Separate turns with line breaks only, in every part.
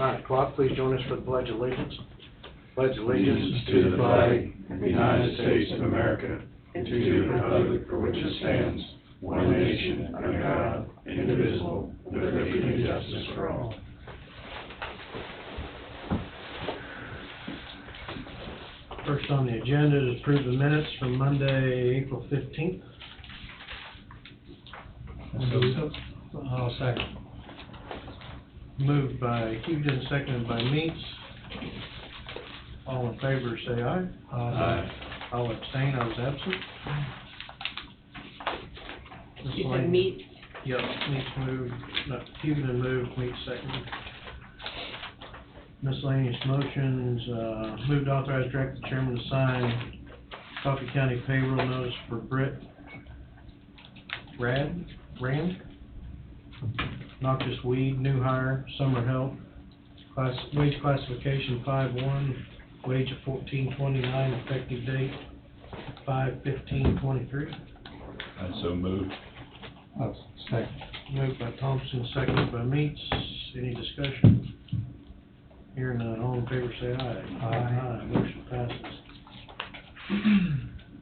All right, Clark, please join us for the Pledge of Allegiance. Pledge
Allegiance to the flag of the United States of America, and to the republic for which it stands, one nation, under God, indivisible, with liberty and justice for all.
First on the agenda is approve the minutes from Monday, April 15th. I'll second. Moved by Hughton, seconded by Meeks. All in favor, say aye.
Aye.
I'll abstain, I was absent.
You said meat?
Yep, Meeks moved, no, Hughton moved, Meeks seconded. Miscellaneous motions, moved to authorize direct the chairman to sign Coffee County payroll notice for Britt Rand, noxious weed, new hire, summer help, wage classification 5-1, wage of $14.29, effective date 5/15/23.
I so moved.
Second. Moved by Thompson, seconded by Meeks. Any discussion? Hearing none, all in favor say aye. Aye. Motion passes.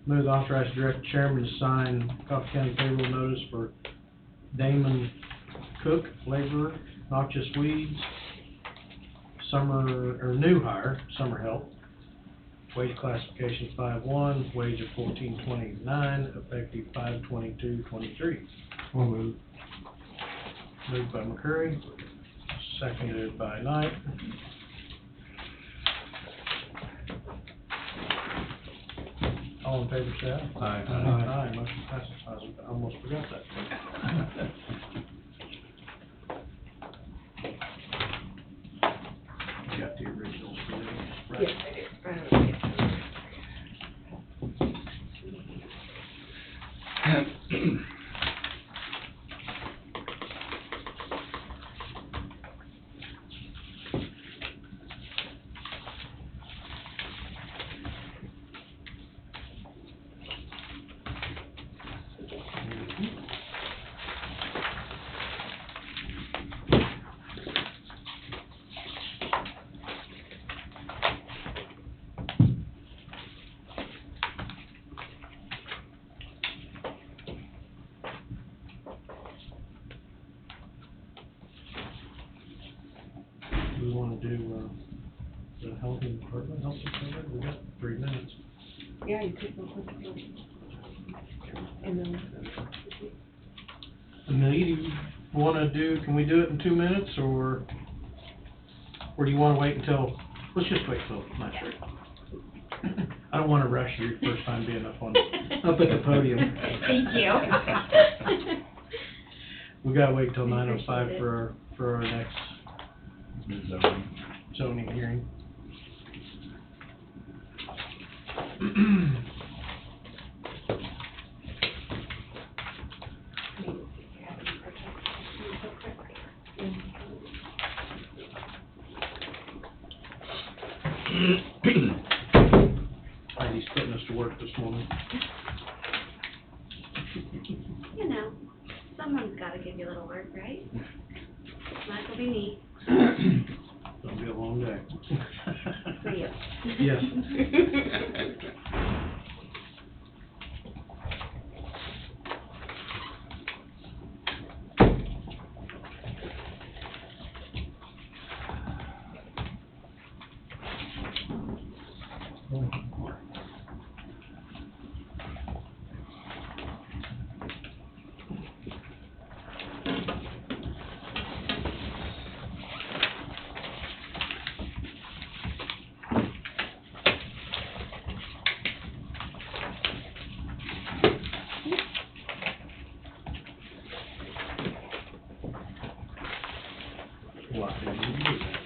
Move to authorize direct chairman to sign Coffee County payroll notice for Damon Cook, laborer, noxious weeds, new hire, summer help, wage classification 5-1, wage of $14.29, effective 5/22/23. Moved by McCurry, seconded by Knight. All in favor, say aye.
Aye.
Aye, motion passes. I almost forgot that. You got the originals for these, right?
Yes, I do. Right over here.
We want to do, the health department, we got 3 minutes.
Yeah, you could go quick. And then,
Amelia, do you want to do, can we do it in 2 minutes, or do you want to wait until, let's just wait till 9:30. I don't want to rush your first time being up at the podium.
Thank you.
We got to wait till
I
9:05
appreciate it.
for our next zoning hearing. Heidi's putting us to work this morning.
You know, someone's got to give you a little work, right? Might as well be me.
It'll be a long day.
For you.
Yes. Why did you do that?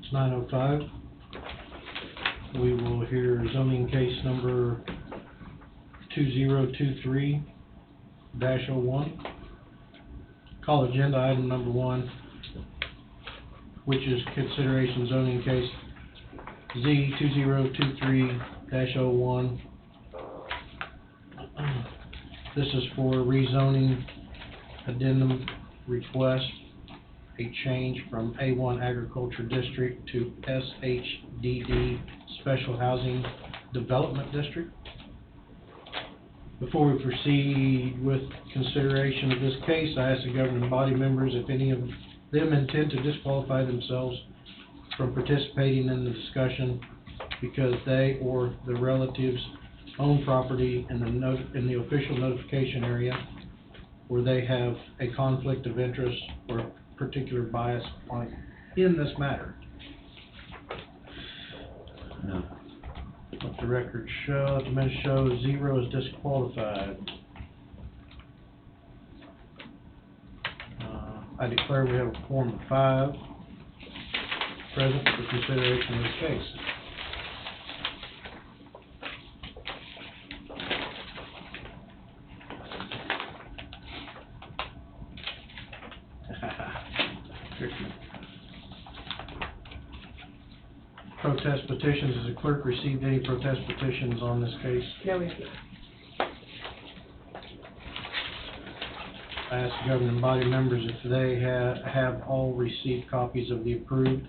It's 9:05. We will hear zoning case number 2023-01. Call agenda item number 1, which is consideration zoning case Z 2023-01. This is for rezoning addendum request, a change from A1 Agriculture District to SHDD Special Housing Development District. Before we proceed with consideration of this case, I ask the governing body members if any of them intend to disqualify themselves from participating in the discussion because they or their relatives own property in the official notification area, or they have a conflict of interest or a particular bias in this matter.
No.
Let the record show, the minutes show 0 is disqualified. I declare we have a quorum of 5 present for consideration of this case. Protest petitions, has the clerk received any protest petitions on this case?
No, we've not.
I ask the governing body members if they have all received copies of the approved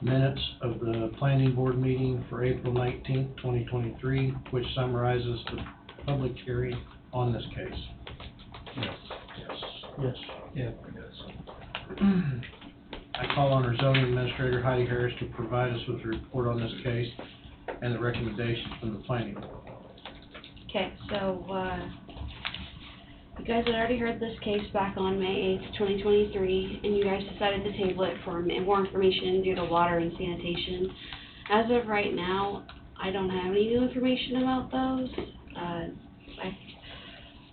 minutes of the planning board meeting for April 19th, 2023, which summarizes the public hearing on this case.
Yes.
Yes.
Yeah.
I call on our zoning administrator, Heidi Harris, to provide us with a report on this case and the recommendations from the planning board.
Okay, so, you guys had already heard this case back on May 8th, 2023, and you guys decided to table it for more information due to water and sanitation. As of right now, I don't have any new information about those.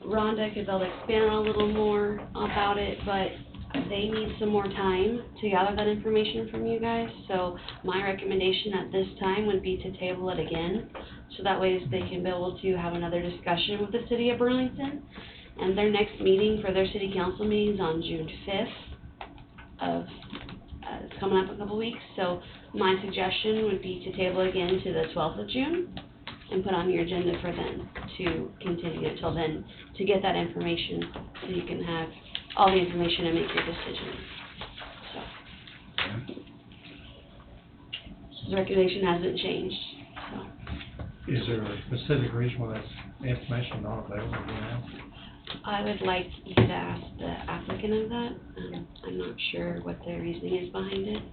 Rhonda could be able to expand on a little more about it, but they need some more time to gather that information from you guys. So my recommendation at this time would be to table it again, so that way they can be able to have another discussion with the city of Burlington. And their next meeting for their city council meeting is on June 5th of, it's coming up in a couple weeks. So my suggestion would be to table again to the 12th of June and put on your agenda for then to continue until then to get that information so you can have all the information and make your decision. So the recommendation hasn't changed, so.
Is there a specific reason why that information not available now?
I would like you to ask the applicant of that. I'm not sure what their reasoning is behind it.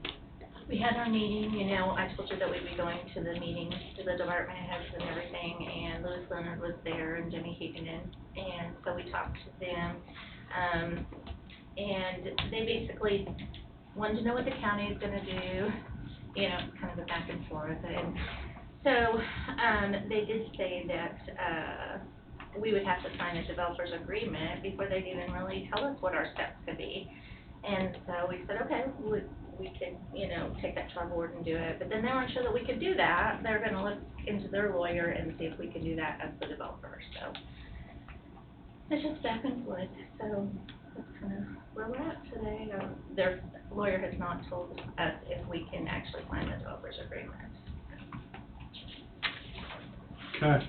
We had our meeting, you know, I told you that we'd be going to the meetings, to the department heads and everything, and Louis Leonard was there and Jimmy Higginen, and so we talked to them. And they basically wanted to know what the county is gonna do, you know, kind of a back and forth. And so, they did say that, we would have to sign a developer's agreement before they'd even really tell us what our steps could be. And so we said, okay, we could, you know, take that to our board and do it. But then they weren't sure that we could do that. They're gonna look into their lawyer and see if we could do that as the developer, so. It's just back and forth, so that's kind of where we're at today. Their lawyer has not told us if we can actually sign the developer's agreement.
Okay.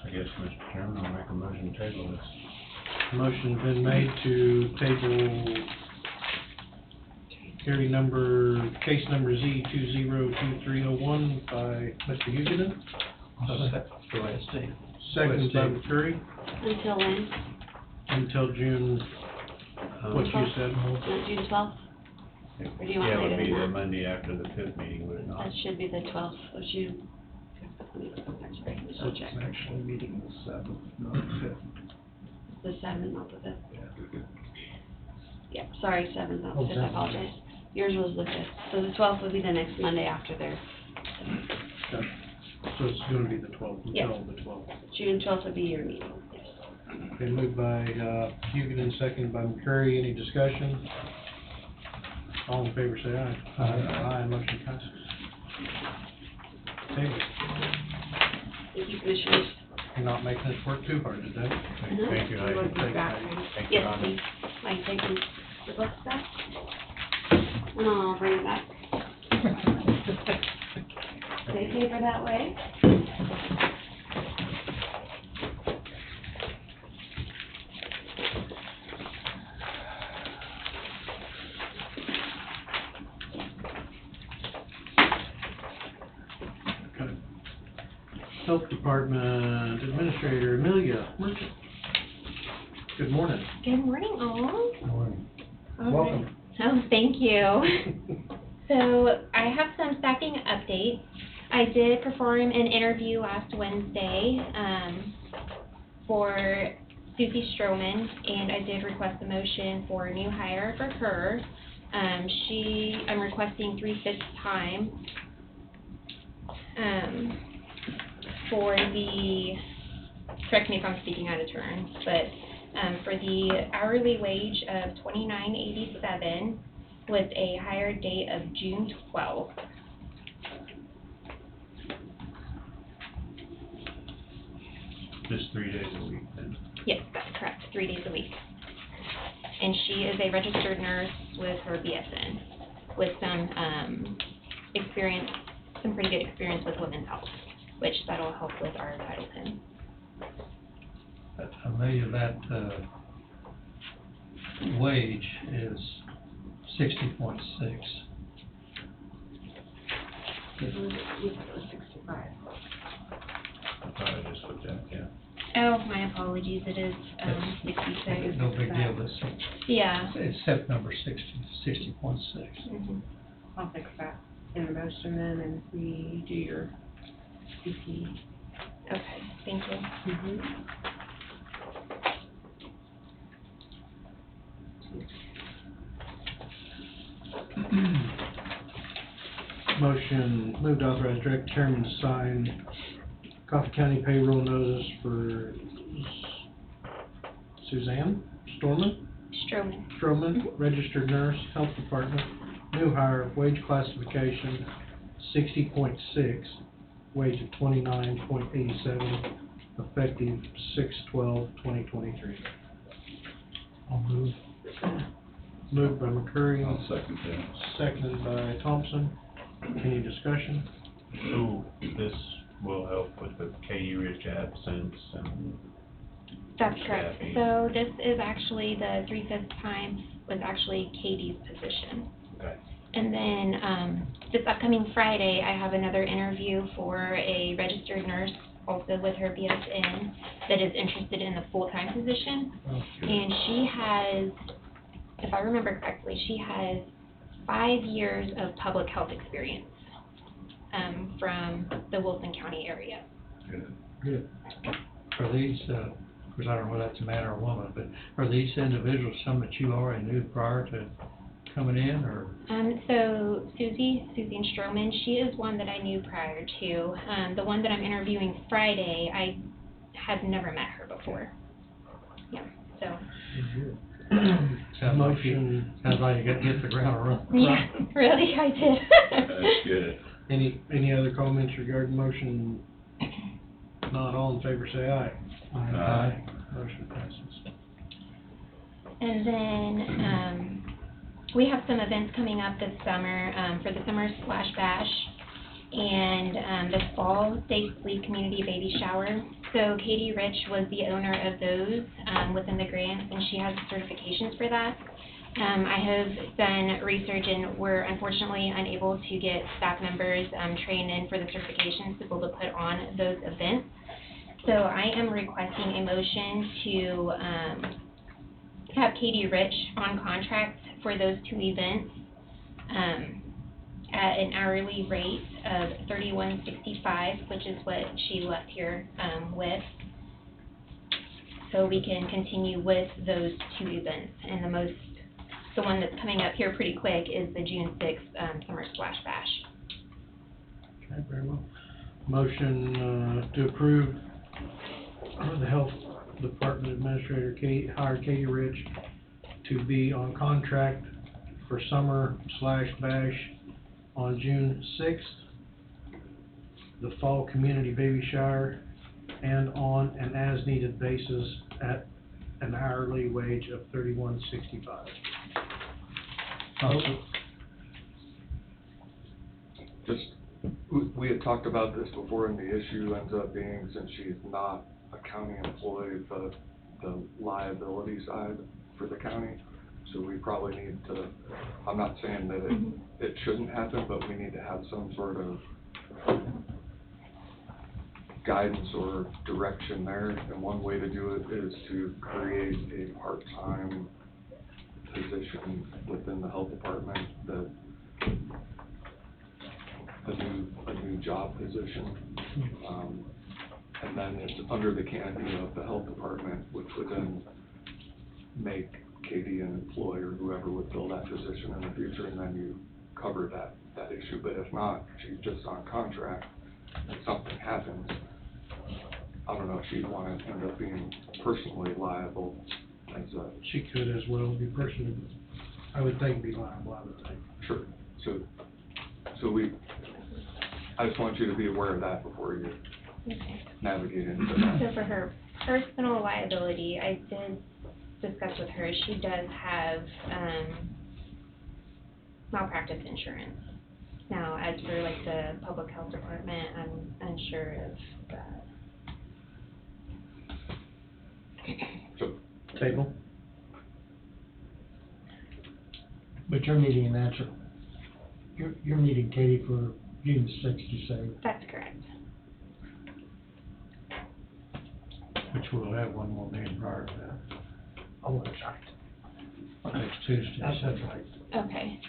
I guess, Mr. Chairman, I'll make a motion to table this.
Motion's been made to table case number Z 2023-01 by Mr. Huguenin.
Go ahead, Steve.
Second by McCurry,
Until when?
until June, what you said.
Not June 12th? Or do you want
Yeah, it
later
would be
than
the
that?
Monday after the 5th meeting, would it not?
That should be the 12th of June. Let me double check.
actually meeting the 7th, not the 5th.
The 7th, not the 5th. Yeah, sorry, 7th, not the 5th, I apologize. Yours was the 5th. So the 12th would be the next Monday after theirs.
Okay. So it's gonna be the 12th,
Yes.
until the 12th.
June 12th would be your meeting, yes.
Okay, moved by Huguenin, seconded by McCurry. Any discussion? All in favor, say aye.
Aye.
Aye, motion passes. Table,
Thank you, Commissioners.
you're not making us work too hard today.
No.
Thank you,
You
Heidi.
want these
Thank
back?
you.
Thank you,
Yes,
Rhonda.
please. Like, take the books back. And I'll bring it back. Stay paper that way.
Okay. Health Department Administrator Amelia Merchant. Good morning.
Good morning, all.
Welcome.
Oh, thank you. So I have some staffing updates. I did perform an interview last Wednesday for Susie Stroman, and I did request a motion for a new hire for her. I'm requesting 3/5 time for the, correct me if I'm speaking out of turn, but for the hourly wage of $29.87 with a hire date of June 12th.
Just 3 days a week then.
Yes, that's correct, 3 days a week. And she is a registered nurse with her BSN, with some experience, some pretty good experience with women's health, which that'll help with our Title X.
Amelia, that, wage is 60.6.
It was 65.
I thought I just looked at, yeah.
Oh, my apologies, it is 66.
No big deal, but
Yeah.
it's step number 60.6.
Mhm.
I'll fix that in the motion then and redo your CP.
Okay, thank you.
Mm-hmm.
Motion, moved to authorize direct chairman to sign Coffee County payroll notice for Suzanne Stroman,
Stroman.
registered nurse, health department, new hire, wage classification 60.6, wage of 29.87, effective 6/12/2023.
I'll move.
Moved by McCurry,
I'll second that.
seconded by Thompson. Any discussion?
So this will help with the Katie Rich absence and,
That's correct.
Staffing.
So this is actually, the 3/5 time was actually Katie's position.
okay.
And then, this upcoming Friday, I have another interview for a registered nurse, also with her BSN, that is interested in the full-time position. And she has, if I remember correctly, she has 5 years of public health experience, from the Wilson County area.
Good.
Good.
Are these, of course, I don't know whether that's a man or a woman, but are these individuals some that you already knew prior to coming in, or?
So Susie Stroman, she is one that I knew prior to. The one that I'm interviewing Friday, I had never met her before. Yeah, so,
Sounds like you-
Motion,
Sounds like you got to hit the ground running.
yeah, really, I did.
That's good.
any other comments regarding motion? Not all in favor, say aye.
Aye.
Motion passes.
And then, we have some events coming up this summer, for the Summer Splash Bash and, the Fall Safe Sleep Community Baby Shower. So Katie Rich was the owner of those, within the grants, and she has certifications for that. I have done research, and we're unfortunately unable to get staff members, trained in for the certifications to be able to put on those events. So I am requesting a motion to, have Katie Rich on contract for those 2 events, at an hourly rate of $31.65, which is what she left here, with. So we can continue with those 2 events, and the one that's coming up here pretty quick is the June 6th, Summer Splash Bash.
Okay, very well. Motion, to approve, the Health Department Administrator hire Katie Rich to be on contract for summer/bash on June 6th, the fall community baby shower, and on an as-needed basis at an hourly wage of $31.65.
Just, we had talked about this before, and the issue ends up being, since she's not a county employee, the liability side for the county. So we probably need to, I'm not saying that it shouldn't happen, but we need to have some sort of guidance or direction there. And one way to do it is to create a part-time position within the health department, that a new job position. And then it's under the canopy of the health department, which would then make Katie an employee or whoever would fill that position in the future, and then you cover that issue. But if not, she's just on contract, and something happens, I don't know if she'd want to end up being personally liable as a...
She could as well be personally, I would think, be liable, I would think.
Sure. So I just want you to be aware of that before you
Okay.
navigate into that.
So for her personal liability, I did discuss with her, she does have, malpractice insurance. Now, as for like the public health department, I'm unsure of that.
So,
Table?
But you're needing an answer, you're needing Katie for June 6th, you say,
That's correct.
which we'll have one more meeting prior to that.
Oh, that's right.
Next Tuesday.
That's right.
Okay.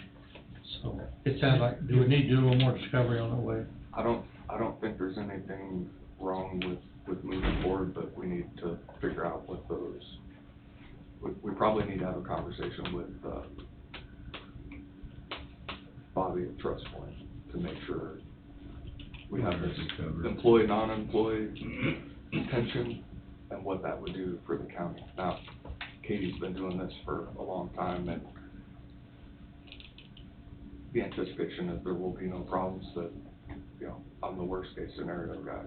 So, it sounds like, do we need to do a little more discovery on the way?
I don't think there's anything wrong with moving forward, but we need to figure out what those, we probably need to have a conversation with, Bobby at Trust Point to make sure we have this employee, non-employee pension and what that would do for the county. Now, Katie's been doing this for a long time, and the anticipation is there will be no problems, that, you know, I'm the worst case scenario guy.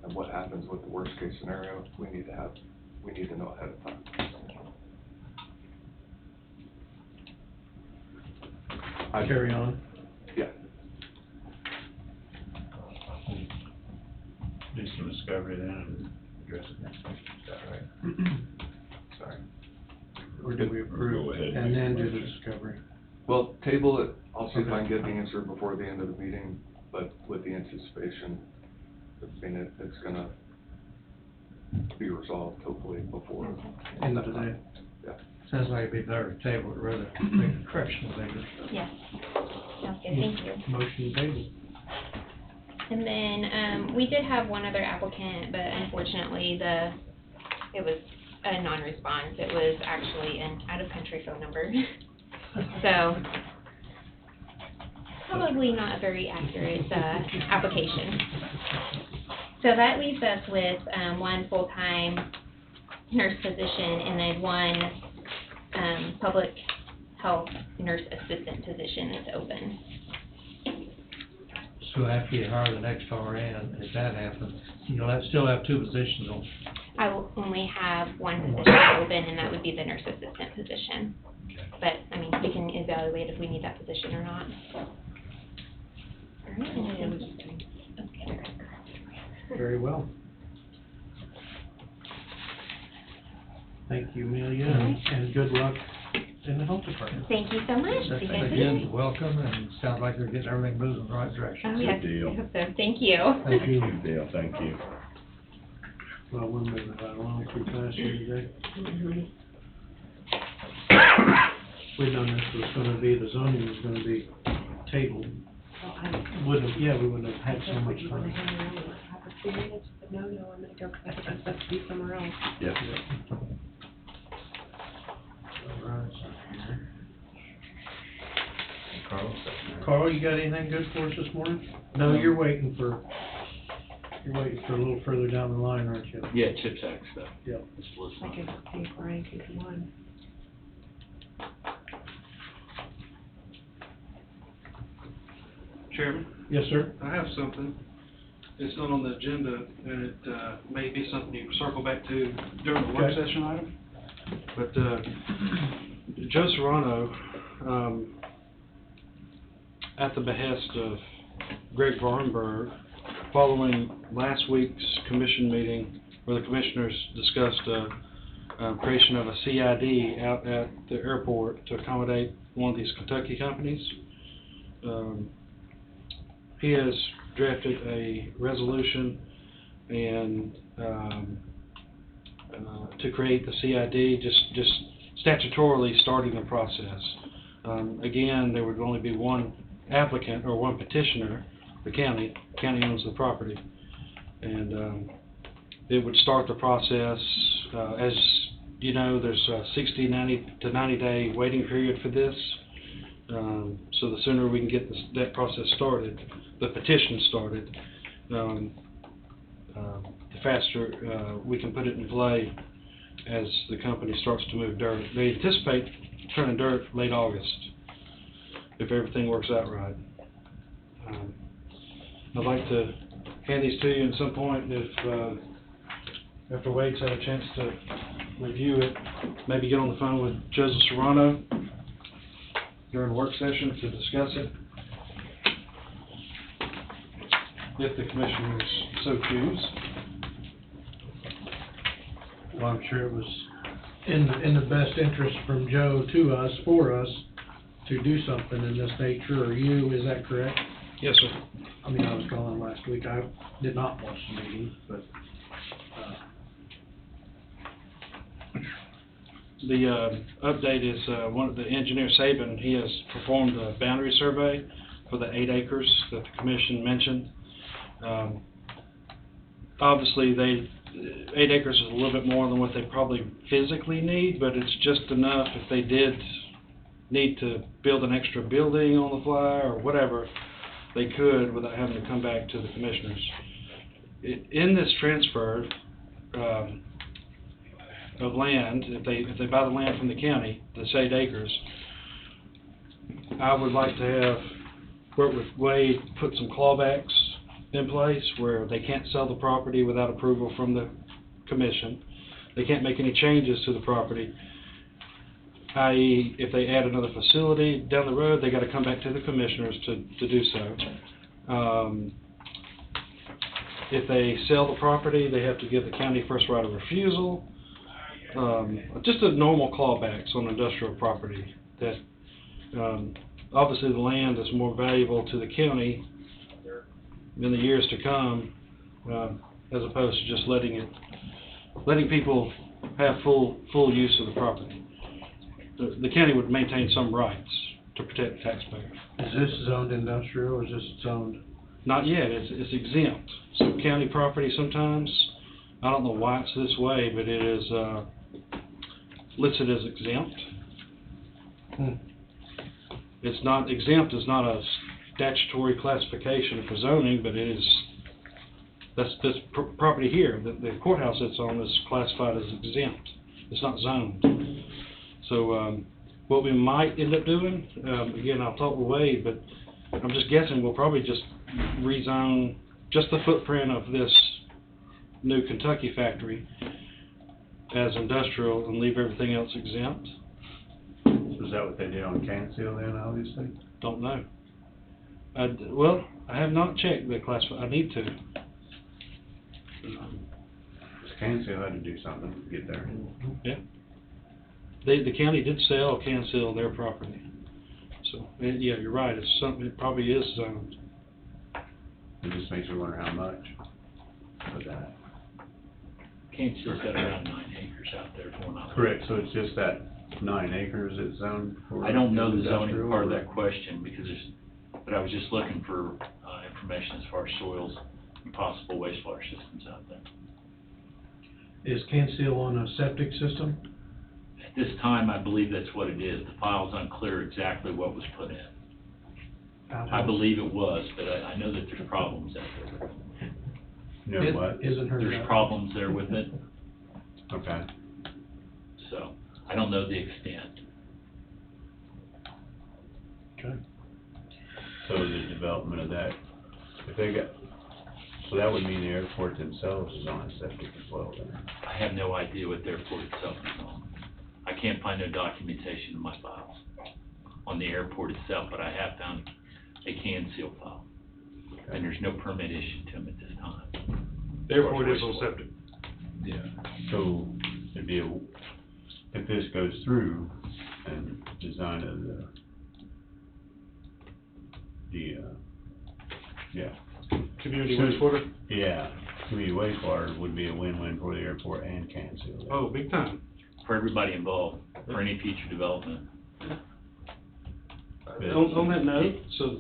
And what happens with the worst case scenario, we need to know ahead of time.
Carry on.
Yeah,
Do some discovery then and address it next week, is that right? Sorry.
Or do we
Or
approve
go ahead and
and
make
then
the
do the
motion.
discovery?
well, table it, I'll see if I
Okay.
can get the answer before the end of the meeting, but with the anticipation, I mean, it's gonna be resolved hopefully before.
End of the day.
Yeah.
Sounds like it'd be better to table it rather than make a correctional measure.
Yes. Sounds good, thank you.
Motion table.
And then, we did have one other applicant, but unfortunately, it was a non-response. It was actually an out-of-country phone number. So, probably not a very accurate, application. So that leaves us with, one full-time nurse position and then one, public health nurse assistant position that's open.
So after you hire the next RN, if that happens, you'll still have two positions on.
I will only have one position open, and that would be the nurse assistant position. But, I mean, we can evaluate if we need that position or not. All right, and I think, okay.
Very well. Thank you, Amelia, and good luck in the health department.
Thank you so much. See you guys
Again,
soon.
welcome, and it sounds like they're getting everything moving in the right
Oh,
direction.
yes,
deal.
I hope so. Thank you.
Thank you.
Good deal, thank you.
Well, we're moving right along pretty fast here today. We'd known this was gonna be, the zoning was gonna be tabled. Wouldn't, yeah, we wouldn't have had so much time.
But no, I'm gonna go, because I have to be somewhere else.
Yes.
All right.
Carl?
Carl, you got anything good for us this morning? No, you're waiting for a little further down the line, aren't you?
Yeah, CHIPS Act stuff.
Yep.
Just
I
listen.
could pay Frank if you want.
Chairman,
Yes, sir?
I have something. It's not on the agenda, and it may be something you can circle back to during the work
Okay.
session item. But Joe Serrano, at the behest of Greg Varnberg, following last week's commission meeting where the commissioners discussed creation of a CID out at the airport to accommodate one of these Kentucky companies, he has drafted a resolution and to create the CID, just statutorily starting the process. Again, there would only be one applicant or one petitioner, the county. The county owns the property. And it would start the process. As you know, there's a 60, 90 to 90 day waiting period for this. So the sooner we can get that process started, the petition started, the faster we can put it in play as the company starts to move dirt. They anticipate turning dirt late August, if everything works out right. I'd like to hand these to you at some point if after Wade's had a chance to review it, maybe get on the phone with Joseph Serrano during work session to discuss it, if the commissioners so choose.
Well, I'm sure it was in the best interest from Joe to us, for us, to do something in this nature, or you, is that correct?
Yes, sir.
I mean, I was gone last week, I did not watch the meeting, but,
The update is one of the engineer Saban, he has performed a boundary survey for the 8 acres that the commission mentioned. Obviously, 8 acres is a little bit more than what they probably physically need, but it's just enough if they did need to build an extra building on the fly or whatever, they could without having to come back to the commissioners. In this transfer of land, if they buy the land from the county, this 8 acres, I would like to have, work with Wade, put some clawbacks in place where they can't sell the property without approval from the commission. They can't make any changes to the property, i.e. if they add another facility down the road, they got to come back to the commissioners to do so. If they sell the property, they have to give the county first right of refusal. Just a normal clawbacks on industrial property that obviously the land is more valuable to the county in the years to come, as opposed to just letting people have full use of the property. The county would maintain some rights to protect the taxpayer.
is this zoned industrial, or is this zoned?
Not yet. It's exempt. So county property sometimes, I don't know why it's this way, but it is listed as exempt. It's not exempt. Is not a statutory classification for zoning, but it is. That's this property here that the courthouse it's on is classified as exempt. It's not zoned. So what we might end up doing, again, I'll talk with Wade, but I'm just guessing we'll probably just rezone just the footprint of this new Kentucky factory as industrial and leave everything else exempt.
So is that what they did on Cansfield then, obviously?
Don't know. Well, I have not checked the class. I need to.
Cansfield had to do something to get there.
Yeah. The county did sell Cansfield their property. So, yeah, you're right. It's something, it probably is zoned.
It just makes me wonder how much of that.
Kansas's got around 9 acres out there going on.
Correct, so it's just that 9 acres it's zoned for?
I don't know the zoning
industrial,
part of
or-
that question because but I was just looking for information as far as soils and possible wastewater systems out there.
Is Cansfield on a septic system?
At this time, I believe that's what it is. The file's unclear exactly what was put in. I believe it was, but I know that there's problems out there with it.
You know what?
Isn't her?
There's problems there with it,
Okay.
so I don't know the extent.
Okay.
So is it development of that, if they got, so that would mean the airport themselves is on a septic as well, then?
I have no idea what the airport itself is on. I can't find no documentation in my files on the airport itself, but I have found a can seal file. And there's no permit issued to them at this time.
The airport is on septic.
Yeah. So, it'd be if this goes through and design of
Community
So-
wastewater?
yeah, community wastewater would be a win-win for the airport and can seal.
Oh, big time.
For everybody involved, for any future development.
On that note,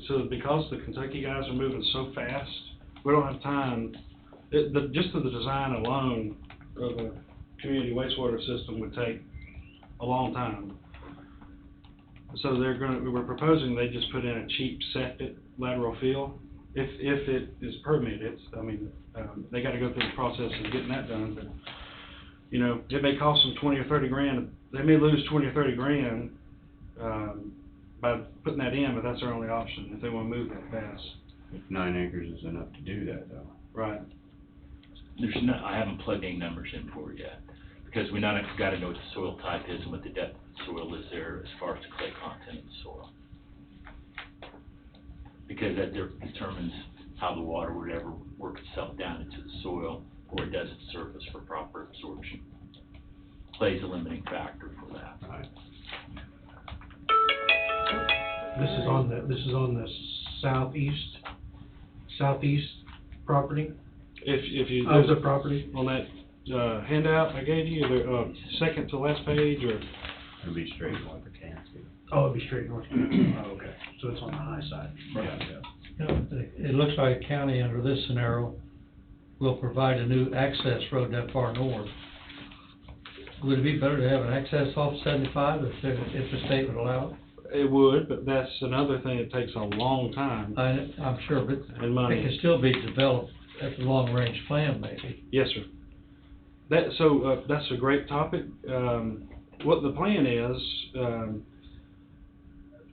so because the Kentucky guys are moving so fast, we don't have time, just the design alone of a community wastewater system would take a long time. So we're proposing they just put in a cheap septic lateral fill, if it is permitted. I mean, they gotta go through the process of getting that done, but, you know, it may cost them 20 or 30 grand, they may lose 20 or 30 grand, by putting that in, but that's their only option, if they wanna move that fast.
If 9 acres is enough to do that, though.
Right.
I haven't plugged any numbers in for it yet, because we gotta know what the soil type is and what the depth of the soil is there as far as the clay content of the soil. Because that determines how the water would ever work itself down into the soil, or it does its surface for proper absorption. Clay's a limiting factor for that.
Right.
This is on the southeast property,
If you.
of the property?
On that, handout I gave you, the, second to last page, or,
It'd be straight north of Kansas.
Oh, it'd be straight north. Oh, okay, so it's on the high side.
You know, it looks like county under this scenario will provide a new access road that far north. Would it be better to have an access off 75 if the state would allow it?
it would, but that's another thing that takes a long time.
I'm sure, but
And money.
it can still be developed at the long-range plan, maybe.
Yes, sir. That's a great topic. What the plan is,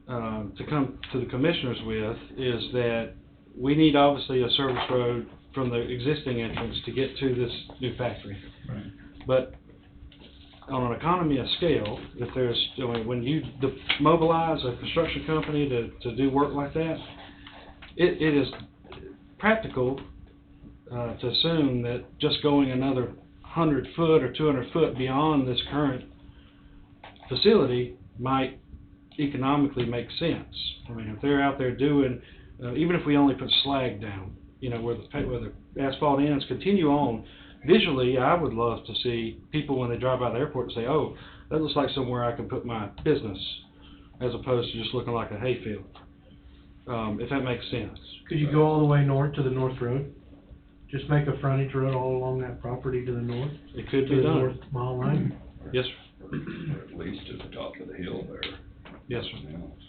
to come to the commissioners with, is that we need obviously a service road from the existing entrance to get to this new factory.
Right.
But on an economy of scale, if there's, when you mobilize a construction company to do work like that, it is practical to assume that just going another 100 foot or 200 foot beyond this current facility might economically make sense. I mean, if they're out there doing, even if we only put slag down, where the asphalt ends, continue on. Visually, I would love to see people when they drive by the airport say, "Oh, that looks like somewhere I can put my business," as opposed to just looking like a hayfield. If that makes sense.
Could you go all the way north to the North Road? Just make a frontage road all along that property to the north?
It could
To
be
the
done.
north mile line?
Yes, sir.
At least to the top of the hill there.
Yes, sir.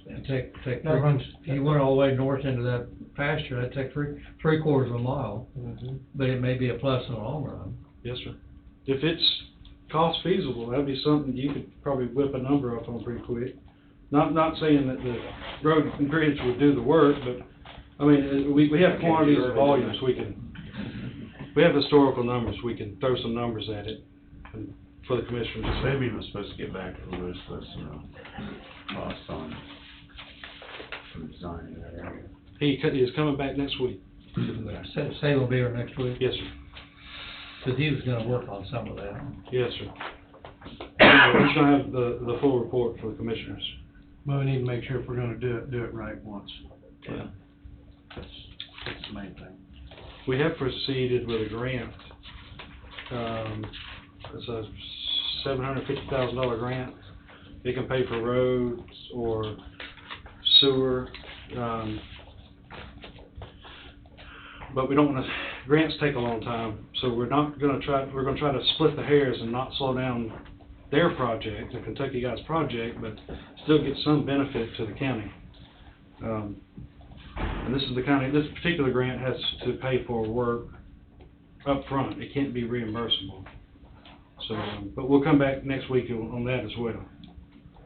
And take
That runs-
if you went all the way north into that pasture, that'd take three quarters of a mile, but it may be a plus in the long run.
Yes, sir. If it's cost feasible, that'd be something you could probably whip a number up on pretty quick. Not saying that the road and bridge would do the work, but, I mean, we have quantities of volumes, we have historical numbers, we can throw some numbers at it and for the commissioners.
Sabian was supposed to get back to Lewis with some costs on some design in that area.
He is coming back next week.
Say will be here next week,
Yes, sir.
because he was gonna work on some of that.
Yes, sir. He's gonna have the full report for the commissioners.
But we need to make sure if we're gonna do it right once.
Yeah.
That's the main thing.
We have proceeded with a grant. It's a $750,000 grant. It can pay for roads or sewer. But we don't wanna, grants take a long time, so we're gonna try to split the hairs and not slow down their project, the Kentucky Guys project, but still get some benefit to the county. And this particular grant has to pay for work up front. It can't be reimbursable. So, but we'll come back next week on that as well,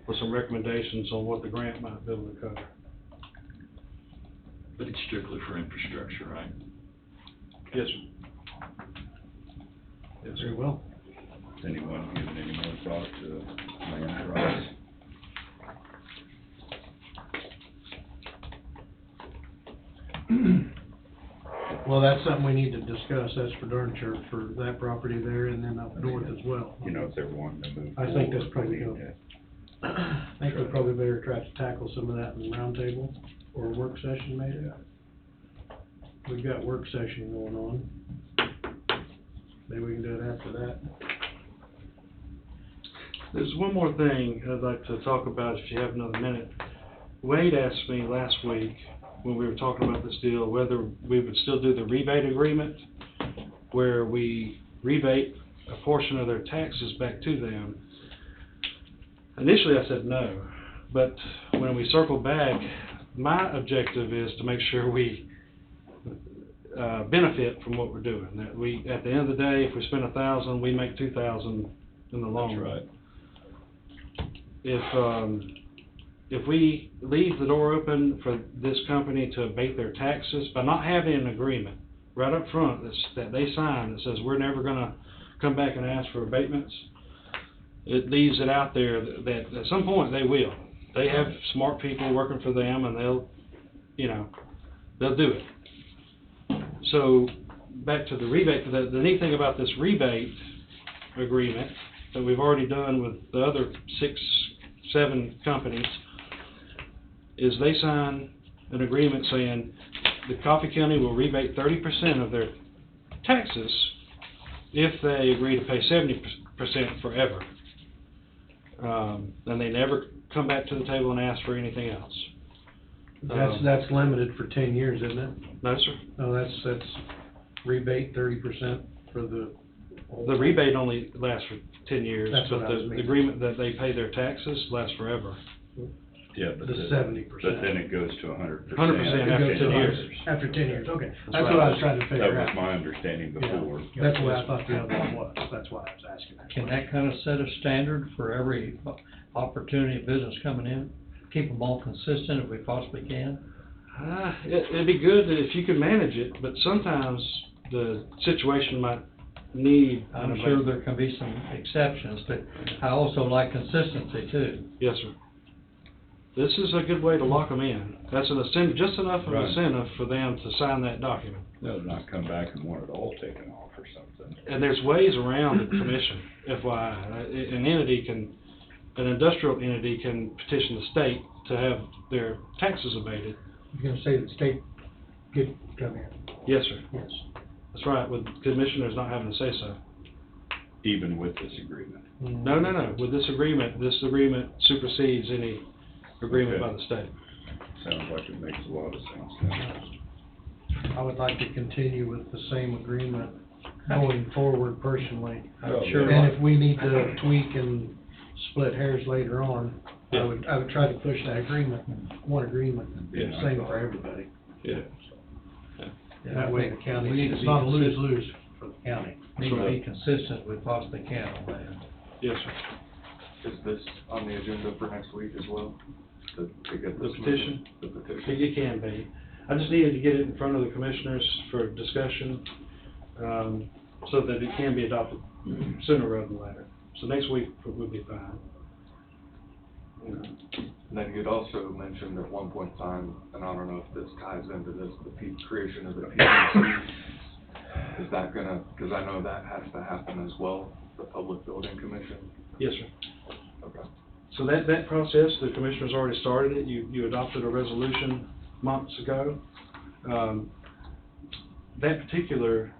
with some recommendations on what the grant might be able to cover.
But it's strictly for infrastructure, right?
Yes, sir. Yes, sir.
Very well.
Has anyone given any more thought to land rights?
Well, that's something we need to discuss, that's for darn sure, for that property there and then up north as well.
You know, if they're wanting to move
I think that's
forward,
probably
we
go.
need to-
I think we probably better try to tackle some of that in the roundtable or a work session maybe. We've got work session going on. Maybe we can do it after that.
There's one more thing I'd like to talk about if you have another minute. Wade asked me last week, when we were talking about this deal, whether we would still do the rebate agreement, where we rebate a portion of their taxes back to them. Initially, I said no, but when we circled back, my objective is to make sure we benefit from what we're doing. That we, at the end of the day, if we spend $1,000, we make $2,000 in the long
That's
run.
right.
If we leave the door open for this company to abate their taxes by not having an agreement right up front that they sign that says we're never gonna come back and ask for abatements, it leaves it out there that at some point they will. They have smart people working for them and they'll do it. So back to the rebate, the neat thing about this rebate agreement that we've already done with the other 6, 7 companies is they sign an agreement saying the Coffee County will rebate 30% of their taxes if they agree to pay 70% forever. And they never come back to the table and ask for anything else.
That's limited for 10 years, isn't it?
No, sir.
No, that's rebate 30% for the.
The rebate only lasts for 10 years,
That's what
but
I was
the
meaning.
agreement that they pay their taxes lasts forever.
Yeah, but
The 70%.
But then it goes to 100%.
100% after
It goes to
10 years.
After 10 years, okay.
That's
That's
right.
what I was trying to figure
That
out.
was my understanding before.
Yeah, that's what I thought the other one was, that's why I was asking that.
Can that kind of set a standard for every opportunity of business coming in? Keep them all consistent if we possibly can?
It'd be good if you could manage it, but sometimes the situation might need.
I'm sure there can be some exceptions, but I also like consistency too.
Yes, sir. This is a good way to lock them in. That's an incentive, just enough of an
Right.
incentive for them to sign that document.
They'll not come back and want it all taken off or something.
And there's ways around the commission, FYI. An industrial entity can petition the state to have their taxes abated.
You're gonna say the state could come in?
Yes, sir.
Yes.
That's right, with commissioners not having to say so.
Even with this agreement.
No. With this agreement supersedes any agreement by the state.
Sounds like it makes a lot of sense now.
I would like to continue with the same agreement going forward personally.
Oh,
Sure.
And if we need to tweak and split hairs later on, I would try to push that agreement, one agreement,
Yeah.
same for everybody.
Yeah.
That way the county,
We need to
it's
be
not a
consistent.
lose-lose for the county.
Need to be consistent we possibly can on that.
Yes, sir.
Is this on the agenda for next week as well? To get
The
this
petition?
moving? The petition?
It can be. I just needed to get it in front of the commissioners for discussion, so that it can be adopted sooner rather than later. So next week would be fine.
And then you'd also mentioned at one point in time, and I don't know if this ties into this, the creation of the PDC. Is that gonna, because I know that has to happen as well, the Public Building Commission?
Yes, sir.
Okay.
So that process, the commissioners already started it. You adopted a resolution months ago. That particular,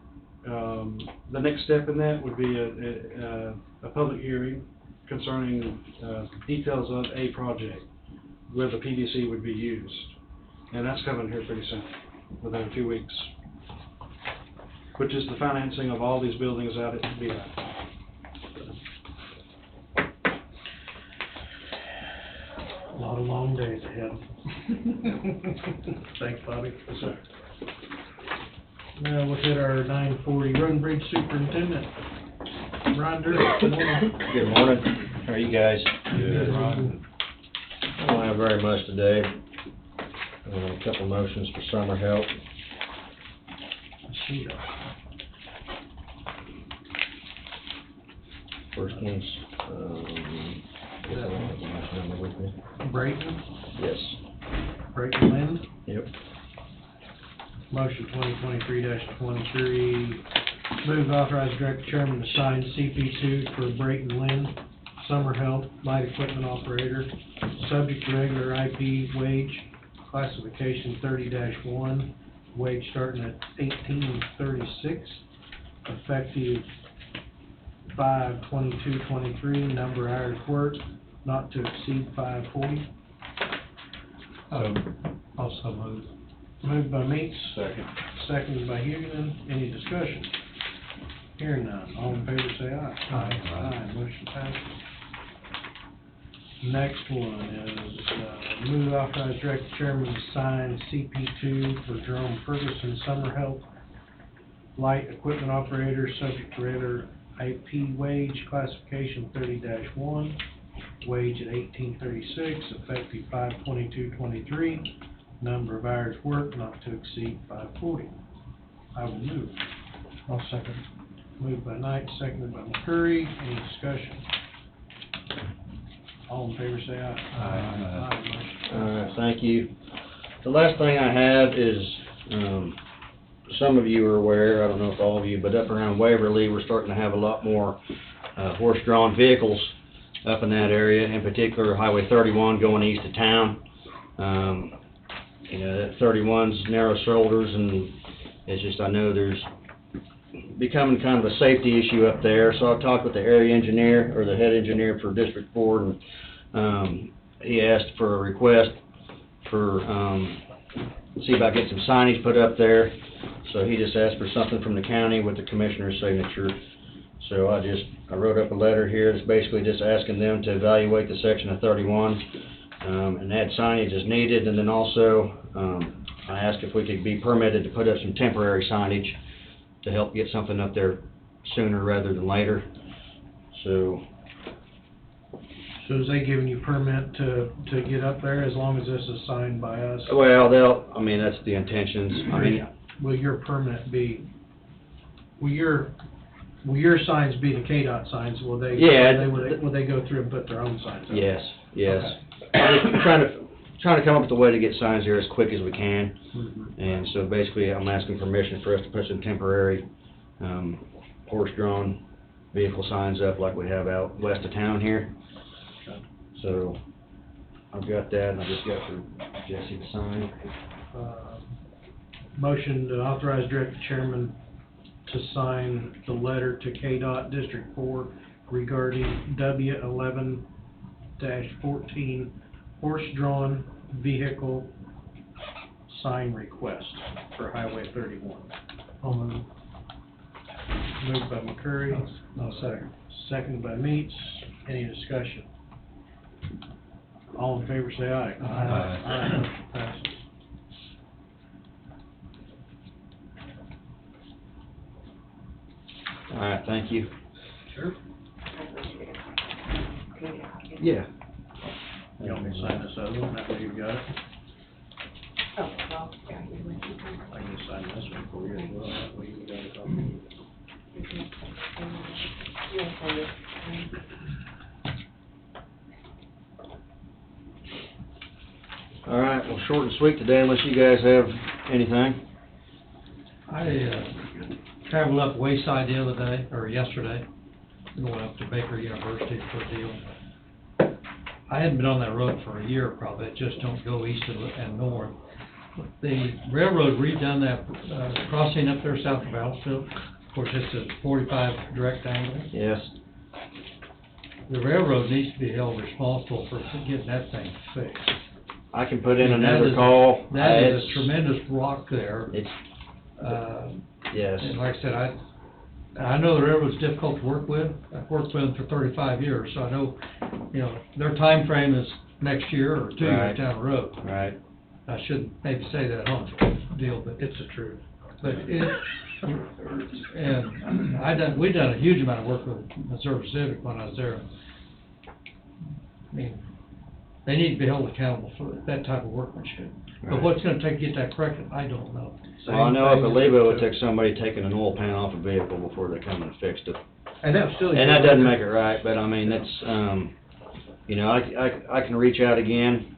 the next step in that would be a public hearing concerning details of a project where the PDC would be used. And that's coming here pretty soon, within a few weeks, which is the financing of all these buildings out at BI.
A lot of long days ahead. Thanks, Bobby.
Yes, sir.
Now, we'll hit our 9:40 Road and Bridge Superintendent. Ron Durst, good morning.
Good morning. How are you guys?
Good.
Ron.
I don't have very much today. A couple motions for summer help.
Let's see that.
First one's, guess I don't have the motion number with me.
Brayton,
Yes.
Brayton Lynn,
Yep.
motion 2023-23. Move to authorize director chairman to sign CP2 for Brayton Lynn, summer help, light equipment operator, subject to regular IP wage, classification 30-1, wage starting at $18.36, effective 5/22/23, number of hours worked, not to exceed 540.
Also moved.
Moved by Meeks,
Second.
seconded by Huguenin. Any discussion? Hearing none. All in favor say aye. Aye. Motion passes. Next one is, move to authorize director chairman to sign CP2 for Jerome Ferguson, summer help, light equipment operator, subject to regular IP wage, classification 30-1, wage at $18.36, effective 5/22/23, number of hours worked not to exceed 540. I will move.
I'll second.
Moved by Knight, seconded by McCurry. Any discussion? All in favor say aye. Aye. Motion
Thank you. The last thing I have is, some of you are aware, I don't know if all of you, but up around Waverly, we're starting to have a lot more horse-drawn vehicles up in that area, in particular Highway 31 going east of town. You know, that 31's narrow shoulders, and it's just, I know there's becoming kind of a safety issue up there, so I talked with the area engineer, or the head engineer for District 4, and he asked for a request for, see about getting some signage put up there. So he just asked for something from the county with the commissioner's signature. So I wrote up a letter here that's basically just asking them to evaluate the section of 31, and add signage as needed, and then also, I asked if we could be permitted to put up some temporary signage to help get something up there sooner rather than later. So,
So is they giving you permit to get up there as long as this is signed by us?
well, I mean, that's the intentions. I mean,
Will your permit be, will your signs be the KDOT signs? Will they?
Yeah.
Will they go through and put their own signs up?
yes. I'm trying to come up with a way to get signs there as quick as we can.
Mhm.
And so basically, I'm asking permission for us to put some temporary, horse-drawn vehicle signs up like we have out west of town here.
Okay.
So, I've got that, and I just got for Jesse to sign.
Motion to authorize director chairman to sign the letter to KDOT District 4 regarding W11-14 horse-drawn vehicle sign request for Highway 31. Moved by McCurry.
No, second.
Seconded by Meeks. Any discussion? All in favor say aye. Aye. Motion passes.
All right, thank you.
Sure.
Yeah.
You want me to sign this other one? That way you've got it?
Oh, well, yeah, you would.
I can just sign this one for you as well. That way you got it on.
All right, well, short and sweet today, unless you guys have anything.
I traveled up Wayside the other day, or yesterday, going up to Baker University for a deal. I hadn't been on that road for a year probably, it just don't go east and north. The railroad redone that crossing up there south of Alsfield. Of course, it's a 45 direct angle.
Yes.
The railroad needs to be held responsible for getting that thing fixed.
I can put in
That
another
is-
call.
That is a tremendous rock there.
It's,
Uh,
yes.
And like I said, I know the railroad's difficult to work with. I've worked with them for 35 years, so I know, their time frame is next year or 2 years
Right.
down the road.
Right.
I shouldn't maybe say that on the deal, but
It's the truth.
and we done a huge amount of work with Missouri Civic when I was there. I mean, they need to be held accountable for that type of workmanship. But what's gonna take to get that corrected, I don't know.
Well, I know up
Same
at
thing
Lebo, it
as-
took somebody taking an oil pan off a vehicle before they come and fixed it.
And that was still.
And that doesn't make it right, but I mean, that's, you know, I can reach out again,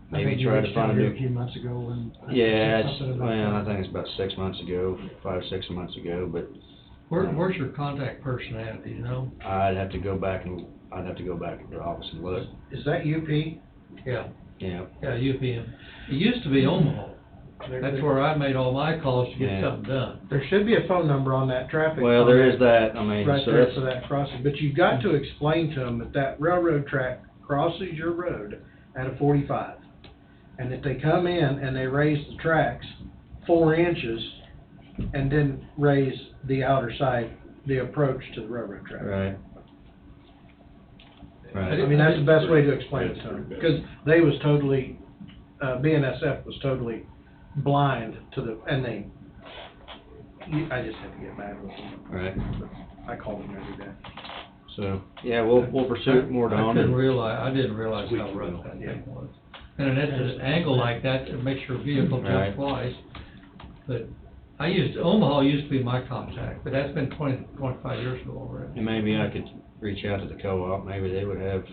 maybe try to find a new.
few months ago and.
Yeah, it's, well, I think it's about 6 months ago, 5, 6 months ago, but
Where's your contact person at, do you know?
I'd have to go back to the office and look.
Is that UP?
Yeah,
Yeah,
yeah, UPM. It used to be Omaha. That's where I made all my calls to get
Yeah.
something done.
There should be a phone number on that traffic.
well, there is that, I mean,
Right
so
there
that's,
for that crossing, but you've got to explain to them that that railroad track crosses your road at a 45. And if they come in and they raise the tracks 4 inches and then raise the outer side, the approach to the railroad track.
right.
I
Right,
mean, that's the best way to explain it to
That's
them,
pretty bad.
because they was totally, BNSF was totally blind to the, and I just had to get mad with them.
right,
I call them every day.
so, yeah, we'll pursue it more, Don.
I didn't realize how rough that thing was. And at an angle like that, it makes your vehicle
Right.
jump twice. But Omaha used to be my contact, but that's been 25 years ago already.
And maybe I could reach out to the co-op, maybe they would have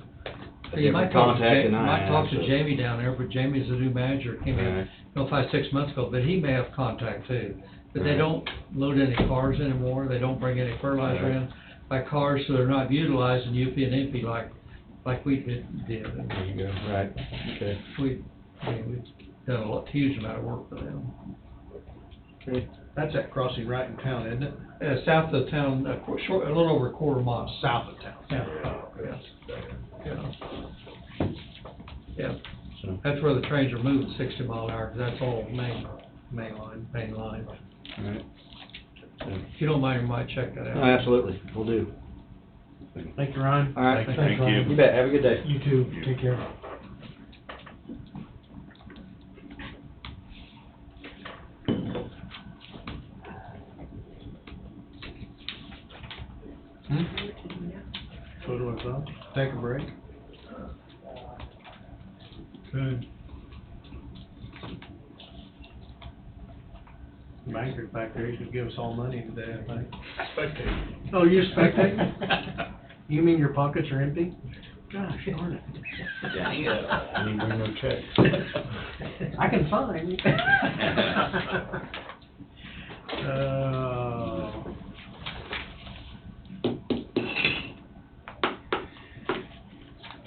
a
You might
different
talk to
contact than
you
I
might
have.
talk to
so-
Jamie down there, but Jamie's the new manager, came in,
Right.
5, 6 months ago, but he may have contact too. But they
Right.
don't load any cars anymore, they don't bring any fertilizer
Right.
in by cars, so they're not utilizing UP and MP like we did.
There you go, right, okay.
We've done huge amount of work for them.
Okay.
That's that crossing right in town, isn't it?
South of town, a little over a quarter mile.
South of town.
Yeah, yeah. Yeah,
So,
that's where the trains are moving 60 mile an hour, 'cause that's all main line.
all right.
If you don't mind, you might check that
No,
out.
absolutely, we'll do.
Thank you, Ryan.
All right,
Thank you.
you bet, have a good day.
You too, take care. Photo us up, take a break.
Good.
Banker's back there, he's gonna give us all money today, I think.
Spectate.
Oh, you're spectating? You mean your pockets are empty? Gosh, darn it.
Dang it. I didn't bring no checks.
I can find.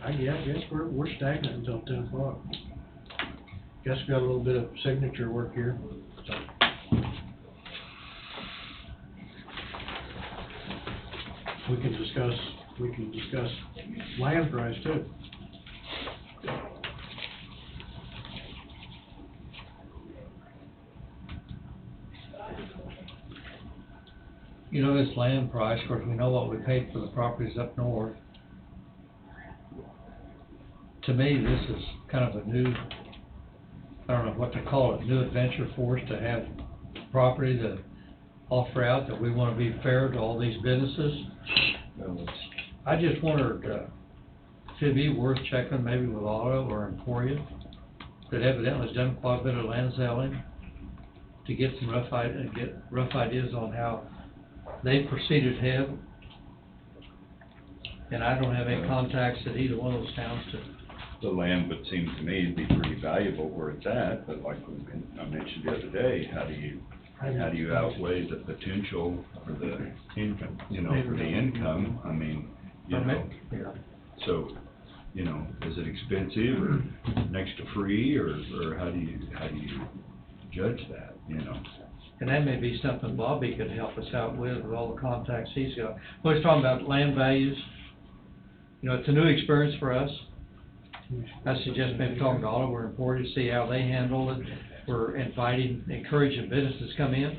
I guess we're stagnant until 10 o'clock. Guess we got a little bit of signature work here, so. We can discuss land price too.
You know, this land price, of course, we know what we paid for the properties up north. To me, this is kind of a new, I don't know what to call it, new adventure for us to have property to offer out, that we wanna be fair to all these businesses. I just wondered, if it'd be worth checking maybe with Otto or Emporia, that evidently has done quite a bit of land selling, to get some rough ideas on how they proceeded ahead. And I don't have any contacts at either one of those towns to.
The land would seem to me to be pretty valuable where it's at, but like I mentioned the other day, how do you outweigh the potential for the income, for the income? I mean,
Yeah.
so, is it expensive or next to free, or how do you judge that,
And that may be something Bobby could help us out with all the contacts he's got. Well, he's talking about land values. It's a new experience for us. I suggest maybe talking to Otto or Emporia to see how they handle it. We're encouraging businesses to come in.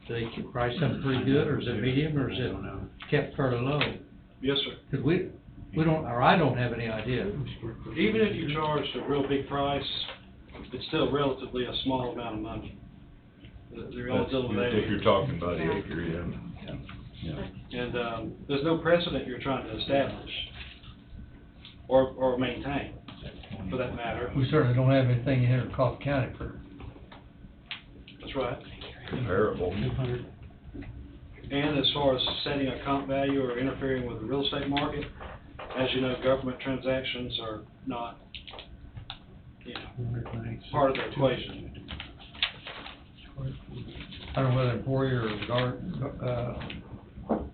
Do they price something pretty good, or is it medium, or is it kept fairly low?
Yes, sir.
Because we don't, or I don't have any idea.
Even if you charged a real big price, it's still relatively a small amount of money. They're all still
If you're talking about acre, yeah.
And, there's no precedent you're trying to establish. or maintain, for that matter.
We certainly don't have anything in here in Coffee County for,
That's right.
Comparable.
200.
And as far as setting a comp value or interfering with the real estate market, as you know, government transactions are not, you know,
296.
part of the equation.
I don't know whether Emporia or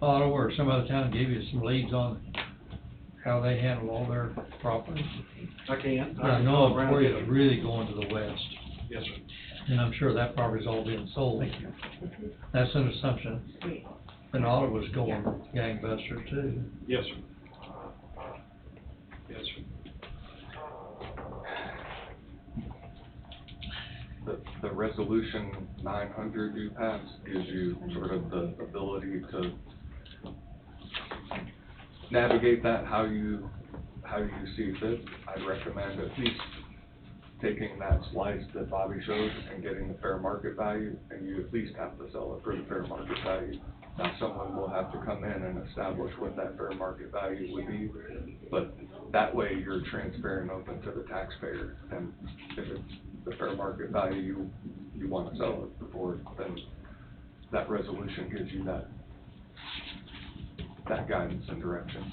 Ottawa or some other town gave you some leads on how they handle all their properties.
I can't.
But I
can
know
call around
Emporia
and
is
get
really going to the west,
Yes, sir.
and I'm sure that property's all being sold.
Thank you.
That's an assumption. And Ottawa's going gangbusters too.
Yes, sir. Yes, sir.
The resolution 900 you passed gives you sort of the ability to navigate that how you see fit. I'd recommend at least taking that slice that Bobby showed and getting the fair market value, and you at least have to sell it for the fair market value. Now, someone will have to come in and establish what that fair market value would be, but that way you're transparent, open to the taxpayer, and if it's the fair market value you want to sell it for, then that resolution gives you that guidance and direction.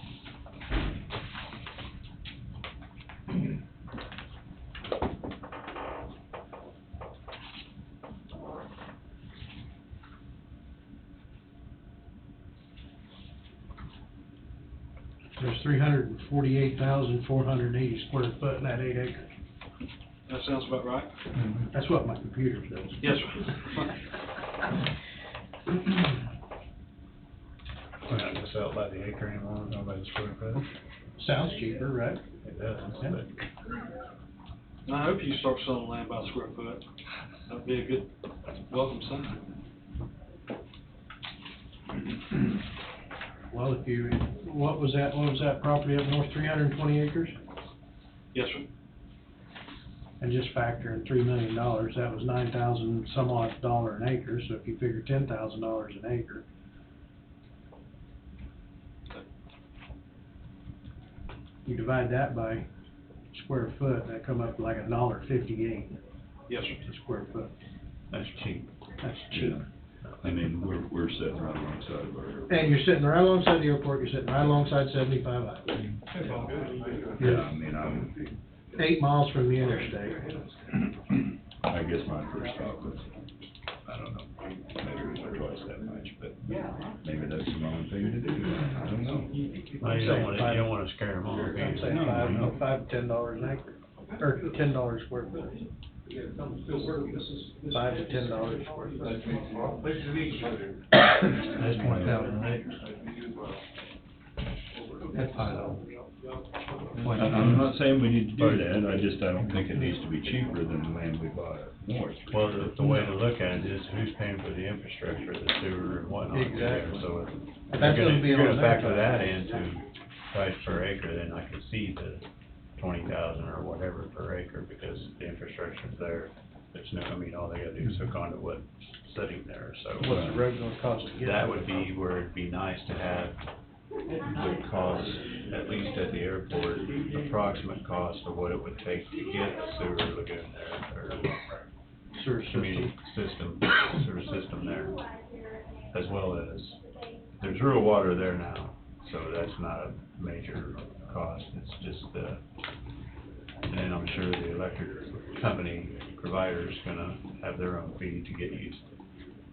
There's 348,480 square foot in that 8 acres.
That sounds about right.
That's what my computer says.
Yes, sir.
We're not gonna sell it by the acre anymore, not by the square foot.
Sounds cheaper, right?
It does,
Yeah.
but
I hope you start selling land by the square foot. That'd be a good welcome sign.
Well, if you, what was that property up north, 320 acres?
Yes, sir.
And just factor in $3 million, that was 9,000 some odd dollar an acre, so if you figure $10,000 an acre. You divide that by square foot, that come up like $1.58
Yes, sir.
a square foot.
that's cheap.
That's cheap.
I mean, we're sitting right alongside of our.
And you're sitting right alongside the airport, you're sitting right alongside 75 highway.
Yeah, I mean,
8 miles from the interstate.
I guess my first thought was, I don't know, maybe it was twice that much, but maybe that's the wrong thing to do. I don't know.
Well, you don't wanna scare them off.
I'm saying
No, no.
$5 to $10 an acre, or $10 square foot. $5 to $10 square foot.
That's 20,000 an acre. At $5.
I'm not saying we need to do that, I don't think it needs to be cheaper than the land we bought up north.
Well, the way to look at it is who's paying for the infrastructure, the sewer and whatnot there,
Exactly.
so if
That's gonna be
you're
on
gonna
their
factor
time.
that into price per acre, then I can see the 20,000 or whatever per acre, because the infrastructure's there. There's no, I mean, all they gotta do is hook onto what's sitting there, so.
What's the road gonna cost to get?
That would be where it'd be nice to have the cost, at least at the airport, approximate cost of what it would take to get a sewer lagoon there, or
Sewer
community
system.
sewer system there. As well as, there's real water there now, so that's not a major cost, it's just, and I'm sure the electric company provider's gonna have their own fee to get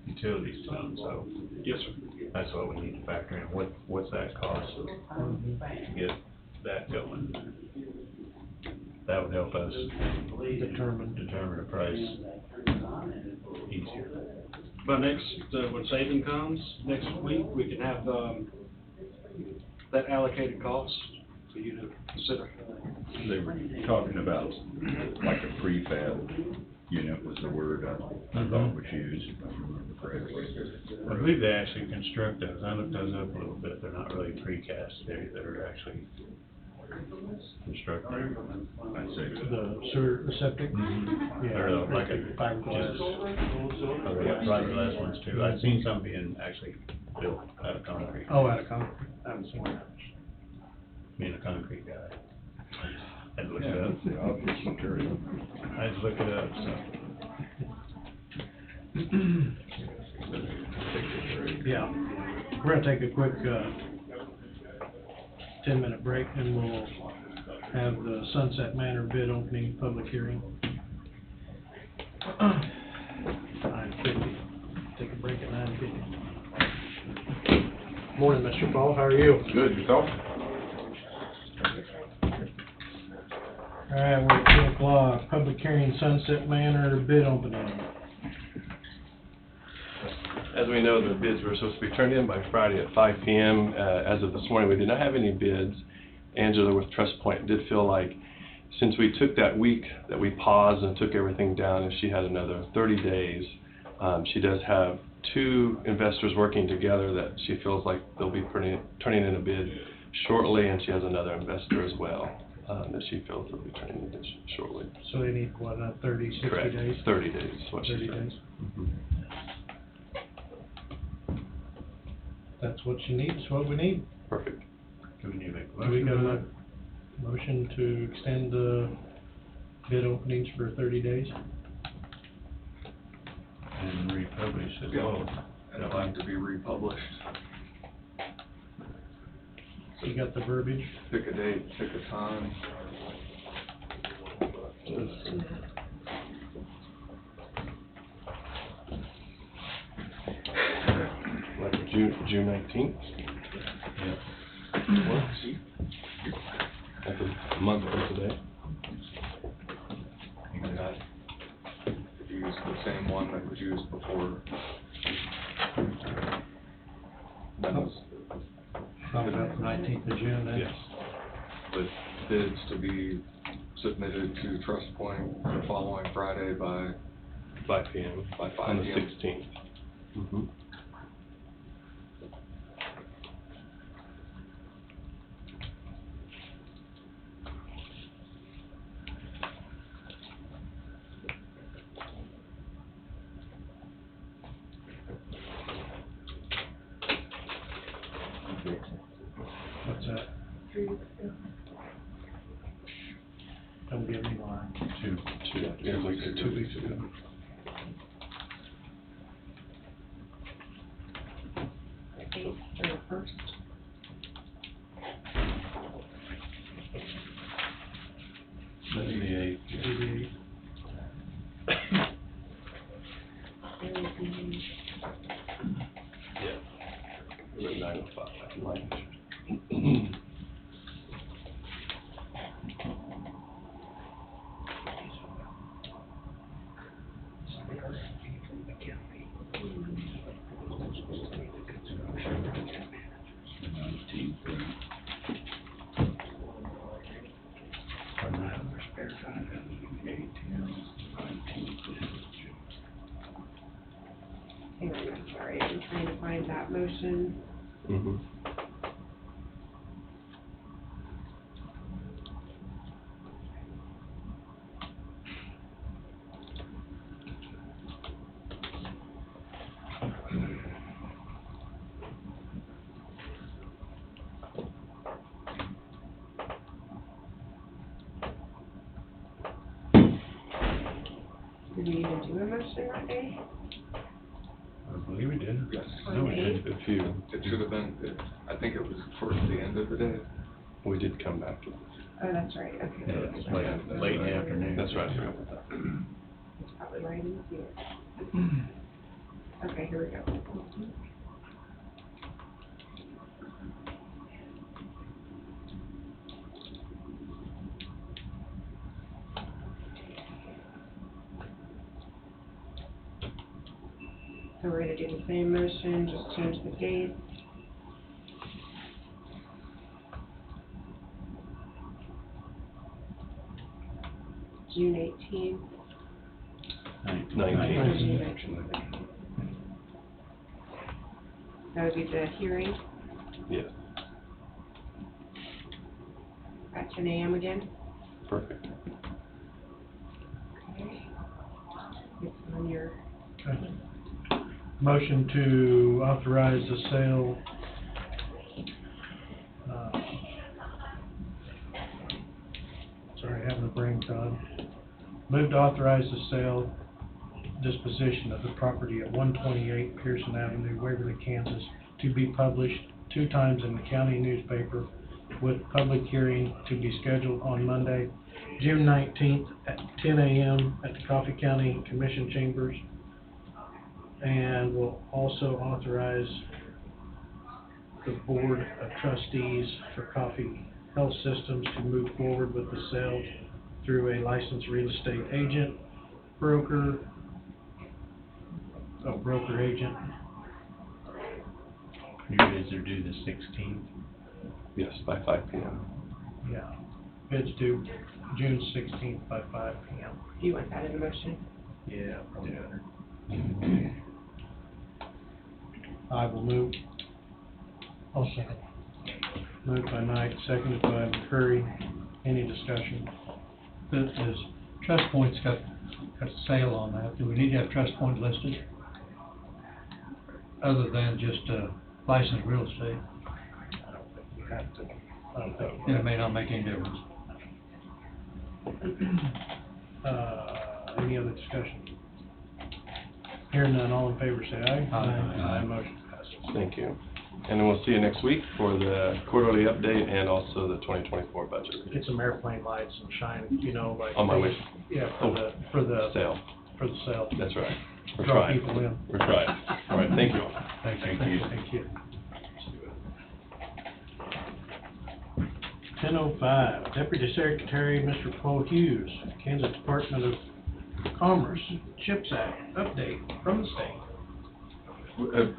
utilities to them, so.
Yes, sir.
That's what we need to factor in, what's that cost to get that going? That would help us determine a price easier.
But next, when saving comes, next week, we can have, that allocated cost for you to consider.
They were talking about like a prefab unit was the word I thought was used, if I remember correctly.
I believe they actually construct those, I looked those up a little bit, they're not really precast, they're actually constructed.
I'd say so.
The sewer, the septic?
They're like a,
Fiberglass.
just, oh, they got fiberglass ones too, I've seen some being actually built out of concrete.
Oh, out of concrete, I haven't seen that.
Being a concrete guy. I had to look
Yeah,
it up.
that's the obvious material.
I had to look it up, so.
Yeah, we're gonna take a quick, 10-minute break, and we'll have the Sunset Manor bid opening public hearing. 9:50, take a break at 9:50. Morning, Mr. Paul, how are you?
Good, yourself?
All right, we're at 2:00, public hearing, Sunset Manor bid opening.
As we know, the bids were supposed to be turned in by Friday at 5 p.m. As of this morning, we did not have any bids. Angela with Trust Point did feel like, since we took that week that we paused and took everything down, and she had another 30 days, she does have 2 investors working together that she feels like they'll be turning in a bid shortly, and she has another investor as well that she feels they'll be turning in a bid shortly.
So they need, what, 30, 60
Correct.
days?
30 days, is what she
30
said.
days.
Mhm.
That's what you need, it's what we need.
Perfect.
Do we need to make a
Do we
motion?
got a motion to extend the bid openings for 30 days?
And republish as
Yeah,
well.
and it'll have to be republished.
You got the verbiage?
Pick a date, pick a time.
Like June 19th?
Yeah.
Works. That's a month from today.
And that, if you use the same one that was used before. That was,
Talking about the 19th of June then?
yes. The bids to be submitted to Trust Point the following Friday by
5 p.m.
By 5
On the
p.m.
16th. Mm-hmm.
What's that? Don't give me mine.
Two.
Yeah, like 2 weeks ago.
Eighth or the first.
That's the 8th.
88.
Yeah. It was 9:05.
Hang on, I'm sorry, I'm trying to find that motion.
Mm-hmm.
Did we even do a motion that day?
I believe we did.
yes.
No, we did.
A few.
It should have been, I think it was towards the end of the day.
We did come back to this.
Oh, that's right, okay.
Yeah, it's late in the afternoon.
That's right, I forgot about that.
It's probably right in here. Okay, here we go. So we're gonna do the same motion, just change the date. June 18th.
19th.
That would be the hearing
Yeah,
at 10 a.m. again.
perfect.
Okay. It's on your,
Okay. Motion to authorize the sale sorry, having a brain fog. Move to authorize the sale, disposition of the property at 128 Pearson Avenue, Waverly, Kansas, to be published 2 times in the county newspaper, with public hearing to be scheduled on Monday, June 19th at 10 a.m. at the Coffee County Commission Chambers. And will also authorize the Board of Trustees for Coffee Health Systems to move forward with the sale through a licensed real estate agent, broker agent.
Your bids are due the 16th.
Yes, by 5 p.m.
Yeah, bids due June 16th by 5 p.m.
Do you want that in the motion?
Yeah, probably better. I will move. I'll second. Moved by Knight, seconded by McCurry. Any discussion?
This Trust Point's got a sale on that. Do we need to have Trust Point listed? Other than just licensed real estate?
I don't think you have to. I don't think.
And it may not make any difference.
Any other discussion? Hearing none, all in favor say aye.
Aye.
Motion passes.
Thank you. And then we'll see you next week for the quarterly update and also the 2024 budget.
Get some airplane lights and shine, like.
On my way.
Yeah, for the
Sale.
sale.
That's right. We're
Draw
trying.
people in.
We're trying. All right, thank you all.
Thank you. Thank you. 10:05, Deputy Secretary, Mr. Paul Hughes, Kansas Department of Commerce, CHIPS Act, update from the state.
Would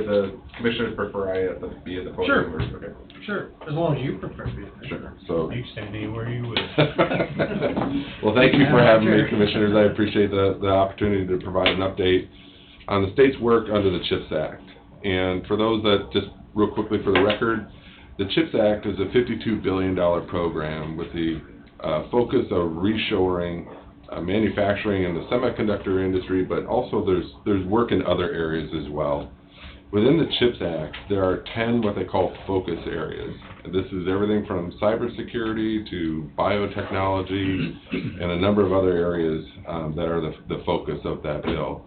the commissioners prefer I be at the podium?
Sure.
Or- okay.
Sure, as long as you prefer to be.
Sure, so.
You can stand anywhere you wish.
Well, thank you for having me, Commissioners. I appreciate the opportunity to provide an update on the state's work under the CHIPS Act. And for those that, just real quickly for the record, the CHIPS Act is a $52 billion program with the focus of reshoring manufacturing in the semiconductor industry, but also there's work in other areas as well. Within the CHIPS Act, there are 10 what they call focus areas. This is everything from cybersecurity to biotechnology and a number of other areas that are the focus of that bill.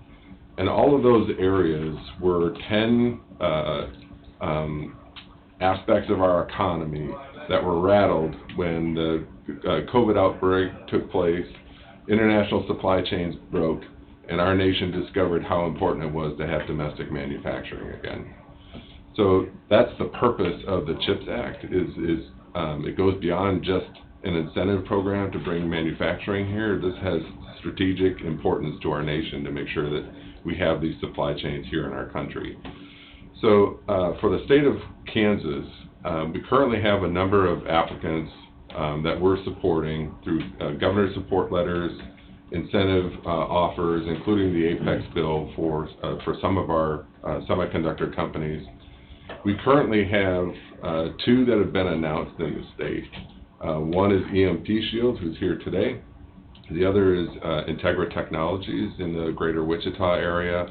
And all of those areas were 10 aspects of our economy that were rattled when the COVID outbreak took place, international supply chains broke, and our nation discovered how important it was to have domestic manufacturing again. So that's the purpose of the CHIPS Act, it goes beyond just an incentive program to bring manufacturing here. This has strategic importance to our nation to make sure that we have these supply chains here in our country. So for the state of Kansas, we currently have a number of applicants that we're supporting through governor support letters, incentive offers, including the Apex bill for some of our semiconductor companies. We currently have 2 that have been announced in the state. One is EMP Shields, who's here today. The other is Integra Technologies in the greater Wichita area.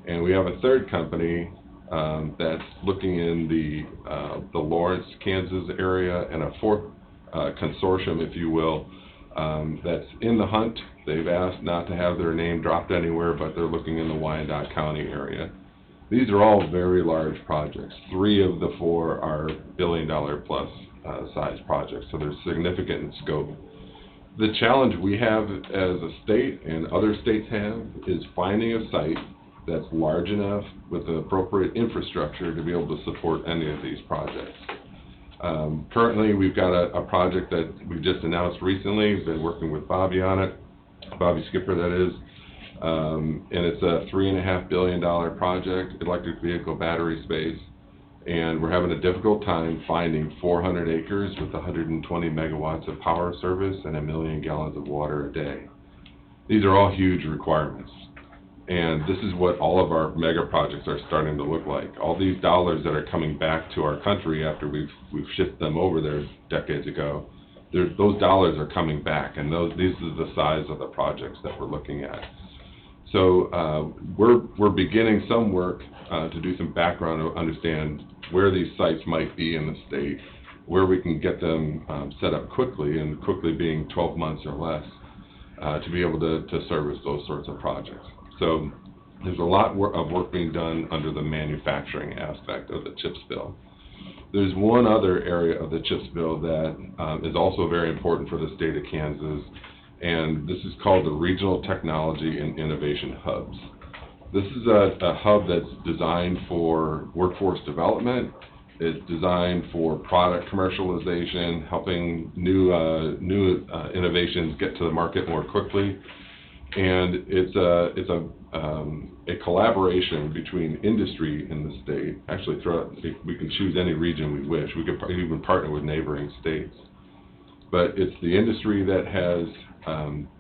And we have a third company that's looking in the Lawrence, Kansas area, and a fourth consortium, if you will, that's in the hunt. They've asked not to have their name dropped anywhere, but they're looking in the Wyandotte County area. These are all very large projects. 3 of the 4 are billion-dollar-plus size projects, so they're significant in scope. The challenge we have as a state, and other states have, is finding a site that's large enough with the appropriate infrastructure to be able to support any of these projects. Currently, we've got a project that we just announced recently. We've been working with Bobby on it, Bobby Skipper that is, and it's a $3.5 billion project, electric vehicle battery space, and we're having a difficult time finding 400 acres with 120 megawatts of power service and 1 million gallons of water a day. These are all huge requirements. And this is what all of our mega projects are starting to look like. All these dollars that are coming back to our country after we've shipped them over there decades ago, those dollars are coming back, and these are the size of the projects that we're looking at. So we're beginning some work to do some background to understand where these sites might be in the state. where we can get them set up quickly, and quickly being 12 months or less, to be able to service those sorts of projects. So there's a lot of work being done under the manufacturing aspect of the CHIPS bill. There's one other area of the CHIPS bill that is also very important for the state of Kansas, and this is called the Regional Technology and Innovation Hubs. This is a hub that's designed for workforce development. It's designed for product commercialization, helping new innovations get to the market more quickly. And it's a collaboration between industry in the state. Actually, we can choose any region we wish. We could even partner with neighboring states. But it's the industry that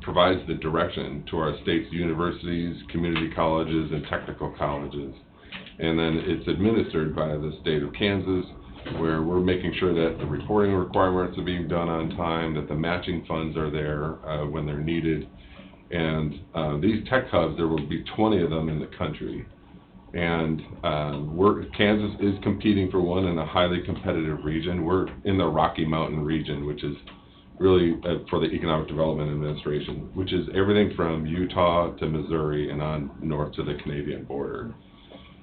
provides the direction to our state's universities, community colleges, and technical colleges. And then it's administered by the state of Kansas, where we're making sure that the reporting requirements are being done on time, that the matching funds are there when they're needed. And these tech hubs, there will be 20 of them in the country. And Kansas is competing for one in a highly competitive region. We're in the Rocky Mountain region, which is really for the Economic Development Administration, which is everything from Utah to Missouri and on north to the Canadian border.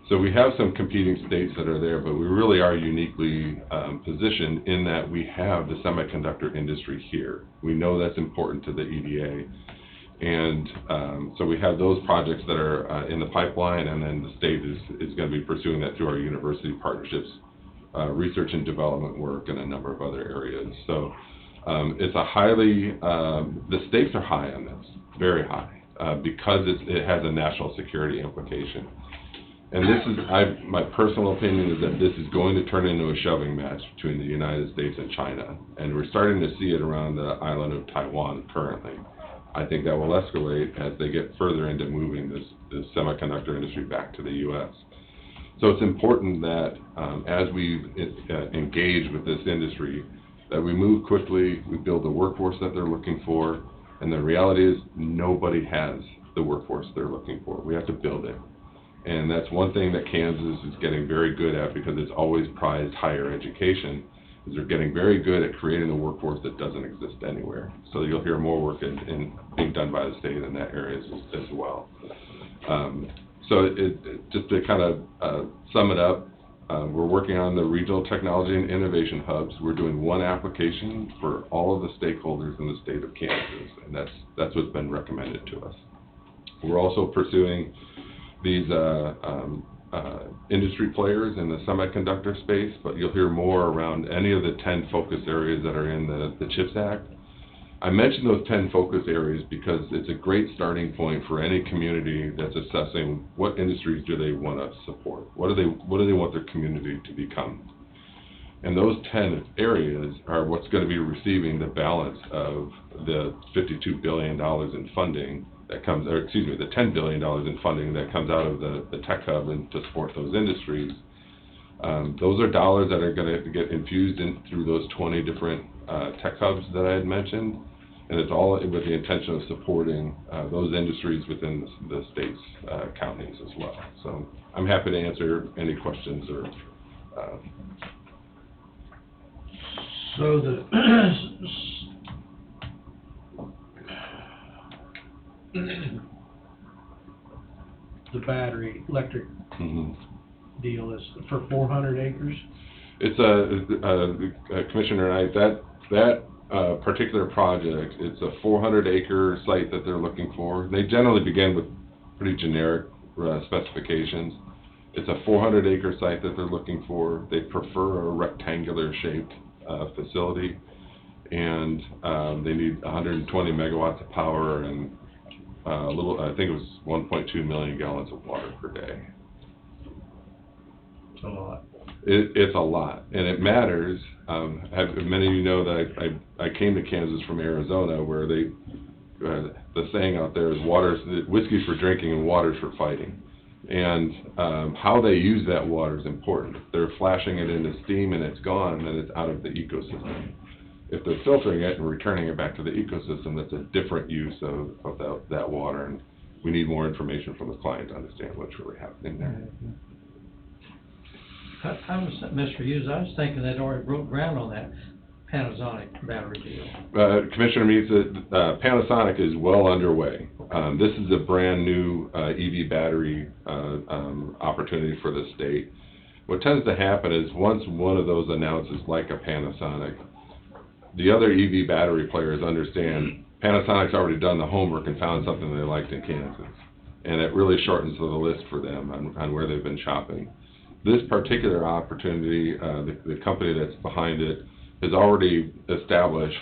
So we have some competing states that are there, but we really are uniquely positioned in that we have the semiconductor industry here. We know that's important to the EDA. And so we have those projects that are in the pipeline, and then the state is going to be pursuing that through our university partnerships, research and development work, and a number of other areas. So it's a the stakes are high on this, very high, because it has a national security implication. And this is, my personal opinion is that this is going to turn into a shoving match between the United States and China. And we're starting to see it around the island of Taiwan currently. I think that will escalate as they get further into moving this semiconductor industry back to the U.S. So it's important that as we engage with this industry, that we move quickly, we build the workforce that they're looking for, and the reality is nobody has the workforce they're looking for. We have to build it. And that's one thing that Kansas is getting very good at, because it's always prized higher education, is they're getting very good at creating a workforce that doesn't exist anywhere. So you'll hear more work being done by the state in that area as well. So just to kind of sum it up, we're working on the Regional Technology and Innovation Hubs. We're doing one application for all of the stakeholders in the state of Kansas, and that's what's been recommended to us. We're also pursuing these industry players in the semiconductor space, but you'll hear more around any of the 10 focus areas that are in the CHIPS Act. I mentioned those 10 focus areas because it's a great starting point for any community that's assessing what industries do they want to support. What do they want their community to become? And those 10 areas are what's going to be receiving the balance of the $52 billion in funding that comes, or excuse me, the $10 billion in funding that comes out of the tech hub and to support those industries. Those are dollars that are going to get infused in through those 20 different tech hubs that I had mentioned, and it's all with the intention of supporting those industries within the state's counties as well. So I'm happy to answer any questions or.
So the battery electric deal is for 400 acres?
It's Commissioner Knight, that particular project, it's a 400-acre site that they're looking for. They generally begin with pretty generic specifications. It's a 400-acre site that they're looking for. They prefer a rectangular-shaped facility, and they need 120 megawatts of power and I think it was 1.2 million gallons of water per day.
It's a lot.
It's a lot, and it matters. Many of you know that I came to Kansas from Arizona, where the saying out there is whiskey's for drinking and water's for fighting. And how they use that water is important. If they're flashing it into steam and it's gone, then it's out of the ecosystem. If they're filtering it and returning it back to the ecosystem, that's a different use of that water, and we need more information from the client to understand what's really happening there.
I was, Mr. Hughes, I was thinking they'd already broke ground on that Panasonic battery deal.
Commissioner Meeks, Panasonic is well underway. This is a brand-new EV battery opportunity for the state. What tends to happen is once one of those announces, like a Panasonic, the other EV battery players understand Panasonic's already done the homework and found something they liked in Kansas. And it really shortens the list for them on where they've been shopping. This particular opportunity, the company that's behind it, has already established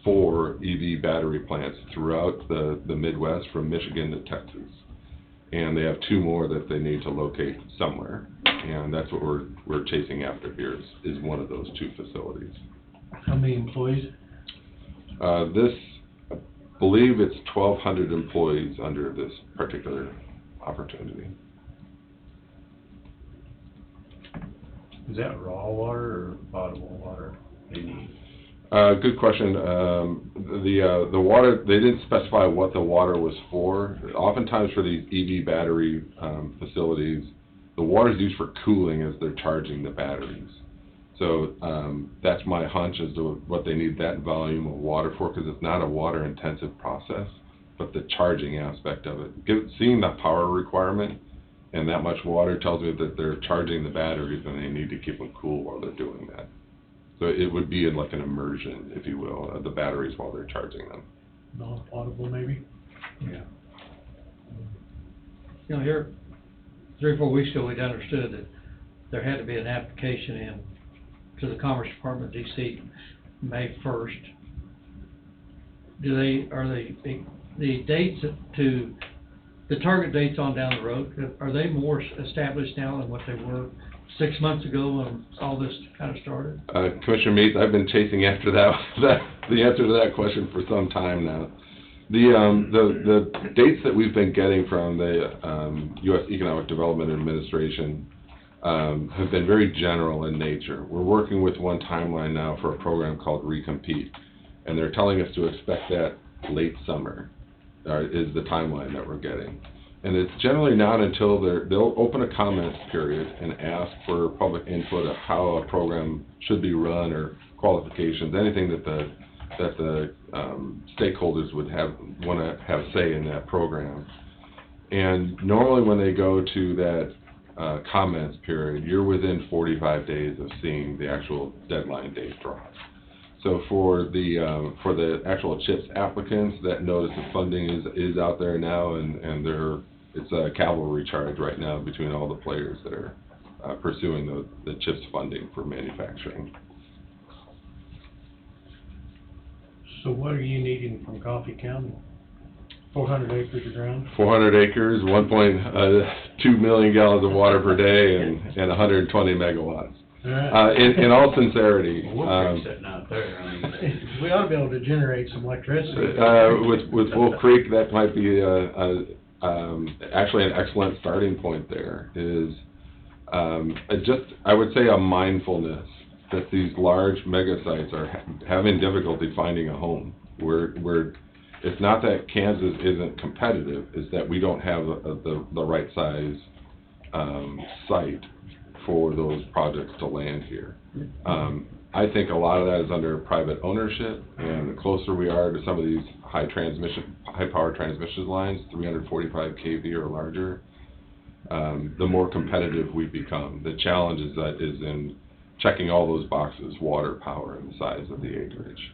4 EV battery plants throughout the Midwest, from Michigan to Texas. And they have 2 more that they need to locate somewhere. And that's what we're chasing after here, is one of those 2 facilities.
How many employees?
I believe it's 1,200 employees under this particular opportunity.
Is that raw water or potable water they need?
Good question. The water, they didn't specify what the water was for. Oftentimes for these EV battery facilities, the water is used for cooling as they're charging the batteries. So that's my hunch as to what they need that volume of water for, because it's not a water-intensive process, but the charging aspect of it. Seeing the power requirement and that much water tells me that they're charging the batteries and they need to keep them cool while they're doing that. So it would be in like an immersion, if you will, of the batteries while they're charging them.
Non-potable, maybe?
Yeah.
You know, here, 3 or 4 weeks ago, we'd understood that there had to be an application in to the Commerce Department, DC, May 1st. The dates to, the target dates on down the road, are they more established now than what they were 6 months ago when all this kind of started?
Commissioner Meeks, I've been chasing after the answer to that question for some time now. The dates that we've been getting from the U.S. Economic Development Administration have been very general in nature. We're working with one timeline now for a program called Recompete, and they're telling us to expect that late summer is the timeline that we're getting. And it's generally not until they'll open a comments period and ask for public input of how a program should be run, or qualifications, anything that the stakeholders would want to have say in that program. And normally when they go to that comments period, you're within 45 days of seeing the actual deadline date drop. So for the actual CHIPS applicants, that notice of funding is out there now, and it's a cavalry charge right now between all the players that are pursuing the CHIPS funding for manufacturing.
So what are you needing from Coffee County? 400 acres of ground?
400 acres, 1.2 million gallons of water per day, and 120 megawatts.
All right.
In all sincerity,
Wolf Creek's sitting out there, I mean.
We ought to be able to generate some electricity.
with Wolf Creek, that might be actually an excellent starting point. There is I would say a mindfulness that these large mega sites are having difficulty finding a home. It's not that Kansas isn't competitive, it's that we don't have the right size site for those projects to land here. I think a lot of that is under private ownership, and the closer we are to some of these high power transmission lines, 345 kV or larger, the more competitive we become. The challenge is in checking all those boxes: water, power, and the size of the acreage.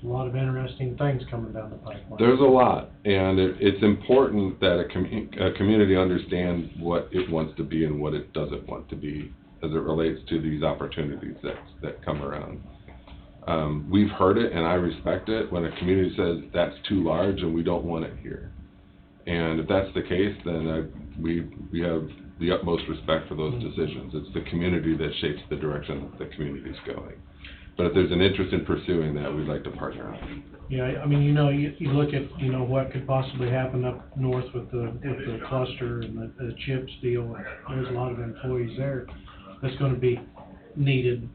A lot of interesting things coming down the pipeline.
There's a lot, and it's important that a community understands what it wants to be and what it doesn't want to be as it relates to these opportunities that come around. We've heard it, and I respect it, when a community says that's too large and we don't want it here. And if that's the case, then we have the utmost respect for those decisions. It's the community that shapes the direction that the community's going. But if there's an interest in pursuing that, we'd like to partner on.
Yeah, I mean, you look at, what could possibly happen up north with the cluster and the CHIPS deal. There's a lot of employees there that's going to be needed,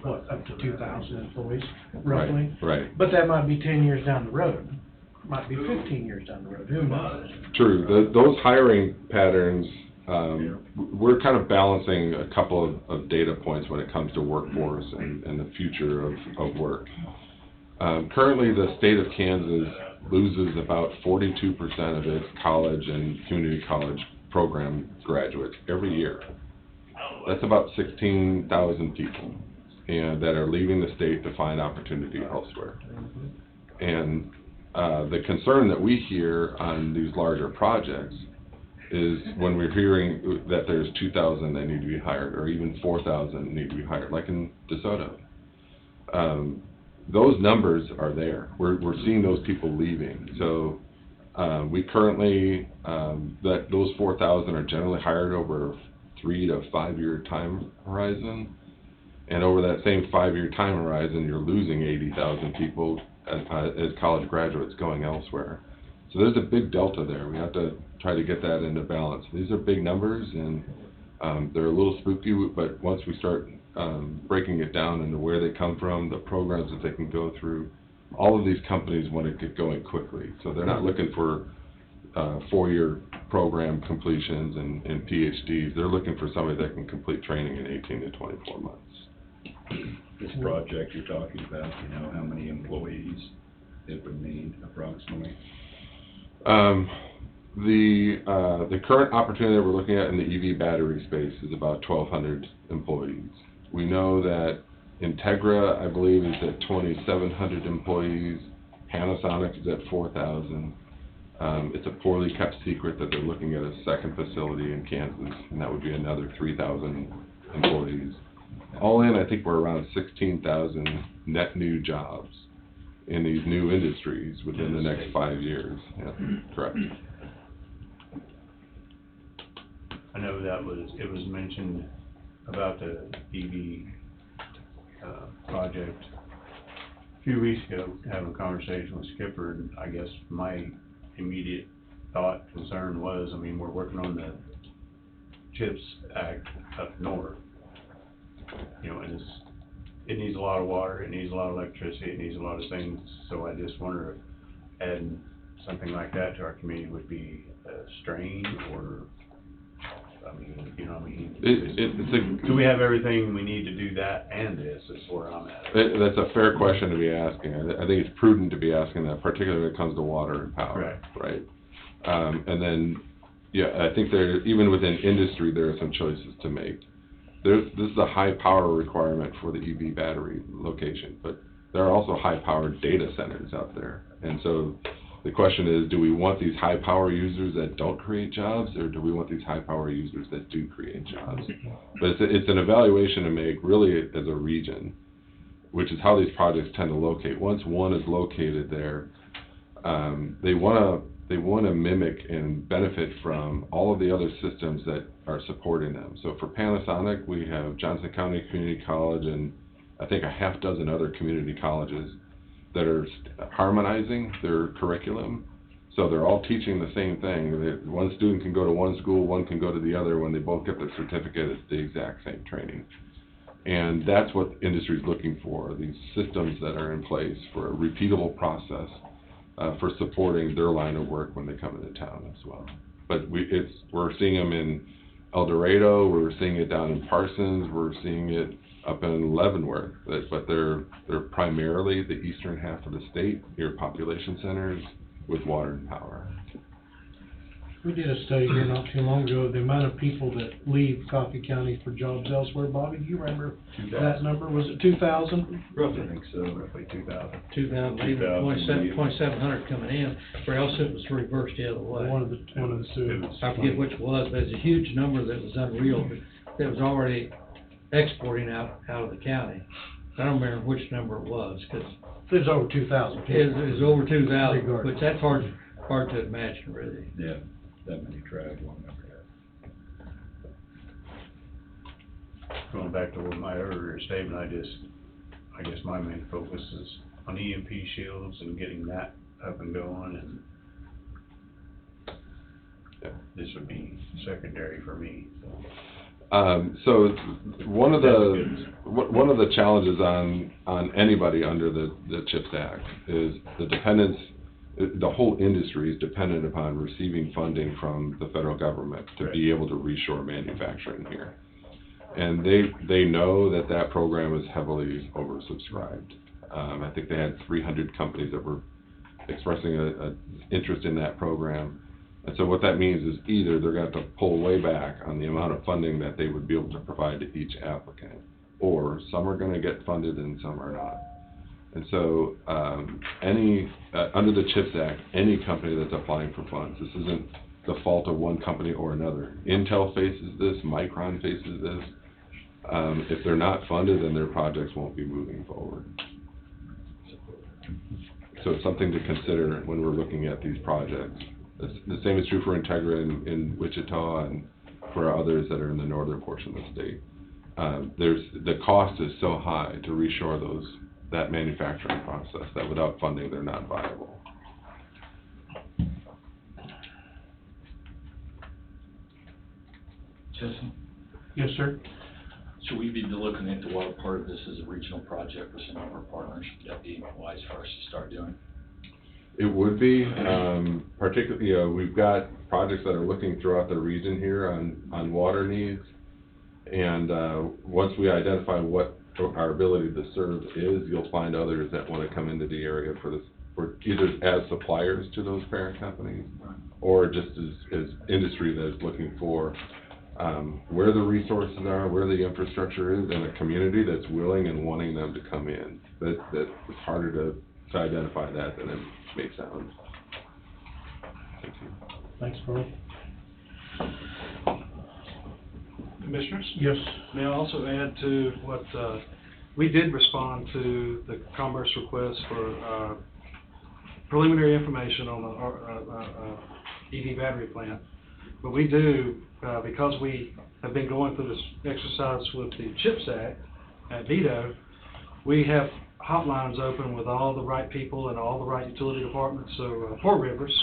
up to 2,000 employees, roughly.
Right.
But that might be 10 years down the road. might be 15 years down the road, who knows?
True, those hiring patterns, we're kind of balancing a couple of data points when it comes to workforce and the future of work. Currently, the state of Kansas loses about 42% of its college and community college program graduates every year. That's about 16,000 people, and that are leaving the state to find opportunity elsewhere. And the concern that we hear on these larger projects is when we're hearing that there's 2,000 that need to be hired, or even 4,000 need to be hired, like in DeSoto. Those numbers are there. We're seeing those people leaving. So we currently, those 4,000 are generally hired over a 3 to 5 year time horizon. And over that same 5 year time horizon, you're losing 80,000 people as college graduates going elsewhere. So there's a big delta there. We have to try to get that into balance. These are big numbers, and they're a little spooky, but once we start breaking it down into where they come from, the programs that they can go through, all of these companies want to get going quickly. So they're not looking for 4 year program completions and PhDs. They're looking for somebody that can complete training in 18 to 24 months.
This project you're talking about, how many employees it would need approximately?
The current opportunity that we're looking at in the EV battery space is about 1,200 employees. We know that Integra, I believe, is at 2,700 employees. Panasonic is at 4,000. It's a poorly kept secret that they're looking at a second facility in Kansas, and that would be another 3,000 employees. All in, I think we're around 16,000 net new jobs in these new industries within the next 5 years. Yeah, correct.
I know it was mentioned about the EV project a few weeks ago, having a conversation with Skipper, and I guess my immediate concern was, we're working on the CHIPS Act up north, and it needs a lot of water, it needs a lot of electricity, it needs a lot of things, so I just wonder if adding something like that to our community would be a strain, or, do we have everything we need to do that and this, is where I'm at.
That's a fair question to be asking. I think it's prudent to be asking that, particularly when it comes to water and power. Right. And then, I think even within industry, there are some choices to make. This is a high power requirement for the EV battery location, but there are also high powered data centers out there. And so the question is, do we want these high power users that don't create jobs, or do we want these high power users that do create jobs? But it's an evaluation to make really as a region, which is how these projects tend to locate. Once one is located there, they want to mimic and benefit from all of the other systems that are supporting them. So for Panasonic, we have Johnson County Community College and I think a half dozen other community colleges that are harmonizing their curriculum. So they're all teaching the same thing. One student can go to one school, one can go to the other. When they both get their certificate, it's the exact same training. And that's what the industry is looking for, these systems that are in place for a repeatable process for supporting their line of work when they come into town as well. But we're seeing them in El Dorado, we're seeing it down in Parsons, we're seeing it up in Leavenworth, but they're primarily the eastern half of the state, near population centers with water and power.
We did a study here not too long ago, the amount of people that leave Coffee County for jobs elsewhere. Bobby, do you remember that number? Was it 2,000?
Roughly, I think so, roughly 2,000.
2,000, 2,700 coming in, or else it was reversed the other way.
One of the two.
I forget which it was, but it's a huge number that was unreal, that was already exporting out of the county. I don't remember which number it was, because
it was over 2,000.
It was over 2,000, but that's hard to imagine, really.
Yeah, that many travel on every
Going back to my earlier statement, I guess my main focus is on EMP shields and getting that up and going, and this would be secondary for me.
So one of the challenges on anybody under the CHIPS Act is the dependence the whole industry is dependent upon receiving funding from the federal government to be able to reshore manufacturing here. And they know that that program is heavily oversubscribed. I think they had 300 companies that were expressing a interest in that program. And so what that means is either they're going to have to pull way back on the amount of funding that they would be able to provide to each applicant, or some are going to get funded and some are not. And so under the CHIPS Act, any company that's applying for funds, this isn't the fault of one company or another. Intel faces this, Micron faces this. If they're not funded, then their projects won't be moving forward. So it's something to consider when we're looking at these projects. The same is true for Integra in Wichita and for others that are in the northern portion of the state. The cost is so high to reshore that manufacturing process that without funding, they're not viable.
Justin?
Yes, sir.
Should we be looking at the water part of this as a regional project with some of our partners? Would that be wise for us to start doing?
It would be, particularly, we've got projects that are looking throughout the region here on water needs. And once we identify what our ability to serve is, you'll find others that want to come into the area for either as suppliers to those parent companies, or just as industry that is looking for where the resources are, where the infrastructure is, and a community that's willing and wanting them to come in. That it's harder to identify that than it may sound. Thank you.
Thanks, Carl.
Commissioners?
Yes.
May I also add to what, we did respond to the Commerce request for preliminary information on the EV battery plant. But we do, because we have been going through this exercise with the CHIPS Act at VETO, we have hotlines open with all the right people and all the right utility departments. So Fort Rivers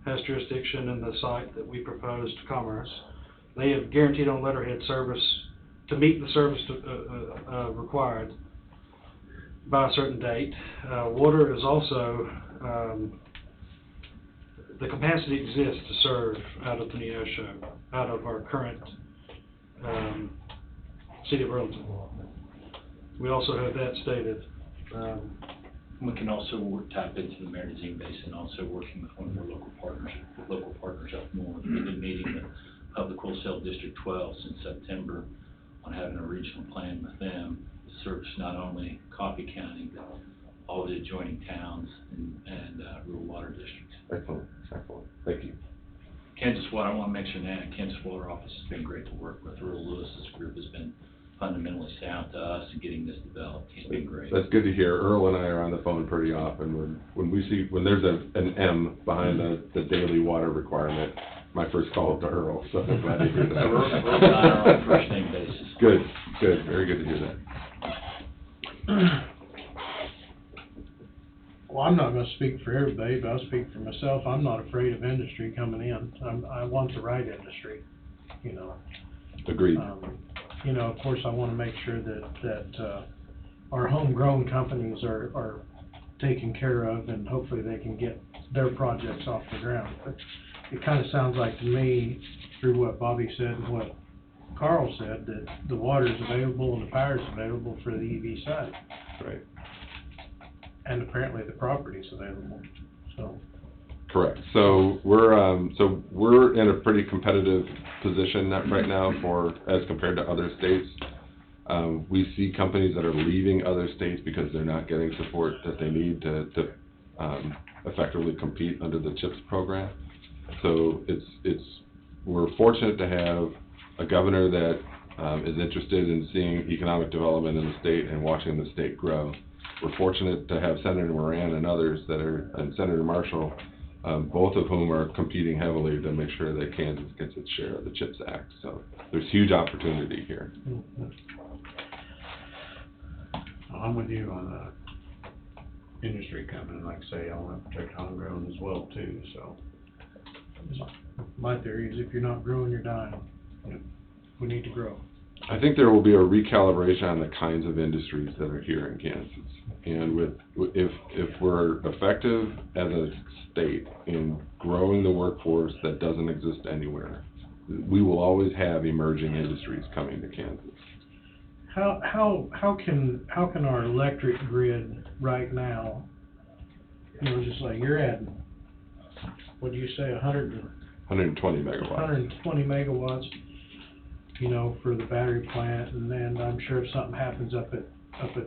has jurisdiction in the site that we proposed to Commerce. They have guaranteed on letterhead service to meet the service required by a certain date. Water is also, the capacity exists to serve out of the Neosho, out of our current city of Burlington. We also have that stated.
We can also tap into the Marizine Basin, also working with one of our local partners up north. We've been meeting with Public Wholesale District 12 since September on having a regional plan with them to service not only Coffee County, but all the adjoining towns and rural water districts.
Excellent, excellent. Thank you.
Kansas Water, I want to mention that. Kansas Water Office has been great to work with. Earl Lewis's group has been fundamentally sound to us in getting this developed. He's been great.
That's good to hear. Earl and I are on the phone pretty often. When there's an M behind the daily water requirement, my first call is to Earl, so I'm glad to hear that.
Earl and I are on a first name basis.
Good, good, very good to hear that.
Well, I'm not gonna speak for everybody, but I'll speak for myself. I'm not afraid of industry coming in. I want the right industry, you know.
Agreed.
You know, of course, I wanna make sure that our homegrown companies are taken care of, and hopefully they can get their projects off the ground. But it kinda sounds like to me, through what Bobby said and what Carl said, that the water's available and the power's available for the EV side.
Right.
And apparently the property's available, so.
Correct. So we're in a pretty competitive position right now as compared to other states. We see companies that are leaving other states because they're not getting support that they need to effectively compete under the CHIPS program. So we're fortunate to have a governor that is interested in seeing economic development in the state and watching the state grow. We're fortunate to have Senator Moran and others and Senator Marshall, both of whom are competing heavily to make sure that Kansas gets its share of the CHIPS Act. So there's huge opportunity here.
I'm with you on industry coming, like I say, I want to protect homegrown as well too, so.
My theory is if you're not growing, you're dying. We need to grow.
I think there will be a recalibration on the kinds of industries that are here in Kansas. And if we're effective as a state in growing the workforce that doesn't exist anywhere, we will always have emerging industries coming to Kansas.
How can our electric grid right now, just like you're adding, what do you say,
120 megawatts.
120 megawatts, for the battery plant, and then I'm sure if something happens up at the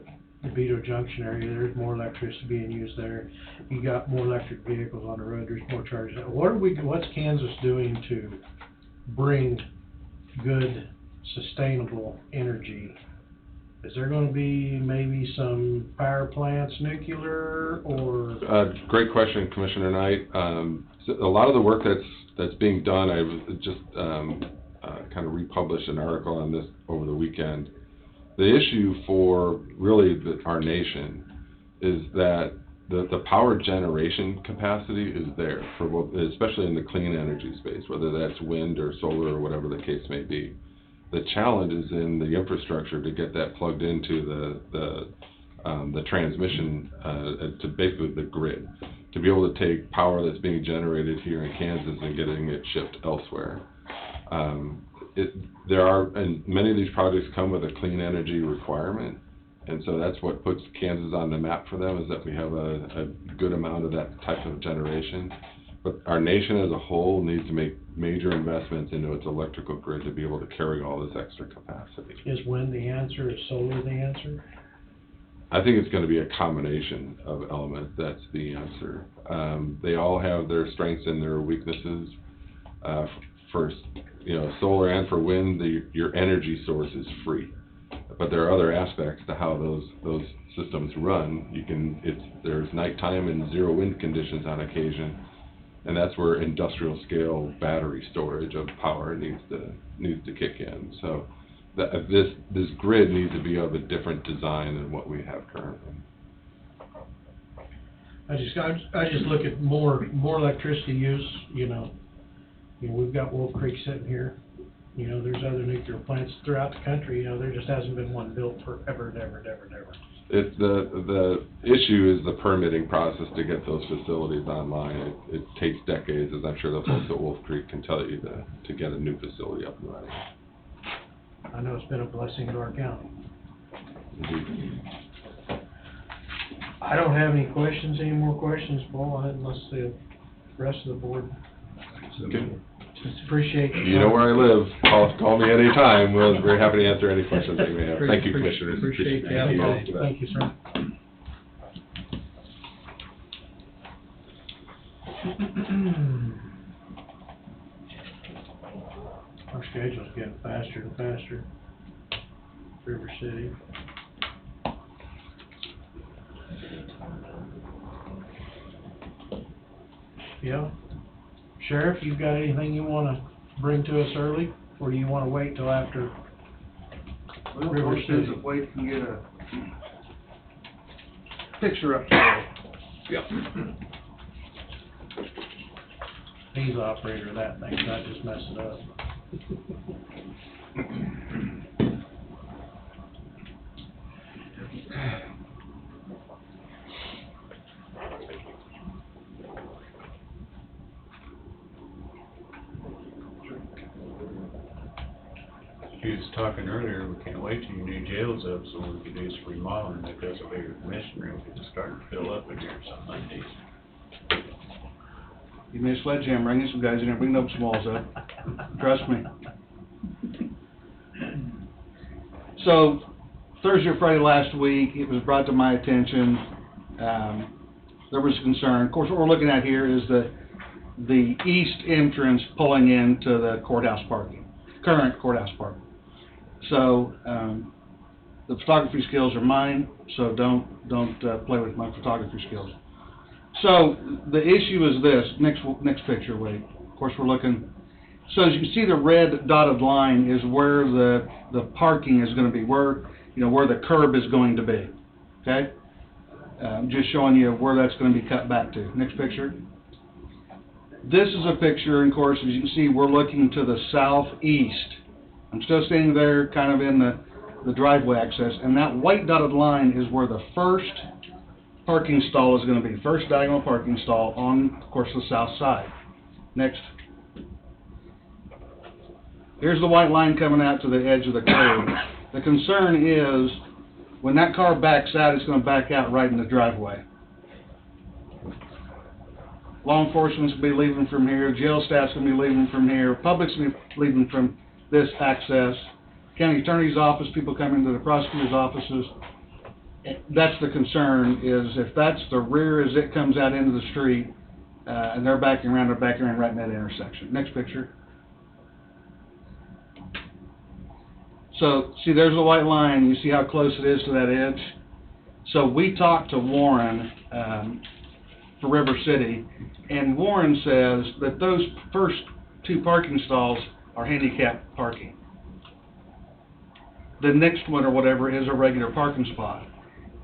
Vito Junction area, there's more electricity being used there. You got more electric vehicles on the road, there's more charges. What's Kansas doing to bring good, sustainable energy? Is there gonna be maybe some power plants, nuclear, or?
Great question, Commissioner Knight. So a lot of the work that's being done, I've just kind of republished an article on this over the weekend. The issue for really our nation is that the power generation capacity is there for both, especially in the clean energy space, whether that's wind or solar or whatever the case may be. The challenge is in the infrastructure to get that plugged into the transmission to basically the grid, to be able to take power that's being generated here in Kansas and getting it shipped elsewhere. And many of these projects come with a clean energy requirement, and so that's what puts Kansas on the map for them, is that we have a good amount of that type of generation. But our nation as a whole needs to make major investments into its electrical grid to be able to carry all this extra capacity.
Is wind the answer? Is solar the answer?
I think it's going to be a combination of elements. That's the answer. They all have their strengths and their weaknesses. For solar and for wind, your energy source is free, but there are other aspects to how those systems run. There's nighttime and zero wind conditions on occasion, and that's where industrial scale battery storage of power needs to kick in. So this grid needs to be of a different design than what we have currently.
I just look at more electricity use. We've got Wolf Creek sitting here. There's other nuclear plants throughout the country. There just hasn't been one built forever and ever and ever and ever.
It's the issue is the permitting process to get those facilities online. It takes decades, as I'm sure the folks at Wolf Creek can tell you, to get a new facility up and running.
I know it's been a blessing to our county.
Indeed.
I don't have any questions, any more questions, Paul, unless the rest of the board.
Okay.
Just appreciate
You know where I live. Call me anytime. We're happy to answer any questions that you may have. Thank you, Commissioners.
Appreciate you. Thank you, sir. Our schedule's getting faster and faster. River City. Yeah. Sheriff, you got anything you want to bring to us early, or do you want to wait till after River City?
Wait and get a picture up there.
Yep. He's the operator of that thing, so I just mess it up.
He was talking earlier, we can't wait till your new jail's up so we can do some remodeling. If there's a bigger commission room, we can start to fill up in here some Mondays.
Give me a sledgehammer, bring some guys in there, bring those walls up. Trust me. So, Thursday or Friday last week, it was brought to my attention, there was concern. Of course, what we're looking at here is the east entrance pulling into the courthouse parking, current courthouse parking. So, the photography skills are mine, so don't play with my photography skills. So, the issue is this, next picture, Wade. Of course, we're looking, so as you can see, the red dotted line is where the parking is going to be, where the curb is going to be, okay? Just showing you where that's going to be cut back to. Next picture. This is a picture, and of course, as you can see, we're looking to the southeast I'm still standing there kind of in the driveway access, and that white dotted line is where the first parking stall is gonna be, first diagonal parking stall on, of course, the south side. Next. Here's the white line coming out to the edge of the curb. The concern is, when that car backs out, it's gonna back out right in the driveway. Law enforcement's gonna be leaving from here, jail staff's gonna be leaving from here, public's gonna be leaving from this access, county attorney's office, people coming to the prosecutor's offices. That's the concern, is if that's the rear as it comes out into the street, and they're backing around right in that intersection. Next picture. So, see, there's a white line, you see how close it is to that edge? So we talked to Warren, for River City, and Warren says that those first two parking stalls are handicap parking. The next one or whatever is a regular parking spot.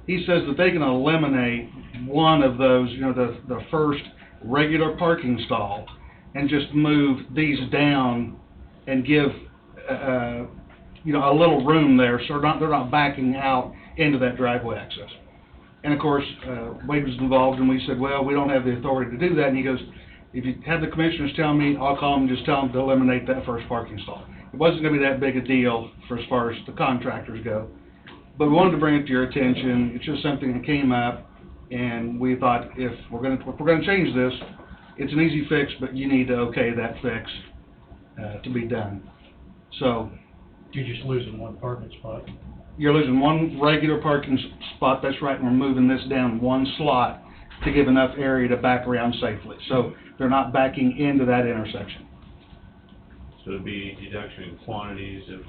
He says that they can eliminate one of those, the first regular parking stall, and just move these down and give, a little room there, so they're not backing out into that driveway access. And of course, Wade was involved, and we said, well, we don't have the authority to do that. And he goes, if you have the commissioners tell me, I'll call them and just tell them to eliminate that first parking stall. It wasn't going to be that big a deal for as far as the contractors go. But we wanted to bring it to your attention. It's just something that came up, and we thought if we're going to change this, it's an easy fix, but you need to okay that fix to be done. So
You're just losing one parking spot.
You're losing one regular parking spot, that's right, and we're moving this down one slot to give enough area to back around safely. So they're not backing into that intersection.
So it'd be deduction in quantities of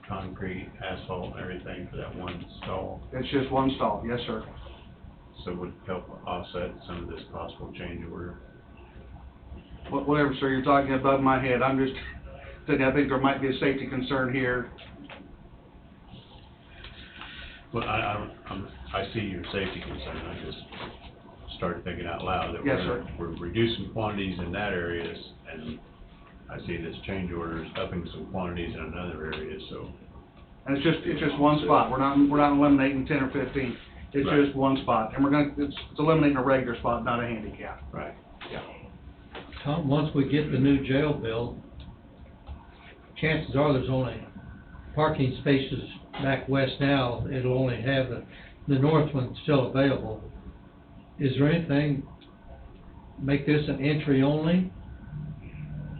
concrete, asphalt, and everything for that one stall?
It's just one stall, yes, sir.
So it would help offset some of this possible change order?
Whatever, sir, you're talking above my head. I'm just thinking, I think there might be a safety concern here.
Well, I see your safety concern. I just started thinking out loud that
Yes, sir.
we're reducing quantities in that area, and I see this change order is upping some quantities in another area, so.
And it's just one spot. We're not eliminating 10 or 15. It's
Right.
just one spot, and it's eliminating a regular spot, not a handicap.
Right.
Yeah.
Tom, once we get the new jail built, chances are there's only parking spaces back west now. It'll only have the north one still available. Is there anything, make this an entry only,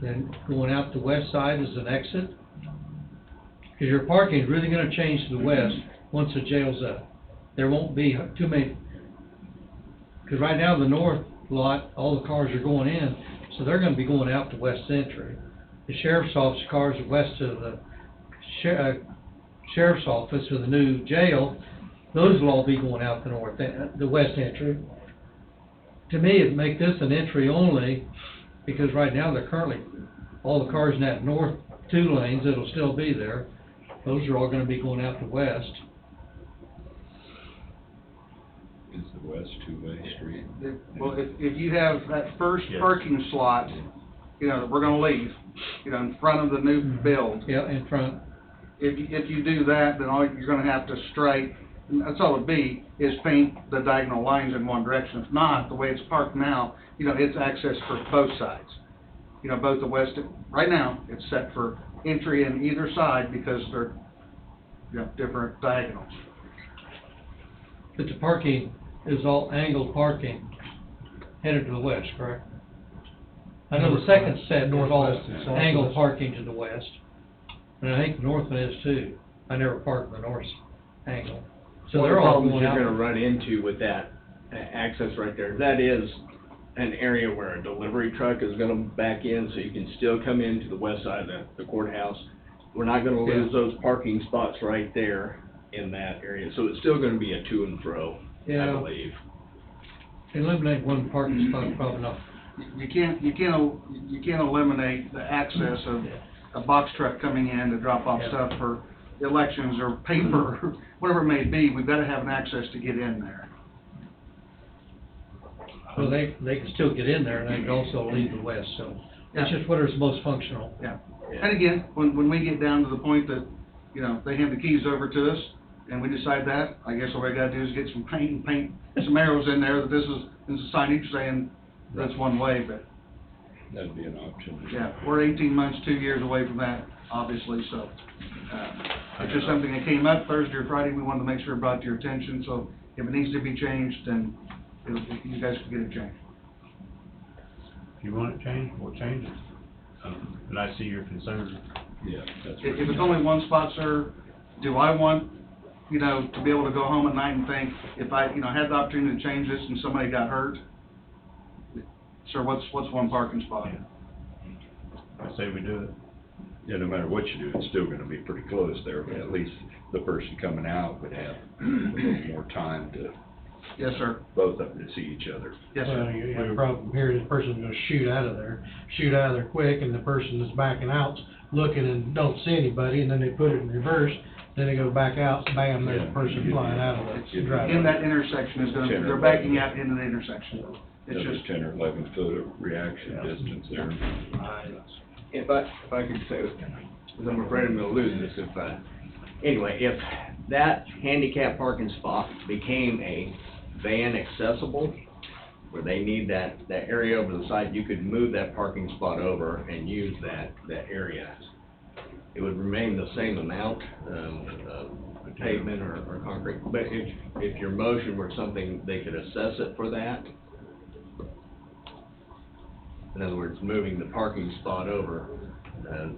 then going out the west side as an exit? Because your parking is really gonna change to the west once the jail's up. There won't be too many, because right now the north lot, all the cars are going in, so they're gonna be going out the west entry. The sheriff's office cars are west of the sheriff's office or the new jail, those will all be going out the north, the west entry. To me, it'd make this an entry only, because right now they're currently, all the cars in that north 2 lanes, it'll still be there. Those are all gonna be going out the west.
Is the west two-way street?
Well, if you have that first
Yes.
parking slot, we're gonna leave, in front of the new build.
Yeah, in front.
If you do that, then all you're gonna have to straight, and that's all it'd be, is paint the diagonal lines in one direction. If not, the way it's parked now, it's access for both sides. Both the west, right now, it's set for entry in either side because they're, different diagonals.
But the parking is all angled parking headed to the west, correct? I know the second set is all
Northwest and southwest.
angled parking to the west, and I think the north one is too. I never parked in the north angle. So
One of
they're
the
all
problems
going
you're
out.
gonna run into with that access right there, that is an area where a delivery truck is gonna back in, so you can still come into the west side of the courthouse. We're not gonna lose those parking spots right there in that area, so it's still gonna be a to and fro, I
Yeah.
believe.
Eliminate one parking spot, probably not.
You can't eliminate the access of a box truck coming in to drop off
Yeah.
stuff for elections or paper, whatever it may be. We've gotta have an access to get in there.
Well, they can still get in there, and they can also leave the west, so it's just what is most functional.
Yeah. And again, when we get down to the point that, you know, they hand the keys over to us, and we decide that, I guess all we gotta do is get some paint and paint some arrows in there that this is signage saying that's one way, but,
That'd be an option.
yeah, we're 18 months, 2 years away from that, obviously, so, it's just something that came up Thursday or Friday, we wanted to make sure it brought to your attention, so if it needs to be changed, then you guys can get it changed.
If you want it changed, we'll change it. And I see your concern.
Yeah, that's
If
right.
it's only one spot, sir, do I want, you know, to be able to go home at night and think, if I, you know, had the opportunity to change this and somebody got hurt, sir, what's one parking spot?
I say we do it.
Yeah, no matter what you do, it's still gonna be pretty close there, but at least the person coming out would have a little more time to,
Yes, sir.
both of them to see each other.
Yes,
Well,
sir.
you have a problem here, this person's gonna shoot out of there quick, and the person that's backing out's looking and don't see anybody, and then they put it in reverse, then they go back out, bam, there's a person flying out of the driveway.
In that intersection is gonna, they're backing out into the intersection. It's
Another
just,
10 or 11 foot of reaction distance there.
If I could say, because I'm afraid I'm gonna lose this anyway, if that handicap parking spot became a van accessible, where they need that area over the side, you could move that parking spot over and use that area. It would remain the same amount of pavement or concrete, but if your motion were something, they could assess it for that. In other words, moving the parking spot over,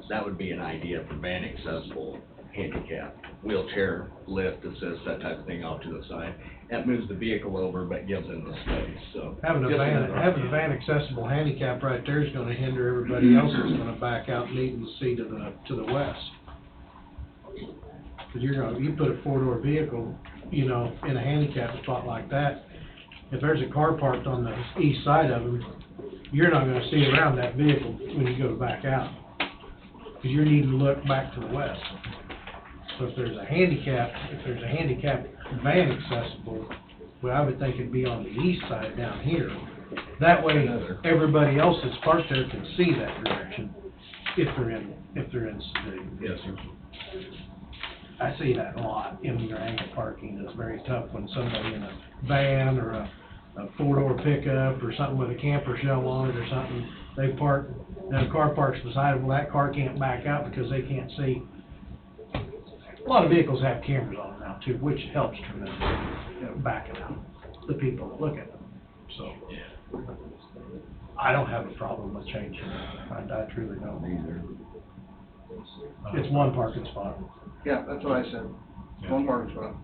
that would be an idea for van accessible handicap, wheelchair lift, assist, that type of thing off to the side. That moves the vehicle over but gives them the space, so.
Having a
just another
van
option.
accessible handicap right there is gonna hinder everybody else that's gonna back out needing to see to the west. Cause you put a four-door vehicle, you know, in a handicap spot like that, if there's a car parked on the east side of them, you're not gonna see around that vehicle when you go back out. Cause you're needing to look back to the west. So if there's a handicap van accessible, well, I would think it'd be on the east side down here. That way, everybody else that's parked there can see that direction, if they're in civilian.
Yes, sir.
I see that a lot in your angle parking. It's very tough when somebody in a van or a four-door pickup or something with a camper shell on it or something, they park, and a car parks beside them, well, that car can't back out because they can't see. A lot of vehicles have cameras on them now too, which helps tremendously, you know, backing out the people that look at them, so. I don't have a problem with changing it, I truly don't either. It's one parking spot.
yeah, that's what I said, one parking spot.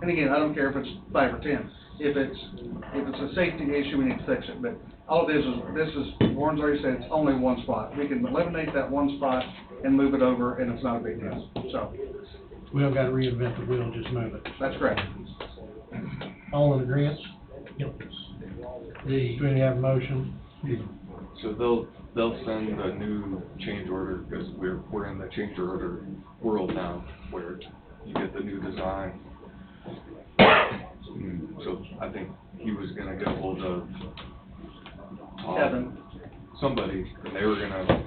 And again, I don't care if it's 5 or 10. If it's a safety issue, we need to fix it, but all it is, Warren's already said, it's only one spot. We can eliminate that one spot and move it over, and it's not a big deal, so.
We don't gotta reinvent the wheel, just move it.
That's correct.
All in agreement? Do we have a motion?
So they'll send a new change order, because we're in the change order world now, where you get the new design. So I think he was gonna get hold of
Kevin.
somebody, and they were gonna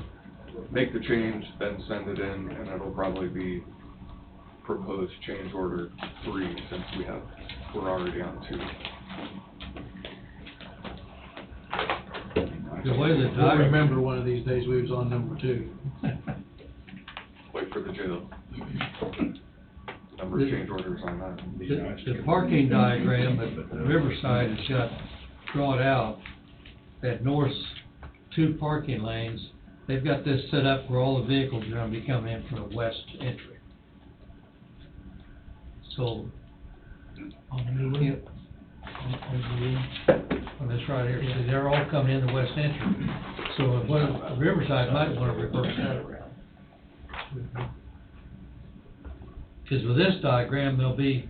make the change, then send it in, and it'll probably be proposed change order 3, since we're already on 2.
The way the
We'll remember one of these days we was on number 2.
Wait for the jail. Number of change orders on that.
The parking diagram that Riverside has got drawn out, that north 2 parking lanes, they've got this set up where all the vehicles are gonna be coming in from the west entry. So, on the new one, on this right here, so they're all coming in the west entry. So Riverside might wanna reverse that around. Because with this diagram, there'll be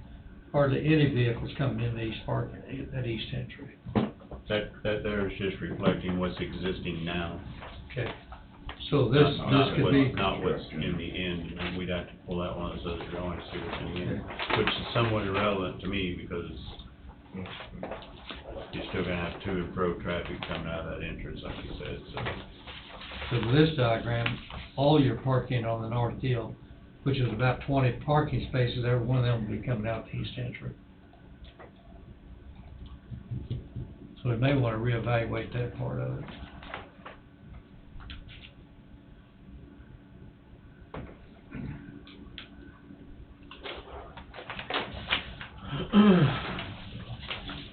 hardly any vehicles coming in the east parking, that east entry.
That there is just reflecting what's existing now.
Okay. So this could be.
Not what's in the end, and we'd have to pull that one of those other drawings, see what's in the end, which is somewhat irrelevant to me, because you're still gonna have to and fro traffic coming out of that entrance, like you said, so.
So with this diagram, all your parking on the north hill, which is about 20 parking spaces, every one of them will be coming out the east entry. So we may want to reevaluate that part of it.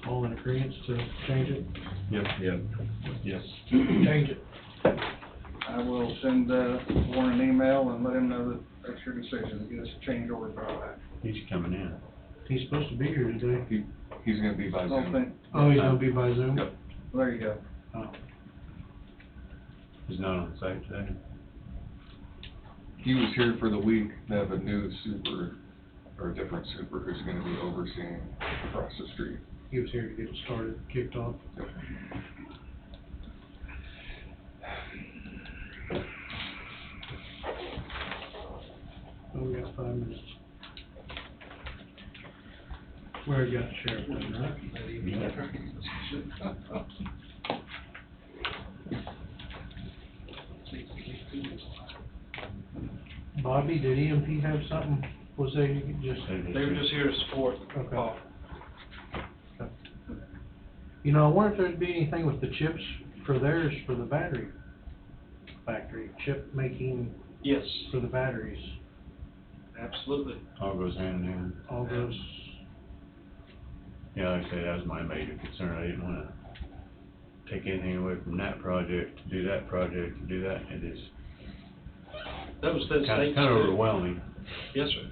All in agreement to change it?
Yep, yes.
Change it.
I will send Warren an email and let him know that that's your decision, get us a change order for all that.
He's coming in.
He's supposed to be here today.
He's gonna be by Zoom.
Okay.
Oh, he's gonna be by Zoom?
Yep.
Well, there you go.
Oh.
He's not on site today.
He was here for the week. They have a new super, or a different super who's gonna be overseeing across the street.
He was here to get it started, kicked off.
Yep.
Oh, we got 5 minutes. Where you got sheriff done, right? Bobby, did EMP have something? Was they just?
They were just here to support Paul.
Okay. You know, I wonder if there'd be anything with the chips for theirs, for the battery factory, chip making.
Yes.
For the batteries.
Absolutely.
All goes hand in hand.
All goes.
Yeah, like I said, that was my major concern. I didn't wanna take anything away from that project, to do that project, to do that. It is
That was the
kind
state's
of
too.
overwhelming.
Yes, sir.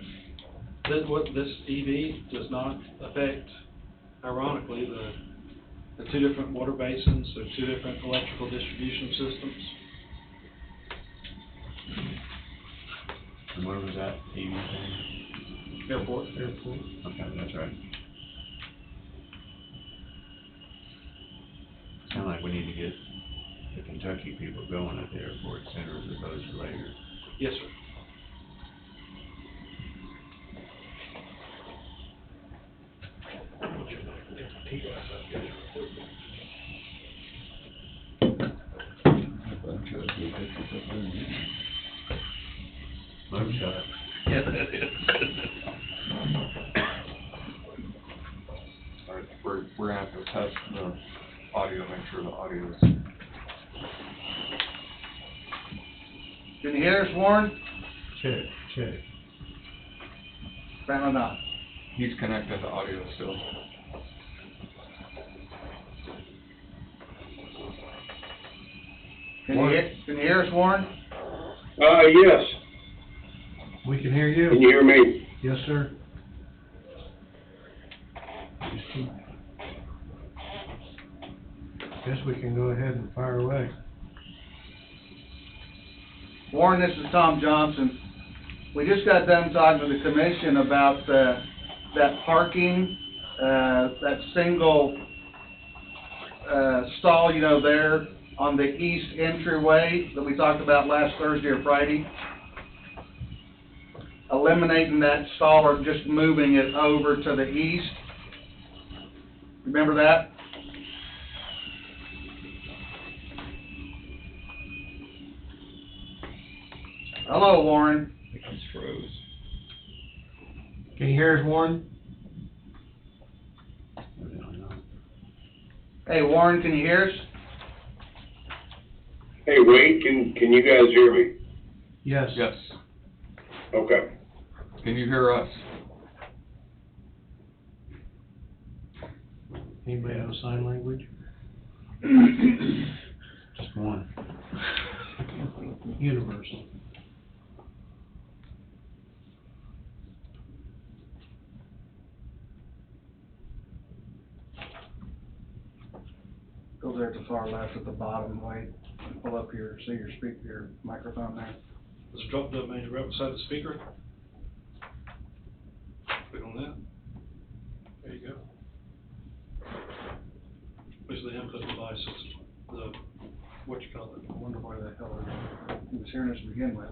This EV does not affect, ironically, the two different water basins, or two different electrical distribution systems.
And where was that EV thing?
Airport.
Okay, that's right. Sound like we need to get the Kentucky people going at the airport sooner as opposed to later.
Yes, sir.
Mug shot.
Yeah, that is. All right, we're gonna have to test the audio, make sure the audio is.
Can you hear us, Warren?
Check.
Apparently not.
He's connected to audio still.
Can you hear us, Warren?
Yes.
We can hear you.
Can you hear me?
Yes, sir. Guess we can go ahead and fire away.
Warren, this is Tom Johnson. We just got done talking to the commission about that parking, that single stall, you know, there on the east entryway that we talked about last Thursday or Friday. Eliminating that stall or just moving it over to the east. Remember that? Hello, Warren.
I think he's froze.
Can you hear us, Warren?
Hey, Warren, can you hear us?
Hey, Wade, can you guys hear me?
Yes.
Yes.
Okay.
Can you hear us?
Anybody have a sign language?
Just one.
Universal.
Go there to the far left at the bottom, Wade. Pull up your, see your your microphone there.
There's a drop down menu right beside the speaker. Click on that. There you go. Which is the input device, it's the, what you call it.
I wonder why the hell he was hearing us to begin with.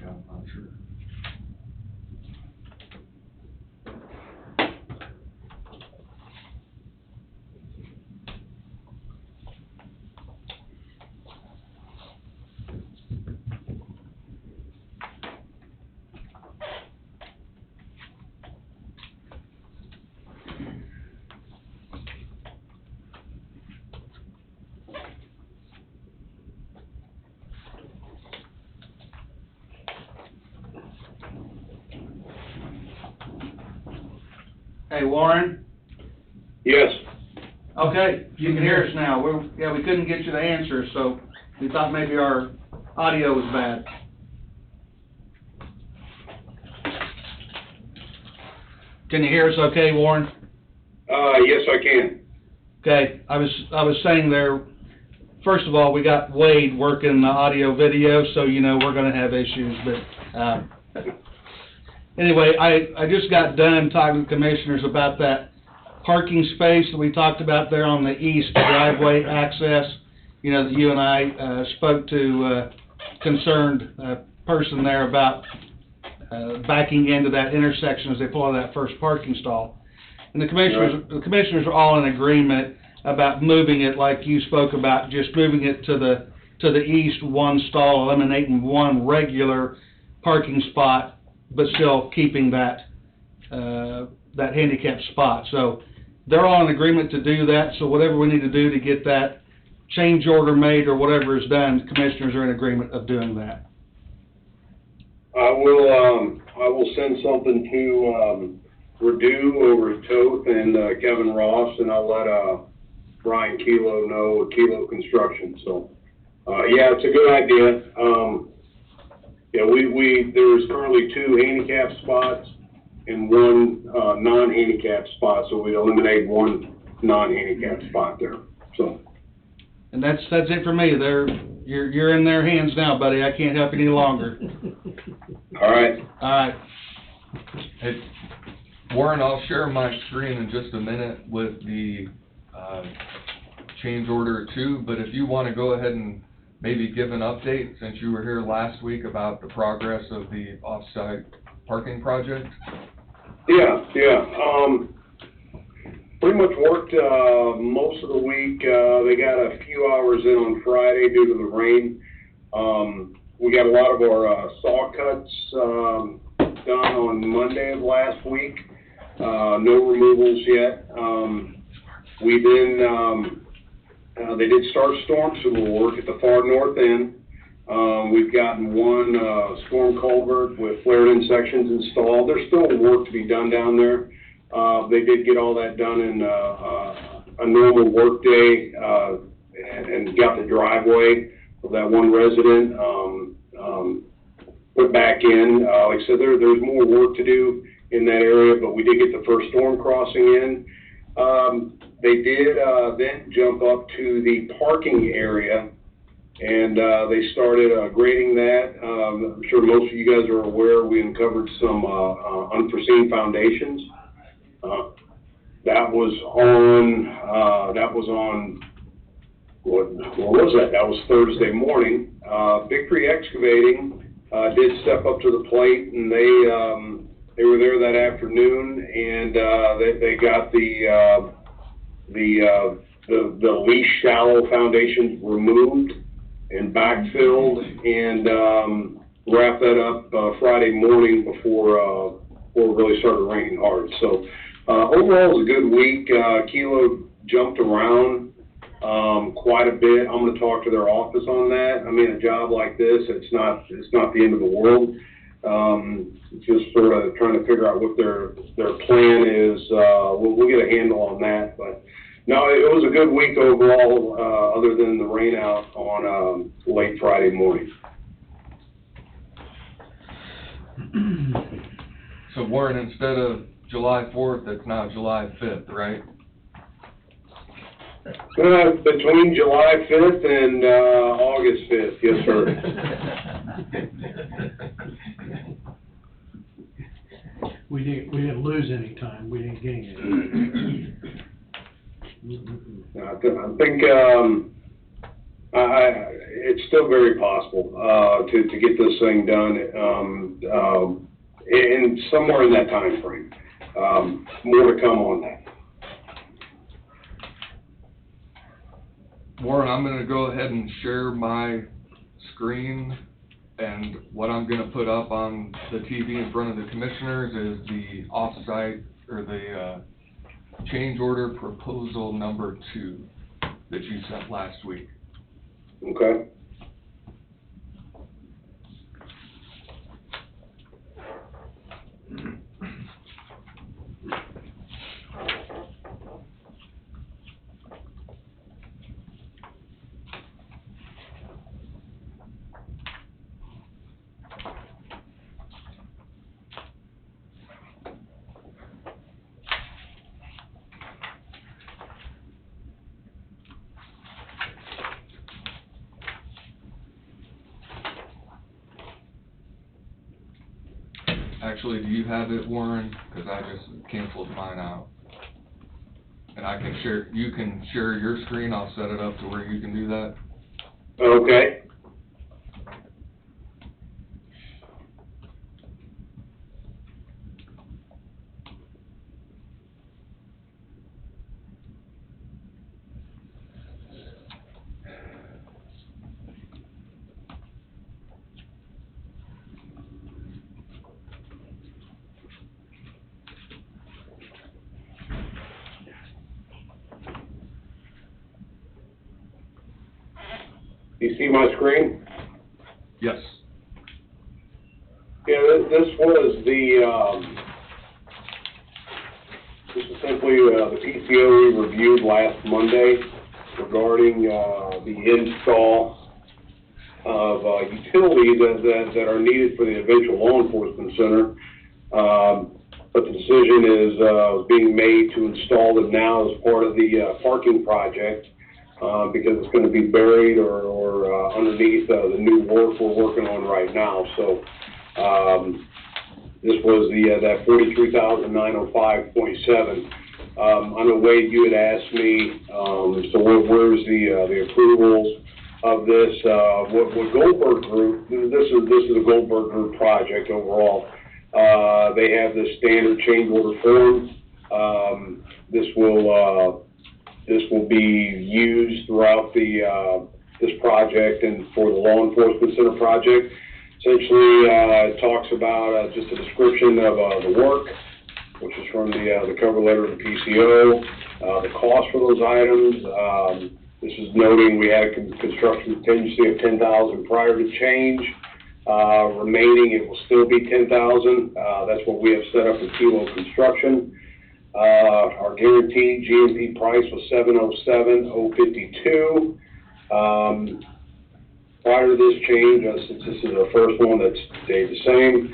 Yeah, I'm not sure.
Hey, Warren?
Yes.
Okay, you can hear us now. We couldn't get you the answer, so we thought maybe our audio was bad. Can you hear us okay, Warren?
Yes, I can.
Okay, I was saying there, first of all, we got Wade working the audio video, so you know we're gonna have issues, but, anyway, I just got done talking to commissioners about that parking space that we talked about there on the east driveway access. You know, that you and I, spoke to, concerned, person there about, backing into that intersection as they pull out of that first parking stall. And the commissioners are all in agreement about moving it like you spoke about, just moving it to the east one stall, eliminating one regular parking spot, but still keeping that handicapped spot. So they're all in agreement to do that, so whatever we need to do to get that change order made or whatever is done, the commissioners are in agreement of doing that.
I will send something to, Redu over at Toth and, Kevin Ross, and I'll let, Brian Kilo know, Kilo Construction, so, yeah, it's a good idea. Yeah, there's currently 2 handicap spots and 1, non-handicap spot, so we eliminate 1 non-handicap spot there, so.
And that's it for me. You're in their hands now, buddy. I can't help any longer.
All right.
All right.
Hey, Warren, I'll share my screen in just a minute with the, change order 2, but if you want to go ahead and maybe give an update, since you were here last week, about the progress of the off-site parking project.
Yeah. Pretty much worked, most of the week. They got a few hours in on Friday due to the rain. We got a lot of our, saw cuts, done on Monday of last week. No removals yet. We then, they did start storm sewer work at the far north end. We've gotten 1, storm culvert with flared-in sections installed. There's still work to be done down there. They did get all that done in, a normal work day, and got the driveway of that one resident, put back in. Like I said, there's more work to do in that area, but we did get the first storm crossing in. They did, then jump up to the parking area, and, they started, grading that. I'm sure most of you guys are aware, we uncovered some, unforeseen foundations. That was on, what was that? That was Thursday morning. Big Tree Excavating, did step up to the plate, and they were there that afternoon, and, they got the least shallow foundations removed and backfilled, and, wrapped that up, Friday morning before it really started raining hard. So, overall, it was a good week. Kilo jumped around quite a bit. I'm going to talk to their office on that. I mean, a job like this, it's not the end of the world. Just sort of trying to figure out what their plan is. We'll get a handle on that. But no, it was a good week overall, other than the rain out on late Friday morning.
So Warren, instead of July 4th, it's now July 5th, right?
Between July 5th and August 5th, yes, sir.
We didn't lose any time, we didn't gain any.
I think it's still very possible to get this thing done in somewhere in that time frame. More to come on that.
Warren, I'm going to go ahead and share my screen, and what I'm going to put up on the TV in front of the commissioners is the off-site, or the change order proposal number 2 that you sent last week.
Okay.
Actually, do you have it, Warren? Because I just canceled mine out. And I can share, you can share your screen, I'll set it up to where you can do that.
Okay. You see my screen?
Yes.
Yeah, this was this is simply the PCO we reviewed last Monday regarding the install of utilities that are needed for the eventual law enforcement center. But the decision is being made to install them now as part of the parking project. Because it's going to be buried or underneath the new work we're working on right now. So this was that $43,905.7. I know, Wade, you had asked me, so where's the approvals of this? What Goldberg Group, this is a Goldberg Group project overall. They have the standard change order form. This will be used throughout this project and for the law enforcement center project. Essentially, it talks about just a description of the work, which is from the cover letter of the PCO, the cost for those items. This is noting we had a construction contingency of $10,000 prior to change. Remaining, it will still be $10,000. That's what we have set up in Kilo Construction. Our guaranteed GMP price was $707,052. Prior to this change, since this is our first one, that's stayed the same.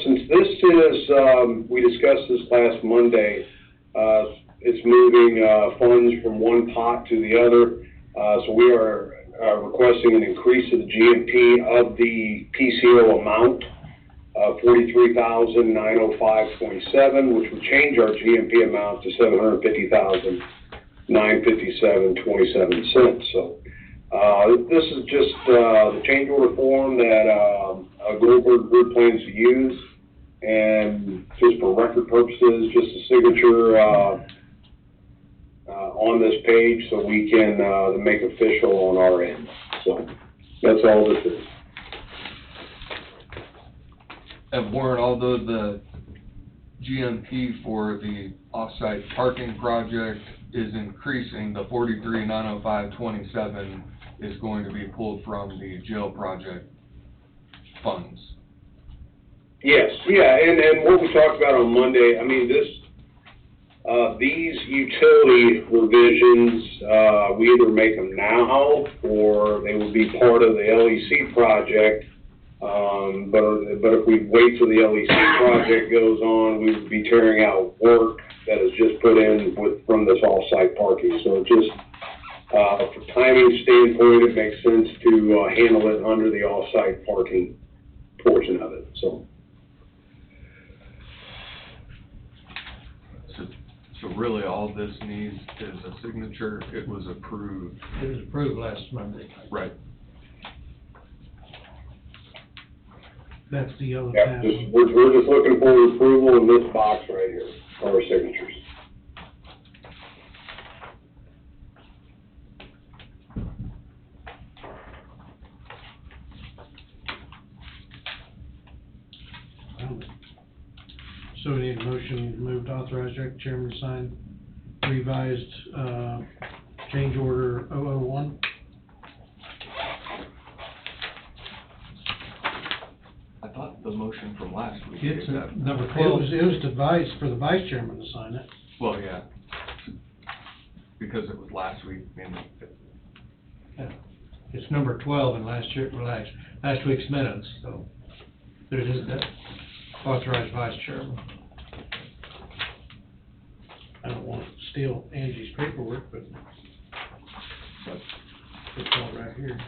Since this is, we discussed this last Monday, it's moving funds from one pot to the other. So we are requesting an increase of the GMP of the PCO amount. $43,905.7, which would change our GMP amount to $750,957.27. So this is just the change order form that Goldberg Group plans to use, and just for record purposes, just a signature on this page so we can make official on our end. So that's all this is.
And Warren, although the GMP for the off-site parking project is increasing, the $43,905.27 is going to be pulled from the jail project funds.
Yes, yeah, and what we talked about on Monday, I mean, these utility revisions, we either make them now or they will be part of the LEC project. But if we wait till the LEC project goes on, we would be tearing out work that is just put in from this off-site parking. So it just, for timing standpoint, it makes sense to handle it under the off-site parking portion of it. So
really all this needs is a signature. It was approved.
It was approved last Monday.
Right.
That's the yellow
yeah,
tab.
we're just looking for approval in this box right here, our signatures.
So we need a motion to move to authorize Director Chairman to sign revised, change order 001.
I thought the motion from last week.
It's
gave that.
number 12. It was devised for the vice chairman to sign it.
Well, yeah. Because it was last week, and
Yeah. It's number 12 in last week's minutes, so there it is, that authorized vice chairman.
I don't want to steal Angie's paperwork, but it's all right here.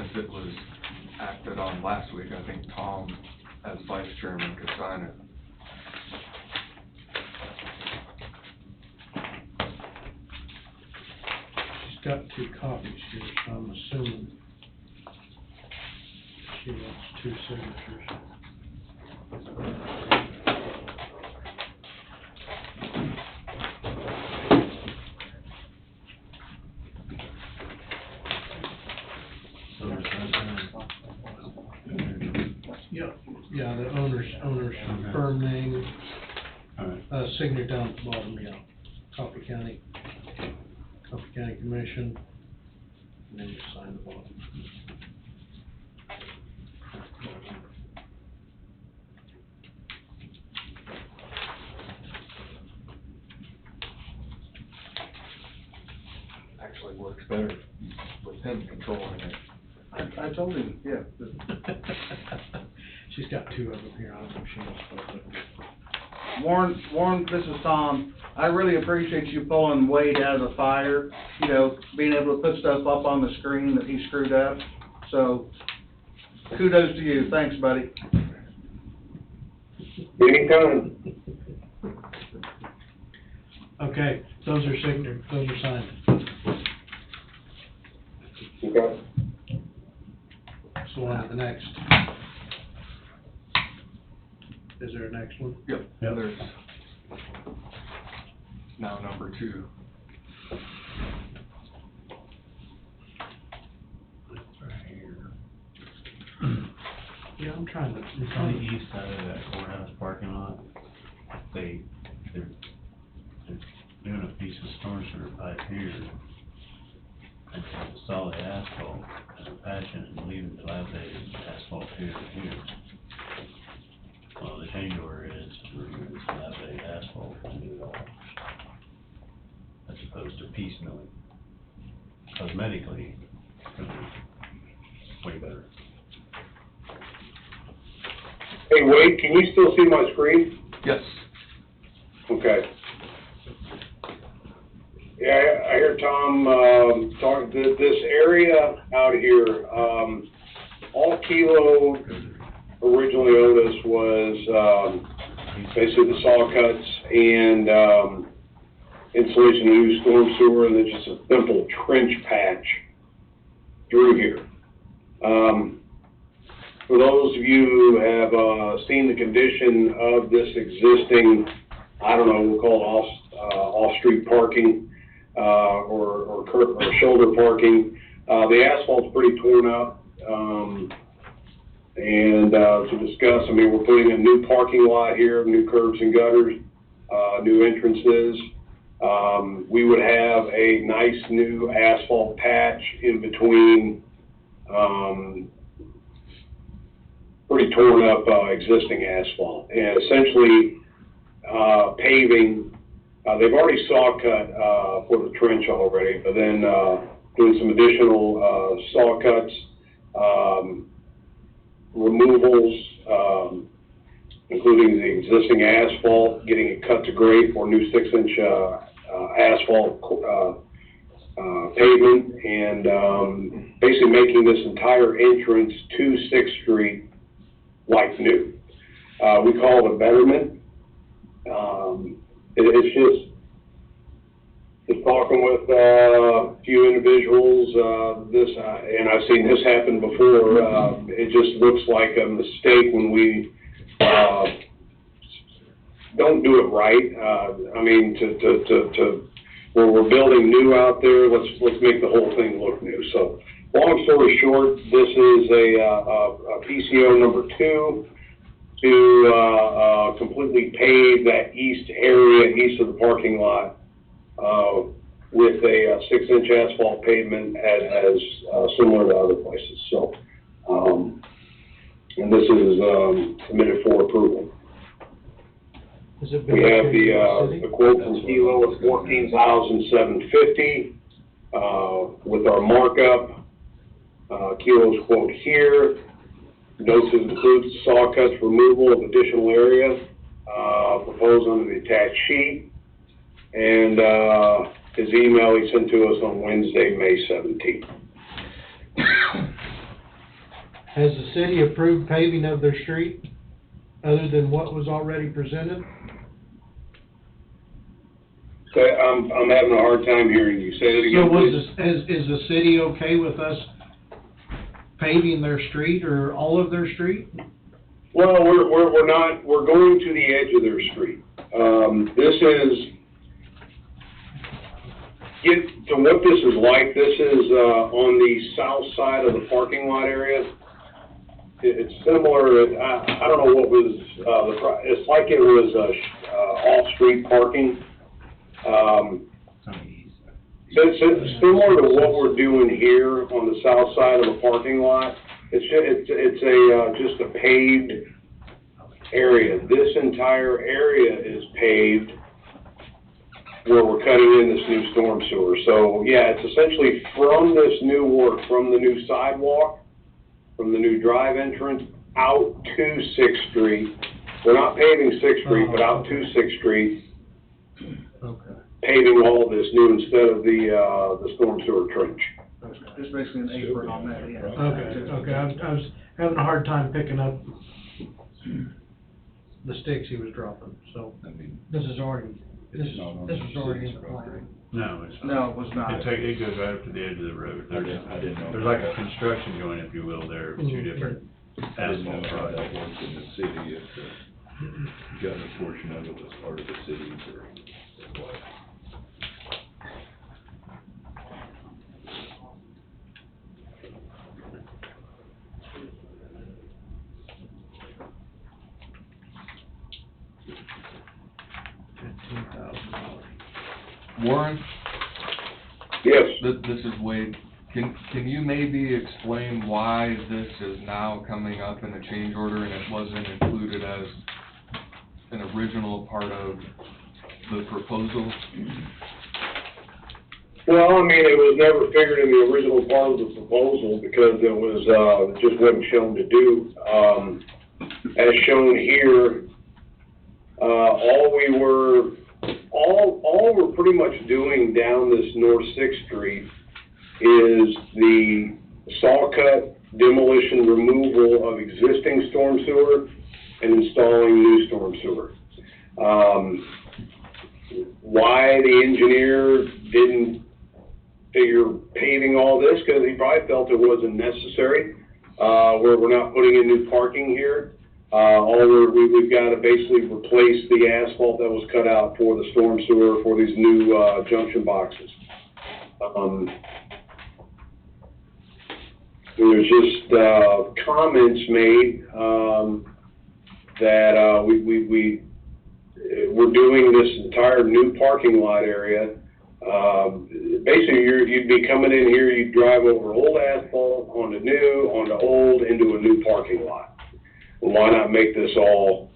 since it was passed it on last week. I think Tom, as vice chairman, could sign it.
She's got 2 copies here, so I'm assuming she wants 2 signatures. Yeah, the owner's firm name, signature down at the bottom, yeah. Coffee County Commission, and then you sign the bottom.
Actually works better with him controlling it.
I told him, yeah.
She's got 2 of them here, I don't know if she knows both of them.
Warren, this is Tom. I really appreciate you pulling Wade out of the fire, you know, being able to put stuff up on the screen that he screwed up. So, kudos to you. Thanks, buddy.
Anytime.
Okay, those are signed.
Okay.
So on to the next. Is there a next one?
Yep. There's now number 2.
Right here.
Yeah, I'm trying to.
It's on the east side of that courthouse parking lot. They're doing a piece of storm sewer pipe here. And it's solid asphalt, and they're patching it and leaving dilapidated asphalt here and here. Well, the change order is to remove this dilapidated asphalt and do it all, as opposed to piecemealing. Cosmetically, it's gonna be way better.
Hey, Wade, can you still see my screen?
Yes.
Okay. Yeah, I hear Tom, talk, this area out here, all Kilo originally owed us was, basically the saw cuts and, installation of new storm sewer, and then just a simple trench patch through here. For those of you who have, seen the condition of this existing, I don't know, we'll call it off-street parking, or shoulder parking. The asphalt's pretty torn up, and to discuss, I mean, we're putting a new parking lot here, new curbs and gutters, new entrances. We would have a nice new asphalt patch in between, pretty torn up existing asphalt, and essentially paving. They've already saw cut for the trench already, but then doing some additional saw cuts, removals, including the existing asphalt, getting it cut to grade for new 6-inch asphalt pavement, and basically making this entire entrance to 6th Street like new. We call it a betterment. It's just talking with a few individuals, and I've seen this happen before. It just looks like a mistake when we don't do it right. I mean, where we're building new out there, let's make the whole thing look new. So, long story short, this is a PCO number 2 to completely pave that east area, east of the parking lot, with a 6-inch asphalt pavement as similar to other places. So, and this is submitted for approval.
Has it been
We have
okay
the quote from Kilo of $14,750 with our markup. Kilo's quote here. Notes includes saw cuts removal of additional area proposed on the attached sheet, and his email he sent to us on Wednesday, May 17th.
Has the city approved paving of their street, other than what was already presented?
So I'm having a hard time hearing you. Say it
So
again,
was
please.
is the city okay with us paving their street or all of their street?
Well, we're not, we're going to the edge of their street. This is, to what this is like, this is, on the south side of the parking lot area. It's similar, I don't know what was, it's like it was, off-street parking. It's similar to what we're doing here on the south side of the parking lot. It's just a paved area. This entire area is paved where we're cutting in this new storm sewer. So, yeah, it's essentially from this new work, from the new sidewalk, from the new drive entrance, out to 6th Street. We're not paving 6th Street, but out to 6th Street.
Okay.
Paving all of this new instead of the storm sewer trench.
Just basically an apron on that, yeah.
Okay, I was having a hard time picking up the sticks he was dropping, so.
I mean,
This is already, this
not on
was
the
already in
city's
the plan.
property.
No, it's not.
No, it was not.
It goes right up to the edge of the road.
I didn't know.
There's like a construction joint, if you will, there, of two different
I didn't know
asphalt
how that
projects.
works in the city, if the gutter portion of it was part of the city's or what.
Warren?
Yes.
This is Wade. Can you maybe explain why this is now coming up in a change order and it wasn't included as an original part of the proposal?
Well, I mean, it was never figured in the original part of the proposal because it was, it just wasn't shown to do. As shown here, all we're pretty much doing down this North 6th Street is the saw cut, demolition, removal of existing storm sewer and installing new storm sewer. Why the engineer didn't figure paving all this, because he probably felt it wasn't necessary. We're not putting in new parking here. We've got to basically replace the asphalt that was cut out for the storm sewer for these new junction boxes. There's just comments made that we're doing this entire new parking lot area. Basically, you'd be coming in here, you'd drive over old asphalt onto new, onto old, into a new parking lot. Well, why not make this all,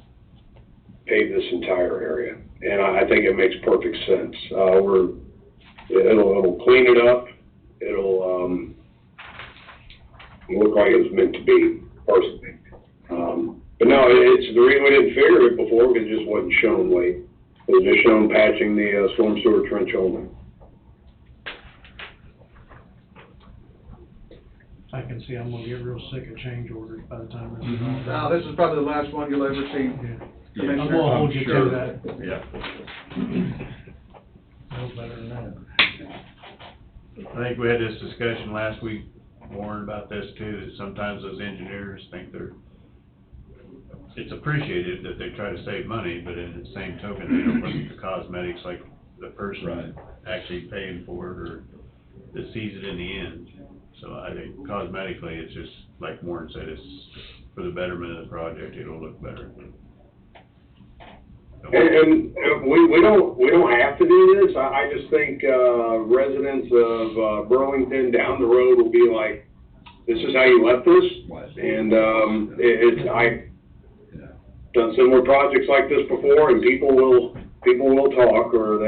pave this entire area? And I think it makes perfect sense. It'll clean it up. It'll look like it's meant to be, personally. But no, it's the reason we didn't figure it before, because it just wasn't shown, Wade. It was just shown patching the storm sewer trench only.
I can see I'm gonna get real sick of change orders by the time this is all done.
Now, this is probably the last one you'll ever see.
Yeah. I'm gonna hold you to that.
Yeah.
No better than that.
I think we had this discussion last week, Warren, about this too, that sometimes those engineers think it's appreciated that they try to save money, but in the same token, they don't look at the cosmetics like the person actually paying for it or that sees it in the end. So I think cosmetically, it's just, like Warren said, it's for the betterment of the project, it'll look better.
And we don't have to do this. I just think residents of Burlington down the road will be like, this is how you left us. And I've done similar projects like this before, and people will talk, or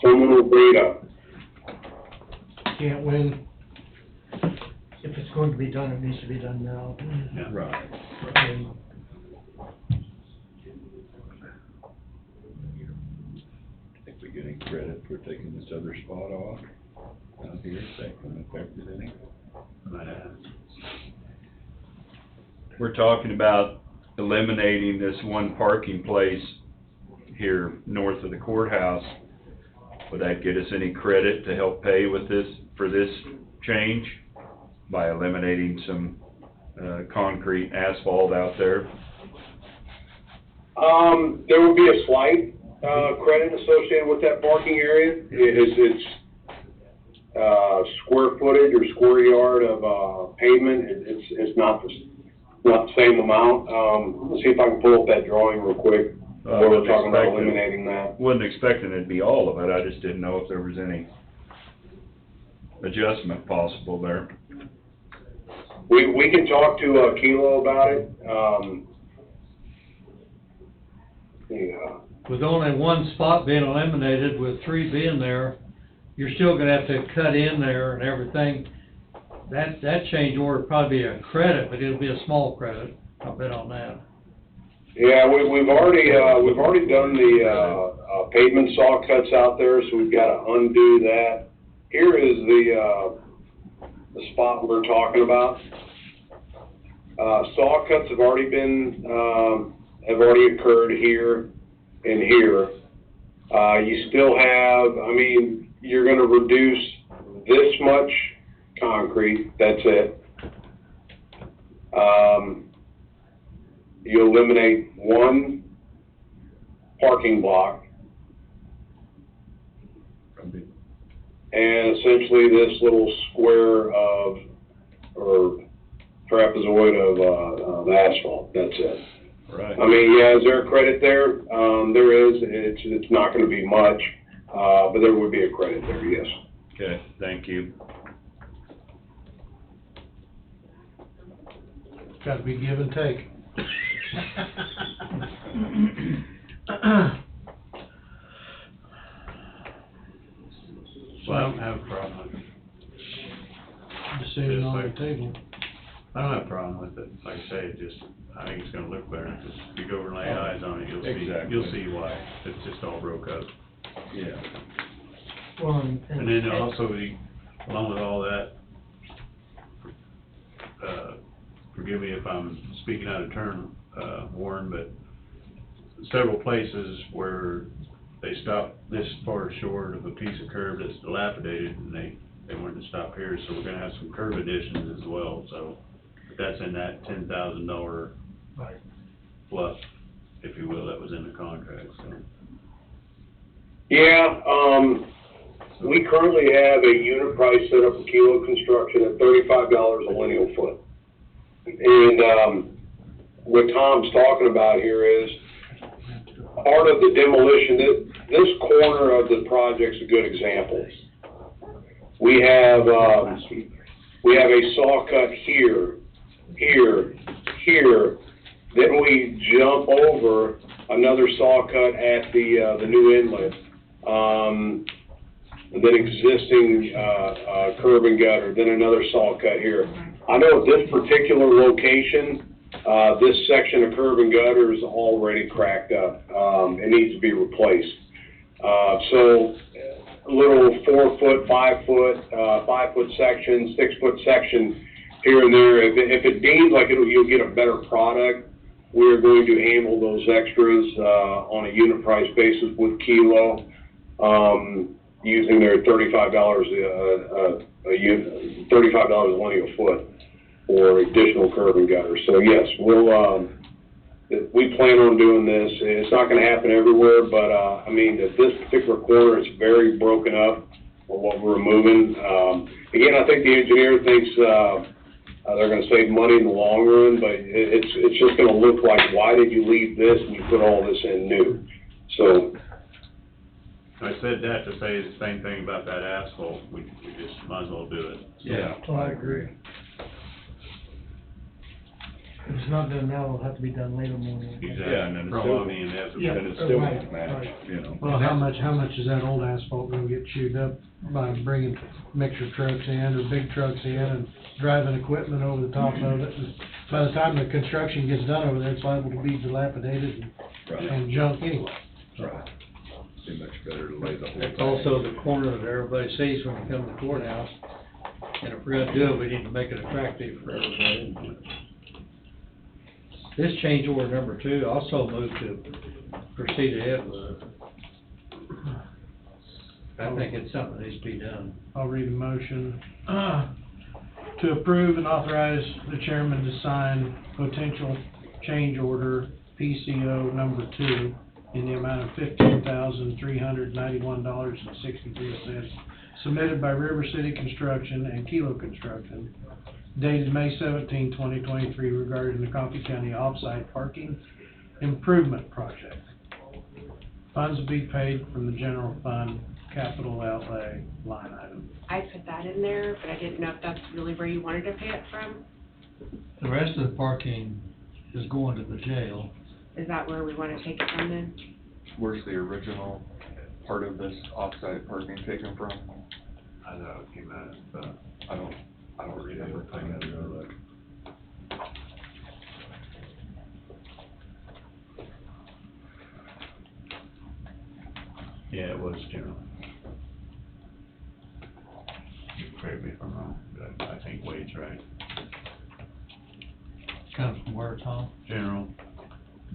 someone will bring it up.
Can't win. If it's going to be done, it needs to be done now.
Yeah. Right.
And
Think we get any credit for taking this other spot off out here, thank them if everything.
Might have.
we're talking about eliminating this one parking place here north of the courthouse. Would that get us any credit to help pay with this, for this change, by eliminating some, concrete asphalt out there?
There would be a slight, credit associated with that parking area. It's square footage or square yard of, pavement. It's not the same amount. Let's see if I can pull up that drawing real quick. Where we're talking about eliminating that.
Wasn't expecting it'd be all of it, I just didn't know if there was any adjustment possible there.
We can talk to, Kilo about it. Yeah.
With only one spot being eliminated, with 3 being there, you're still gonna have to cut in there and everything. That change order would probably be a credit, but it'll be a small credit, I'll bet on that.
Yeah, we've already done the, pavement saw cuts out there, so we've gotta undo that. Here is the spot we're talking about. Saw cuts have already been, have already occurred here and here. You still have, I mean, you're gonna reduce this much concrete, that's it. You eliminate one parking block. And essentially this little square of, or trapezoid of asphalt, that's it.
Right.
I mean, yeah, is there a credit there? There is, it's not gonna be much, but there would be a credit there, yes.
Okay, thank you.
Gotta be give and take.
So I don't have a problem with it.
Decision on the table.
I don't have a problem with it. Like I say, it just, I think it's gonna look better. Just, if you go over and lay eyes on it,
Exactly.
you'll see why. It's just all broke up.
Yeah.
Well,
And then also, along with all that, forgive me if I'm speaking out of turn, Warren, but several places where they stop this far short of a piece of curb that's dilapidated, and they wanted to stop here, so we're gonna have some curb additions as well, so that's in that $10,000 fluff, if you will, that was in the contract, so.
Yeah, we currently have a unit price set up for Kilo Construction at $35 a lineal foot. And, what Tom's talking about here is part of the demolition, this corner of the project's a good example. We have a saw cut here, then we jump over another saw cut at the new inlet. And then existing, curb and gutter, then another saw cut here. I know at this particular location, this section of curb and gutter is already cracked up. It needs to be replaced. So little 4 foot, 5 foot, 5 foot section, 6 foot section here and there. If it deems like you'll get a better product, we're going to handle those extras, on a unit price basis with Kilo, using their $35 a unit, $35 a lineal foot for additional curb and gutter. So yes, we plan on doing this. It's not gonna happen everywhere, but, I mean, at this particular corner, it's very broken up for what we're removing. Again, I think the engineer thinks, they're gonna save money in the long run, but it's just gonna look like, why did you leave this and you put all this in new? So.
I said that to say the same thing about that asphalt, we just might as well do it.
Yeah.
Oh, I agree. If it's not done now, it'll have to be done later morning.
Exactly.
Yeah, and then it's still,
Prolonging and that's-
Yeah,
and it still
right,
won't match,
right.
you know.
Well, how much is that old asphalt gonna get chewed up by bringing mixer trucks in or big trucks in and driving equipment over the top of it? And by the time the construction gets done over there, it's liable to be dilapidated and junk anyway.
Right. Be much better to lay the whole
It's
thing.
also the corner that everybody sees when you come to the courthouse. And if we're gonna do it, we need to make it attractive for everybody. This change order number 2, also move to proceed ahead with it. I think it's something that needs to be done.
I'll read a motion, to approve and authorize the chairman to sign potential change order PCO number 2 in the amount of $15,391.63, submitted by River City Construction and Kilo Construction, dated May 17, 2023, regarding the Coffee County Offsite Parking Improvement Project. Funds will be paid from the general fund capital outlay line item.
I put that in there, but I didn't know if that's really where you wanted to pay it from.
The rest of the parking is going to the jail.
Is that where we want to take it from then?
Where's the original part of this offsite parking taken from?
I know it came out, but
I don't remember.
I gotta go look. Yeah, it was general. Correct me if I'm wrong, but I think Wade's right.
Comes from where, Tom?
General.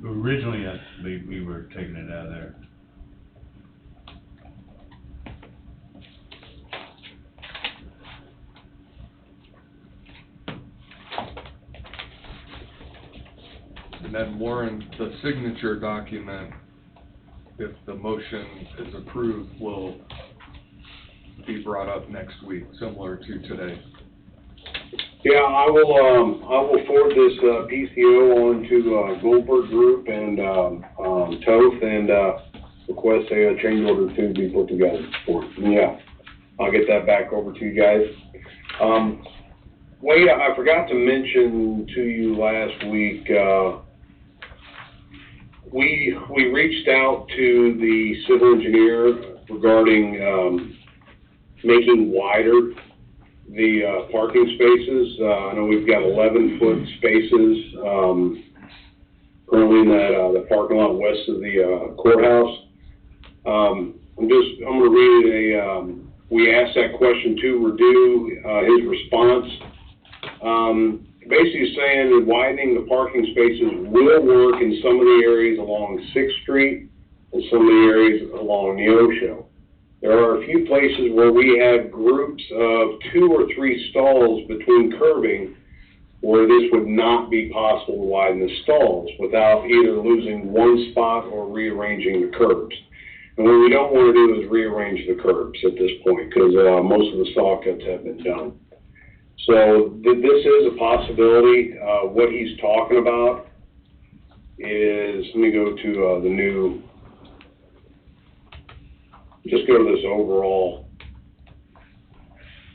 Originally, we were taking it out of there.
And then Warren, the signature document, if the motion is approved, will be brought up next week, similar to today.
Yeah, I will forward this, PCO on to, Goldberg Group and, Toth, and, request a change order to be put together for it. Yeah, I'll get that back over to you guys. Wade, I forgot to mention to you last week, we reached out to the civil engineer regarding, making wider the parking spaces. I know we've got 11-foot spaces currently in that the parking lot west of the courthouse. I'm going to read we asked that question to Redu, his response. Basically saying that widening the parking spaces will work in some of the areas along 6th Street and some of the areas along Neosho. There are a few places where we have groups of 2 or 3 stalls between curbing where this would not be possible to widen the stalls without either losing one spot or rearranging the curbs. And what we don't want to do is rearrange the curbs at this point because most of the saw cuts have been done. So this is a possibility. What he's talking about is, let me go to the new, just go to this overall,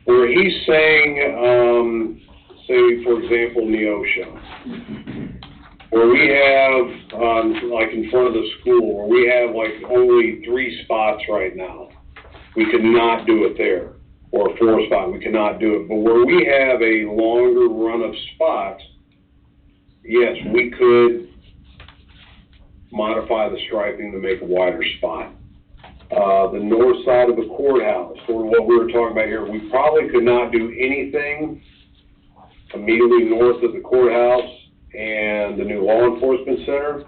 where he's saying, say, for example, Neosho, where we have, like in front of the school, where we have like only 3 spots right now. We could not do it there. Or a 4 spot, we cannot do it. But where we have a longer run of spots, yes, we could modify the striping to make a wider spot. The north side of the courthouse, or what we were talking about here, we probably could not do anything immediately north of the courthouse and the new law enforcement center,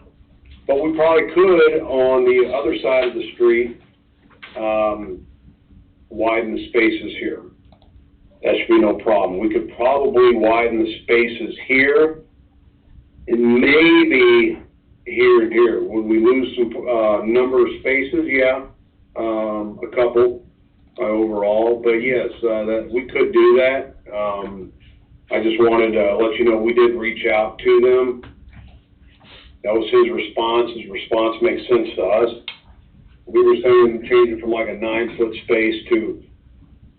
but we probably could on the other side of the street, widen the spaces here. That should be no problem. We could probably widen the spaces here and maybe here and here. Would we lose some number of spaces? Yeah, a couple overall, but yes, that we could do that. I just wanted to let you know we did reach out to them. That was his response. His response makes sense to us. We were saying change it from like a 9-foot space to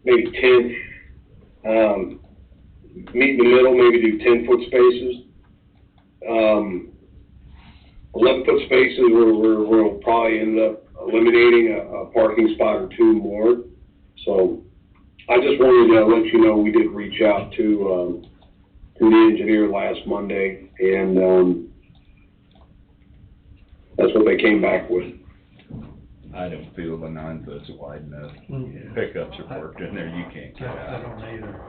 maybe 10. Meet in the middle, maybe do 10-foot spaces. 11-foot spaces, we'll probably end up eliminating a parking spot or 2 more. So I just wanted to let you know we did reach out to the engineer last Monday, and that's what they came back with.
I don't feel the 9 foot's wide enough. Pickups are parked in there, you can't get out.
I don't either.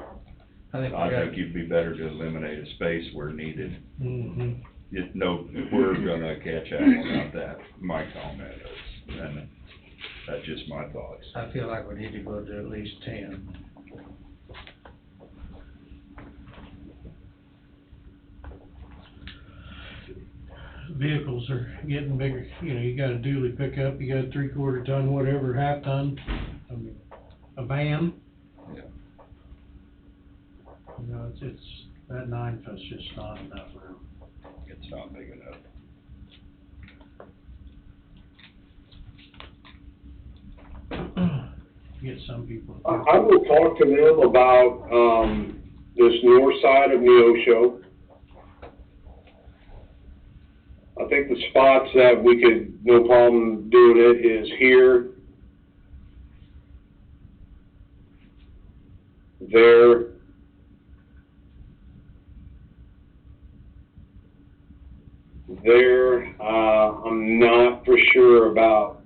I think you'd be better to eliminate a space where needed.
Mm-hmm.
No, we're gonna catch up about that, my comment is, and that's just my thoughts.
I feel like we need to go to at least 10.
Vehicles are getting bigger, you know, you got a dually pickup, you got a 3/4 ton, whatever, half ton, I mean, a van.
Yeah.
You know, it's, that 9-foot's just not enough room.
It's not big enough.
Get some people.
I will talk to them about, this north side of Neosho. I think the spots that we could, no problem doing it is here, there, there. I'm not for sure about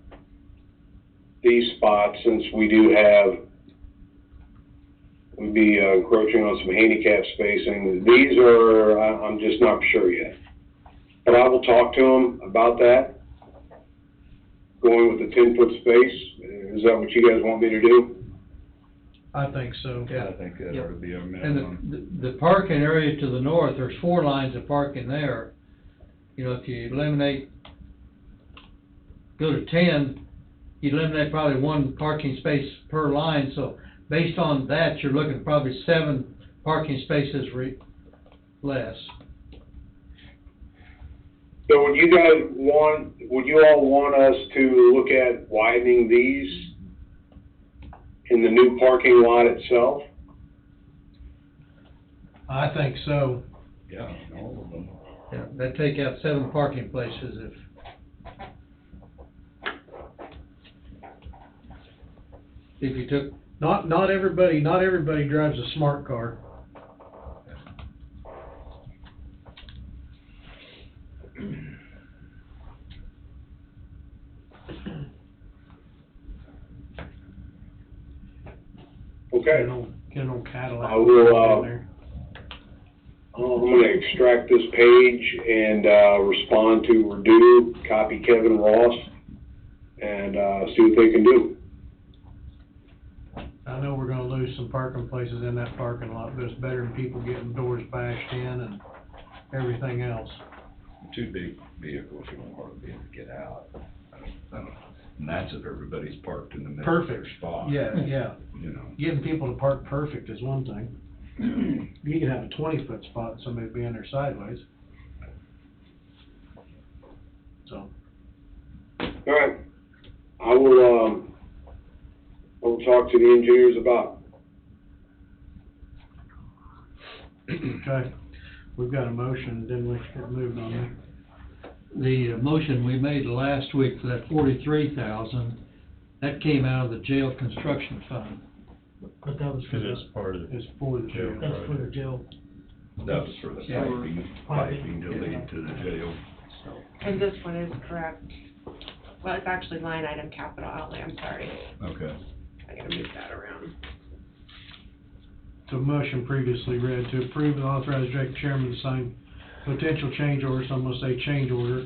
these spots since we do have, we'd be encroaching on some handicap spacing. These are, I'm just not sure yet. But I will talk to them about that, going with the 10-foot space. Is that what you guys want me to do?
I think so.
I think that ought to be a
And
minimum.
the parking area to the north, there's 4 lines of parking there. You know, if you eliminate, go to 10, you eliminate probably 1 parking space per line, so based on that, you're looking at probably 7 parking spaces less.
So would you all want us to look at widening these in the new parking lot itself?
I think so.
Yeah, all of them.
Yeah, that'd take out 7 parking places if you took.
Not everybody drives a smart car.
Okay.
Get an old Cadillac.
I will,
in there.
I'm gonna extract this page and, respond to Redo, copy Kevin Ross, and, see what they can do.
I know we're gonna lose some parking places in that parking lot, but it's better than people getting doors bashed in and everything else.
2 big vehicles, you won't hardly be able to get out. And that's if everybody's parked in the middle of their
Perfect.
spot.
Yeah.
You know.
Getting people to park perfect is one thing. You can have a 20-foot spot and somebody be in there sideways. So.
All right. I will talk to the engineers about it.
Okay. We've got a motion, didn't we? Get moved on that.
The motion we made last week for that 43,000, that came out of the jail construction fund.
But that was for
Because it's part of the
it's for the jail.
jail
That's for the jail.
That was for the piping to lead to the jail.
And this one is correct. Well, it's actually line item capital outlay, I'm sorry.
Okay.
I gotta move that around.
So motion previously read to approve and authorize Director Chairman to sign potential change order, so I'm gonna say change order,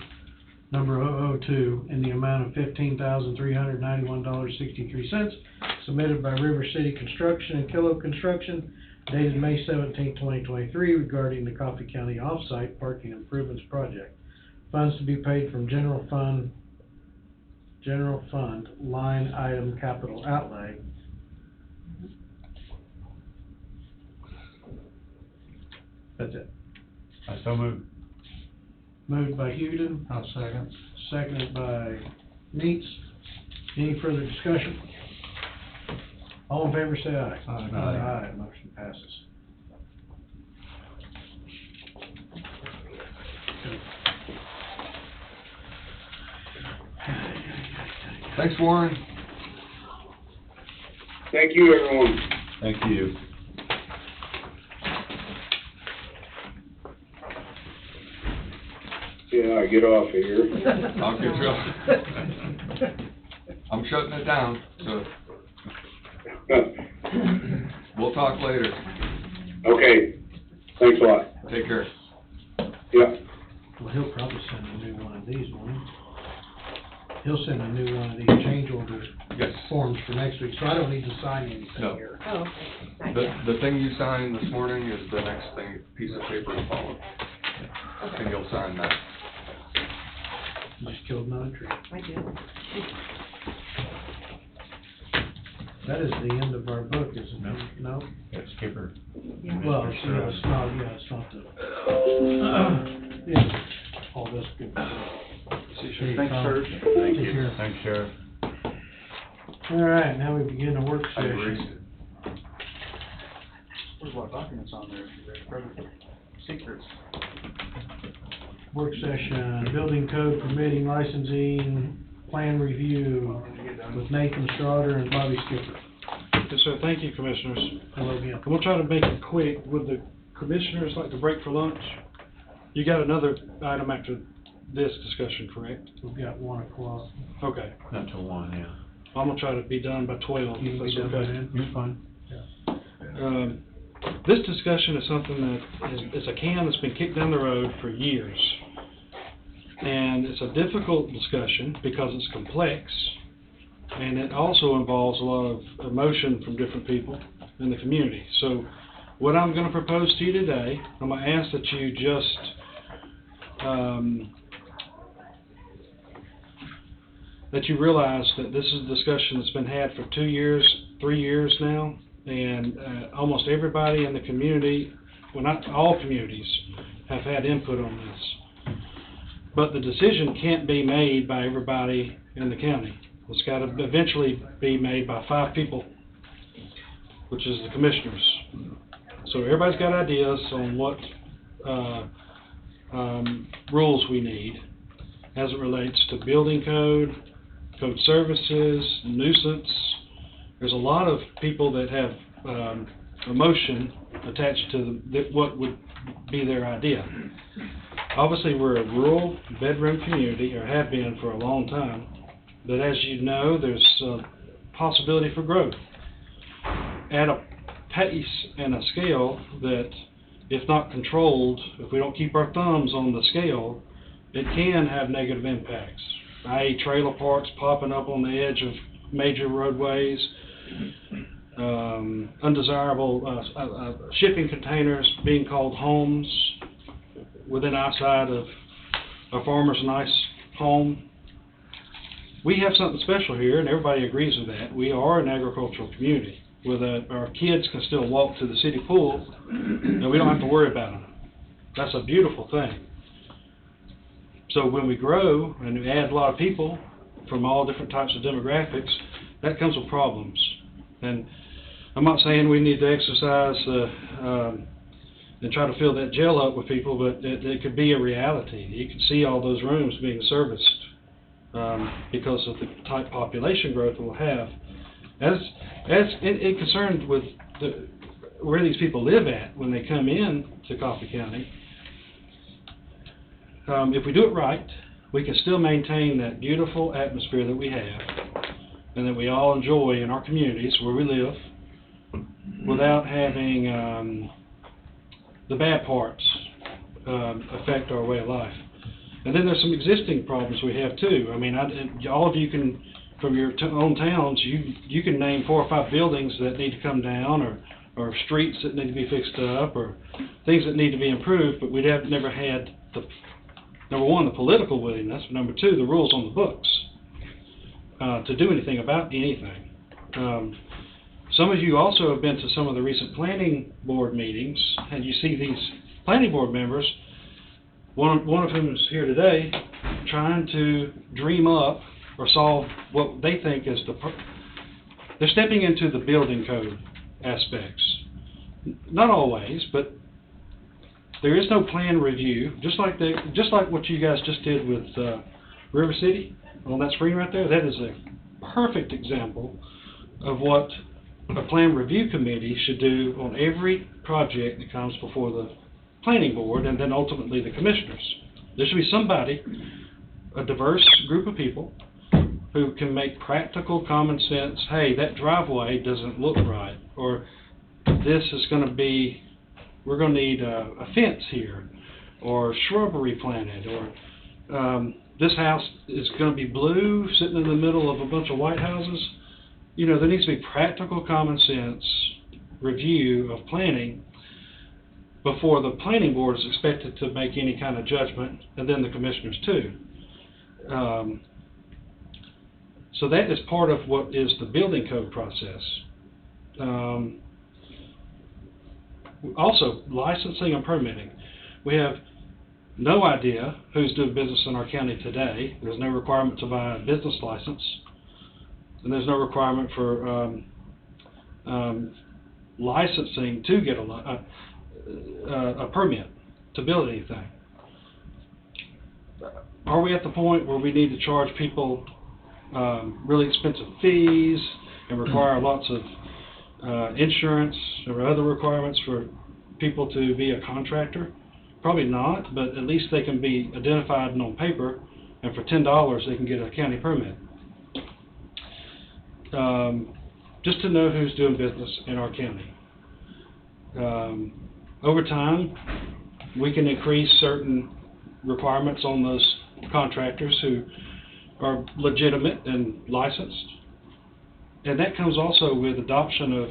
number 002, in the amount of $15,391.63, submitted by River City Construction and Kilo Construction, dated May 17, 2023, regarding the Coffee County Off-Site Parking Improvements Project. Funds to be paid from general fund, line item capital outlay. That's it.
I so moved.
Moved by Huden.
I'll second.
Seconded by Neats. Any further discussion? All in favor, say aye.
Aye.
Aye, motion passes.
Thanks, Warren.
Thank you, everyone.
Thank you.
Yeah, I get off of here.
I'll get you off. I'm shutting it down, so we'll talk later.
Okay, thanks a lot.
Take care.
Yeah.
Well, he'll probably send a new one of these, won't he? He'll send a new one of these change order
Yes.
forms for next week, so I don't need to sign anything
No.
here.
Oh, okay. Not
The,
yet.
the thing you signed this morning is the next thing, piece of paper to follow. And you'll sign that.
Just killed another tree.
I do.
That is the end of our book, isn't it? No?
It's Skipper.
Well, it's not, it's not the, yeah, all this good.
Thanks, Sheriff.
Thank
Take
you.
care.
Thanks, Sheriff.
All right, now we begin the work
I erased
session.
it.
There's a lot of documents on there, secrets.
Work session, building code, permitting, licensing, plan review with Nathan Strotter and Bobby Skipper.
Yes, sir, thank you, Commissioners.
Hello again.
I'm gonna try to make it quick. Would the Commissioners like to break for lunch? You got another item after this discussion, correct?
We've got 1 o'clock.
Okay.
Not till 1, yeah.
I'm gonna try to be done by 12,
You
if
can be
that's
done by
okay.
then? You're fine.
This discussion is something that is a can that's been kicked down the road for years. And it's a difficult discussion because it's complex, and it also involves a lot of emotion from different people in the community. So what I'm gonna propose to you today, I'm gonna ask that you just, that you realize that this is a discussion that's been had for 2 years, 3 years now, and almost everybody in the community, well, not all communities, have had input on this. But the decision can't be made by everybody in the county. It's got to eventually be made by 5 people, which is the commissioners. So everybody's got ideas on what rules we need as it relates to building code, code services, nuisance. There's a lot of people that have emotion attached to what would be their idea. Obviously, we're a rural bedroom community, or have been for a long time, but as you know, there's a possibility for growth at a pace and a scale that, if not controlled, if we don't keep our thumbs on the scale, it can have negative impacts, i.e. trailer parks popping up on the edge of major roadways, undesirable shipping containers being called homes within eyesight of a farmer's nice home. We have something special here, and everybody agrees with that. We are an agricultural community, where our kids can still walk to the city pool, and we don't have to worry about them. That's a beautiful thing. So when we grow and we add a lot of people from all different types of demographics, that comes with problems. And I'm not saying we need to exercise and try to fill that jail up with people, but it could be a reality. You could see all those rooms being serviced because of the type population growth we'll have. As in concerned with where these people live at when they come in to Coffee County, if we do it right, we can still maintain that beautiful atmosphere that we have and that we all enjoy in our communities where we live, without having the bad parts affect our way of life. And then there's some existing problems we have too. I mean, all of you can, from your own towns, you can name 4 or 5 buildings that need to come down, or streets that need to be fixed up, or things that need to be improved, but we'd have never had number 1, the political willingness, number 2, the rules on the books to do anything about anything. Some of you also have been to some of the recent planning board meetings, and you see these planning board members, one of whom is here today, trying to dream up or solve what they think is they're stepping into the building code aspects. Not always, but there is no plan review, just like what you guys just did with River City on that screen right there. That is a perfect example of what a plan review committee should do on every project that comes before the planning board and then ultimately the commissioners. There should be somebody, a diverse group of people, who can make practical common sense, hey, that driveway doesn't look right, or this is going to be, we're going to need a fence here, or shrubbery planted, or, this house is gonna be blue, sitting in the middle of a bunch of white houses. You know, there needs to be practical, common sense review of planning before the planning board is expected to make any kind of judgment, and then the commissioners too. So that is part of what is the building code process. Also, licensing and permitting. We have no idea who's doing business in our county today. There's no requirement to buy a business license, and there's no requirement for licensing to get a permit to build anything. Are we at the point where we need to charge people really expensive fees and require lots of insurance or other requirements for people to be a contractor? Probably not, but at least they can be identified and on paper, and for $10 they can get a county permit. Just to know who's doing business in our county. Over time, we can increase certain requirements on those contractors who are legitimate and licensed. And that comes also with adoption of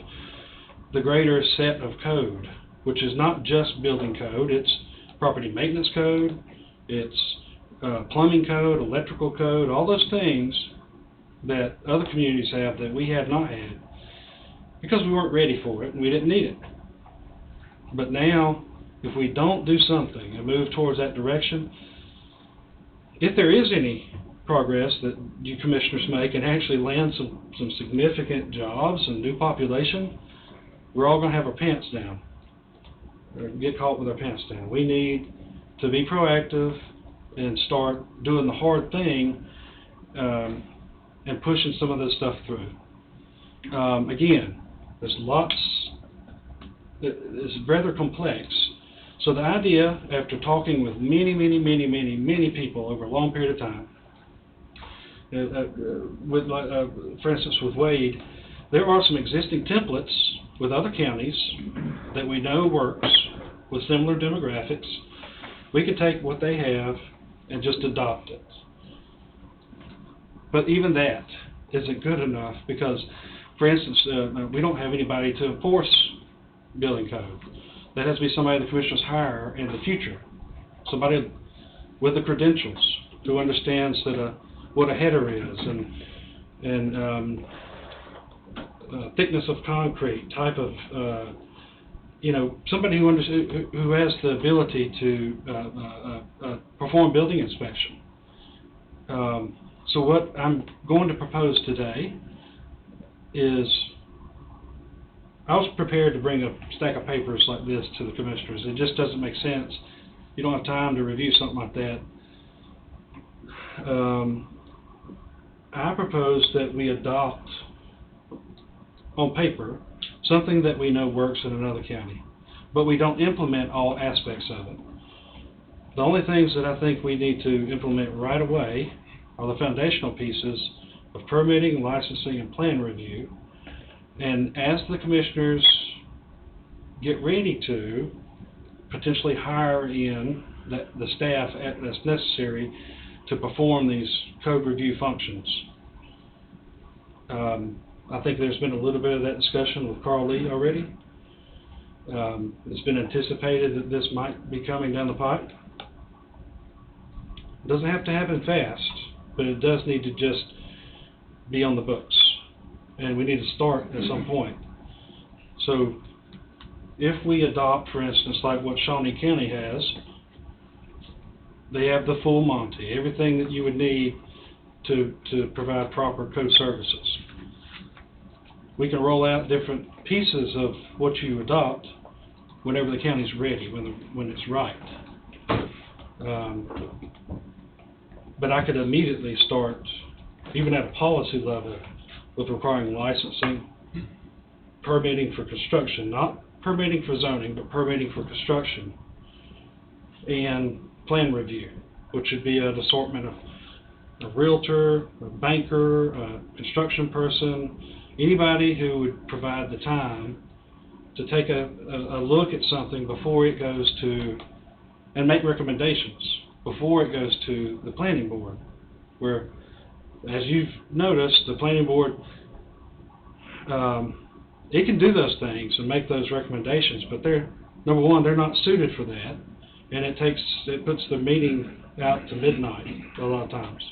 the greater set of code, which is not just building code, it's property maintenance code, it's plumbing code, electrical code, all those things that other communities have that we have not had because we weren't ready for it and we didn't need it. But now, if we don't do something and move towards that direction, if there is any progress that you commissioners make and actually land some significant jobs and new population, we're all going to have our pants down, or get caught with our pants down. We need to be proactive and start doing the hard thing and pushing some of this stuff through. Again, there's lots. It's rather complex. So the idea, after talking with many people over a long period of time, for instance with Wade, there are some existing templates with other counties that we know works with similar demographics. We could take what they have and just adopt it. But even that isn't good enough because, for instance, we don't have anybody to enforce building code. That has to be somebody the commissioners hire in the future. Somebody with the credentials who understands that what a header is and thickness of concrete, type of somebody who has the ability to perform building inspection. So what I'm going to propose today is, I was prepared to bring a stack of papers like this to the commissioners. It just doesn't make sense. You don't have time to review something like that. I propose that we adopt on paper something that we know works in another county, but we don't implement all aspects of it. The only things that I think we need to implement right away are the foundational pieces of permitting, licensing, and plan review. And as the commissioners get ready to potentially hire in the staff that's necessary to perform these code review functions. I think there's been a little bit of that discussion with Carl Lee already. It's been anticipated that this might be coming down the pipe. It doesn't have to happen fast, but it does need to just be on the books. And we need to start at some point. So if we adopt, for instance, like what Shawnee County has, they have the full Monty, everything that you would need to provide proper code services. We can roll out different pieces of what you adopt whenever the county's ready, when it's right. But I could immediately start, even at a policy level, with requiring licensing, permitting for construction, not permitting for zoning, but permitting for construction, and plan review, which would be an assortment of a realtor, a banker, a construction person, anybody who would provide the time to take a look at something before it goes to and make recommendations before it goes to the planning board. Where, as you've noticed, the planning board, it can do those things and make those recommendations, but number one, they're not suited for that, and it puts the meeting out to midnight a lot of times.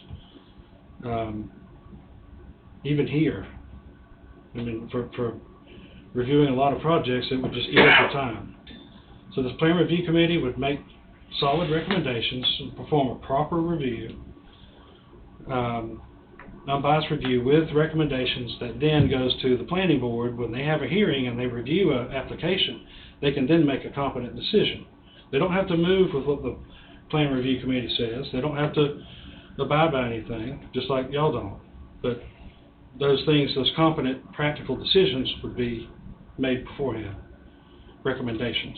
Even here, I mean, for reviewing a lot of projects, it would just eat up the time. So this plan review committee would make solid recommendations and perform a proper review, unbiased review with recommendations that then goes to the planning board. When they have a hearing and they review an application, they can then make a competent decision. They don't have to move with what the plan review committee says. They don't have to abide by anything, just like y'all don't. But those things, those competent, practical decisions would be made beforehand, recommendations.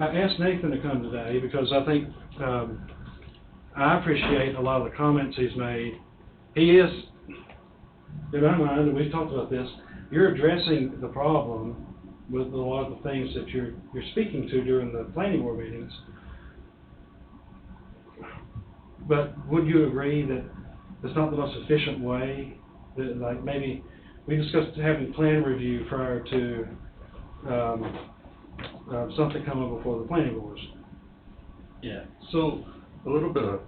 I asked Nathan to come today because I think I appreciate a lot of the comments he's made. He is, in my mind, and we've talked about this, you're addressing the problem with a lot of the things that you're speaking to during the planning board meetings. But would you agree that it's not the most efficient way? That, like, maybe we discussed having plan review prior to something coming before the planning boards.
Yeah, so a little bit of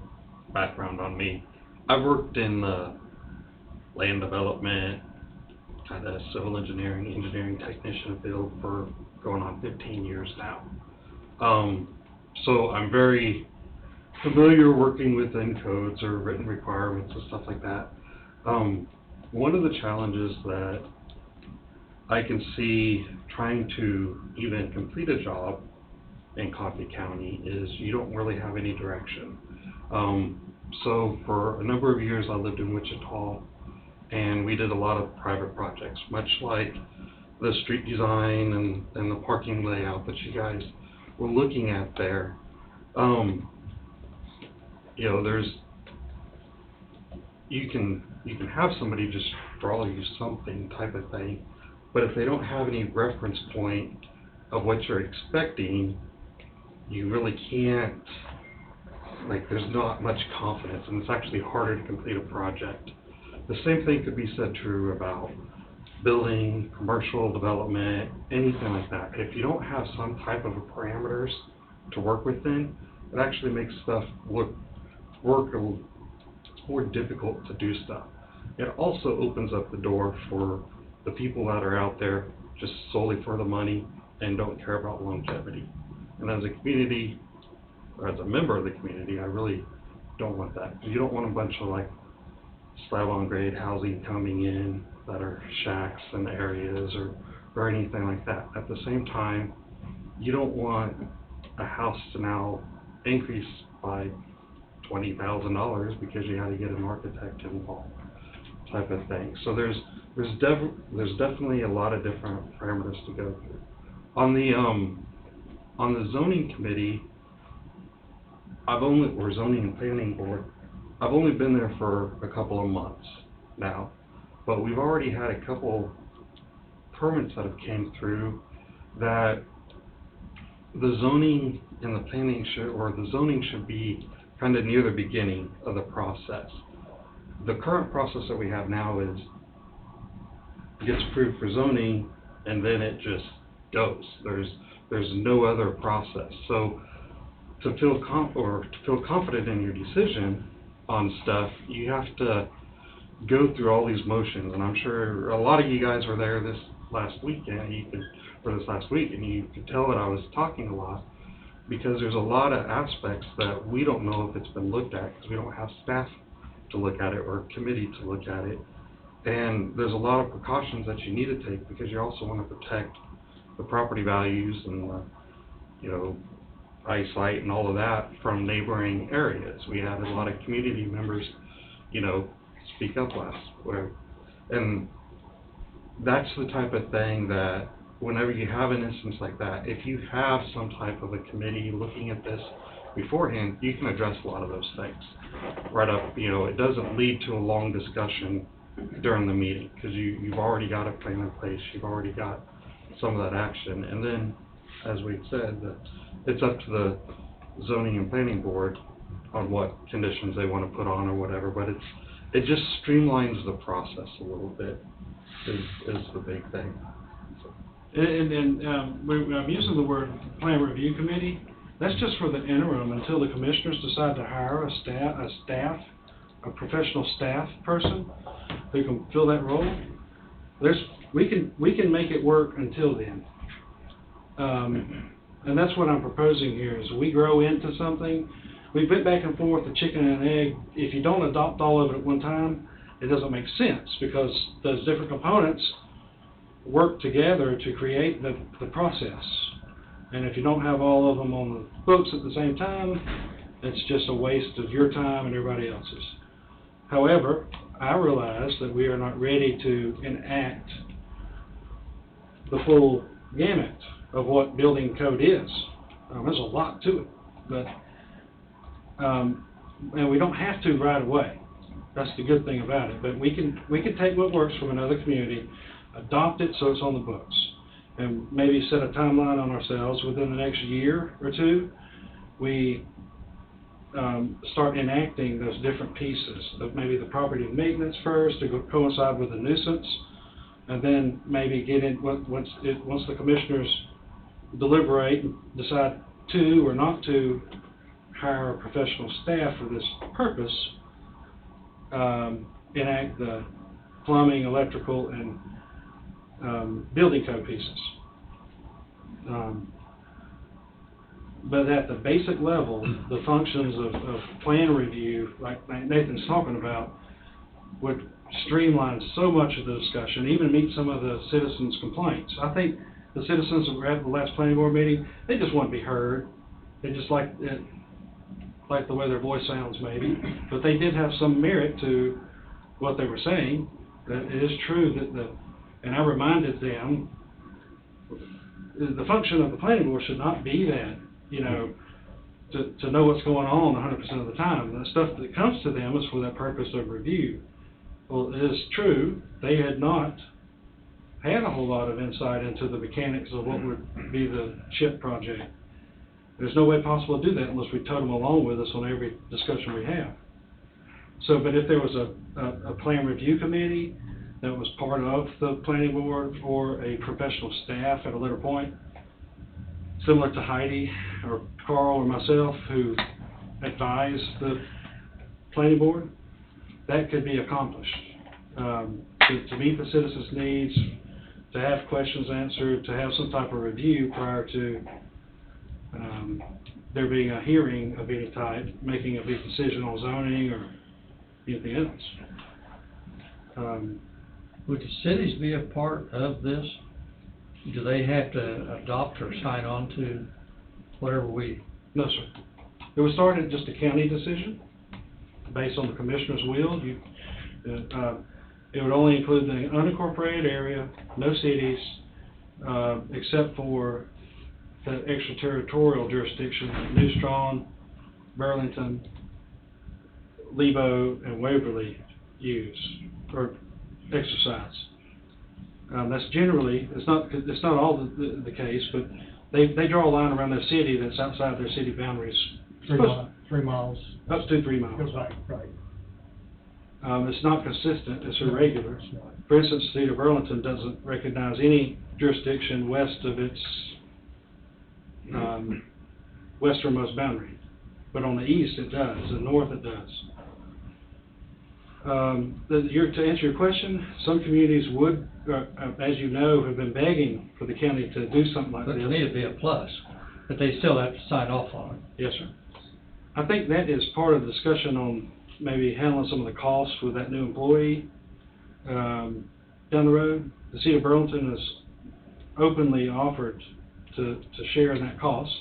background on me. I've worked in land development, kind of civil engineering technician field for going on 15 years now. So I'm very familiar working within codes or written requirements and stuff like that. One of the challenges that I can see trying to even complete a job in Coffee County is you don't really have any direction. So for a number of years I lived in Wichita, and we did a lot of private projects, much like the street design and the parking layout that you guys were looking at there. You know, you can have somebody just draw you something type of thing, but if they don't have any reference point of what you're expecting, you really can't, like, there's not much confidence, and it's actually harder to complete a project. The same thing could be said true about building, commercial development, anything like that. If you don't have some type of parameters to work within, it actually makes stuff work more difficult to do stuff. It also opens up the door for the people that are out there just solely for the money and don't care about longevity. And as a community, or as a member of the community, I really don't want that. You don't want a bunch of like slab-on-grade housing coming in that are shacks in the areas or anything like that. At the same time, you don't want a house to now increase by $20,000 because you had to get an architect involved, type of thing. So there's definitely a lot of different parameters to go through. On the zoning committee, or zoning and planning board, I've only been there for a couple of months now, but we've already had a couple permits that have came through that the zoning and the planning should be kind of near the beginning of the process. The current process that we have now is it gets approved for zoning and then it just goes. There's no other process. So to feel confident in your decision on stuff, you have to go through all these motions. And I'm sure a lot of you guys were there this last weekend, and you could tell that I was talking a lot, because there's a lot of aspects that we don't know if it's been looked at, because we don't have staff to look at it or a committee to look at it. And there's a lot of precautions that you need to take, because you also want to protect the property values and the, eyesight and all of that from neighboring areas. We had a lot of community members, speak up and that's the type of thing that whenever you have an instance like that, if you have some type of a committee looking at this beforehand, you can address a lot of those things right up. It doesn't lead to a long discussion during the meeting, because you've already got a plan in place, you've already got some of that action, and then, as we've said, that it's up to the zoning and planning board on what conditions they want to put on or whatever, but it just streamlines the process a little bit, is the big thing.
I'm using the word plan review committee. That's just for the interim until the commissioners decide to hire a professional staff person who can fill that role. We can make it work until then. And that's what I'm proposing here, is we grow into something. We went back and forth, the chicken and egg. If you don't adopt all of it at one time, it doesn't make sense, because those different components work together to create the process. And if you don't have all of them on the books at the same time, it's just a waste of your time and everybody else's. However, I realize that we are not ready to enact the full gamut of what building code is. There's a lot to it, but and we don't have to right away. That's the good thing about it. But we can take what works from another community, adopt it so it's on the books, and maybe set a timeline on ourselves within the next year or two. We start enacting those different pieces of maybe the property maintenance first to coincide with the nuisance, and then maybe get in once the commissioners deliberate and decide to or not to hire a professional staff for this purpose, enact the plumbing, electrical, and building code pieces. But at the basic level, the functions of plan review, like Nathan's talking about, would streamline so much of the discussion, even meet some of the citizens' complaints. I think the citizens that were at the last planning board meeting, they just want to be heard. They just like the way their voice sounds maybe, but they did have some merit to what they were saying. That it is true that and I reminded them, the function of the planning board should not be that, to know what's going on 100% of the time. The stuff that comes to them is for that purpose of review. Well, it is true, they had not had a whole lot of insight into the mechanics of what would be the CHIP project. There's no way possible to do that unless we tote them along with us on every discussion we have. So, but if there was a plan review committee that was part of the planning board, or a professional staff at a later point, similar to Heidi or Carl or myself, who advise the planning board, that could be accomplished. To meet the citizens' needs, to have questions answered, to have some type of review prior to there being a hearing of any type, making a big decision on zoning or anything else.
Would the cities be a part of this? Do they have to adopt or sign on to whatever we?
No, sir. It was started just a county decision based on the commissioner's will. It would only include the unincorporated area, no cities, except for the extraterritorial jurisdiction that New Strong, Burlington, Lebo, and Waverly use or exercise. That's generally, it's not all the case, but they draw a line around their city that's outside their city boundaries.
3 miles.
Up to 3 miles.
Right.
It's not consistent, it's irregular. For instance, the city of Burlington doesn't recognize any jurisdiction west of its westernmost boundary, but on the east it does, and north it does. To answer your question, some communities would, as you know, have been begging for the county to do something like this.
But to me, it'd be a plus, but they still have to sign off on it.
Yes, sir. I think that is part of the discussion on maybe handling some of the costs with that new employee down the road. The city of Burlington has openly offered to share in that cost.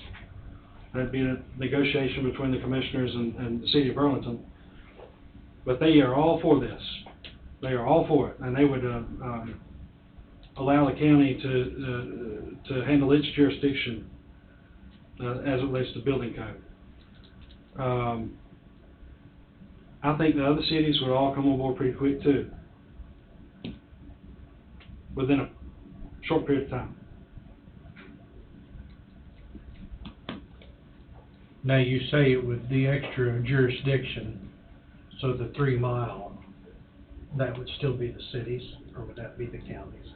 That'd be a negotiation between the commissioners and the city of Burlington. But they are all for this. They are all for it, and they would allow the county to handle its jurisdiction as it relates to building code. I think the other cities would all come on board pretty quick too. within a short period of time.
Now, you say it with the extra jurisdiction, so the 3 mile, that would still be the cities, or would that be the counties?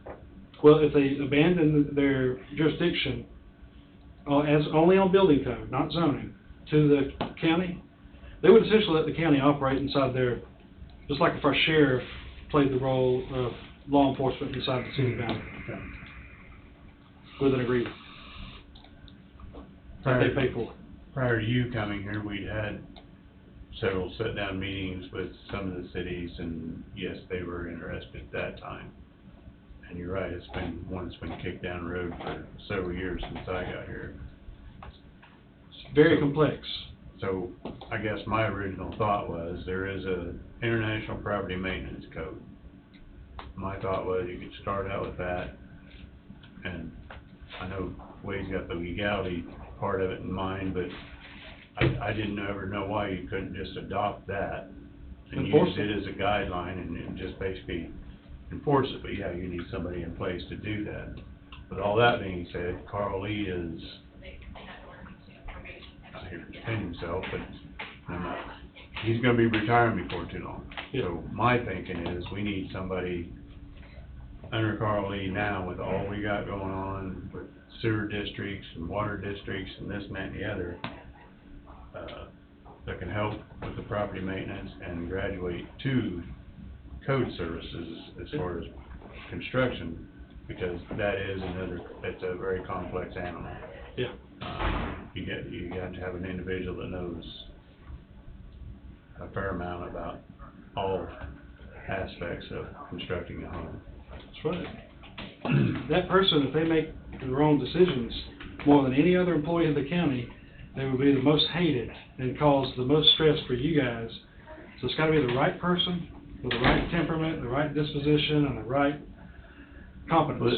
Well, if they abandon their jurisdiction, as only on building code, not zoning, to the county, they would essentially let the county operate inside their, just like if our sheriff played the role of law enforcement inside the city boundary, with an agreement that they pay for.
Prior to you coming here, we'd had several sit-down meetings with some of the cities, and yes, they were interested at that time. And you're right, it's been one that's been kicked down the road for several years since I got here.
It's very complex.
So I guess my original thought was there is a International Property Maintenance Code. My thought was you could start out with that, and I know Wade's got the legality part of it in mind, but I didn't ever know why you couldn't just adopt that and use it as a guideline and just basically enforce it. But yeah, you need somebody in place to do that. But all that being said, Carl Lee is not here to defend himself, but he's going to be retiring before too long. So my thinking is we need somebody under Carl Lee now with all we got going on with sewer districts and water districts and this and that and the other, that can help with the property maintenance and graduate to code services as far as construction, because that is it's a very complex animal.
Yeah.
You got to have an individual that knows a fair amount about all aspects of constructing a home.
That's right. That person, if they make the wrong decisions more than any other employee of the county, they will be the most hated and cause the most stress for you guys. So it's got to be the right person with the right temperament, the right disposition, and the right competence.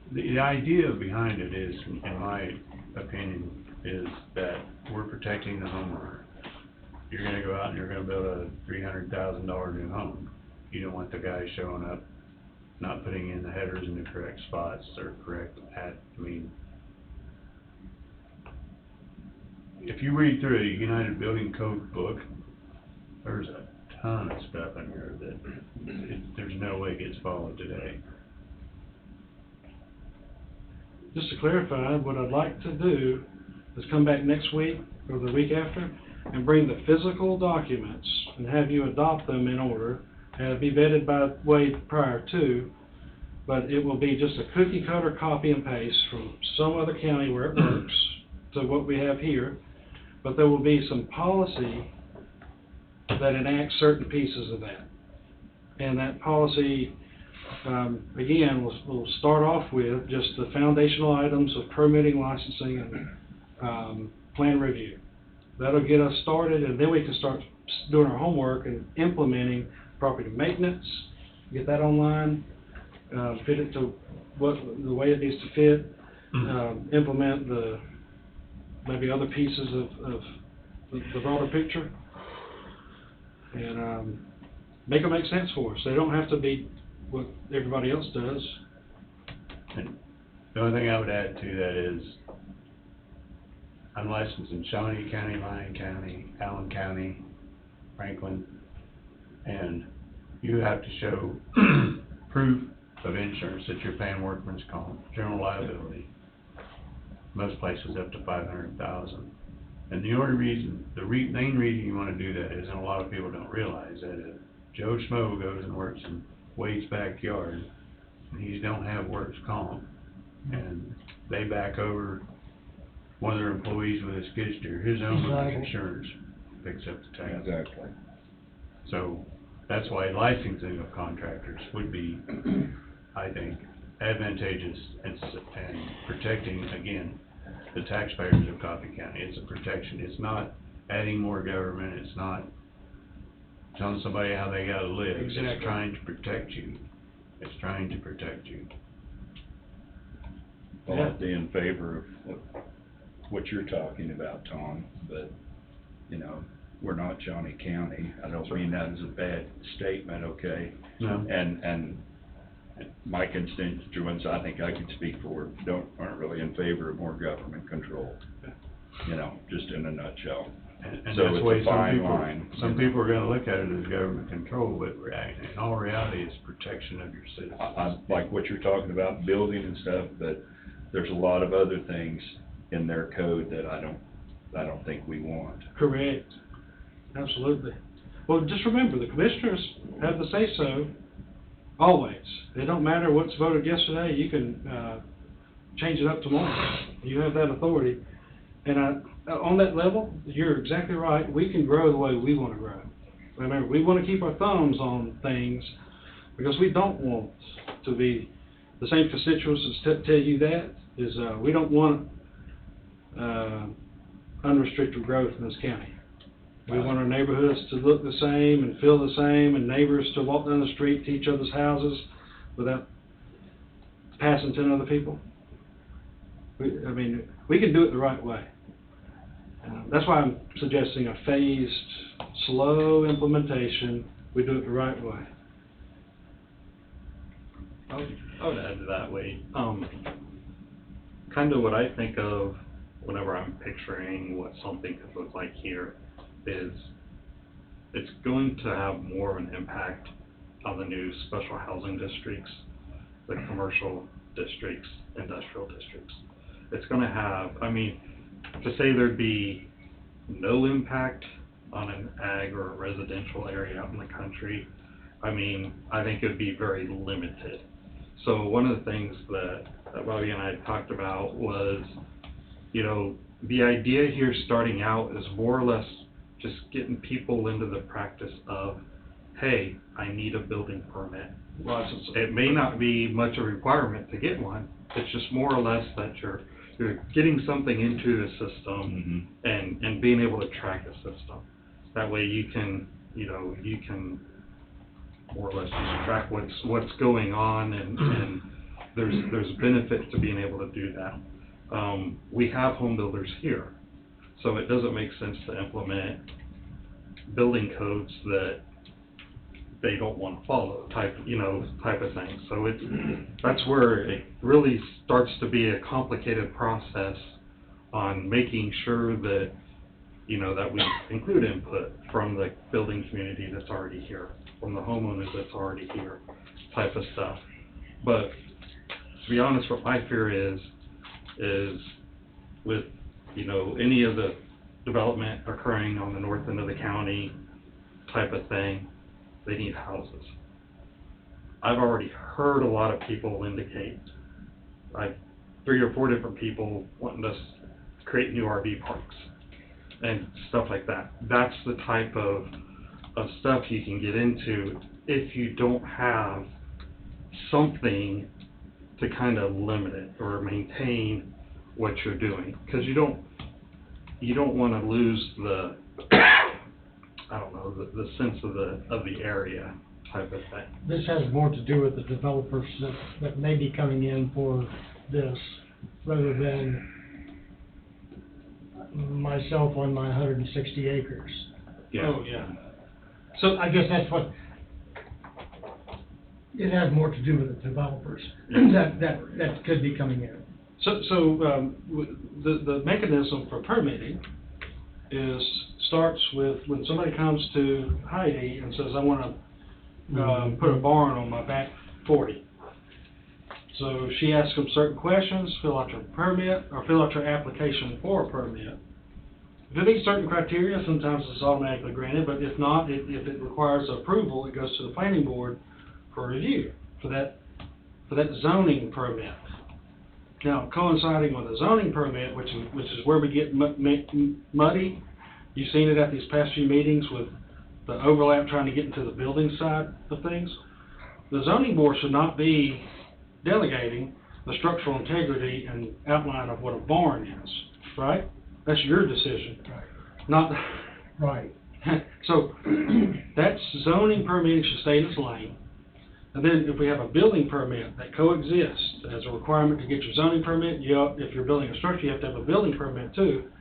But the idea behind it is, in my opinion, is that we're protecting the homeowner. You're going to go out and you're going to build a $300,000 new home. You don't want the guy showing up not putting in the headers in the correct spots or correct if you read through a United Building Code book, there's a ton of stuff in here that there's no way it gets followed today.
Just to clarify, what I'd like to do is come back next week or the week after and bring the physical documents and have you adopt them in order, and be vetted by Wade prior to, but it will be just a cookie cutter copy and paste from some other county where it works to what we have here, but there will be some policy that enacts certain pieces of that. And that policy, again, will start off with just the foundational items of permitting, licensing, and plan review. That'll get us started, and then we can start doing our homework and implementing property maintenance, get that online, fit it to the way it needs to fit, implement maybe other pieces of the broader picture, and make them make sense for us. They don't have to be what everybody else does.
And the only thing I would add to that is I'm licensed in Shawnee County, Lyon County, Allen County, Franklin, and you have to show proof of insurance that you're paying workman's comp, general liability. Most places up to $500,000. And the only reason, main reason you want to do that is, and a lot of people don't realize that if Joe Schmo goes and works in Wade's backyard, and he don't have works comp, and they back over one of their employees with a skid steer, his own insurance picks up the tab.
Exactly.
So that's why licensing of contractors would be, I think, advantageous and protecting, again, the taxpayers of Coffee County. It's a protection. It's not adding more government. It's not telling somebody how they gotta live.
Exactly.
It's trying to protect you. It's trying to protect you.
Well, I'd be in favor of what you're talking about, Tom, but, we're not Shawnee County. I don't mean that as a bad statement, okay?
No.
And my constituents, I think I can speak for, aren't really in favor of more government control. You know, just in a nutshell.
And
So
that's
it's
the way
a
some
fine
people,
line.
some people are gonna look at it as government control, but in all reality, it's protection of your citizens.
I like what you're talking about, building and stuff, but there's a lot of other things in their code that I don't think we want.
Correct. Absolutely. Well, just remember, the commissioners have the say-so always. It don't matter what's voted yesterday, you can, change it up tomorrow. You have that authority. And on that level, you're exactly right, we can grow the way we wanna grow. Remember, we wanna keep our thumbs on things, because we don't want to be, the same constituents that tell you that, is, we don't want, unrestricted growth in this county. We want our neighborhoods to look the same and feel the same, and neighbors to walk down the street to each other's houses without passing 10 other people. We can do it the right way. That's why I'm suggesting a phased, slow implementation. We do it the right way.
I would add to that, Wade. Kind of what I think of whenever I'm picturing what something could look like here is it's going to have more of an impact on the new special housing districts, the commercial districts, industrial districts. It's going to have, to say there'd be no impact on an ag or a residential area out in the country, I think it would be very limited. So one of the things that Bobby and I talked about was, the idea here starting out is more or less just getting people into the practice of, hey, I need a building permit. It may not be much a requirement to get one. It's just more or less that you're getting something into the system and being able to track the system. That way you can more or less just track what's going on, and there's benefit to being able to do that. We have home builders here, so it doesn't make sense to implement building codes that they don't want to follow, type of thing. So that's where it really starts to be a complicated process on making sure that, that we include input from the building community that's already here, from the homeowners that's already here, type of stuff. But to be honest, what my fear is with, any of the development occurring on the north end of the county type of thing, they need houses. I've already heard a lot of people indicate, 3 or 4 different people wanting us to create new RV parks and stuff like that. That's the type of stuff you can get into if you don't have something to kind of limit it or maintain what you're doing, because you don't want to lose the the sense of the area type of thing.
This has more to do with the developers that may be coming in for this, rather than myself on my 160 acres.
Yeah. Oh, yeah.
So I guess that's what, it has more to do with the developers that could be coming in.
So the mechanism for permitting starts with when somebody comes to Heidi and says, I want to put a barn on my back 40. So she asks them certain questions, fill out your permit, or fill out your application for a permit. If it meets certain criteria, sometimes it's automatically granted, but if not, if it requires approval, it goes to the planning board for review for that zoning permit. Now, coinciding with a zoning permit, which is where we get muddy, you've seen it at these past few meetings with the overlap trying to get into the building side of things. The zoning board should not be delegating the structural integrity and outline of what a barn is, right? That's your decision. Right. Not
right.
So that zoning permitting should stay in its lane. And then if we have a building permit that coexists as a requirement to get your zoning permit, if you're building a structure, you have to have a building permit too,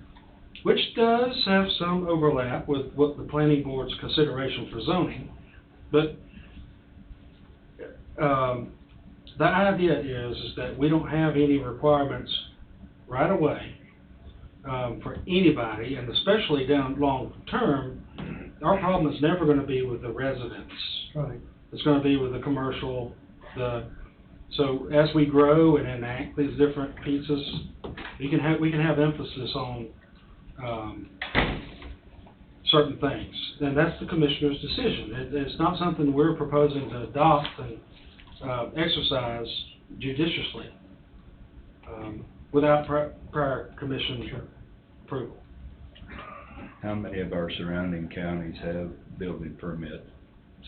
which does have some overlap with what the planning board's consideration for zoning. But So the idea is that we don't have any requirements right away, for anybody, and especially down long term. Our problem is never gonna be with the residents.
Right.
It's gonna be with the commercial, so as we grow and enact these different pieces, we can have emphasis on, certain things. And that's the commissioner's decision. It's not something we're proposing to adopt and, exercise judiciously, without prior commission approval.
How many of our surrounding counties have building permit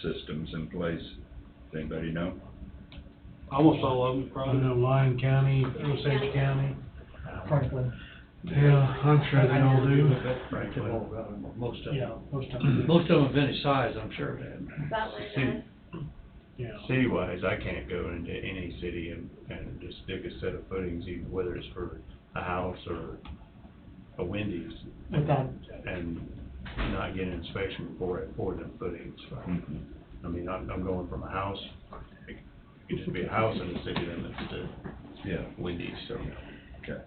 systems in place? Does anybody know?
Almost all of them,
I
probably.
know Lyon County, Osage County.
Franklin.
Yeah, I'm sure they all do.
Most of them.
Yeah, most of them.
Most of them of any size, I'm sure, Dan.
Is that what it is?
Yeah.
City-wise, I can't go into any city and just stick a set of footings, even whether it's for a house or a Wendy's,
Without,
and not get an inspection for them footings. I mean, I'm going from a house, it could just be a house in the city limits to Wendy's, so.
Okay.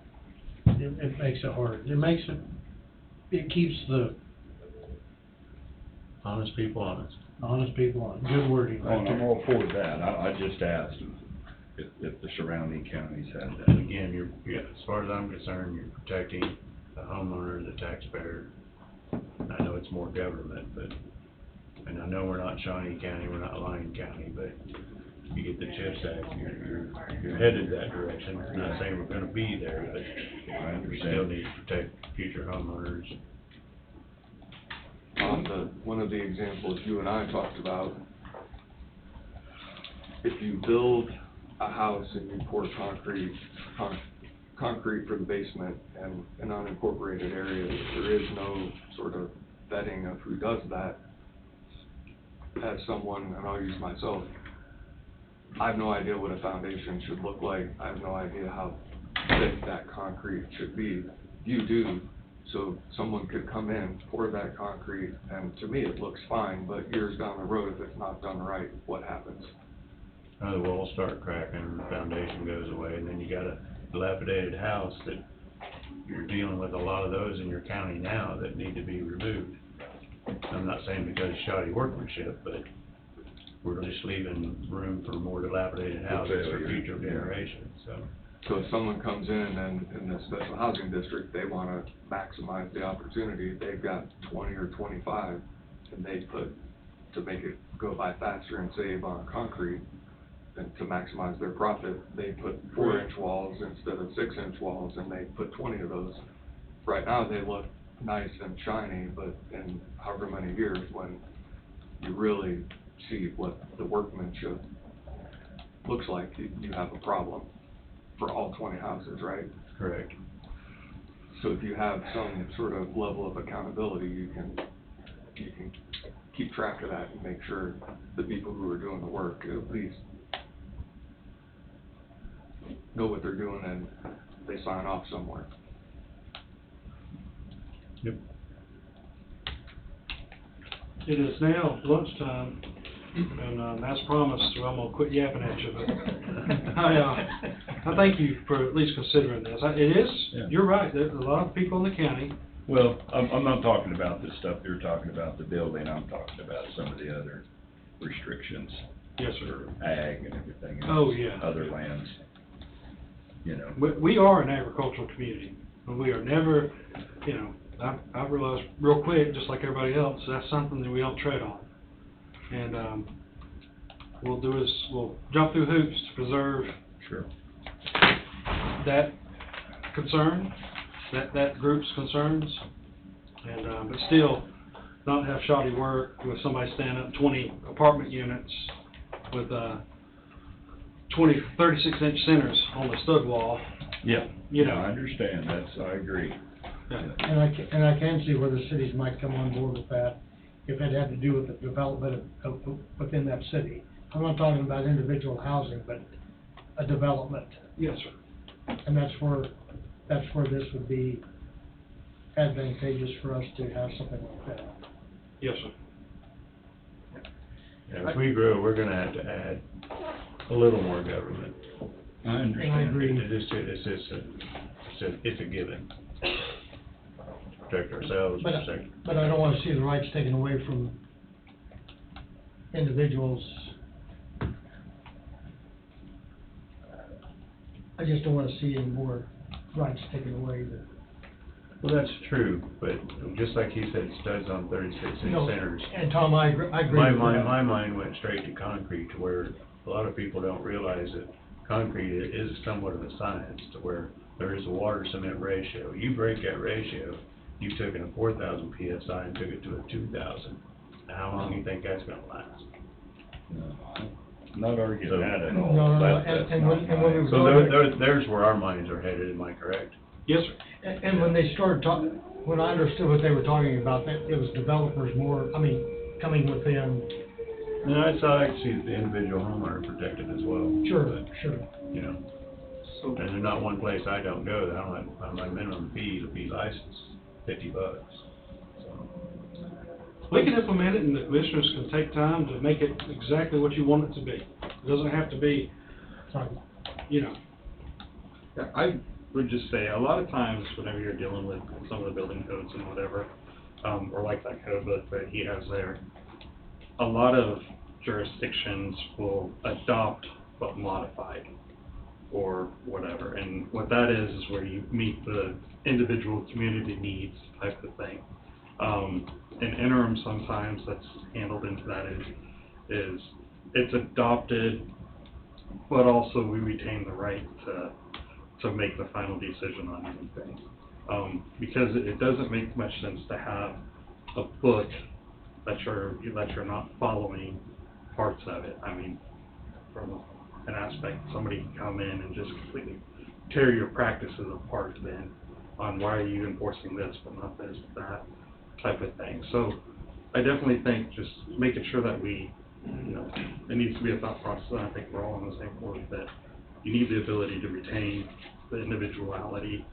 It makes it hard. It keeps the honest people honest. Honest people honest. Good wording.
Oh, and I'm all for that. I just asked if the surrounding counties had that.
And again, as far as I'm concerned, you're protecting the homeowner, the taxpayer. I know it's more government, and I know we're not Shawnee County, we're not Lyon County, but you get the CHIPS Act, you're headed that direction. I'm not saying we're gonna be there, but we still need to protect future homeowners.
On one of the examples you and I talked about, if you build a house and you pour concrete for the basement and an unincorporated area, there is no sort of vetting of who does that. As someone, and I'll use myself, I have no idea what a foundation should look like. I have no idea how thick that concrete should be. You do. So someone could come in, pour that concrete, and to me it looks fine, but years down the road, if it's not done right, what happens?
The walls start cracking, the foundation goes away, and then you got a dilapidated house that you're dealing with a lot of those in your county now that need to be removed. I'm not saying because of shoddy workmanship, but we're just leaving room for more dilapidated houses for future generations, so.
So if someone comes in and in the special housing district, they wanna maximize the opportunity, they've got 20 or 25, and they put, to make it go by faster and save on concrete, and to maximize their profit, they put 4-inch walls instead of 6-inch walls, and they put 20 of those. Right now, they look nice and shiny, but in however many years, when you really see what the workmanship looks like, you have a problem for all 20 houses, right?
Correct.
So if you have some sort of level of accountability, you can keep track of that and make sure the people who are doing the work at least know what they're doing and they sign off somewhere.
Yep.
It is now lunchtime, and as promised, I'm gonna quit yapping at you, but I thank you for at least considering this. It is, you're right, there's a lot of people in the county.
Well, I'm not talking about the stuff you're talking about, the building, I'm talking about some of the other restrictions.
Yes, sir.
For ag and everything else.
Oh, yeah.
Other lands, you know.
We are an agricultural community, but we are never, I realized real quick, just like everybody else, that's something that we don't tread on. And, we'll jump through hoops to preserve that concern, that group's concerns, and, but still not have shoddy work with somebody standing up 20 apartment units with, 36-inch centers on the stud wall.
Yeah.
You know.
I understand, I agree.
Yeah.
and I can see where the cities might come on board with that, if it had to do with the development of within that city. I'm not talking about individual housing, but a development.
Yes, sir.
And that's where this would be advantageous for us to have something like that.
Yes, sir.
As we grow, we're gonna have to add a little more government.
I understand.
agree.
It's a given. Protect ourselves,
But,
protect.
but I don't wanna see the rights taken away from individuals. I just don't wanna see any more rights taken away that.
Well, that's true, but just like he said, studs on 36 inch
No,
centers.
and Tom, I agree with that.
My mind went straight to concrete, to where a lot of people don't realize that concrete is somewhat of a science, to where there is a water cement ratio. You break that ratio, you've taken a 4,000 PSI and took it to a 2,000. Now, how long do you think that's gonna last?
Not arguing
So-
that at all.
No,
That's
and
not
when
my-
we were
So
going-
there's where our minds are headed, am I correct?
Yes, sir.
And when they started talking, when I understood what they were talking about, that it was developers more, I mean, coming within.
And I saw actually the individual homeowner protected as well.
Sure,
but,
sure.
You know, and there's not one place I don't go that I don't have, my minimum fee to be licensed, $50. So,
We can implement it, and the commissioners can take time to make it exactly what you want it to be. It doesn't have to be, you know.
Yeah, I would just say, a lot of times, whenever you're dealing with some of the building codes and whatever, or like that code book that he has there, a lot of jurisdictions will adopt but modified, or whatever, and what that is where you meet the individual community needs type of thing. An interim sometimes that's handled into that is it's adopted, but also we retain the right to make the final decision on anything. Because it doesn't make much sense to have a book that you're not following parts of it. I mean, from an aspect, somebody can come in and just completely tear your practices apart then on why are you enforcing this but not this, that type of thing. So I definitely think just making sure that we, you know, it needs to be a thought process, and I think we're all on the same board that you need the ability to retain the individuality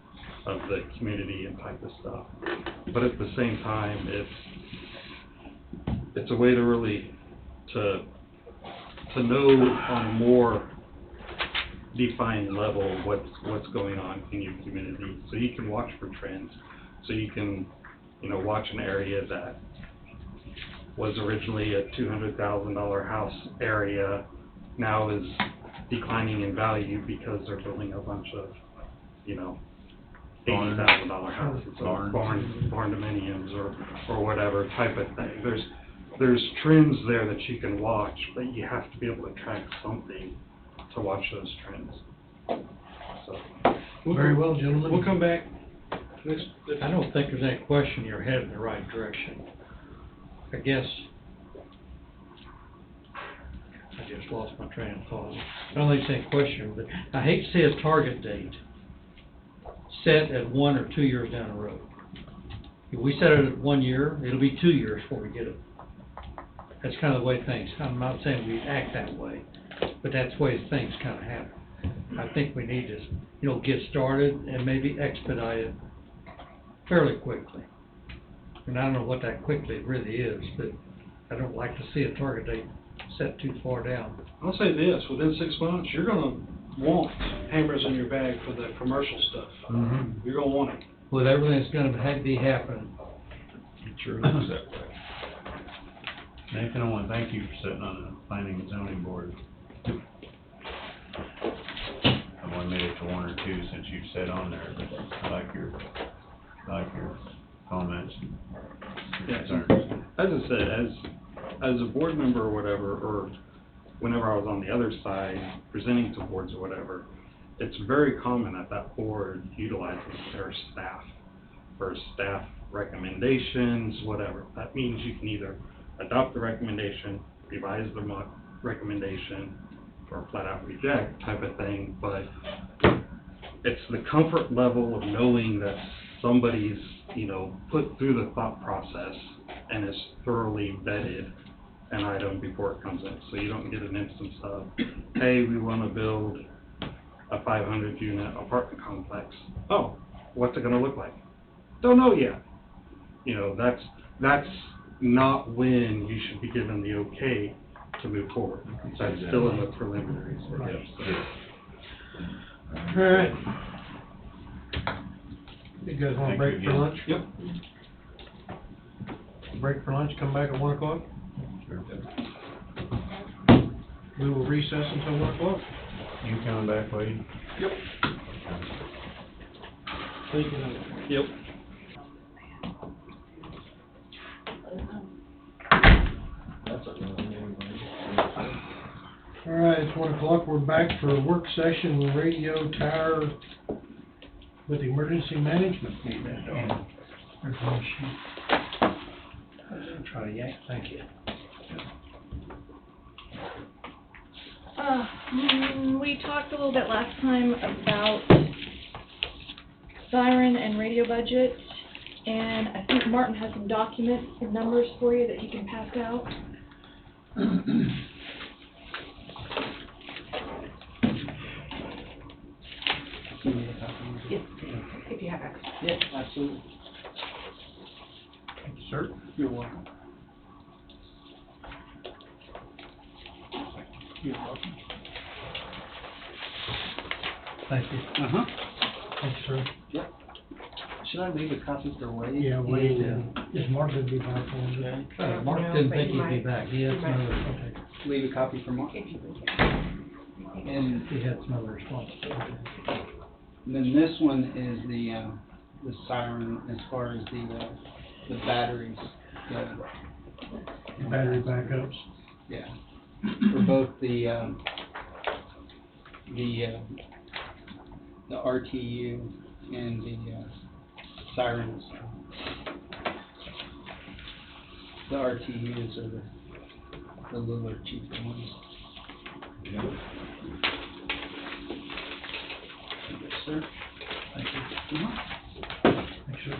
of the community and type of stuff. But at the same time, it's a way to really, to know on a more defined level what's going on in your community, so you can watch for trends, so you can, you know, watch an area that was originally a $200,000 house area, now is declining in value because they're building a bunch of, you know, $80,000 houses, or barn dominiums, or whatever type of thing. There's trends there that you can watch, but you have to be able to track something to watch those trends. So.
Very well, gentlemen.
We'll come back next.
I don't think there's any question you're headed in the right direction. I guess, I just lost my train of thought. I don't think it's any question, but I hate to see a target date set at 1 or 2 years down the road. If we set it at 1 year, it'll be 2 years before we get it. That's kind of the way things, I'm not saying we act that way, but that's the way things kind of happen. I think we need to, you know, get started and maybe expedite it fairly quickly. And I don't know what that quickly really is, but I don't like to see a target date set too far down.
I'll say this, within 6 months, you're gonna want hammers in your bag for the commercial stuff.
Mhm.
You're gonna want it.
With everything that's gonna be happening.
It sure looks that way. Nathan, I want to thank you for sitting on the planning and zoning board. I've only made it to 1 or 2 since you've sat on there, but I like your comments and concerns.
As I said, as a board member or whatever, or whenever I was on the other side presenting to boards or whatever, it's very common that board utilizes their staff for staff recommendations, whatever. That means you can either adopt the recommendation, revise the recommendation, or flat out reject type of thing, but it's the comfort level of knowing that somebody's, you know, put through the thought process and is thoroughly vetted an item before it comes in. So you don't get an instance of, hey, we want to build a 500 unit apartment complex. Oh, what's it going to look like? Don't know yet. You know, that's not when you should be given the okay to move forward. That's still in the preliminary stage.
All right. You guys want a break for lunch?
Yep.
Break for lunch, come back at 1 o'clock? We will recess until 1 o'clock.
You coming back, Wade?
Yep. Yep.
All right, it's 1 o'clock, we're back for a work session with radio tower with emergency management. There's one sheet. I'll try to yank, thank you.
We talked a little bit last time about siren and radio budget, and I think Martin has some documents and numbers for you that he can pass out.
Yes, if you have access.
Yes, absolutely.
Thank you, sir.
You're welcome. You're welcome.
Thank you.
Uh-huh.
Thanks, sir.
Yep. Should I leave a copy for Wade?
Yeah, Wade, is Mark gonna be back on today?
Mark didn't think he'd be back, he had some other,
Okay.
Leave a copy for Mark?
If you would.
And
he had some other responsibilities.
then this one is the siren as far as the batteries go.
Battery backups.
Yeah, for both the RTU and the sirens. The RTUs are the littler cheaper ones.
Yeah.
Yes, sir.
Thank you. Thanks, sir.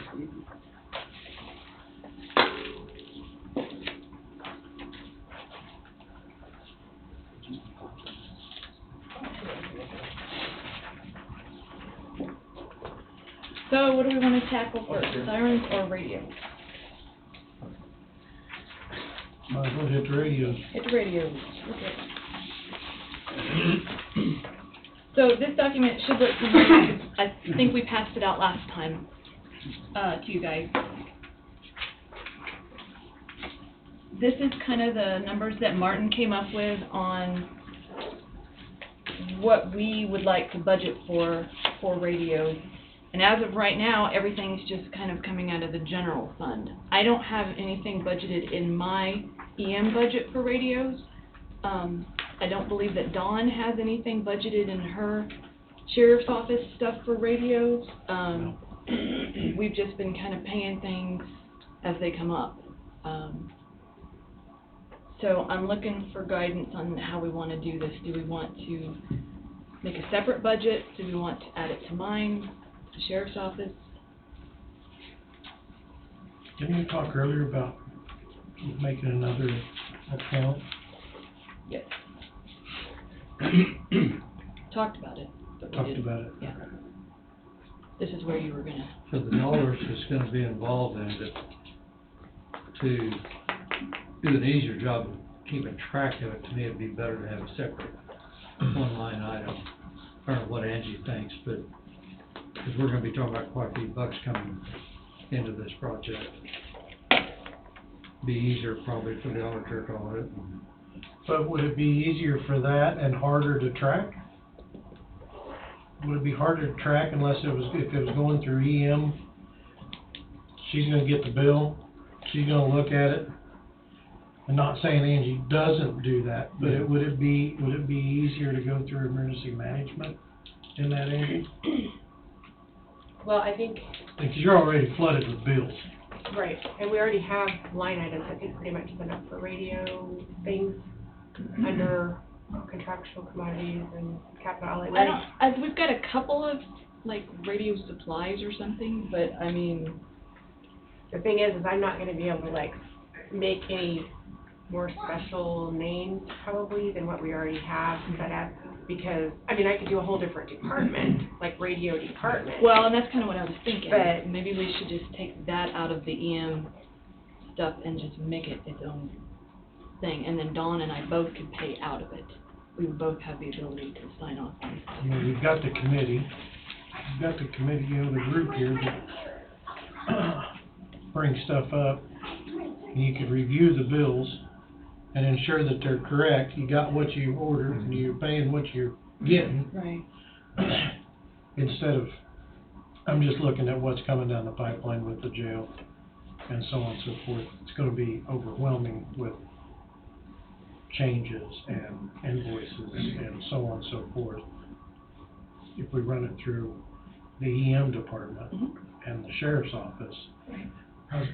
So what do we want to tackle first, sirens or radio?
Might as well hit the radios.
Hit the radios. Okay. So this document should look familiar. I think we passed it out last time to you guys. This is kind of the numbers that Martin came up with on what we would like to budget for radios. And as of right now, everything's just kind of coming out of the general fund. I don't have anything budgeted in my EM budget for radios. I don't believe that Dawn has anything budgeted in her sheriff's office stuff for radios. We've just been kind of paying things as they come up. So I'm looking for guidance on how we want to do this. Do we want to make a separate budget? Do we want to add it to mine, the sheriff's office?
Didn't you talk earlier about making another account?
Yes. Talked about it. But we
Talked
didn't.
about it.
Yeah. This is where you were gonna.
So the dollars that's gonna be involved in it, to do an easier job of keeping track of it, to me, it'd be better to have a separate one line item. I don't know what Angie thinks, but, because we're gonna be talking about quite a few bucks coming into this project. Be easier probably for the auditor to audit.
But would it be easier for that and harder to track? Would it be harder to track unless if it was going through EM? She's gonna get the bill, she's gonna look at it. I'm not saying Angie doesn't do that, but would it be easier to go through emergency management in that, Angie?
Well, I think,
Because you're already flooded with bills.
right, and we already have line items, I think pretty much enough for radio things under contractual commodities and capital outlay.
We've got a couple of, like, radio supplies or something, but, I mean.
The thing is I'm not gonna be able to, like, make any more special names probably than what we already have set up, because, I mean, I could do a whole different department, like radio department.
Well, and that's kind of what I was thinking.
But-
Maybe we should just take that out of the EM stuff and just make it its own thing, and then Dawn and I both could pay out of it. We would both have the ability to sign off on
I
stuff.
mean, we've got the committee, the group here that brings stuff up. And you could review the bills and ensure that they're correct. You got what you ordered and you're paying what you're getting.
Right.
Instead of, I'm just looking at what's coming down the pipeline with the jail and so on and so forth. It's gonna be overwhelming with changes and invoices and so on and so forth. If we run it through the EM department and the sheriff's office,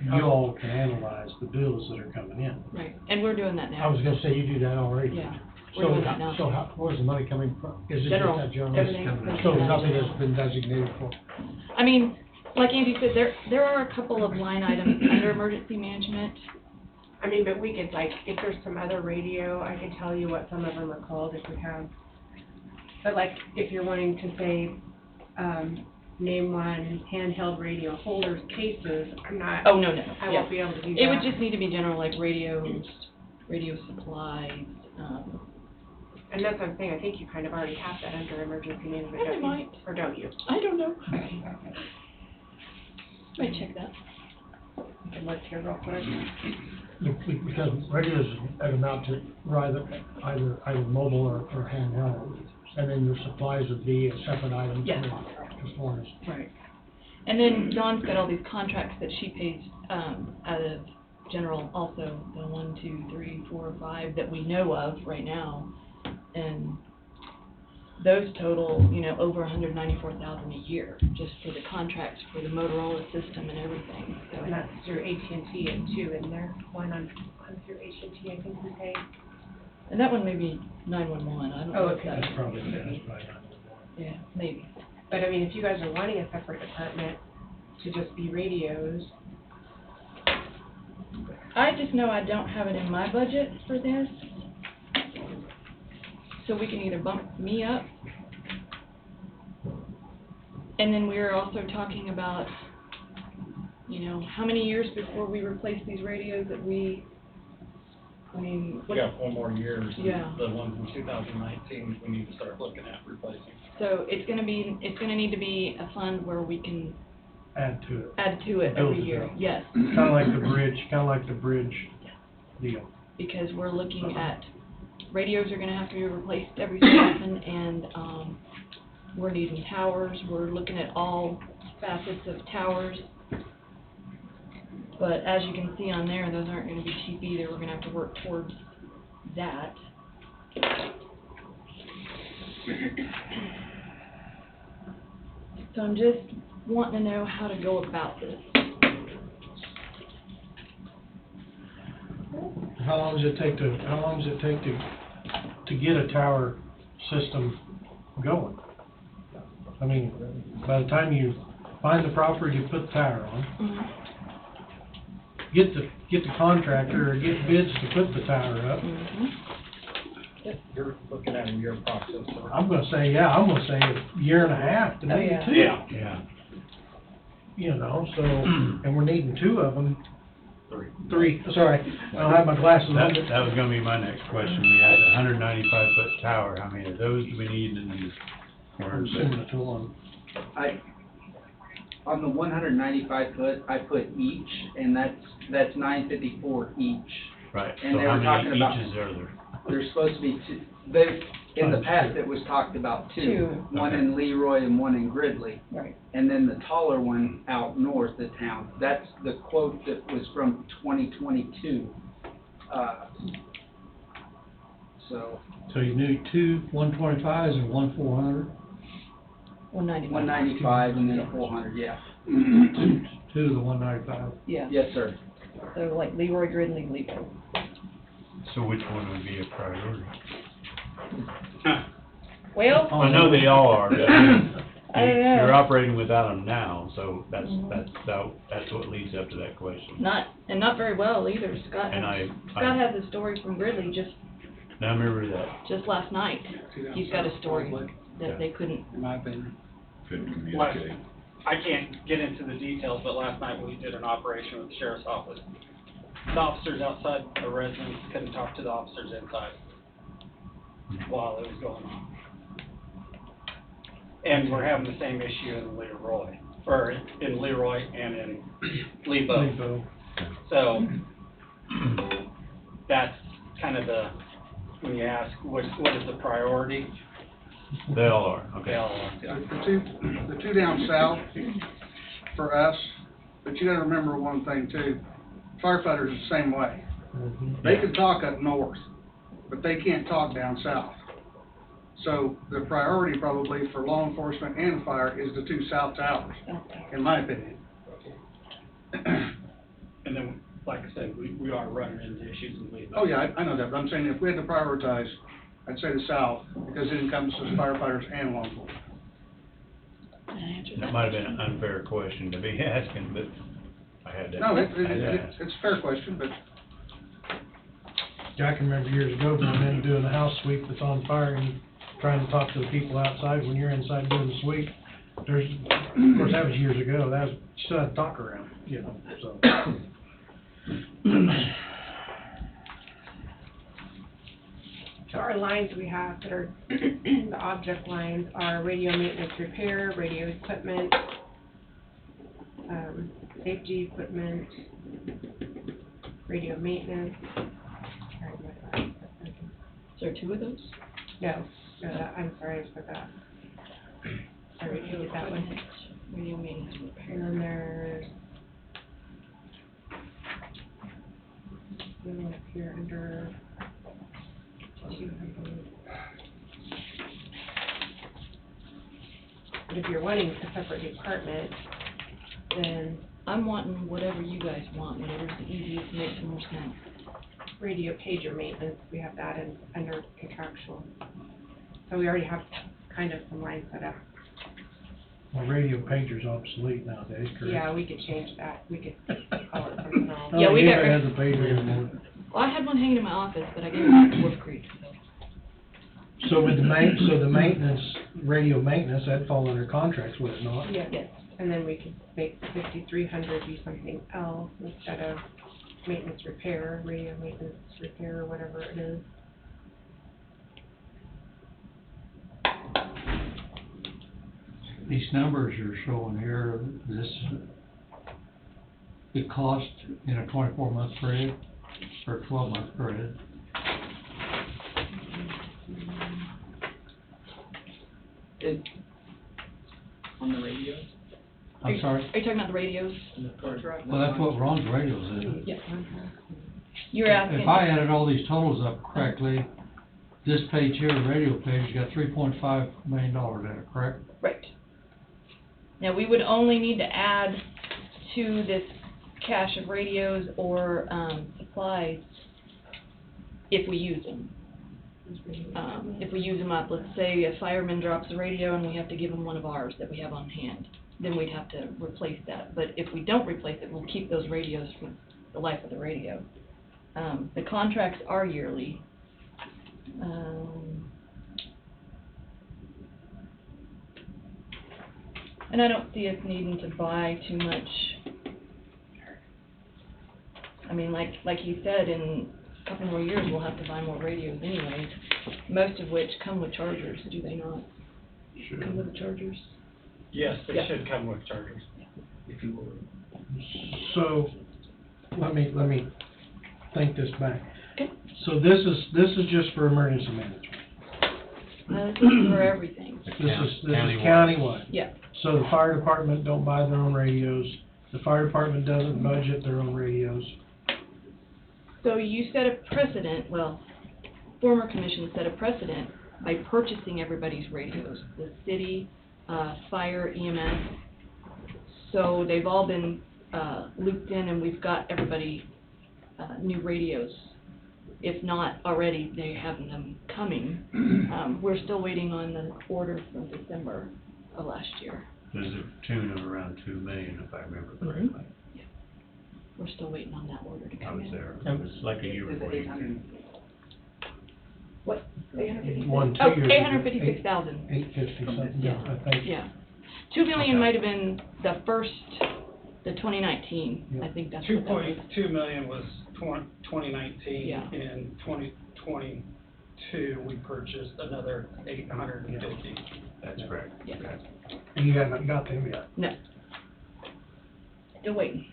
you all can analyze the bills that are coming in.
Right, and we're doing that now.
I was gonna say, you do that already.
Yeah, we're doing that now.
So how, where's the money coming from? Is it just
General,
that general?
everything
So
comes out of
nothing
general.
has been designated for?
I mean, like Andy said, there are a couple of line items under emergency management.
I mean, but we could, like, if there's some other radio, I could tell you what some of them are called if we have. But like, if you're wanting to say, name one handheld radio holders, cases, I'm not.
Oh, no, no,
I
yeah.
won't be able to do that.
It would just need to be general, like radios, radio supplies,
And that's what I'm saying, I think you kind of already have that under emergency management,
I
don't you?
might.
Or don't you?
I don't know. Might check that.
And let's hear real quick.
Because radios amount to either mobile or handheld, and then your supplies would be a separate item.
Yes.
As far as.
Right. And then Dawn's got all these contracts that she pays, out of general also, the 1, 2, 3, 4, 5 that we know of right now. And those total, you know, over $194,000 a year, just for the contracts for the Motorola system and everything, so.
And that's through AT&T and two in there, one through AT&T, I think we pay.
And that one may be 911, I don't know.
Oh,
if
okay.
that's-
That's probably 911.
Yeah, maybe.
But I mean, if you guys are wanting a separate department to just be radios,
I just know I don't have it in my budget for this. So we can either bump me up. And then we were also talking about, you know, how many years before we replace these radios that we, I mean.
We got 4 more years. and
Yeah.
The one from 2019, we need to start looking at replacing.
So it's gonna need to be a fund where we can
Add to it.
add to it
Build
every
it
year,
up.
yes.
Kinda like the bridge deal.
Because we're looking at, radios are gonna have to be replaced every so often, and, we're needing towers, we're looking at all facets of towers. But as you can see on there, those aren't gonna be cheap either, we're gonna have to work towards that. So I'm just wanting to know how to go about this.
How long does it take to get a tower system going? I mean, by the time you find the property to put the tower on, get the contractor or get bids to put the tower up.
You're looking at a year process.
I'm gonna say a year and a half to maybe two.
Yeah.
You know, so, and we're needing 2 of them. Three, sorry, I don't have my glasses on.
That was gonna be my next question. We had a 195-foot tower. How many of those do we need in these?
I'm assuming it's one.
On the 195 foot, I put each, and that's 954 each.
Right,
And
so
they
how
were talking
many
about-
eaches are there?
There's supposed to be 2, in the past, it was talked about 2. One in Leroy and one in Gridley.
Right.
And then the taller one out north of town. That's the quote that was from 2022. So.
So you need 2 125s and 1 400?
195.
195 and then a 400, yeah.
2 of the 195.
Yeah.
Yes, sir.
So like Leroy, Gridley, Leroy.
So which one would be a priority?
Well.
I know they all are, but
I don't know.
you're operating without them now, so that's what leads up to that question.
Not very well either. Scott has a story from Gridley just
Now I remember that.
just last night. He's got a story that they couldn't.
In my opinion.
Couldn't communicate.
I can't get into the details, but last night we did an operation with the sheriff's office.
the officers outside, the residents couldn't talk to the officers inside while it was going on. And we're having the same issue in Leroy, or in Leroy and in Lebo. So, that's kind of the, when you ask, what is the priority?
They all are, okay.
They all are, yeah.
The two down south for us, but you gotta remember one thing too, firefighters are the same way. They can talk up north, but they can't talk down south. So the priority probably for law enforcement and fire is the two south towers, in my opinion.
And then, like I said, we are running into issues in Lebo.
Oh, yeah, I know that, but I'm saying if we had to prioritize, I'd say the south, because it encompasses firefighters and law enforcement.
That might have been an unfair question to be asking, but I had to.
No,
I had to ask.
it's a fair question, but
I can remember years ago going in and doing a house sweep that's on fire and trying to talk to the people outside when you're inside doing the sweep. There's, of course, that was years ago, that was, you still had to talk around, you know, so.
So our lines we have that are, the object lines are radio maintenance repair, radio equipment, safety equipment, radio maintenance.
Is there two of those?
No, I'm sorry, I forgot. Sorry, you did that one.
Radio maintenance repair.
And then there's, one up here under 200. But if you're wanting a separate department, then
I'm wanting whatever you guys want, whatever's the easiest, makes the most sense.
radio pager maintenance, we have that in, under contractual. So we already have kind of some lines set up.
Well, radio pager's obsolete nowadays, correct?
Yeah, we could change that, we could call it something else.
Yeah, we got
rid of the pager anymore.
Well, I had one hanging in my office, but I gave it back to Wolf Creek, so.
So with the maintenance, radio maintenance, that'd fall under contracts, would it not?
Yes, and then we could make 5,300 be something else instead of maintenance repair, radio maintenance repair, or whatever it is.
These numbers you're showing here, this, the cost in a 24-month period, or 12-month period.
On the radio?
I'm sorry?
Are you talking about the radios?
Well, that's what Ron's radios is.
Yeah. You were asking.
If I added all these totals up correctly, this page here, the radio page, got $3.5 million in it, correct?
Right. Now, we would only need to add to this cache of radios or supplies if we use them. If we use them up, let's say a fireman drops a radio and we have to give him one of ours that we have on hand, then we'd have to replace that. But if we don't replace it, we'll keep those radios for the life of the radio. The contracts are yearly. And I don't see us needing to buy too much. I mean, like he said, in a couple more years, we'll have to buy more radios anyways, most of which come with chargers, do they not?
Sure.
Come with the chargers?
Yes, they
Yeah.
should come with chargers, if you will.
So, let me think this back.
Okay.
So this is just for emergency management?
This is for everything.
This is countywide?
Yeah.
So the fire department don't buy their own radios, the fire department doesn't budget their own radios?
So you set a precedent, well, former commission set a precedent by purchasing everybody's radios, the city, fire, EMS. So they've all been looped in and we've got everybody new radios. If not already, they have them coming. We're still waiting on the order from December of last year.
There's a tune of around $2 million, if I remember correctly.
Yeah. We're still waiting on that order to
I
come
was
in.
there. It was like a year before you.
What? 856?
One, 2
Oh,
years.
856,000.
850 something, yeah, I think.
Yeah. 2 million might have been the 2019.
Yeah.
I think that's what that was.
2.2 million was 2019.
Yeah.
In 2022, we purchased another 850.
That's correct.
Yeah.
And you haven't got them yet?
No. Still waiting.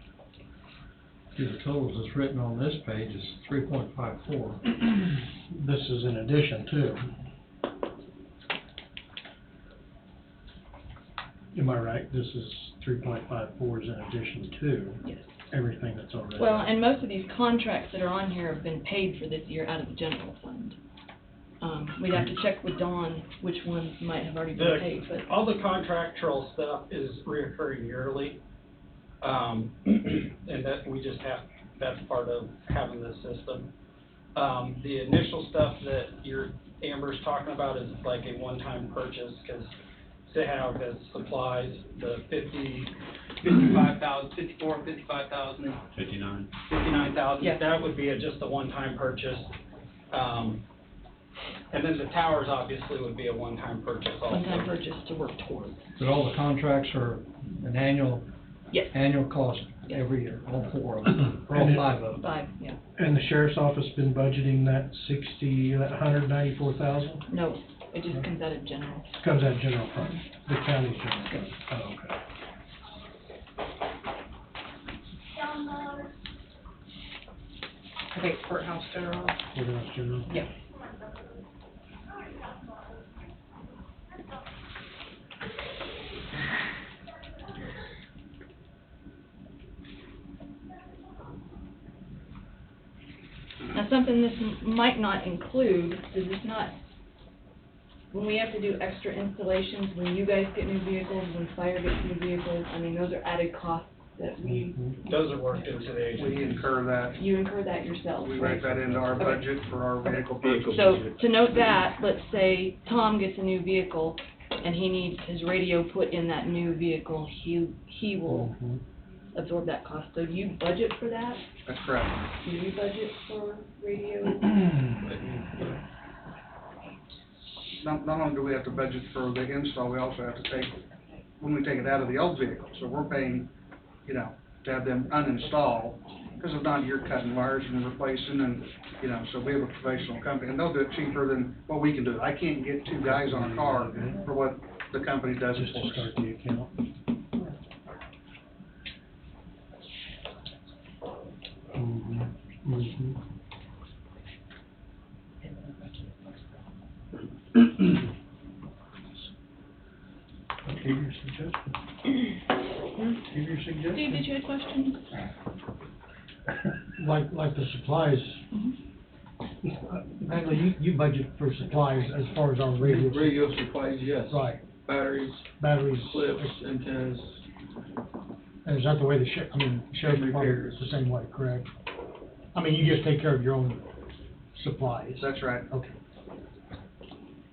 See, the totals that's written on this page is 3.54.
This is in addition to. Am I right? This is 3.54 is in addition to
Yes.
everything that's already.
Well, and most of these contracts that are on here have been paid for this year out of the general fund. We'd have to check with Dawn which ones might have already been paid, but.
All the contractual stuff is reoccurring yearly. And that we just have, that's part of having this system. The initial stuff that Amber's talking about is like a one-time purchase, because say how it does supplies, the 55,000, 55,000. 59,000,
Yeah.
that would be just a one-time purchase. And then the towers obviously would be a one-time purchase also.
One-time purchase to work towards.
But all the contracts are an annual,
Yes.
annual cost every year, all 4 of them, or all 5 of them.
5, yeah.
And the sheriff's office been budgeting that 194,000?
No, it just comes out of general.
Comes out of general fund, the county's general fund. Oh, okay.
I think courthouse general.
Courthouse general.
Yeah. Now, something this might not include, is this not, when we have to do extra installations, when you guys get new vehicles, when fire gets new vehicles, I mean, those are added costs that we,
Those are worked into the agency.
We incur that.
you incur that yourself,
We
right?
write that into our
Okay.
budget for our vehicle purchase.
So, to note that, let's say Tom gets a new vehicle, and he needs his radio put in that new vehicle, he will absorb that cost. So you budget for that?
That's correct.
Do you budget for radio?
Not only do we have to budget for the install, we also have to take, when we take it out of the old vehicle, so we're paying, you know, to have them uninstall, because if not, you're cutting wires and replacing, and, you know, so we have a professional company, and they'll do it cheaper than what we can do. I can't get 2 guys on a car for what the company does it
Just to
for us.
start the account. Give your suggestion. Give your suggestion.
Steve, did you have questions?
Like the supplies, Natalie, you budget for supplies as far as our radio.
Radio supplies, yes.
Right,
Batteries,
batteries.
clips, antennas.
And is that the way the sheriff's department is the same way, correct? I mean, you just take care of your own supplies.
That's right.
Okay.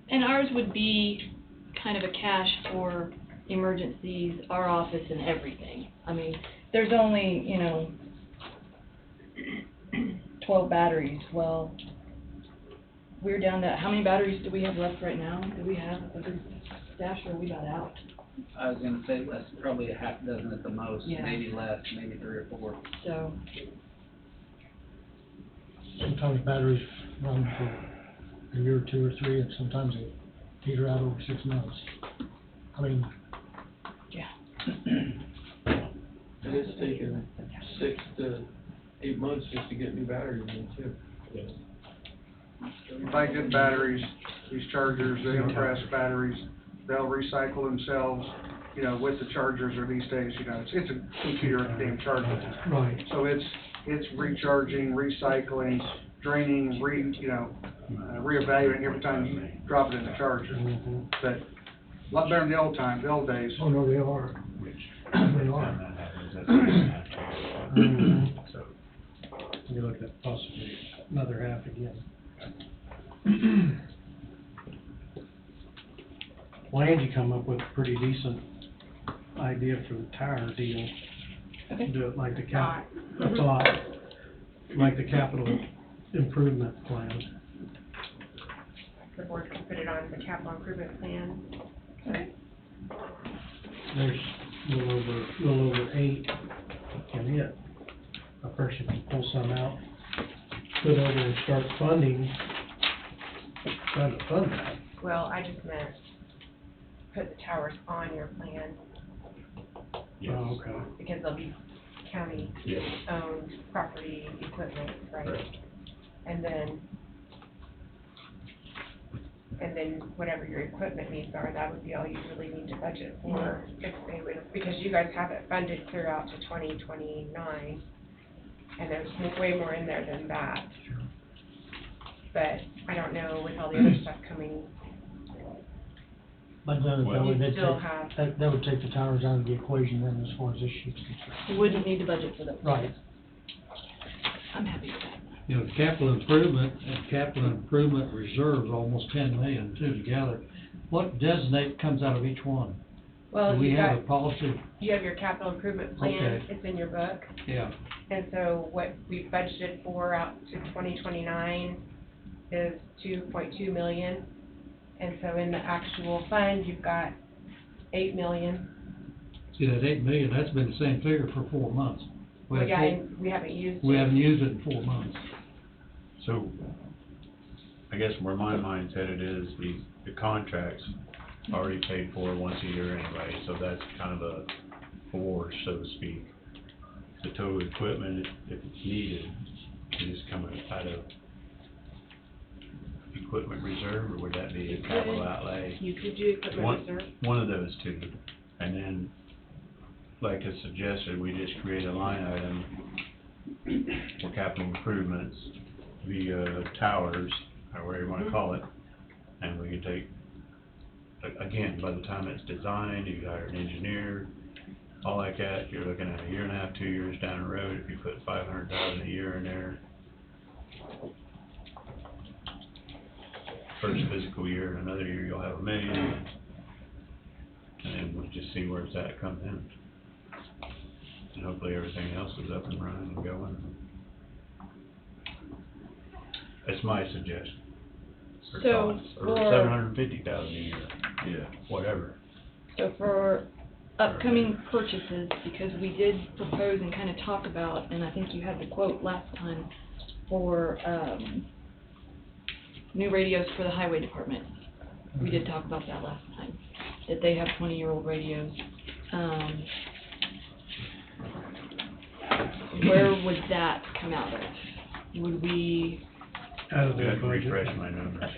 And ours would be kind of a cash for emergencies, our office and everything. I mean, there's only, 12 batteries. Well, we're down to, how many batteries do we have left right now? Do we have a good stash, or are we about out?
I was gonna say less, probably a half dozen at the most,
Yeah.
maybe less, maybe 3 or 4.
So,
Sometimes batteries run for a year or 2 or 3, and sometimes they peter out over 6 months. I mean,
yeah.
It's taken 6 to 8 months just to get new batteries in too.
You buy good batteries, these chargers, they impress batteries, they'll recycle themselves, with the chargers, or these days, it's a computer damn charger.
right.
So it's recharging, recycling, draining, reevaluating every time you drop it in the charger. But a lot better than the old times, the old days.
Oh, no, they are. They are.
So, we look at possibly another half again. Well, Angie come up with a pretty decent idea for the tower deal.
Okay.
Do it like the thought, like the capital improvement plan.
The board can put it on the capital improvement plan.
Okay.
There's a little over 8 in it. A person can pull some out put over and start funding, trying to fund that.
Well, I just meant put the towers on your plan,
Oh, okay.
because they'll be county
Yes.
owned property, equipment, right?
Right.
And then whatever your equipment needs are, that would be all you really need to budget for, if they would, because you guys have it funded clear out to 2029, and there's way more in there than that. But I don't know, with all the other stuff coming,
But then
Well-
would
You still
take,
have-
that would take the towers out of the equation then as far as this sheet's concerned.
We wouldn't need to budget for those.
Right.
I'm happy with that.
You know, capital improvement reserves almost 10 million too together. What designate comes out of each one?
well,
Do we
you
have a
got,
policy?
you have your capital improvement plan,
Okay.
it's in your book.
Yeah,
And so what we budgeted for out to 2029 is 2.2 million. And so in the actual fund, you've got 8 million.
see that 8 million, that's been the same figure for 4 months. We
Well,
have
yeah,
four-
and we haven't used it.
We haven't used it in 4 months.
So, I guess where my mind's headed is the contract's already paid for once a year anyway, so that's kind of a wash, so to speak. The total equipment, if it's needed, is coming out of equipment reserve, or would that be a capital outlay?
You could do equipment reserve.
One of those two, and then, like I suggested, we just create a line item for capital improvements via towers, or whatever you wanna call it, and we can take, again, by the time it's designed, you hire an engineer, all like that, you're looking at 1.5 to 2 years down the road, if you put 500,000 a year in there. First fiscal year, and another year you'll have $1 million, and then we'll just see where it's at comes in. And hopefully everything else is up and running and going. That's my suggestion. Or
So,
thoughts, or
for-
750,000 a year, yeah, whatever.
So for upcoming purchases, because we did propose and kind of talk about, and I think you had the quote last time, for, new radios for the highway department. We did talk about that last time, that they have 20-year-old radios. Where would that come out of? Would we,
Out of
We
the
have to
budget.
refresh my numbers.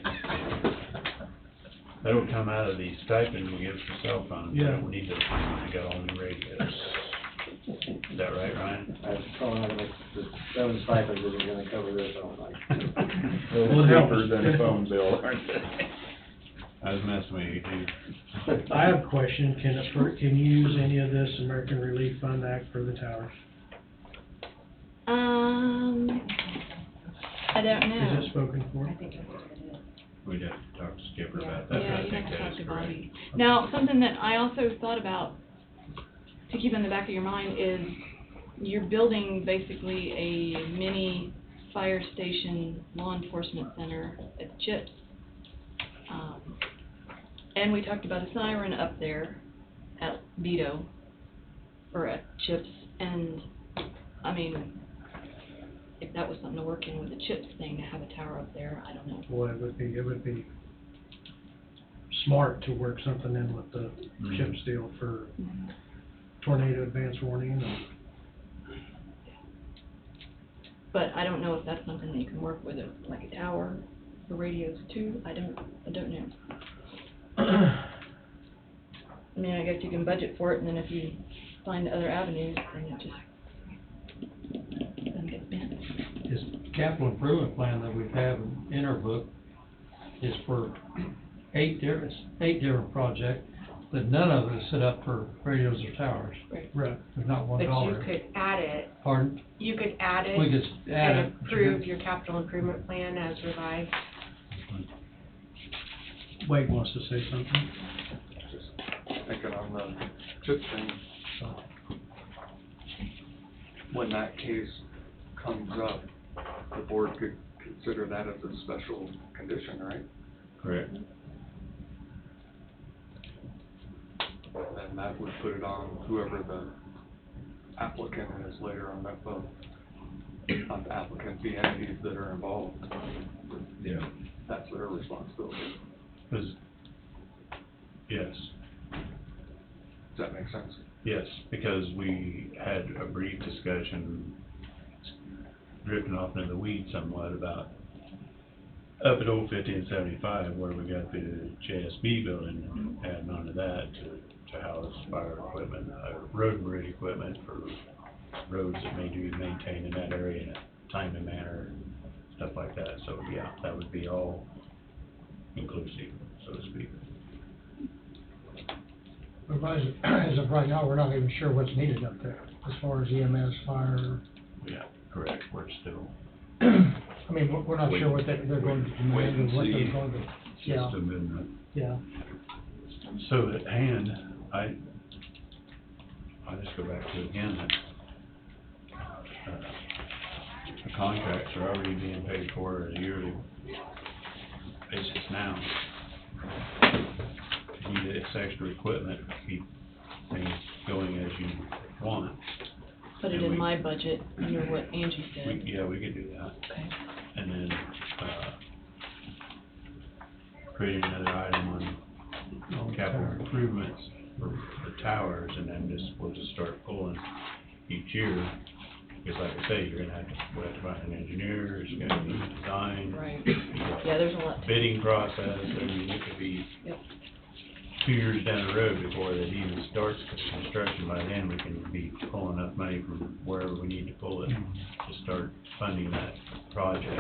That'll come out of the stipend we give for cell phones.
Yeah.
We need to get all new radios. Is that right, Ryan?
That's probably not gonna, the 7 stipends isn't gonna cover this, I don't think.
Well, it helps.
Cheaper than a phone bill, aren't they?
I was messing with you, dude.
I have a question, can you use any of this American Relief Fund Act for the towers?
I don't
Is
know.
it spoken for?
I think that's what it is.
We'd have to talk to Skipper about that, but
Yeah,
I
you
think
have to
that
talk
is
to
correct.
Bobby. Now, something that I also thought about, to keep in the back of your mind, is you're building basically a mini fire station law enforcement center at CHIPS. And we talked about a siren up there at Vito, or at CHIPS, and, I mean, if that was something to work in with the CHIPS thing, to have a tower up there, I don't know.
Well, it would be smart to work something in with the CHIPS deal for tornado advance warning and
But I don't know if that's something that you can work with, like a tower for radios too, I don't know. I mean, I guess you can budget for it, and then if you find other avenues, then it just doesn't get spent.
This capital improvement plan that we have in our book is for 8 different projects, but none of it is set up for radios or towers.
Right.
There's not
But
$1.
you could add it,
Pardon?
you could add it.
We could add
and
it.
approve your capital improvement plan as revised.
Wade wants to say something.
Just thinking on the chip thing, when that case comes up, the board could consider that as a special condition, right?
Correct.
And that would put it on whoever the applicant is later on that vote. not the applicant, the entities that are involved.
Yeah.
That's their responsibility.
Because, yes,
Does that make sense?
yes, because we had a brief discussion, drifting off into the weeds somewhat, about up at Old 50 and 75, where we got the JSB building, and adding on to that to house fire equipment, road and bridge equipment for roads that may be maintained in that area in a timely manner, stuff like that. So, yeah, that would be all inclusive, so to speak.
But as of right now, we're not even sure what's needed up there, as far as EMS, fire.
Yeah, correct, we're still.
I mean, we're not sure what they're going to
Wait
demand
and
and what
see.
they're going to, yeah,
System and
yeah.
so at hand, I'll just go back to again, that, the contracts are already being paid for at a yearly basis now. You need this extra equipment to keep things going as you want.
Put it
And
in my budget, under what Angie said.
Yeah, we could do that.
Okay.
And then, create another item on capital improvements for the towers, and then we'll just start pulling each year. Because like I say, we'll have to find an engineer, there's gonna be design.
Right. Yeah, there's a lot to-
Bidding process, I mean, it could be 2 years down the road before that even starts construction. By then, we can be pulling enough money from wherever we need to pull it to start funding that project,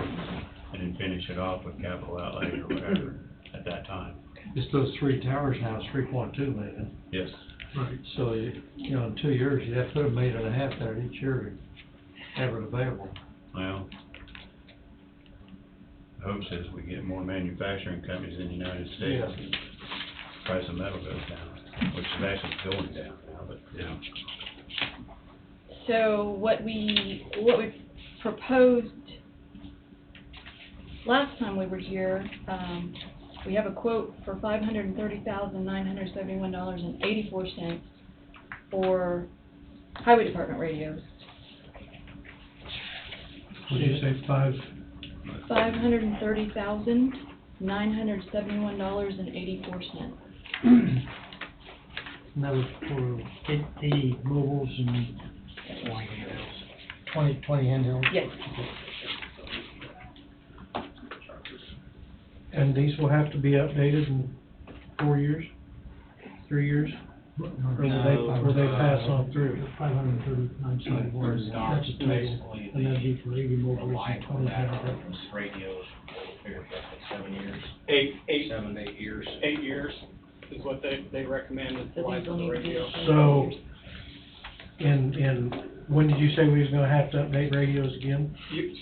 and then finish it off with capital outlay or whatever at that time.
Just those 3 towers now, it's 3.2 million.
Yes.
Right. So, you know, in 2 years, you'd have to put $1.5 million there each year to have it available.
Well, the hope is we get more manufacturing companies in the United States.
Yeah.
Price of metal goes down, which is actually going down now, but, yeah.
So what we proposed last time we were here, we have a quote for $530,971.84 for highway department radios.
What did you say,
$530,971.84.
And that was for 80 mobiles and 20 handhelds?
Yes.
And these will have to be updated in 4 years, 3 years? Or will they pass on through?
539.71, that's a total,
Basically,
and that'd be for 80
the
mobiles
life
and
of
20
that
handhelds.
radios, we'll figure it's like 7 years. 7 to 8 years.
8 years is what they recommend is the
So
life
these
of the
will need to be
radio.
So, when did you say we was gonna have to update radios again?
You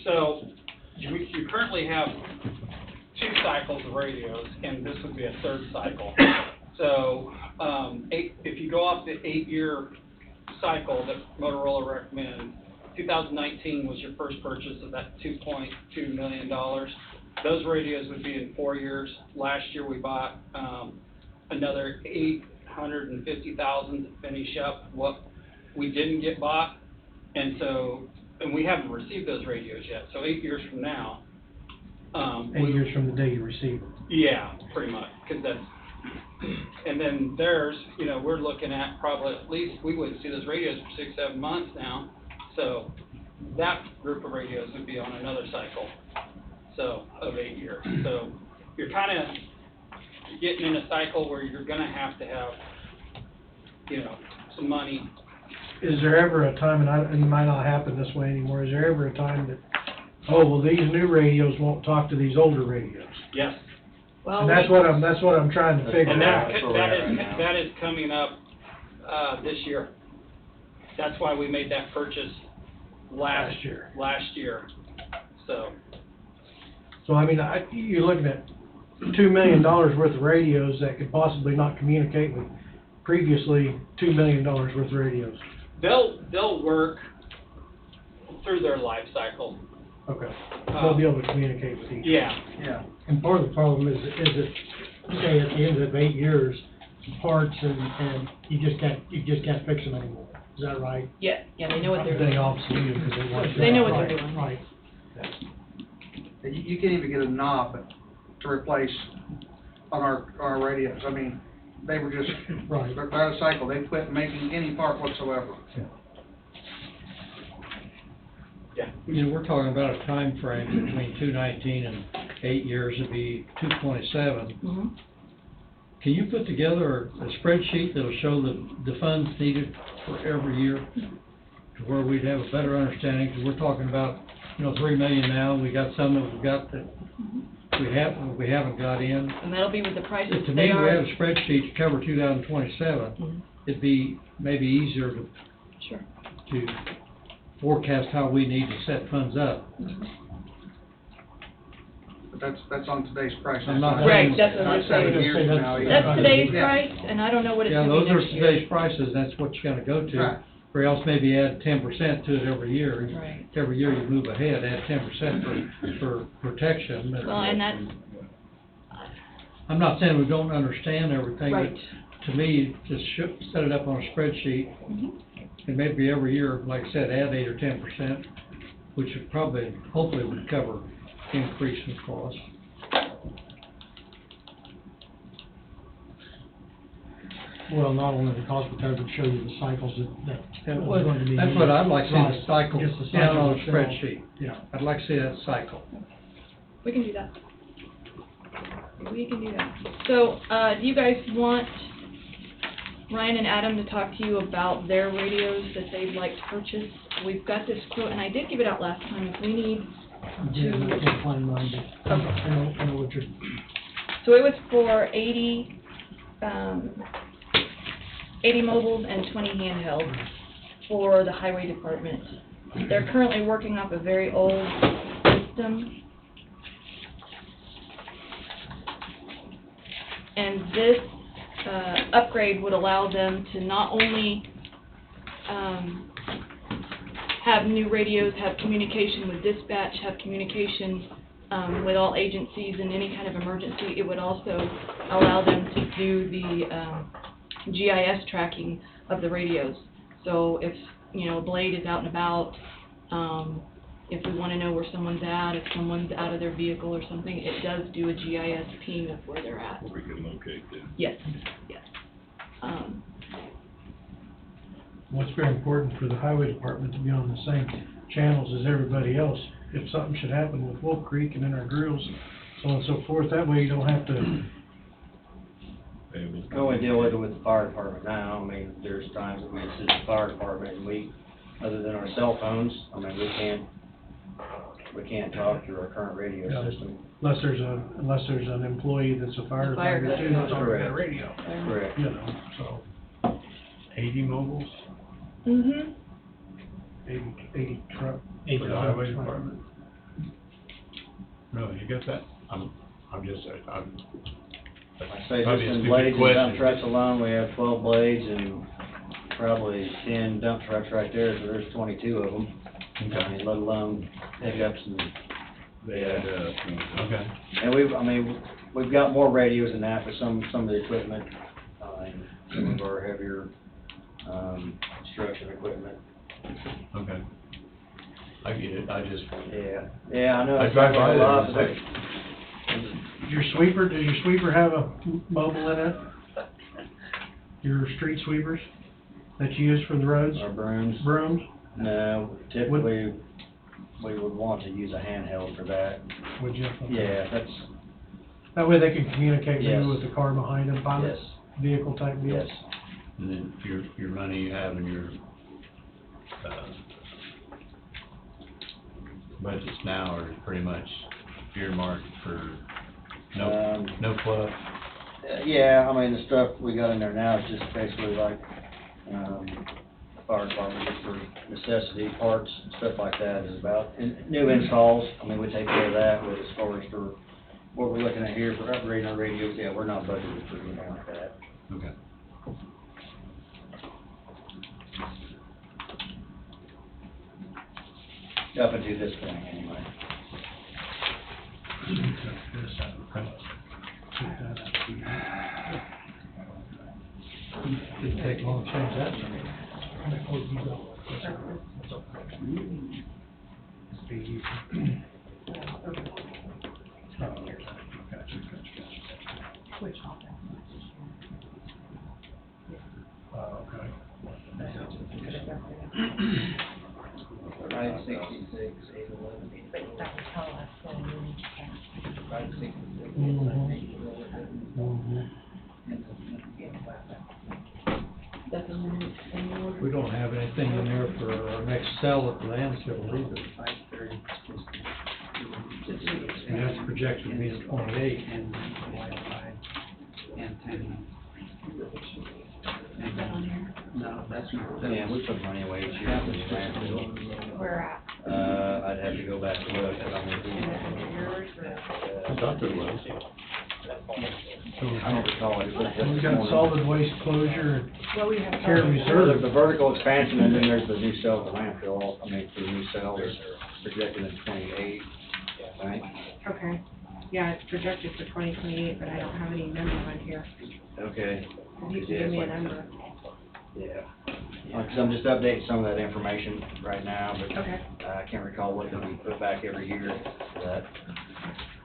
currently have 2 cycles of radios, and this would be a 3rd cycle. So, if you go off the 8-year cycle that Motorola recommends, 2019 was your first purchase of that $2.2 million. Those radios would be in 4 years. Last year, we bought another $850,000 to finish up what we didn't get bought, and we haven't received those radios yet. So 8 years from now,
8 years from the day you receive it?
Yeah, pretty much, because that's, and then theirs, you know, we're looking at probably at least, we wouldn't see those radios for 6-7 months now. So that group of radios would be on another cycle, so, of 8 years. So you're kind of getting in a cycle where you're gonna have to have, you know, some money.
Is there ever a time, and it might not happen this way anymore, is there ever a time that, oh, well, these new radios won't talk to these older radios?
Yes.
And that's what I'm trying to figure
And
out.
that is coming up, this year. That's why we made that purchase last year. So,
I mean, you're looking at $2 million worth of radios that could possibly not communicate with previously $2 million worth of radios.
they'll work through their life cycle.
Okay. They'll be able to communicate with each other.
Yeah.
Yeah, and part of the problem is that, say, at the end of 8 years, parts and you just can't fix them anymore. Is that right?
Yeah, they know what they're
They
doing.
obsolete because they want.
They know what they're
Right,
doing.
Right.
You can't even get a knob to replace on our radios. I mean, they were just,
Right.
they're out of cycle. They quit making any part whatsoever.
You know, we're talking about a time frame between 219 and 8 years would be 227.
Mhm.
Can you put together a spreadsheet that'll show the funds needed for every year? To where we'd have a better understanding, because we're talking about, you know, 3 million now, we got some that we've got that we haven't got in.
And that'll be with the prices
To
they
me, we
are.
have a spreadsheet to cover 2027.
Mhm.
It'd be maybe easier
Sure.
to forecast how we need to set funds up.
But that's on today's price.
I'm not
Right,
saying-
that's what
Not
I'm
7
saying.
years from now.
That's today's
Yeah.
price, and I don't know what it's
Yeah,
gonna be
those are
next year.
today's prices, that's what you gotta go to.
Right.
Or else maybe add 10% to it every year.
Right.
Every year you move ahead, add 10% for protection. but-
Well, and that's,
I'm not saying we don't understand everything, but
Right.
to me, just set it up on a spreadsheet.
Mhm.
And maybe every year, like I said, add 8 or 10%, which would probably, hopefully would cover increase in cost.
Well, not only the cost, but that would show you the cycles that was going to be.
That's what I'd like to see,
Right.
the cycle,
Just the
down on a
cycle itself.
spreadsheet.
Yeah.
I'd like to see that cycle.
we can do that. We can do that. So, do you guys want Ryan and Adam to talk to you about their radios that they'd like to purchase? We've got this quote, and I did give it out last time, if we need
Yeah, I
to,
can't find mine, but I know what you're.
so it was for 80 mobiles and 20 handhelds for the highway department. They're currently working off a very old system. And this upgrade would allow them to not only have new radios, have communication with dispatch, have communication with all agencies in any kind of emergency. It would also allow them to do the GIS tracking of the radios. So if, you know, a blade is out and about, if we want to know where someone's at, if someone's out of their vehicle or something, it does do a GIS ping of where they're at.
We can locate them.
Yes, yes.
Well, it's very important for the highway department to be on the same channels as everybody else. If something should happen with Wolf Creek and in our grills, so on and so forth, that way you don't have to.
I only deal with it with the fire department now. I mean, there's times that we assist the fire department and we, other than our cell phones, I mean, we can't talk through our current radio
Yeah.
system.
Unless there's an employee that's a firefighter too, that's on the
Correct.
radio.
Correct.
You know, so.
80 mobiles
Mm-hmm.
80 truck.
for the highway department? No, you got that? I'm just, I'm.
I say just
probably a
in
stupid
blades and
question.
dump trucks alone, we have 12 blades and probably 10 dump trucks right there, so there's 22 of them.
Okay.
I mean, let alone pickups and.
They had, okay.
And we've got more radios than that for some of the equipment, and some of our heavier, construction equipment.
Okay. I get it, I just.
Yeah, I know.
I
it's
drive
not
by
a
there
lot,
and
but
Does your sweeper have a mobile in it? Your street sweepers that you use for the roads?
our brooms.
Brooms?
No, typically, we would want to use a handheld for that.
Would you?
Yeah, that's,
That way they can communicate maybe
Yes.
with the car behind them, pilot
yes,
vehicle type deal?
yes.
And then your money you have in your, budgets now are pretty much earmarked for no fluff.
Yeah, I mean, the stuff we got in there now is just basically like, fire department for necessity parts, stuff like that is about, and new installs, I mean, we take care of that, but as far as for what we're looking at here for upgrading our radios, yeah, we're not budgeted for anything like that.
Okay.
Up until this point, anyway.
Didn't take long to change that.
Oh, you go. That's all right. That's all right. It's be easy. Oh, gotcha, gotcha.
Which office?
Okay.
566, 811.
But that would tell us when we need to cash.
566,
Mhm.
811.
That's on the same order.
We don't have anything in there for our next sell at the landfill either.
530.
And that's projected to be in 28.
And 10.
Is that on here?
No, that's not.
Yeah, we put money away each year for the landfill.
Where at?
I'd have to go back and look, but I'm
Under yours or?
I thought there was.
I don't recall it.
We got solid waste closure and
Well, we have.
care
some-
reserve.
The vertical expansion, and then there's the new cell, the landfill, I mean, for the new cell is projected in 28, I think.
Okay, yeah, it's projected for 2028, but I don't have any numbers on here.
Okay.
If you can give me a number.
Yeah. Because I'm just updating some of that information right now, but
Okay.
I can't recall what that we put back every year for that.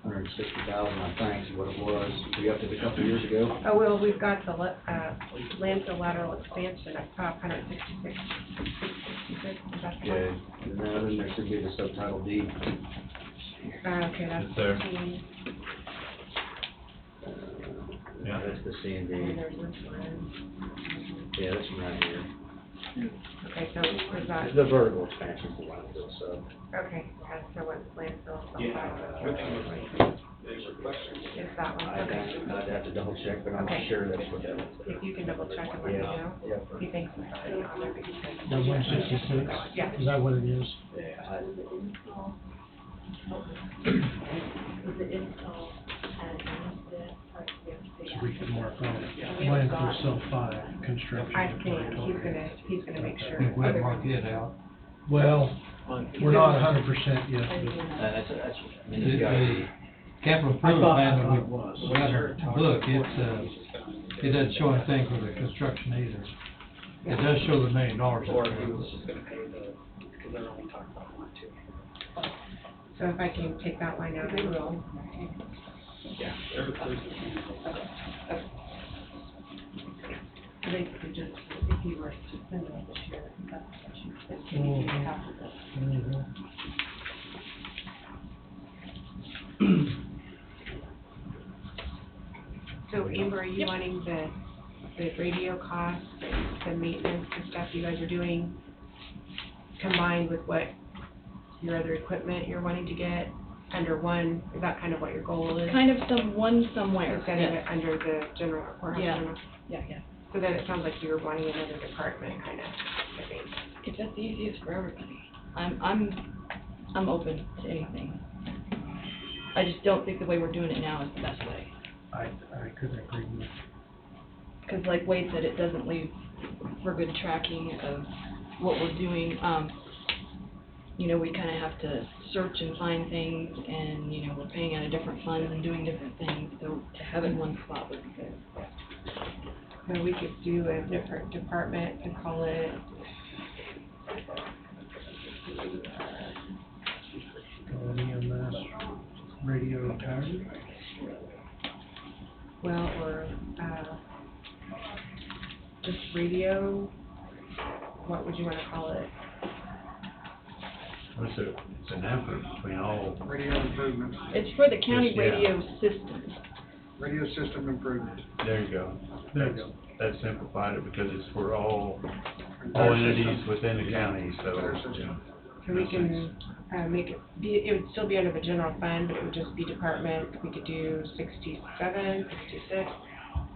160,000, I think, is what it was. We upped it a couple of years ago.
Oh, well, we've got the landfill lateral expansion of 166. Is that the
Okay.
one?
And then there should be the subtitle D.
Okay, that's
It's there.
15.
Yeah.
That's the C and
And
D.
there's this one.
Yeah, this one right here.
Okay, so is that?
The vertical expansion for landfill, so.
Okay, yeah, so what's landfill?
Yeah.
Is that one? Okay.
I'd have to double check, but I'm
Okay.
sure that's what that was.
If you can double check and let me know.
Yeah.
If you think it's already on there, because.
That 166?
Yeah.
Is that what it is?
Yeah,
Is the install and
So we can mark off landfill cell 5 construction.
I think he's gonna make sure.
If we mark it out.
Well, we're not 100% yet, but
that's, I mean,
The,
it's got
the capital improvement plan that we got in our book, it doesn't show anything for the construction either. It does show the $1 million.
Or he was just gonna pay because they're only talking about one, too.
So if I can take that line out, I will.
Yeah.
So basically just, if you were to spend it this year, that's what you spend, you can half of it. So Amber, are you wanting the radio costs, the maintenance and stuff you guys are doing combined with what your other equipment you're wanting to get under one? Is that kind of what your goal is?
Kind of somewhere.
Instead of it under the general, courthouse
Yeah.
general?
Yeah.
So then it sounds like you're wanting another department, kind of, I think.
If that's the easiest for everybody. I'm open to anything. I just don't think the way we're doing it now is the best way.
I couldn't agree more.
Because like Wade said, it doesn't leave for good tracking of what we're doing. You know, we kind of have to search and find things, and, you know, we're paying out of different funds and doing different things, so to have it in one spot would be good.
So we could do a different department and call it,
EMS radio tower.
well, or, just radio, what would you want to call it?
It's an effort between all.
Radio improvement,
It's for the county
Yeah.
radio systems.
radio system improvement.
There you go.
There you go.
That simplified it because it's for all entities within the county, so, you know.
So we can, make it, it would still be under the general fund, but it would just be department, we could do 67, 66.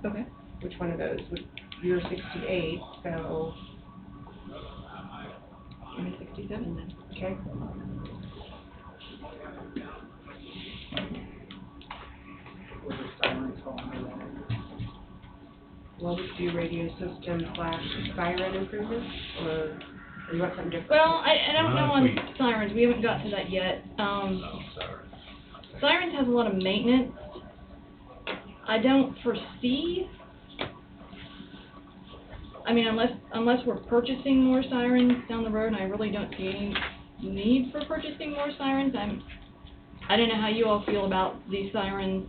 Okay.
Which one of those would, you're 68, so,
Give me 67 then.
okay. Well, we could do radio system / siren improvements, or you want something different?
Well, I don't know on
We-
sirens, we haven't got to that yet.
Oh, sorry.
Sirens has a lot of maintenance. I don't foresee I mean, unless we're purchasing more sirens down the road, and I really don't see any need for purchasing more sirens, I don't know how you all feel about these sirens.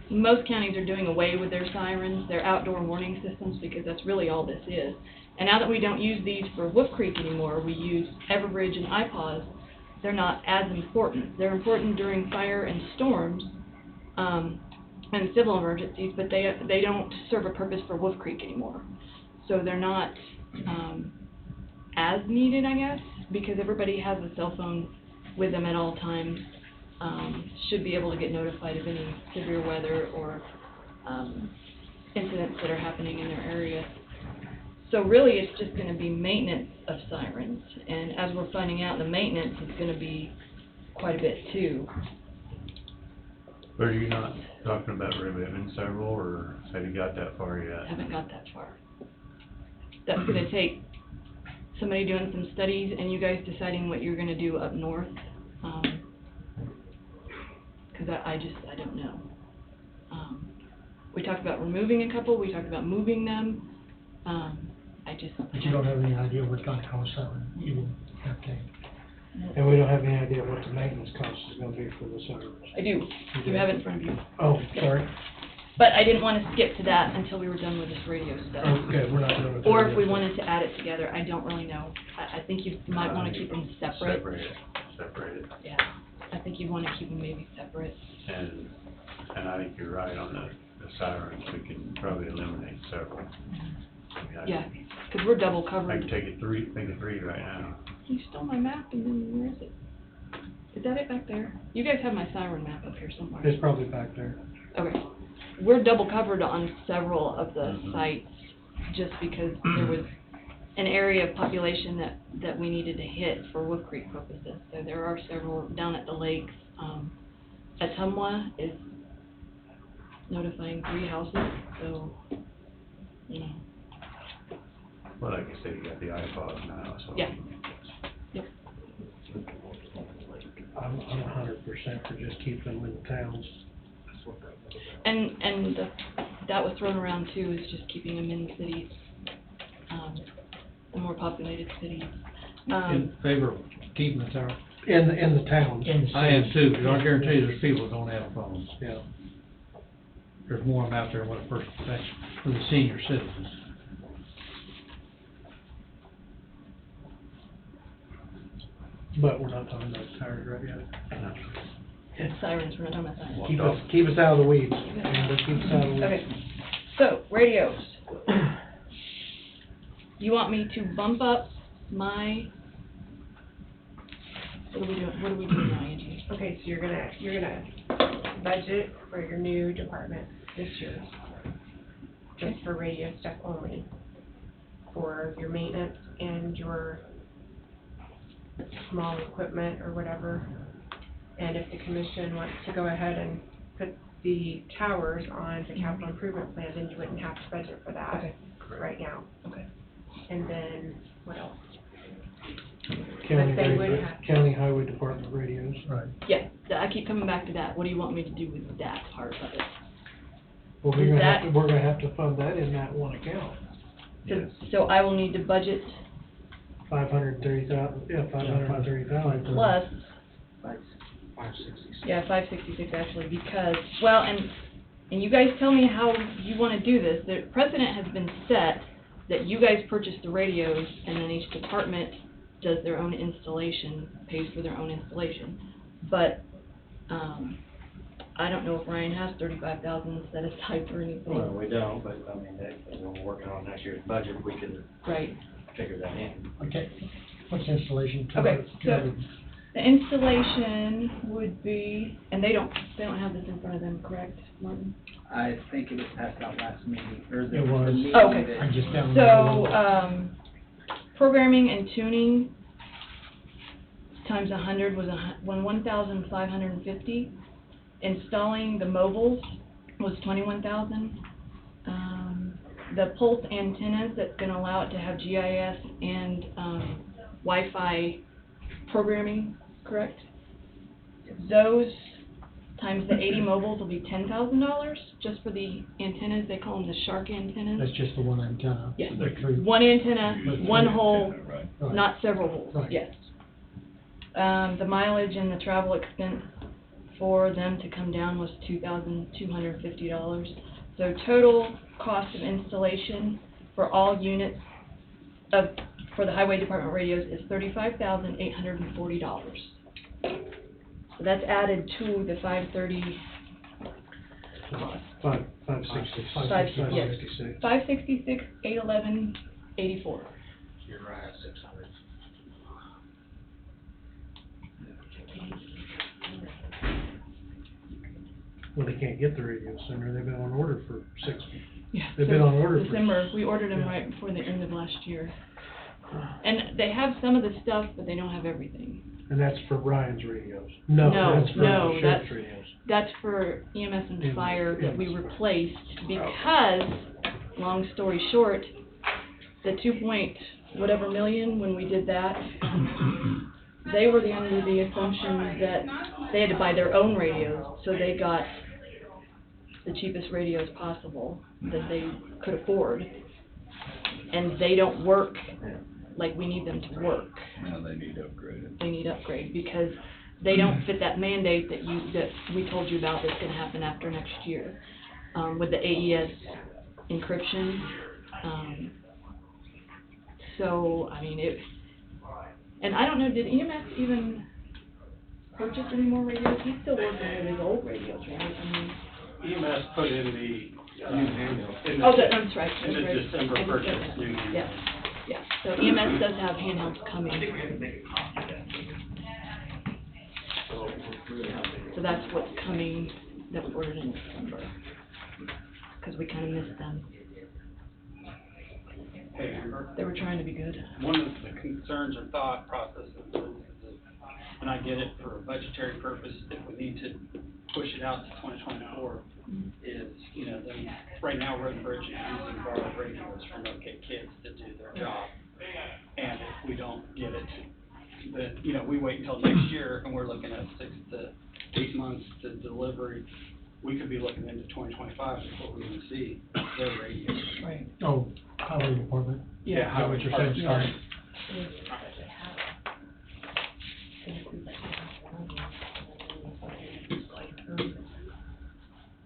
Most counties are doing away with their sirens, their outdoor warning systems, because that's really all this is. And now that we don't use these for Wolf Creek anymore, we use Everbridge and iPods, they're not as important. They're important during fire and storms, and civil emergencies, but they don't serve a purpose for Wolf Creek anymore. So they're not as needed, I guess, because everybody has a cell phone with them at all times, should be able to get notified of any severe weather or incidents that are happening in their area. So really, it's just going to be maintenance of sirens, and as we're finding out, the maintenance is going to be quite a bit too.
But are you not talking about removing several, or have you got that far yet?
Haven't got that far. That's going to take somebody doing some studies and you guys deciding what you're going to do up north, because I don't know. We talked about removing a couple, we talked about moving them.
But you don't have any idea what it's gonna cost, you would have to.
And we don't have any idea what the maintenance cost is gonna be for the sirens.
I do. You have it in front of you.
Oh, sorry.
But I didn't want to skip to that until we were done with this radio stuff.
Okay, we're not done with the
Or if
radio
we
stuff.
wanted to add it together, I don't really know. I think you might want to keep them separate.
Separate it.
Yeah, I think you want to keep them maybe separate.
And I think you're right on the sirens, we can probably eliminate several. I mean,
Yeah, because we're double
I
covered.
can take it three right now.
You stole my map, and then where is it? Is that it back there? You guys have my siren map up here somewhere.
It's probably back there.
Okay. We're double covered on several of the sites, just because there was an area of population that we needed to hit for Wolf Creek purposes. So there are several down at the lakes. Atumwa is notifying 3 houses, so, you know.
Well, like I said, you got the iPods now, so.
Yeah. Yep.
I'm 100% for just keeping them in the towns.
And that was thrown around too, is just keeping them in cities, the more populated cities.
In favor of keeping the tower?
In the towns.
I am too, because I guarantee you there's people that don't have phones.
Yeah.
There's more of them out there than what a person expects for the senior citizens.
But we're not talking about tires right yet.
Sirens, we're not talking about sirens.
Keep us out of the weeds. Amber, keep us out of the weeds.
Okay, so, radios. You want me to bump up my, what are we doing now, Angie?
Okay, so you're gonna budget for your new department this year, just for radio stuff only, for your maintenance and your small equipment or whatever. And if the commission wants to go ahead and put the towers on the capital improvement plan, then you wouldn't have to budget for that right now.
Okay.
And then, what else?
County,
But they would have-
County Highway Department radios. Right.
Yeah, I keep coming back to that. What do you want me to do with that part of it?
Well,
Is that-
we're gonna have to fund that in that one account.
So I will need to budget
530,000, yeah, 530,000.
plus,
566.
yeah, 566 actually, because, well, and you guys tell me how you want to do this. The precedent has been set that you guys purchase the radios, and then each department does their own installation, pays for their own installation. But, I don't know if Ryan has 35,000 set aside for anything.
Well, we don't, but I mean, when we're working on next year's budget, we can
Right.
figure that in.
Okay, what's installation?
Okay, so the installation would be, and they don't have this in front of them, correct, Martin?
I think it was passed out last meeting, or the
It was.
the meeting
Oh, okay.
I just downloaded
So, programming and tuning times 100 was 1,550. Installing the mobiles was 21,000. The pulse antennas that's going to allow it to have GIS and Wi-Fi programming, correct? Those times the 80 mobiles will be $10,000 just for the antennas. They call them the shark antennas.
That's just the one antenna.
Yes.
The three-
One antenna, one hole,
Right.
not several holes,
Right.
yes. The mileage and the travel expense for them to come down was $2,250. So total cost of installation for all units for the highway department radios is $35,840. So that's added to the 530.
566.
566, 811, 84.
You're right, 600.
Well, they can't get the radios sooner, they've been on order for 6 months.
Yeah.
They've
so
been on order for.
December, we ordered them
yeah.
right before the end of last year. And they have some of the stuff, but they don't have everything.
And that's for Ryan's radios? No, that's for
No,
the sheriff's radios.
that's for EMS and
EMS,
fire that we
EMS.
replaced because, long story short, the 2 point whatever million, when we did that, they were under the assumption that they had to buy their own radios, so they got the cheapest radios possible that they could afford. And they don't work like we need them to work.
Now they need upgraded.
They need upgrade because they don't fit that mandate that we told you about that's gonna happen after next year, with the AES encryption. So, I mean, and I don't know, did EMS even purchase any more radios? He's still working with his old radios, right? I mean,
EMS put in the,
New handheld.
that's right.
in the
that's right.
December
I just
purchase,
said that.
new handheld.
Yeah, yeah, so EMS does have handhelds coming. So that's what's coming, that we ordered in December, because we kind of missed them.
Hey, Amber.
They were trying to be good.
One of the concerns or thought processes is, and I get it for a budgetary purpose, if we need to push it out to 2024, is, then, right now, Road and Bridge is using borrowed radios from OK Kids to do their job. And if we don't get it, then, we wait until next year, and we're looking at 6 to 8 months to delivery. We could be looking into 2025 before we even see their radios.
Right.
Oh, highway department.
Yeah,
Is that
highway
what you're saying?
department.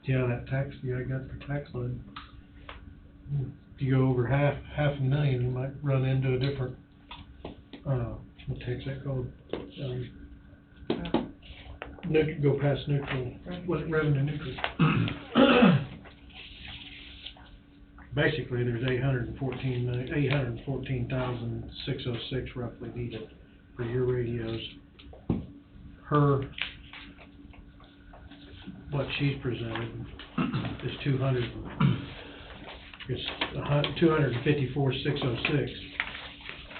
Yeah, that tax, I got for tax load. If you go over half a million, you might run into a different, what tax that called? Go past neutral, what's it, revenue neutral? Basically, there's 814,606 roughly needed for your radios. What she's presented is 254,606.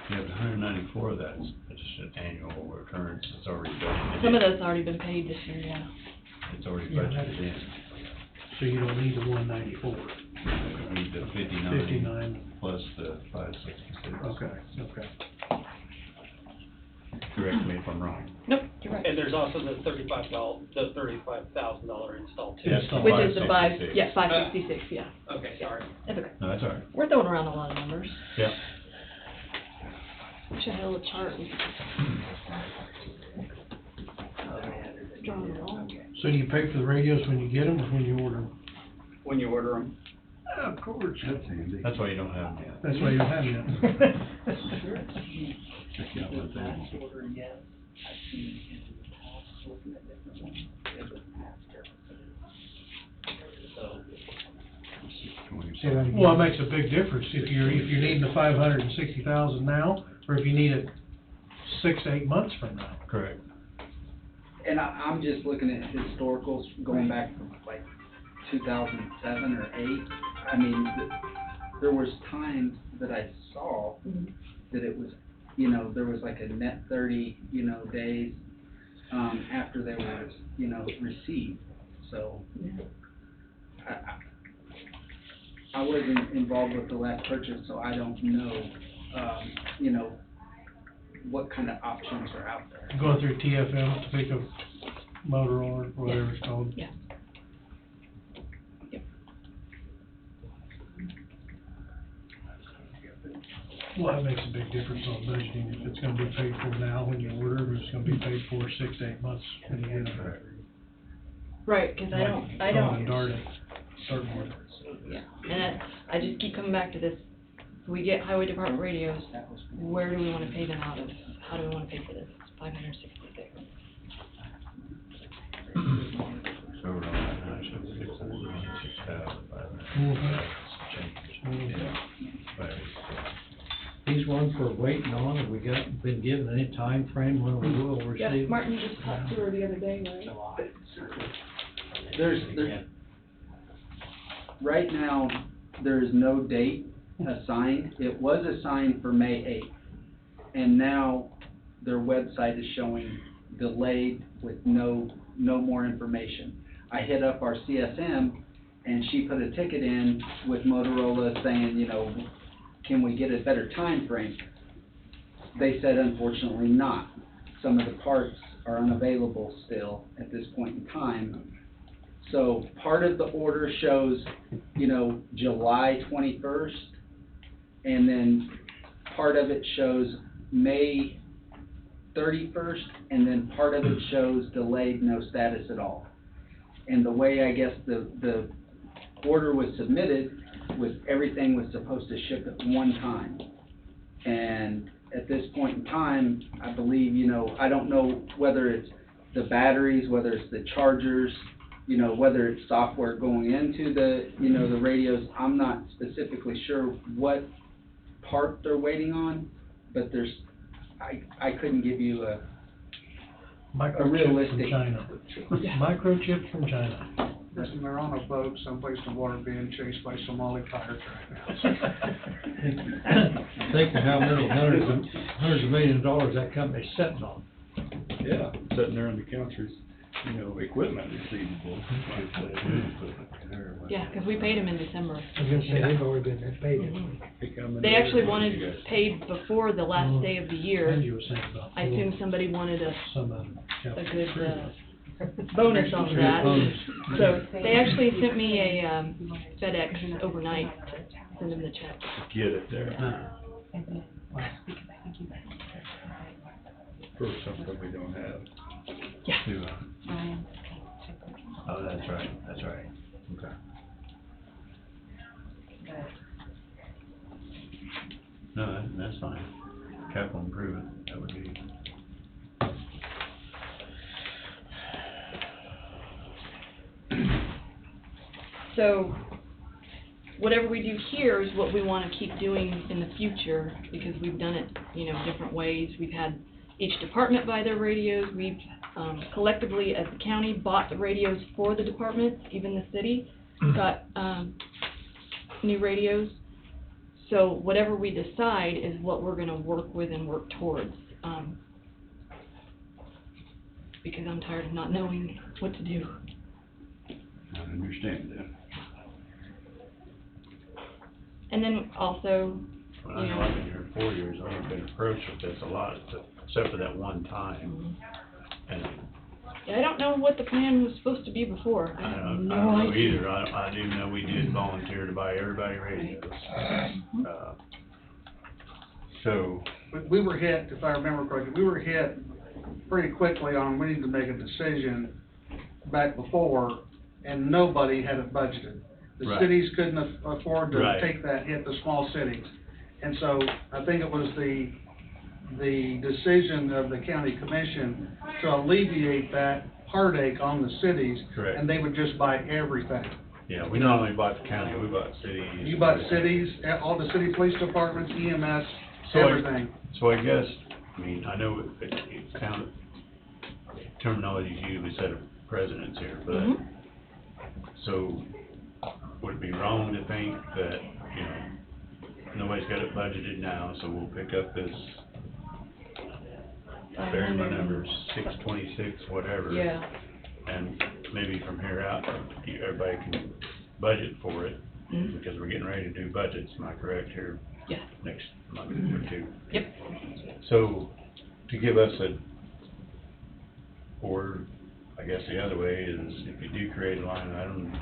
Yeah, but 194 of that's just an annual recurrence, it's already budgeted.
Some of that's already been paid this year, yeah.
It's already
Yeah,
budgeted in.
So you don't need the 194.
You need the 59 plus the 566.
Okay.
Correct me if I'm wrong.
Nope, you're right.
And there's also the $35,000 install too.
Yes,
Which is the
566.
566, yeah.
Okay, sorry.
That's okay.
No, that's all right.
We're throwing around a lot of numbers.
Yeah.
Wish I had a little chart we could just draw it all.
So do you pay for the radios when you get them or when you order them?
When you order them.
Of course.
That's handy. That's why you don't have them yet.
That's why you don't have them
Check out what that is.
Well, it makes a big difference if you're needing the 560,000 now, or if you need it 6 to 8 months from now.
Correct.
And I'm just looking at historicals going back from like 2007 or 8. I mean, there was times that I saw that it was, there was like a net 30, days, after they were, received. So, I wasn't involved with the last purchase, so I don't know, what kind of options are out there.
Going through TFM, Topeka Motorola, or whatever it's called.
Yeah.
Well, that makes a big difference on budgeting, if it's gonna be paid for now when you order, or it's gonna be paid for 6 to 8 months when you get it.
Right, cause I
Going
don't.
and darting, certain ones.
Yeah, and I just keep coming back to this. If we get highway department radios, where do we wanna pay them out of? How do we wanna pay for this? It's $566.
So we're on that now, so it's 6,500. Yeah.
These ones we're waiting on, have we been given any time frame when we will receive?
Yeah, Martin just talked to her the other day, right?
There's, right now, there is no date assigned. It was assigned for May 8th. And now their website is showing delayed with no more information. I hit up our CSM and she put a ticket in with Motorola saying, you know, can we get a better time frame? They said unfortunately not. Some of the parts are unavailable still at this point in time. So part of the order shows, you know, July 21st, and then part of it shows May 31st, and then part of it shows delayed, no status at all. And the way I guess the order was submitted was everything was supposed to ship at one time. And at this point in time, I believe, you know, I don't know whether it's the batteries, whether it's the chargers, you know, whether it's software going into the, you know, the radios. I'm not specifically sure what part they're waiting on, but there's, I couldn't give you a
Microchip from China. Microchip from China.
Listen, they're on a boat someplace in the water being chased by Somali pirates right now.
Think of how many hundreds of millions of dollars that company's sitting on.
Yeah, sitting there in the country's, you know, equipment receivable.
Yeah, cause we paid them in December.
I was gonna say, they've already been paid.
They actually wanted paid before the last day of the year.
And you were saying about.
I assume somebody wanted a
Some,
good, bonus on that. So they actually sent me a, FedEx overnight to send them the check.
Get it there.
For something we don't have.
Yeah.
Oh, that's right, okay. No, that's fine. Capital improvement, that would be.
So, whatever we do here is what we wanna keep doing in the future, because we've done it, you know, different ways. We've had each department buy their radios. We've, collectively as the county bought the radios for the departments, even the city got, new radios. So whatever we decide is what we're gonna work with and work towards, because I'm tired of not knowing what to do.
I understand that.
And then also,
Well, I know I've been here 4 years, I've been approached with this a lot, except for that one time. And
yeah, I don't know what the plan was supposed to be before. I have
I
no
don't know
idea.
either, I do know we did volunteer to buy everybody radios. So,
We were hit, if I remember correctly, we were hit pretty quickly on, we need to make a decision back before, and nobody had it budgeted. The
Right.
cities couldn't afford to
Right.
take that hit, the small cities. And so I think it was the decision of the county commission to alleviate that heartache on the cities.
Correct.
And they would just buy everything.
yeah, we not only bought the county, we bought cities.
You bought cities, all the city police departments, EMS, everything.
So I guess, I mean, I know it sounded, terminology is used, we said of presidents here, but, so, would it be wrong to think that, you know, nobody's got it budgeted now, so we'll pick up this, bear my numbers, 626, whatever.
Yeah.
And maybe from here out, everybody can budget for it, because we're getting ready to do budgets, am I correct here?
Yeah.
Next month or two.
Yep.
So, to give us a, or, I guess the other way is, if you do create a line item,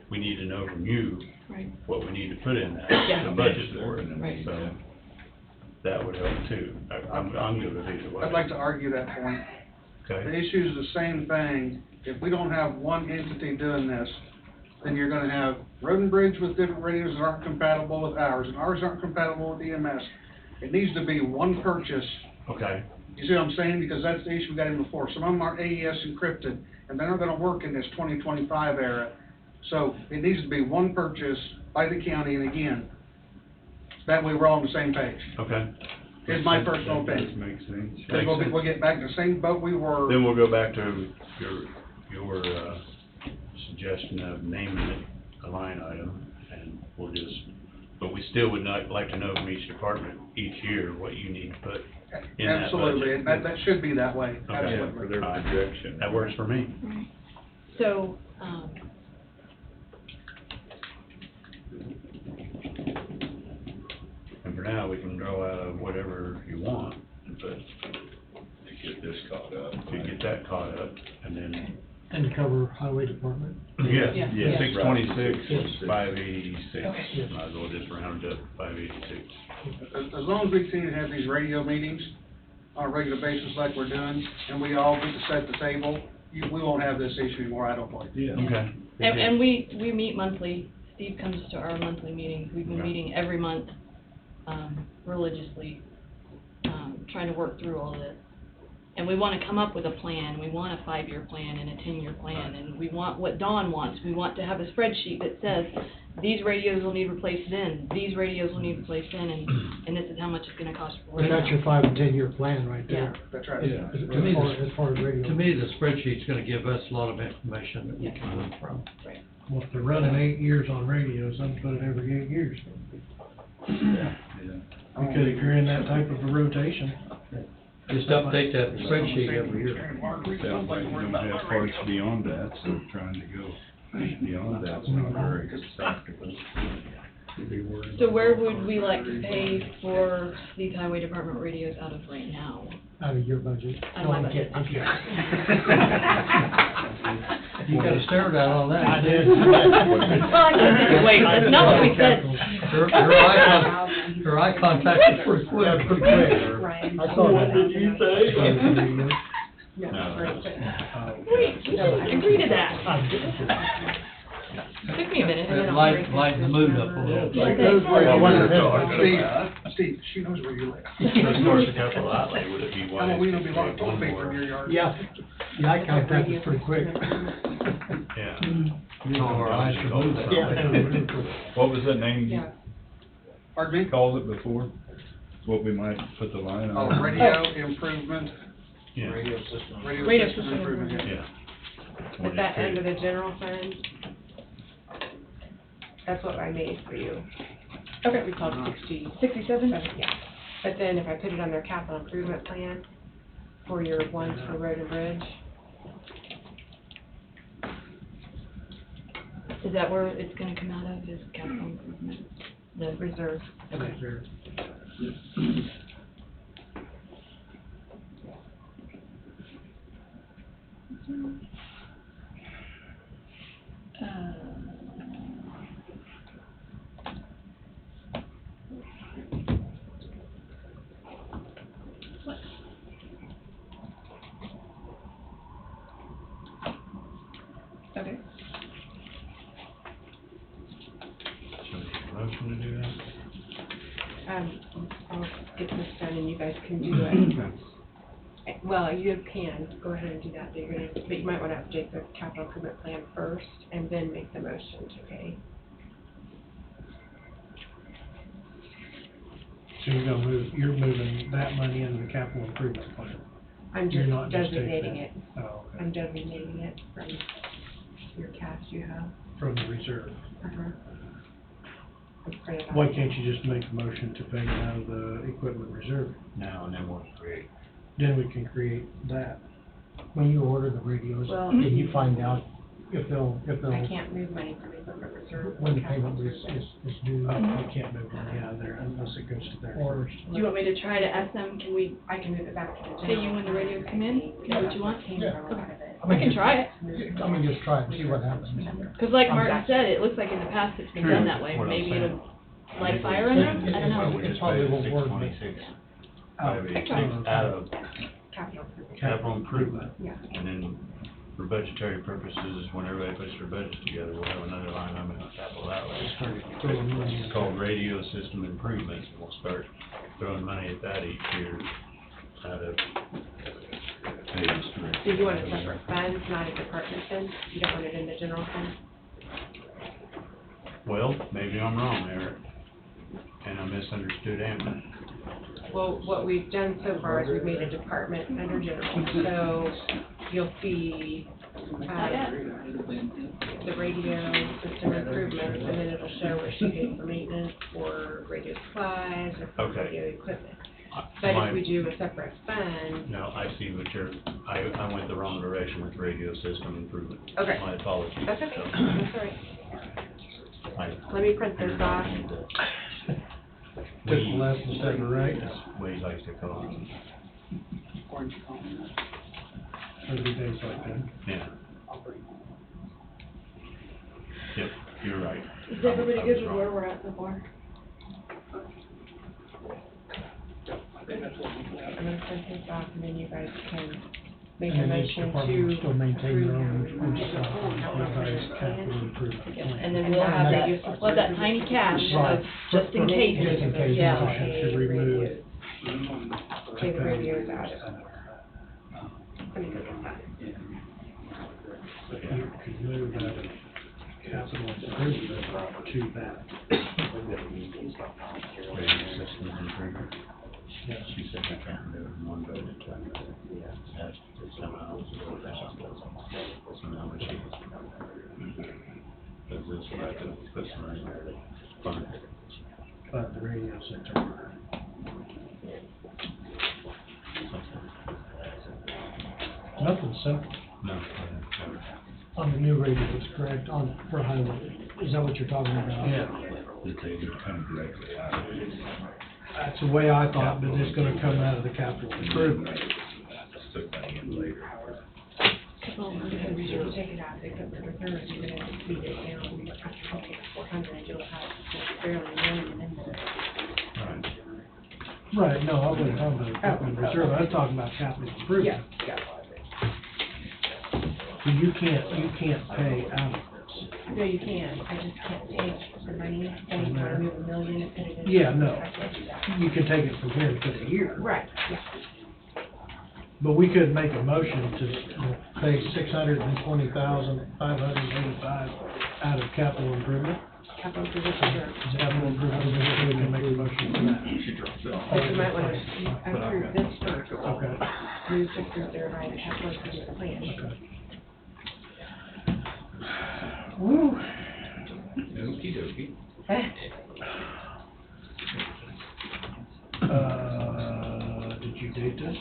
we need to know from you
Right.
what we need to put in that,
Yeah.
the budget for it,
Right.
so that would help too. I'm good with either way.
I'd like to argue that point. The
Okay,
issue is the same thing. If we don't have one entity doing this, then you're gonna have Road and Bridge with different radios that aren't compatible with ours, and ours aren't compatible with EMS. It needs to be one purchase.
okay,
You see what I'm saying? Because that's the issue we got in before. Some of them are AES encrypted, and they're not gonna work in this 2025 era. So it needs to be one purchase by the county, and again, that way we're all on the same page.
okay.
Is my personal
That does
opinion.
make sense.
Because we'll get back to the same boat we were.
Then we'll go back to your suggestion of naming it a line item, and we'll just, but we still would not like to know from each department each year what you need to put in that budget.
Absolutely, and that should be that way,
Okay.
absolutely.
For their projection.
That works for me.
Right. So,
And for now, we can draw out of whatever you want, but
To get this caught up.
to get that caught up, and then,
And cover highway department.
yes,
Yeah.
Yes,
626,
right.
586.
Okay.
Might as well just round it up, 586.
As long as we continue to have these radio meetings on a regular basis like we're doing, and we all get to set the table, we won't have this issue anymore, I don't believe.
Okay.
and we meet monthly. Steve comes to our monthly meetings. We've been
Okay.
meeting every month, religiously, trying to work through all this. And we want to come up with a plan. We want a 5-year plan and a 10-year plan, and we want what Dawn wants. We want to have a spreadsheet that says, these radios will need replaced then, these radios will need replaced then, and this is how much it's gonna cost for
But
radio.
that's your 5 and 10-year plan right there.
That's right.
Yeah.
As
To me,
as far as radio.
To me, the spreadsheet's gonna give us a lot of information that we can work from.
Well, if they're running 8 years on radios, I'm put it every 8 years.
Yeah.
Because if you're in that type of a rotation.
Just update that spreadsheet every year.
Sounds like you don't have parts beyond that, so trying to go beyond that's not very practical.
So where would we like to pay for these highway department radios out of right now?
Out of your budget.
Out of
No,
my
I'm
budget.
kidding, I'm kidding.
You got a stare down on that.
I did.
Well, I can't wait, that's not what we said.
Your eye contact is pretty quick.
Yeah, pretty quick.
Ryan.
I saw that.
What did you say?
No,
Wait, we agree to that. Took me a minute, and then I'll break
Lighten, lighten the mood up a little.
Yeah,
bit.
thanks.
Steve, she knows where you live.
Of course, a couple outlay, would it be wise?
How about we don't be
to
long,
create one
don't
more?
from your yard.
Yeah, yeah, I contact is pretty quick.
Yeah.
You know, our eyes are moving.
Yeah.
What was that name you
Yeah.
Pardon me?
called it before? What we might put the line
Oh,
on?
radio improvement,
Yeah,
Radio system.
radio system improvement.
yeah.
Is that under the general fund? That's what I made for you.
Okay.
We called
67?
Yeah. But then if I put it on their capital improvement plan for your ones for road and bridge,
Is that where it's gonna come out of, is capital improvement? The
reserve.
Okay. Okay.
So, motion to do that?
I'll get this done and you guys can do it. Well, you can, go ahead and do that, but you might want to update the capital improvement plan first and then make the motion to pay.
So you're moving that money into the capital improvement plan?
I'm
You're
just
not just taking
designating
that?
it.
Oh, okay.
I'm designating it from your cash you have.
From the reserve.
Uh-huh. It's printed out.
Why can't you just make a motion to pay it out of the equipment reserve?
Now, and then we'll create.
Then we can create that.
When you order the radios,
Well-
can you find out if they'll,
I can't move money from equipment reserve.
when the payment is due?
You can't move money out of there unless it goes to there
Or-
first.
Do you want me to try to ask them, can we
I can move it back to the
pay
general.
you when the radios come in? Is that what you want?
Came from a lot of it.
We can try it.
I mean, just try it and see what happens.
Cause like Martin said, it looks like in the past it's been done that way,
What I'm
maybe
saying.
it'll light a fire under them, I don't
Why
know.
don't we just
probably
pay
won't work, but-
626, 586 out of capital improvement?
Yeah.
And then for budgetary purposes, when everybody puts their budgets together, we'll have another line item in capital outlay. It's called radio system improvements, and we'll start throwing money at that each year out of phase three.
So you want a separate fund, not a department fund? You don't want it in the general fund?
Well, maybe I'm wrong, Eric, and I misunderstood Amber.
Well, what we've done so far is we've made a department under general, so you'll see, the radio system improvements, and then it'll show what she paid for maintenance, for radio supplies, or for
Okay.
radio equipment. But if we do a separate fund,
No, I see what I went the wrong direction with radio system improvement.
Okay.
My apologies.
that's okay,
So,
that's all right. Let me print this off.
Took the lesson, set it right.
That's what he likes to call it.
Every day's like that.
Yeah. Yep, you're right.
Is everybody
I was
good with
wrong.
where we're at so far?
I'm gonna print this off, and then you guys can make
And
a
then each
motion
department will
to
still maintain their own
approve
revised capital improvement plan.
And then we'll have that, we'll have that tiny cash
Right.
of just in case.
Just in case.
Yeah.
Motion to remove.
Take the radios out of it. Let me go get that.
But you could move out of capital improvement to that.
Radio system improvement.
Yes.
She said we can't do it in one budget. Has to somehow or something. So now we should. Does this right to put some money there to fund it?
But the radio center. Nothing simple.
No.
On the new radios, correct, for highway, is that what you're talking about?
Yeah.
That they would come directly out of it.
That's the way I thought, but it's gonna come out of the capital improvement.
Stick money in later.
Because if you take it out of the equipment reserve, you're gonna speed it down, after you take 400, you'll have barely a million in there.
Right.
Right, no, I wasn't talking about equipment reserve, I was talking about capital improvement.
Yeah.
So you can't pay out of this.
No, you can, I just can't take the money, and you wanna move $1 million and put it in.
Yeah, no.
I can't do that.
You can take it from here and put it here.
Right, yeah.
But we could make a motion to pay $620,585 out of capital improvement.
Capital improvement reserve.
Capital improvement, we can make a motion for that.
But you might wanna approve this first.
Okay.
Move to approve their right to capital improvement plan.
Woo.
Okey dokey.
Did you date this?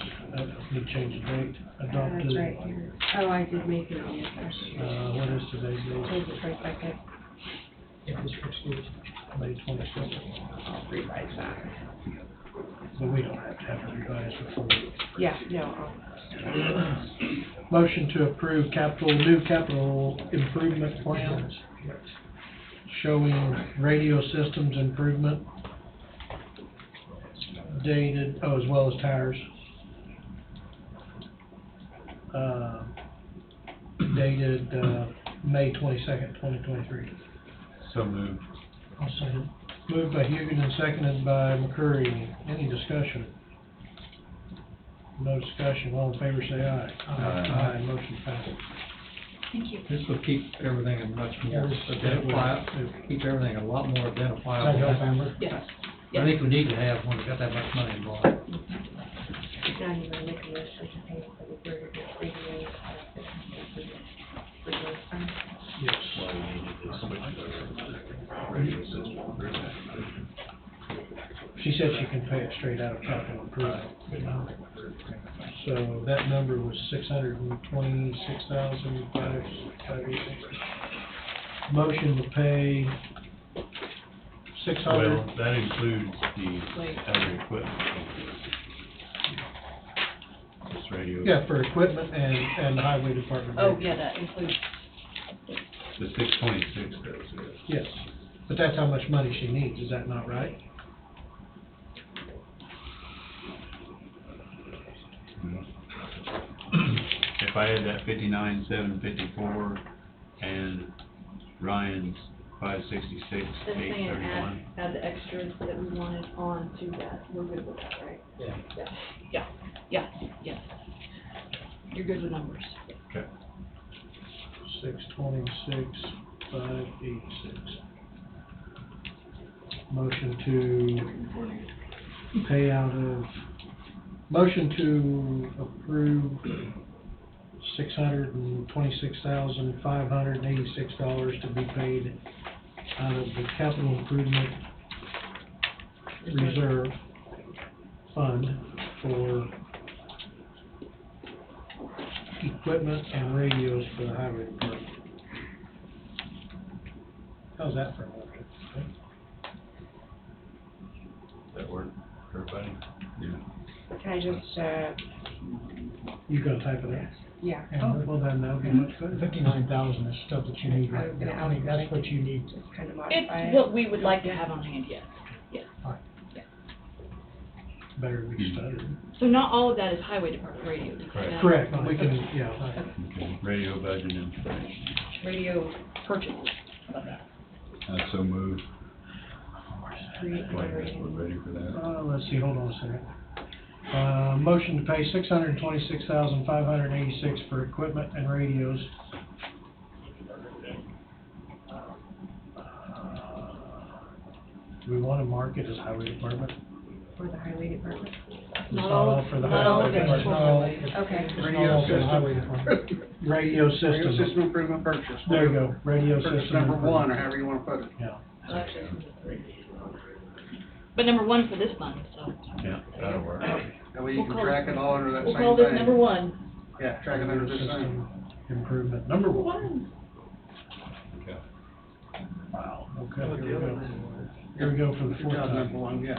You change the date, adopted.
That's right here. Oh, I did make it, yes,
What is today's date?
Change it 22nd.
Yeah, this fixed May 22nd.
I'll revise that.
But we don't have to have it revised before.
Yeah, no,
Motion to approve new capital improvement plans showing radio systems improvement dated, as well as tires. Dated, May 22nd, 2023.
So moved.
I'll second. Moved by Hugan and seconded by McCurry. Any discussion? No discussion. All in favor, say aye.
Aye.
Motion passes.
Thank you.
This will keep everything a much more identifiable, keep everything a lot more identifiable.
Does that help, Amber?
Yes.
I think we need to have when we got that much money involved.
now you want to make a motion to pay for the radio reserve fund.
Yes.
Why we needed to switch the radio system improvement.
She said she can pay it straight out of capital improvement. So that number was $626,586. Motion to pay
Well, that includes the other equipment. radio.
Yeah, for equipment and the highway department.
Oh,
radio.
yeah, that includes,
The 626 does, yes.
Yes, but that's how much money she needs, is that not right?
If I had that 59,754 and Ryan's 566,
just saying
831.
add the extras that we wanted on to that, we're good with that, right?
Yeah.
Yeah. You're good with numbers.
Okay.
626, 586. Motion to pay out of, motion to approve $626,586 to be paid out of the capital improvement reserve fund for equipment and radios for the highway department. How's that for a motion?
Does that work for everybody? Yeah.
Can I just,
You gonna type it out?
yeah.
And well, then that'll be much better.
59,000 is stuff that you need
I
right
was gonna
now. I mean, that's what you need.
Just kind of modify it.
It's what we would like to have on hand, yes.
Better we started.
So not all of that is highway department radio.
Correct.
Correct, we can, yeah.
Okay. Radio budget information.
Radio purchases, how about that?
So moved.
Create
We're
radio.
ready for that.
Let's see, hold on a second. Motion to pay $626,586 for equipment and radios. Do we want to mark it as highway department?
For the highway department.
Not all for the
not all
highway
of it.
department. No,
Okay.
it's not all for the highway department. Radio system.
Radio system improvement purchase.
There you go, radio
Purchase
system.
number one, or
improvement.
however you wanna put it.
Yeah.
But number one for this fund, so.
Yeah, that'll work.
That way you
We'll
can
call
track it all under that same
We'll
thing.
call this number one.
Yeah, track it under this
System
thing.
improvement, number one.
Okay.
Wow, okay, here we go. Here we go for the
Good
fourth
job, number
time.
one, yeah.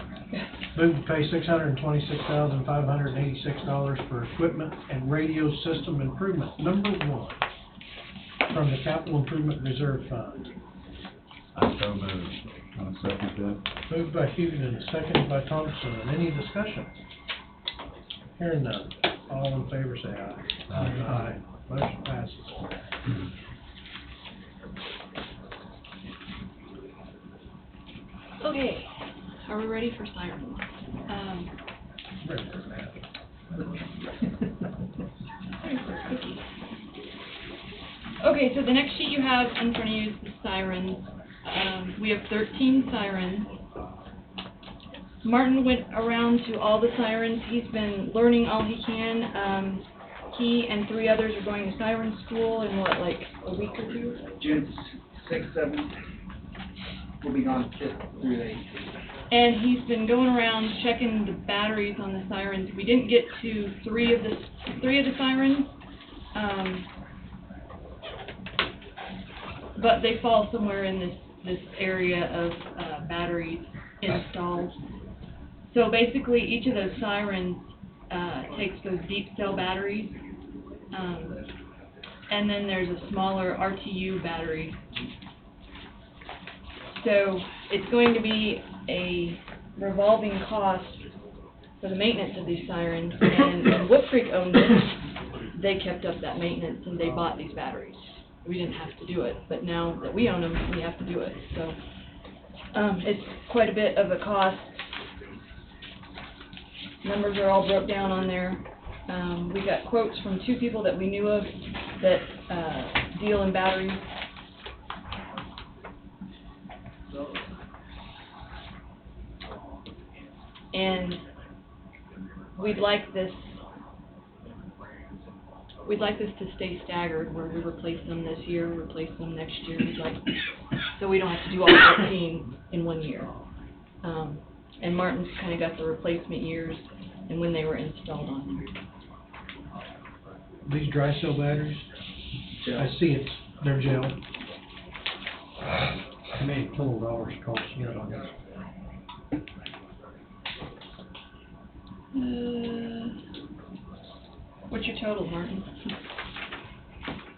Move to pay $626,586 for equipment and radio system improvement, number one, from the capital improvement reserve fund.
I so moved. I'll second that.
Moved by Hugan and seconded by Thompson. Any discussion? Hearing none. All in favor say aye. Aye. Motion passes.
Okay, are we ready for sirens?
Ready for that.
Okay, so the next sheet you have in front of you is the sirens. We have 13 sirens. Martin went around to all the sirens. He's been learning all he can. He and 3 others are going to siren school in what, like a week or two?
June 6th, 7th, we'll be gone 5th through the 18th.
And he's been going around checking the batteries on the sirens. We didn't get to three of the sirens, but they fall somewhere in this area of batteries installed. So basically, each of those sirens takes those deep cell batteries, and then there's a smaller RTU battery. So it's going to be a revolving cost for the maintenance of these sirens, and Wolf Creek owned it. They kept up that maintenance and they bought these batteries. We didn't have to do it, but now that we own them, we have to do it. So it's quite a bit of a cost. Numbers are all broke down on there. We got quotes from 2 people that we knew of that deal in batteries. And we'd like this to stay staggered, where we replace them this year, replace them next year. We'd like, so we don't have to do all 14 in one year. And Martin's kind of got the replacement years and when they were installed on there.
These dry cell batteries, I see it's, they're gel. How many total dollars cost to get on this?
What's your total, Martin?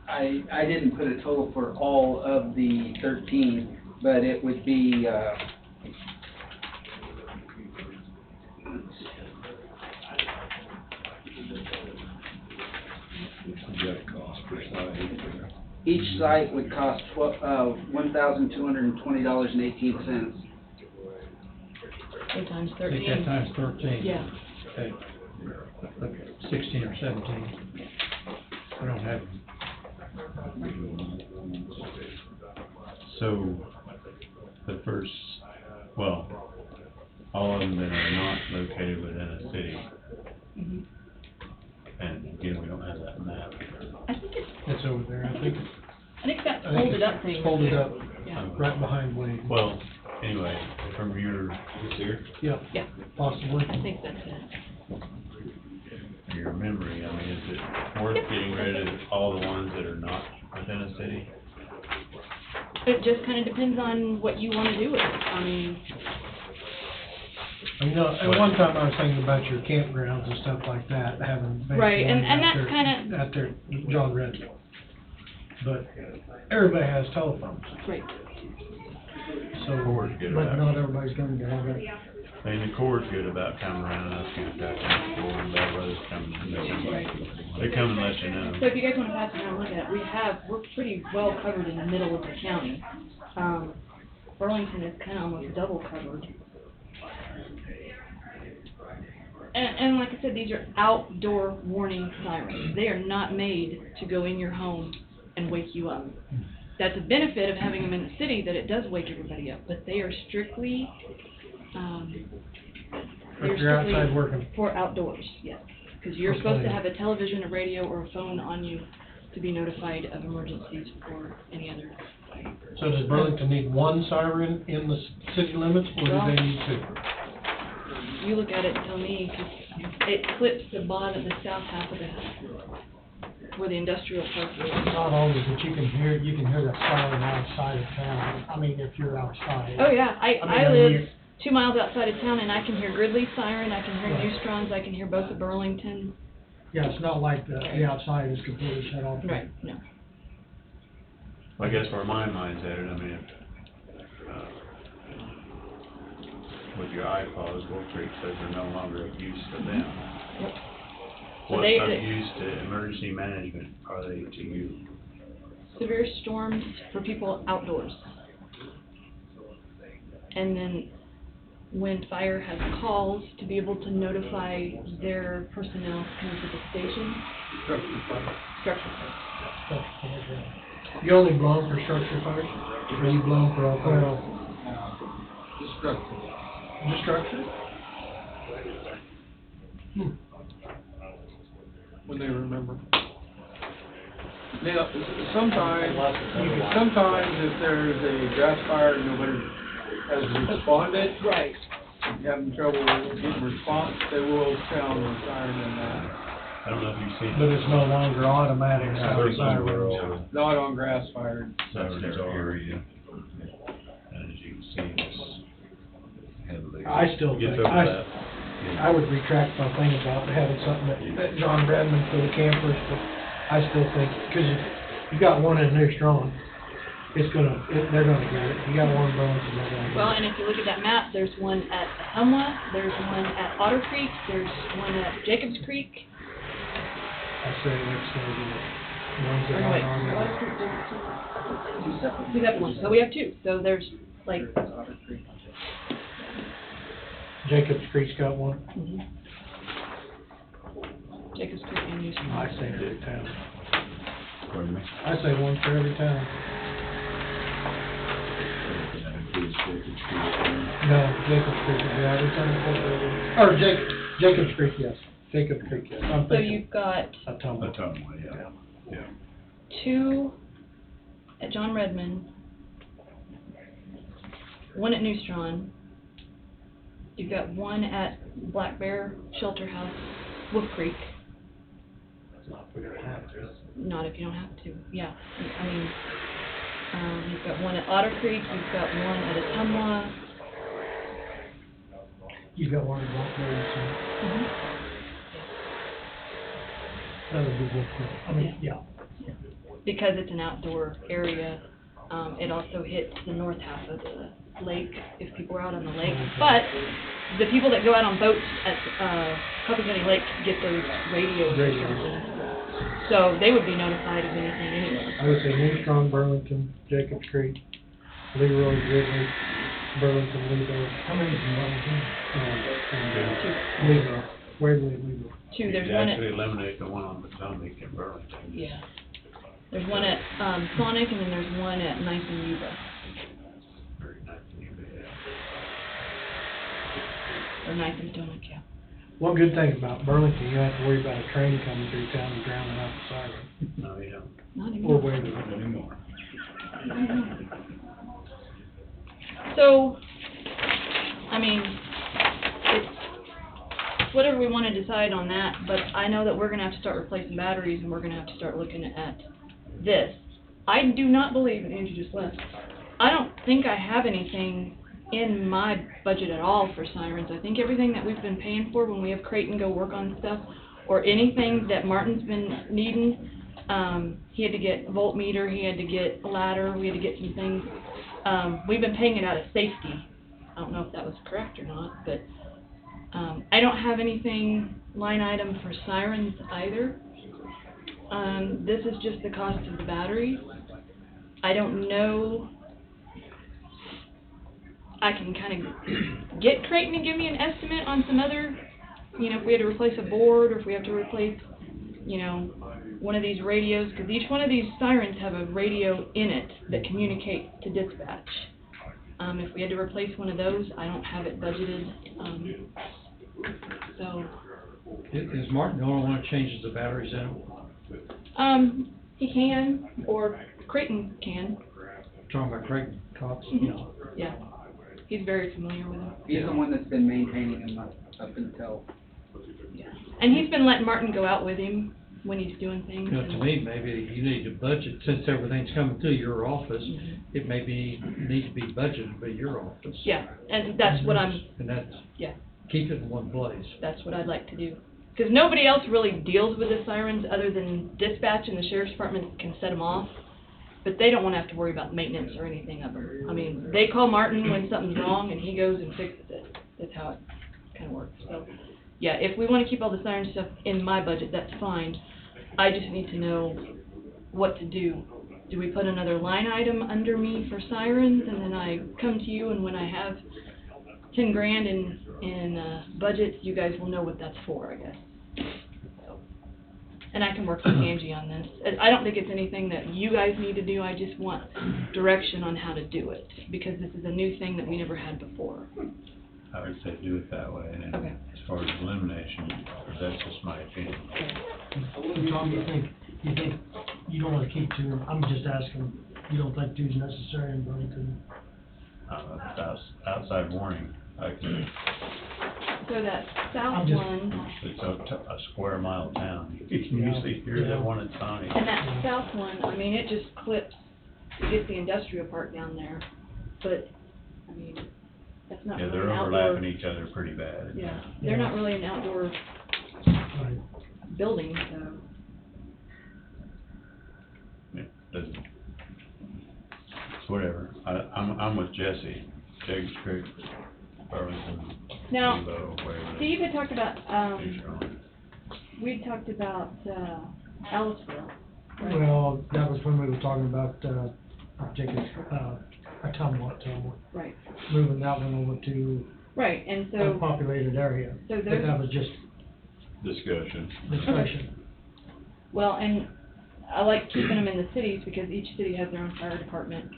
I didn't put a total for all of the 13, but it would be, each site would cost $1,220.18.
So times
I
13.
think that times 13.
Yeah.
Okay. 16 or 17. I don't have.
So, the first, well, all of them that are not located within a city,
Mhm.
and again, we don't have that map.
I think
It's over there, I think.
I think that
I think
folded
it's
up thing.
Folded up,
Yeah.
right behind Wade.
Well, anyway, from your,
Yeah.
Yeah.
Possibly.
I think that's it.
your memory, I mean, is it worth getting rid of all the ones that are not within a city?
It just kind of depends on what you want to do with it. I mean,
You know, at one time I was thinking about your campgrounds and stuff like that, having.
Right, and
out
that's
there-
kinda-
Out there, John Redmond. But everybody has telephones,
right.
so,
Corps good
But
about,
not everybody's going to have it.
and the Corps good about coming around and us getting back and forth, and bad weather's coming, and they come and let you know.
So if you guys want to pass it around and look at it, we're pretty well covered in the middle of the county. Burlington is kind of almost double covered. And like I said, these are outdoor warning sirens. They are not made to go in your home and wake you up. That's a benefit of having them in the city, that it does wake everybody up, but they are strictly,
If you're outside working.
for outdoors, yes. Because you're
For
supposed to
playing.
have a television, a radio, or a phone on you to be notified of emergencies or any other.
So does Burlington need one siren in the city limits, or do
Well-
they need two?
You look at it and tell me, 'cause it clips the bottom, the south half of the house, where the industrial park is.
Not always, but you can hear that siren outside of town. I mean, if you're outside.
Oh, yeah, I
mean, when
live
you-
2 miles outside of town, and I can hear Gridley's siren, I can hear
Right.
Newstrom's, I can hear both of Burlington.
Yeah, it's not like the outside is completely shut off.
Right, no.
I guess where my mind's headed, I mean, with your iPods, Wolf Creek says they're no longer of use to them.
Yep. So
What
they-
of use to emergency management are they to you?
Severe storms for people outdoors. And then when fire has calls, to be able to notify their personnel coming to the station. Structure fire.
You only blow them for structure fires, or you blow them for all fires?
Destructive.
Destruction?
When they remember. Now, sometimes if there's a grass fire and nobody has responded.
Right.
You're having trouble getting response, they will sound the siren in that.
I don't know if you've seen.
But it's no longer automatic sirens.
Not on grass fire.
Sirens are area. And as you can see, it's heavily.
I still
Gets
think,
over that.
I would retract my thing about having something that John Redmond for the campers, but I still think, because you got one in New Strong, they're gonna get it. You got one in Burlington, they're gonna get it.
Well, and if you look at that map, there's one at Humwa, there's one at Otter Creek, there's one at Jacobs Creek.
I say let's go to the ones
Or
that
no,
are
wait,
on
Otter
there.
Creek, Two separate ones, so we have two, so there's like.
Jacobs Creek's got one.
Mhm. Jacobs Creek and New Strong.
I say every town.
Pardon me?
I say one for every town.
That includes Jacobs Creek.
No, Jacobs Creek is the every town. Or Jacobs Creek, yes. Jacobs Creek, yes. I'm
So
thinking
you've got
Ottumwa.
Yeah.
two at John Redmond, one at New Strong. You've got one at Black Bear Shelter House, Wolf Creek.
We're gonna have to.
Not if you don't have to, yeah. I mean, you've got one at Otter Creek, you've got one at Ottumwa.
You got one in Blackberry, so. That would be good, too. I mean, yeah.
Because it's an outdoor area, it also hits the north half of the lake, if people are out on the lake. But the people that go out on boats at, Coffee County Lake get those radio transmissions. So they would be notified of anything anyway.
I would say Armstrong, Burlington, Jacobs Creek, Leroy, Ridley, Burlington, Leroy. How many is in Burlington? Leroy, Waverly, Leroy.
Two, there's
You
one
actually
at,
eliminate the one on Potomac in Burlington.
yeah. There's one at, Sonic, and then there's one at Ninth and Yuba.
Very nice to you,
Or Ninth and Potomac, yeah.
One good thing about Burlington, you don't have to worry about a train coming through town and drowning out the siren.
No, you don't.
Not
Or
anymore.
Waverly.
Not anymore.
So, I mean, it's whatever we want to decide on that, but I know that we're gonna have to start replacing batteries, and we're gonna have to start looking at this. I do not believe, and Angie just left, I don't think I have anything in my budget at all for sirens. I think everything that we've been paying for when we have Creighton go work on stuff, or anything that Martin's been needing, he had to get a voltmeter, he had to get a ladder, we had to get some things. We've been paying it out of safety. I don't know if that was correct or not, but I don't have anything line item for sirens either. This is just the cost of the batteries. I don't know. I can kind of get Creighton to give me an estimate on some other, you know, if we had to replace a board, or if we have to replace, you know, one of these radios, because each one of these sirens have a radio in it that communicates to dispatch. If we had to replace one of those, I don't have it budgeted, so.
Is Martin the only one that changes the batteries in?
He can, or Creighton can.
Talking about Creighton Cox?
Yeah, he's very familiar with them.
He's the one that's been maintaining them up until.
And he's been letting Martin go out with him when he's doing things.
You know, to me, maybe you need to budget, since everything's coming through your office, it maybe needs to be budgeted by your office.
Yeah, and that's what I'm,
And that's,
yeah,
keep it in one place.
that's what I'd like to do. Because nobody else really deals with the sirens other than dispatch, and the sheriff's department can set them off. But they don't want to have to worry about maintenance or anything of them. I mean, they call Martin when something's wrong, and he goes and fixes it. That's how it kind of works. So, yeah, if we want to keep all the siren stuff in my budget, that's fine. I just need to know what to do. Do we put another line item under me for sirens, and then I come to you, and when I have 10 grand in budget, you guys will know what that's for, I guess. So, and I can work with Angie on this. I don't think it's anything that you guys need to do. I just want direction on how to do it, because this is a new thing that we never had before.
I would say do it that way, and then
Okay.
as far as elimination, that's just my opinion.
Tom, you think you don't wanna keep two, I'm just asking, you don't think two's necessary in Burlington?
Outside warning, I can,
So that south
I'm just-
one,
it's a square mile town, you can usually hear that one at Sonic.
and that south one, I mean, it just clips to get the industrial park down there, but, I mean, that's not
Yeah,
really
they're
an outdoor.
overlapping each other pretty bad.
Yeah, they're not really an outdoor
Right.
building, so.
Yeah, doesn't, it's whatever, I'm with Jesse, Jacobs Creek, Burlington,
Now,
Evo, wherever.
Steve had talked about,
Choose your own.
we talked about, Aliceville. right?
Well, that was when we were talking about, Jacobs, Atumwa,
Right,
moving that one over to
right, and so,
unpopulated area.
so
But
there's.
that was just
Discussion.
discussion.
Well, and I like keeping them in the cities because each city has their own fire department.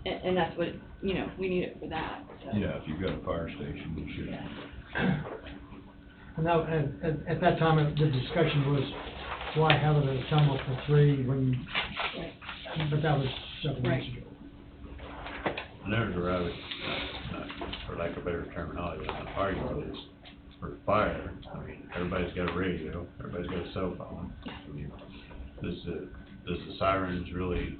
And that's what, you know, we need it for that, so.
Yeah, if you've got a fire station, you should.
And that, at that time, the discussion was, why have it at Atumwa for three when, but that was several
Right.
years ago.
And there's where I would, for lack of better terminology, I'm not arguing this, for fire, I mean, everybody's got a radio, everybody's got a cell phone. I mean, does the sirens really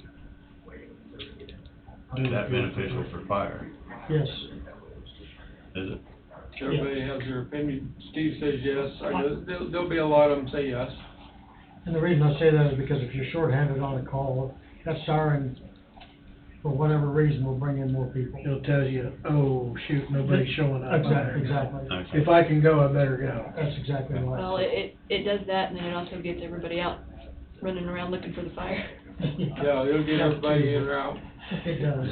that beneficial for fire?
Yes.
Is it?
Everybody has their opinion. Steve says yes. There'll be a lot of them say yes.
And the reason I say that is because if you're shorthanded on a call, that siren, for whatever reason, will bring in more people.
It'll tell you, oh, shoot, nobody's showing up.
Exactly.
If I can go, I better go.
That's exactly right.
Well, it does that, and then it also gets everybody out running around looking for the fire.
Yeah, it'll get everybody in and out.
It does.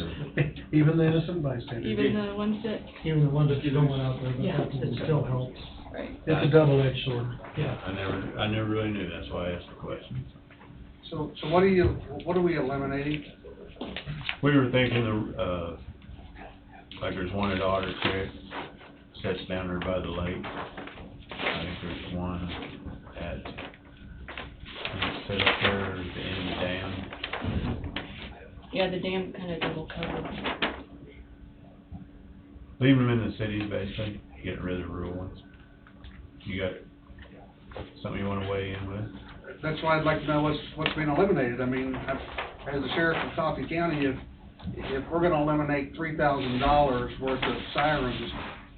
Even the innocent bystanders.
Even the ones that,
Even the ones that you don't want out there, but
Yeah.
that still helps.
right.
It's a double-edged sword.
Yeah.
I never really knew, that's why I asked the question.
So what are we eliminating?
We were thinking like there's one at Otter Creek, sits down there by the lake. I think there's one at, set up there at the end of the dam.
Yeah, the dam's kind of double covered.
Leave them in the cities basically, getting rid of the rural ones. You got something you wanna weigh in with?
That's why I'd like to know what's being eliminated. I mean, as the sheriff of Coffee County, if we're gonna eliminate $3,000 worth of sirens,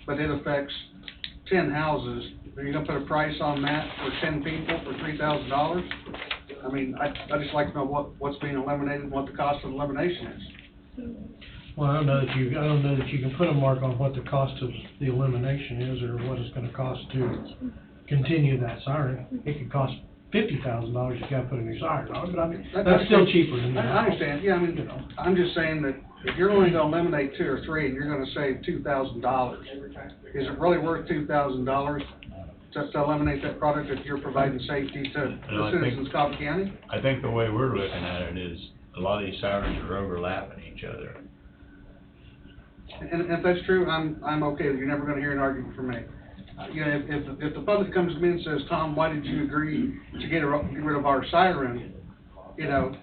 but it affects 10 houses, are you gonna put a price on that for 10 people for $3,000? I mean, I'd just like to know what's being eliminated and what the cost of elimination is.
Well, I don't know that you can put a mark on what the cost of the elimination is, or what it's gonna cost to continue that siren. It could cost $50,000, you gotta put a new siren on, but I mean, that's still cheaper than.
I understand, yeah, I mean, I'm just saying that if you're only gonna eliminate 2 or 3 and you're gonna save $2,000, is it really worth $2,000 to eliminate that product if you're providing safety to the citizens of Coffee County?
I think the way we're looking at it is, a lot of these sirens are overlapping each other.
And if that's true, I'm okay with it. You're never gonna hear an argument from me. You know, if the public comes to me and says, Tom, why did you agree to get rid of our siren? You know,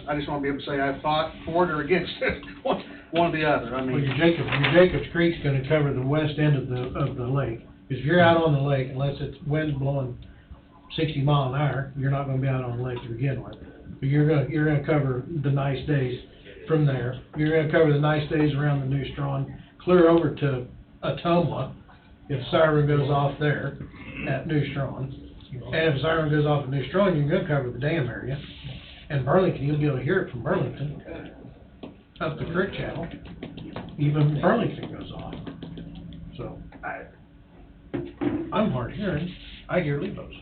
I just wanna be able to say I fought for it or against it, one or the other. I mean.
Well, your Jacobs Creek's gonna cover the west end of the lake. If you're out on the lake, unless it's wind blowing 60 mile an hour, you're not gonna be out on the lake to begin with. But you're gonna cover the nice days from there. You're gonna cover the nice days around the New Strong, clear over to Ottumwa, if siren goes off there at New Strong. And if siren goes off at New Strong, you're gonna cover the dam area. And Burlington, you'll be able to hear it from Burlington, up the creek channel. Even Burlington goes off. So, I'm hard of hearing. I hear Lebos.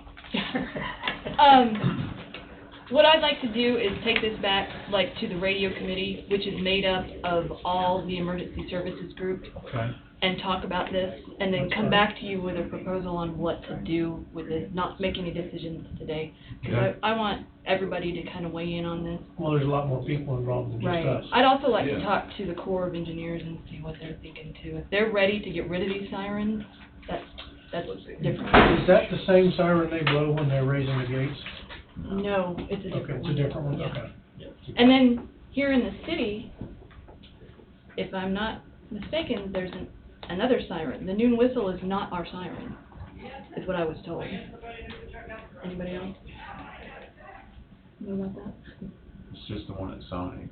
What I'd like to do is take this back, like, to the radio committee, which is made up of all the emergency services group,
Okay.
and talk about this, and then come back to you with a proposal on what to do with this, not make any decisions today. Because
Yeah.
I want everybody to kind of weigh in on this.
Well, there's a lot more people involved than just
Right.
us.
I'd also like to
Yeah.
talk to the Corps of Engineers and see what they're thinking too. If they're ready to get rid of these sirens, that's different.
Is that the same siren they blow when they're raising the gates?
No, it's a different
Okay, it's
one.
a different one,
Yeah.
okay.
And then here in the city, if I'm not mistaken, there's another siren. The noon whistle is not our siren, is what I was told. Anybody else know about that?
It's just the one at Sonic.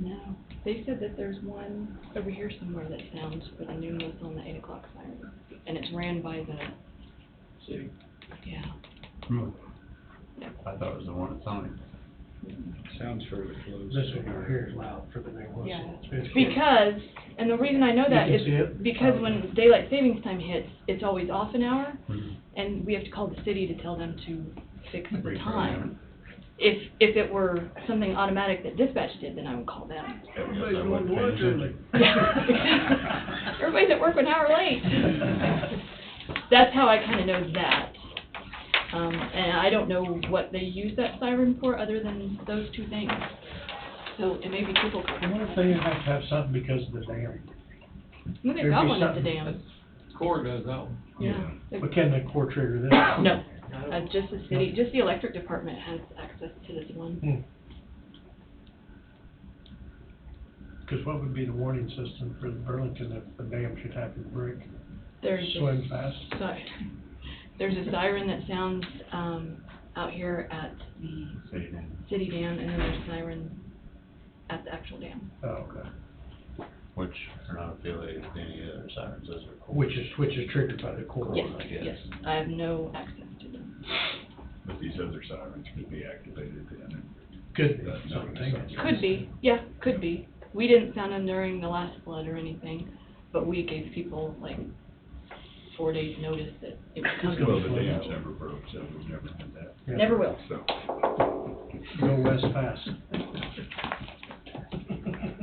No. They said that there's one over here somewhere that sounds for the noon whistle and the 8 o'clock siren. And it's ran by the
City.
Yeah.
I thought it was the one at Sonic.
Sounds fairly close.
This one over here is loud for the new one.
Yeah.
It's-
Because, and the reason I know that
You
is
can see it?
because when daylight savings time hits, it's always off an hour,
Mm-hmm.
and we have to call the city to tell them to fix the
Reprogram
time. If it were something automatic that dispatch did, then I would call them.
Everybody's going to work early.
Everybody's at work an hour late. That's how I kind of know that. And I don't know what they use that siren for other than those two things. So it may be triple
I
covered.
wonder if they have to have something because of the dam.
Well, they've got one at the dam.
Core does that one.
Yeah.
But can the Corps trigger this?
No, just the city, just the electric department has access to this one.
Because what would be the warning system for Burlington if the dam should happen to break?
There's
Swim fast.
There's a siren that sounds, out here at the
City dam.
city dam, and then there's a siren at the actual dam.
Oh, okay.
which are not affiliated with any other sirens, those are.
Which is triggered by the court,
Yes,
I guess.
yes, I have no access to them.
But these other sirens could be activated then.
Could be,
That
something.
notice.
Could be, yeah, could be. We didn't sound them during the last flood or anything, but we gave people like 4 days' notice that it was coming.
Well, the dam's never broke, so we've never had that.
Yeah.
Never will.
So,
Go west fast.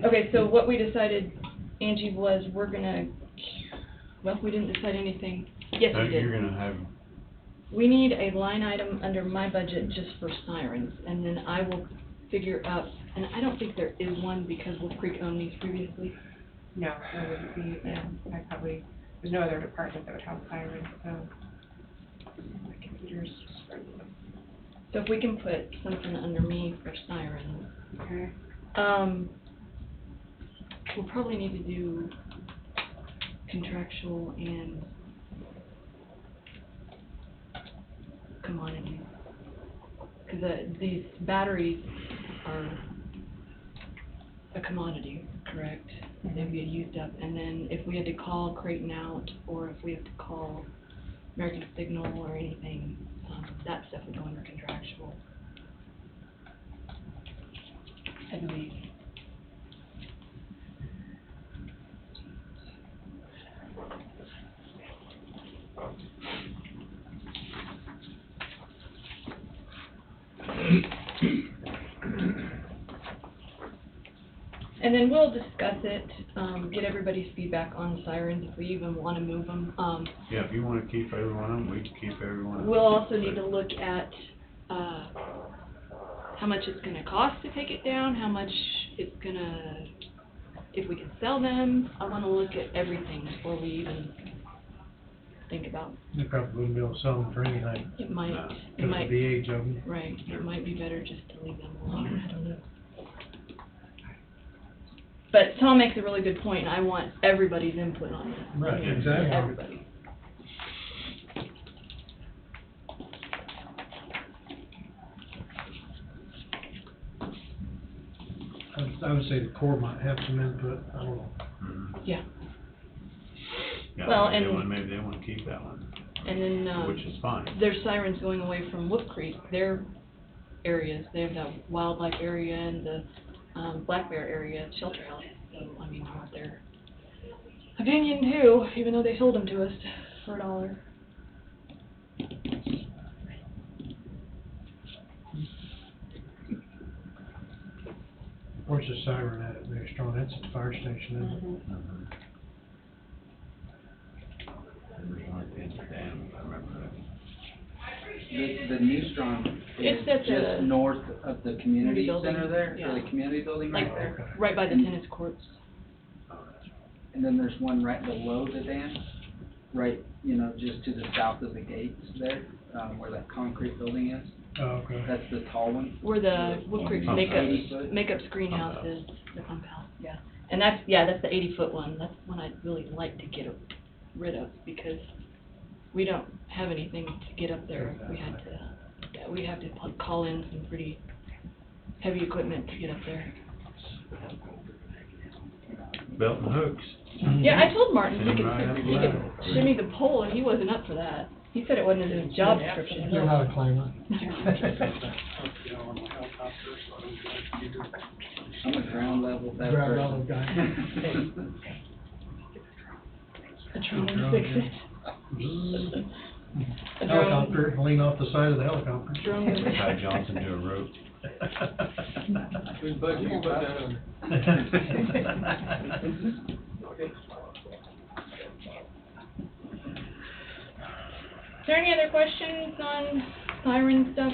Okay, so what we decided, Angie, was we're gonna, well, we didn't decide anything. Yes, we did.
You're gonna have,
We need a line item under my budget just for sirens, and then I will figure out, and I don't think there is one because Wolf Creek owned these previously.
No, there wouldn't be, I probably, there's no other department that would have sirens, so. My computer's
So if we can put something under me for sirens.
okay.
We'll probably need to do contractual and commodities. Cause these batteries are a commodity, correct? They get used up, and then if we had to call Creighton out, or if we have to call American Signal or anything, that stuff would go under contractual. I believe. And then we'll discuss it, get everybody's feedback on sirens, if we even wanna move them.
yeah, if you wanna keep every one of them, we can keep every one of them.
We'll also need to look at, how much it's gonna cost to take it down, how much it's gonna, if we can sell them. I wanna look at everything before we even think about.
You probably wouldn't be able to sell them for anything.
It might, it
Because
might,
of the age of them.
right, it might be better just to leave them alone, I don't know. But Tom makes a really good point, and I want everybody's input on this.
Right, exactly.
Everybody.
I would say the Corps might have some input, I don't know.
Yeah.
Yeah,
Well,
maybe
and-
maybe they wanna keep that one,
And then,
which is fine.
there's sirens going away from Wolf Creek, their areas, they have that wildlife area and the, Black Bear area, shelter house, so, I mean, I want their opinion too, even though they sold them to us for $1.
Where's the siren at Mayor Strong? That's at the fire station, isn't it?
There's one at the end of the dam, I remember that.
The New Strong is
It's at the
just north of the community
building,
center there,
yeah.
or the community building right
Like,
there.
right by the tennis courts.
And then there's one right below the dam, right, you know, just to the south of the gates there, where that concrete building is.
Oh, okay.
That's the tall one.
Where the Wolf Creek
Pump house. 80 foot?
makeup screen house is, the pump house, yeah. And that's the 80-foot one, that's one I'd really like to get rid of, because we don't have anything to get up there. We had to, we have to call in some pretty heavy equipment to get up there.
Belt and hooks.
Yeah, I told Martin
Send
he
him right up
could
the ladder.
shimmy the pole, and he wasn't up for that. He said it wasn't in his job description.
You're not a climber.
I'm a ground level that
Ground
person.
level guy.
A drone to fix it. A drone.
Helicopter, lean off the side of the helicopter.
Drone.
Ty Johnson do a rope.
Whose budget you put that on?
Is there any other questions on siren stuff?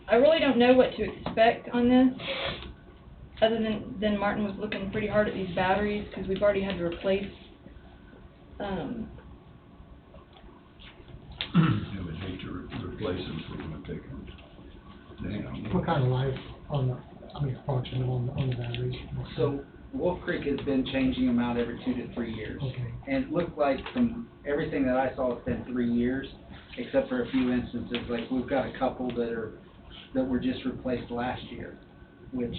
I really don't know what to expect on this, other than Martin was looking pretty hard at these batteries, because we've already had to replace,
I would hate to replace them if we're gonna take them down.
What kind of life on the, approximate on the batteries?
So Wolf Creek has been changing them out every 2 to 3 years.
Okay.
And it looked like from everything that I saw, it's been 3 years, except for a few instances, like we've got a couple that were just replaced last year, which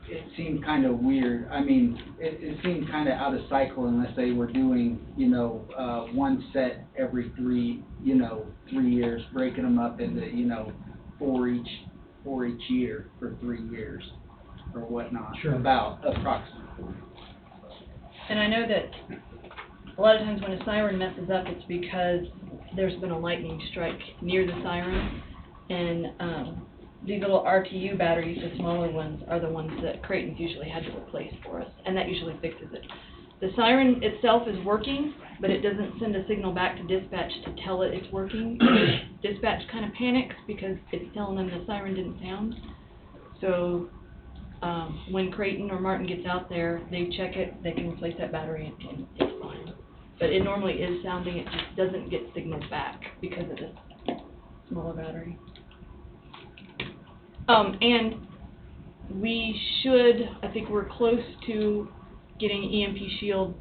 it seemed kind of weird. I mean, it seemed kind of out of cycle unless they were doing, you know, one set every 3 years, breaking them up into, you know, four each year for 3 years or whatnot.
Sure.
About approximately.
And I know that a lot of times when a siren messes up, it's because there's been a lightning strike near the siren, and these little RTU batteries, the smaller ones, are the ones that Creighton's usually had to replace for us, and that usually fixes it. The siren itself is working, but it doesn't send a signal back to dispatch to tell it it's working. Dispatch kind of panics because it's telling them the siren didn't sound. So when Creighton or Martin gets out there, they check it, they can replace that battery, and it's fine. But it normally is sounding, it just doesn't get signals back because of this smaller battery. And we should, I think we're close to getting EMP shield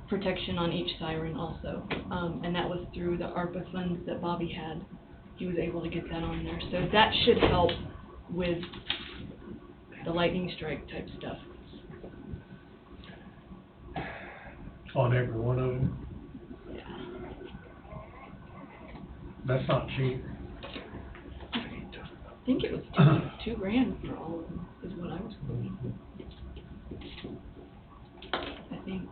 protection on each siren also. And that was through the ARPA funds that Bobby had. He was able to get that on there. So that should help with the lightning strike type stuff.
On every one of them?
Yeah.
That's not cheap.
I think it was two grand for all of them, is what I was quoting. I think.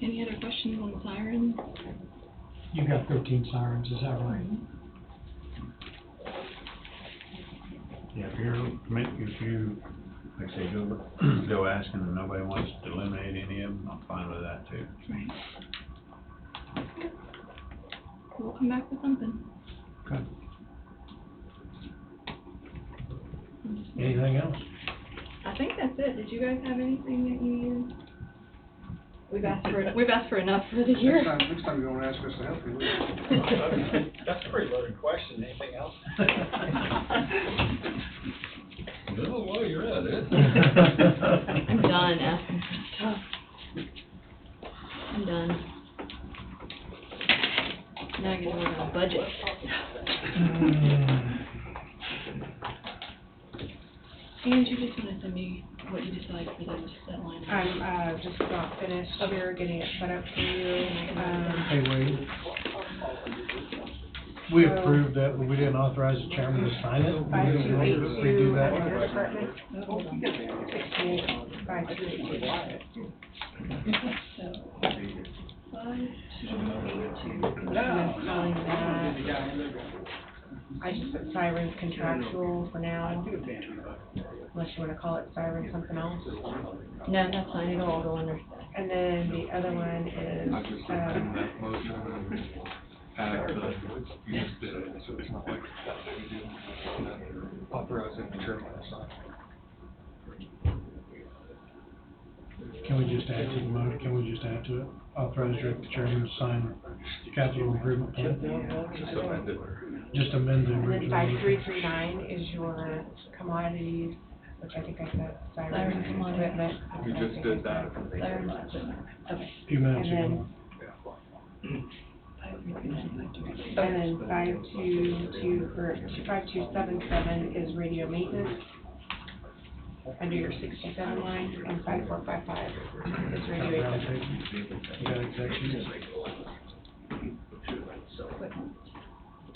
Any other questions on the sirens?
You got 13 sirens, is that right?
Yeah, if you, like I say, go asking and nobody wants to eliminate any of them, I'm fine with that too.
Right. We'll come back with something.
Okay.
Anything else?
I think that's it. Did you guys have anything that you needed? We've asked for enough for the year.
Next time you don't ask us to help you,
That's a pretty loaded question. Anything else?
No, while you're at it.
I'm done asking for stuff. I'm done. Now I get to work on a budget. And you just want to send me what you decide for those set line.
I'm just about finished here getting it set up for you.
Hey, Wade. We approved that, but we didn't authorize the chairman to sign it.
5282
Redo that.
in your department. 5282.
So, 5282.
Misspelling that. I just put sirens contractual for now, unless you want to call it siren something else.
No, that's fine, it'll all go under.
And then the other one is,
I just amend that motion and add the use bid, so it's not like that big a deal. And then authorizing the chairman to sign.
Can we just add to the motion, can we just add to it? Authorize the chairman to sign capital improvement plan?
Just amend it.
Just amend the
and then
original.
5339 is your commodities, which I think I said
Siren
siren
commodity.
equipment.
We just did that.
Siren equipment. Okay.
A few minutes
And
ago.
And then 5277 is radio maintenance, under your 67 line, and 5455 is radio equipment.
You got executive?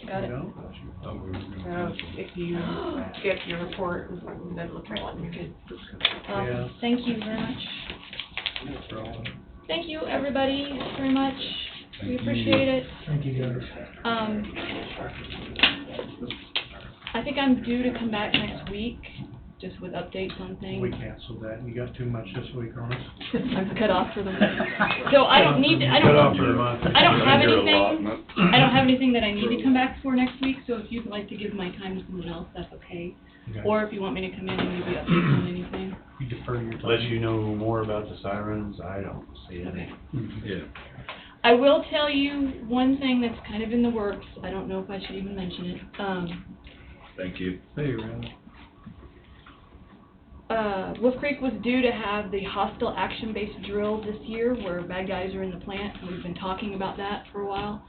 Got it.
So if you skip your report, then look right on your good.
Yeah.
Thank you very much. Thank you, everybody, very much. We appreciate it.
Thank you, guys.
I think I'm due to come back next week, just with updates on things.
We canceled that. You got too much this week on us.
I'm cut off for the month. So I don't need to,
Cut off for the month.
I don't have
Your
anything,
allotment.
I don't have anything that I need to come back for next week, so if you'd like to give my time to someone else, that's okay.
Okay.
Or if you want me to come in and give you updates on anything.
You defer your time.
Let you know more about the sirens, I don't see any.
Yeah.
I will tell you one thing that's kind of in the works, I don't know if I should even mention it.
Thank you.
Hey, Rand.
Wolf Creek was due to have the hostile action-based drill this year where bad guys are in the plant, and we've been talking about that for a while.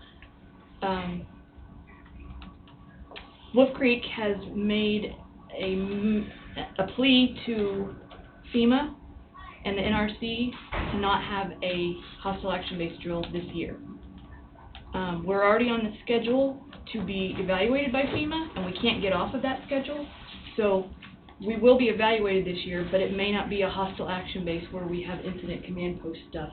Wolf Creek has made a plea to FEMA and the NRC to not have a hostile action-based drill this year. We're already on the schedule to be evaluated by FEMA, and we can't get off of that schedule. So we will be evaluated this year, but it may not be a hostile action base where we have incident command post stuff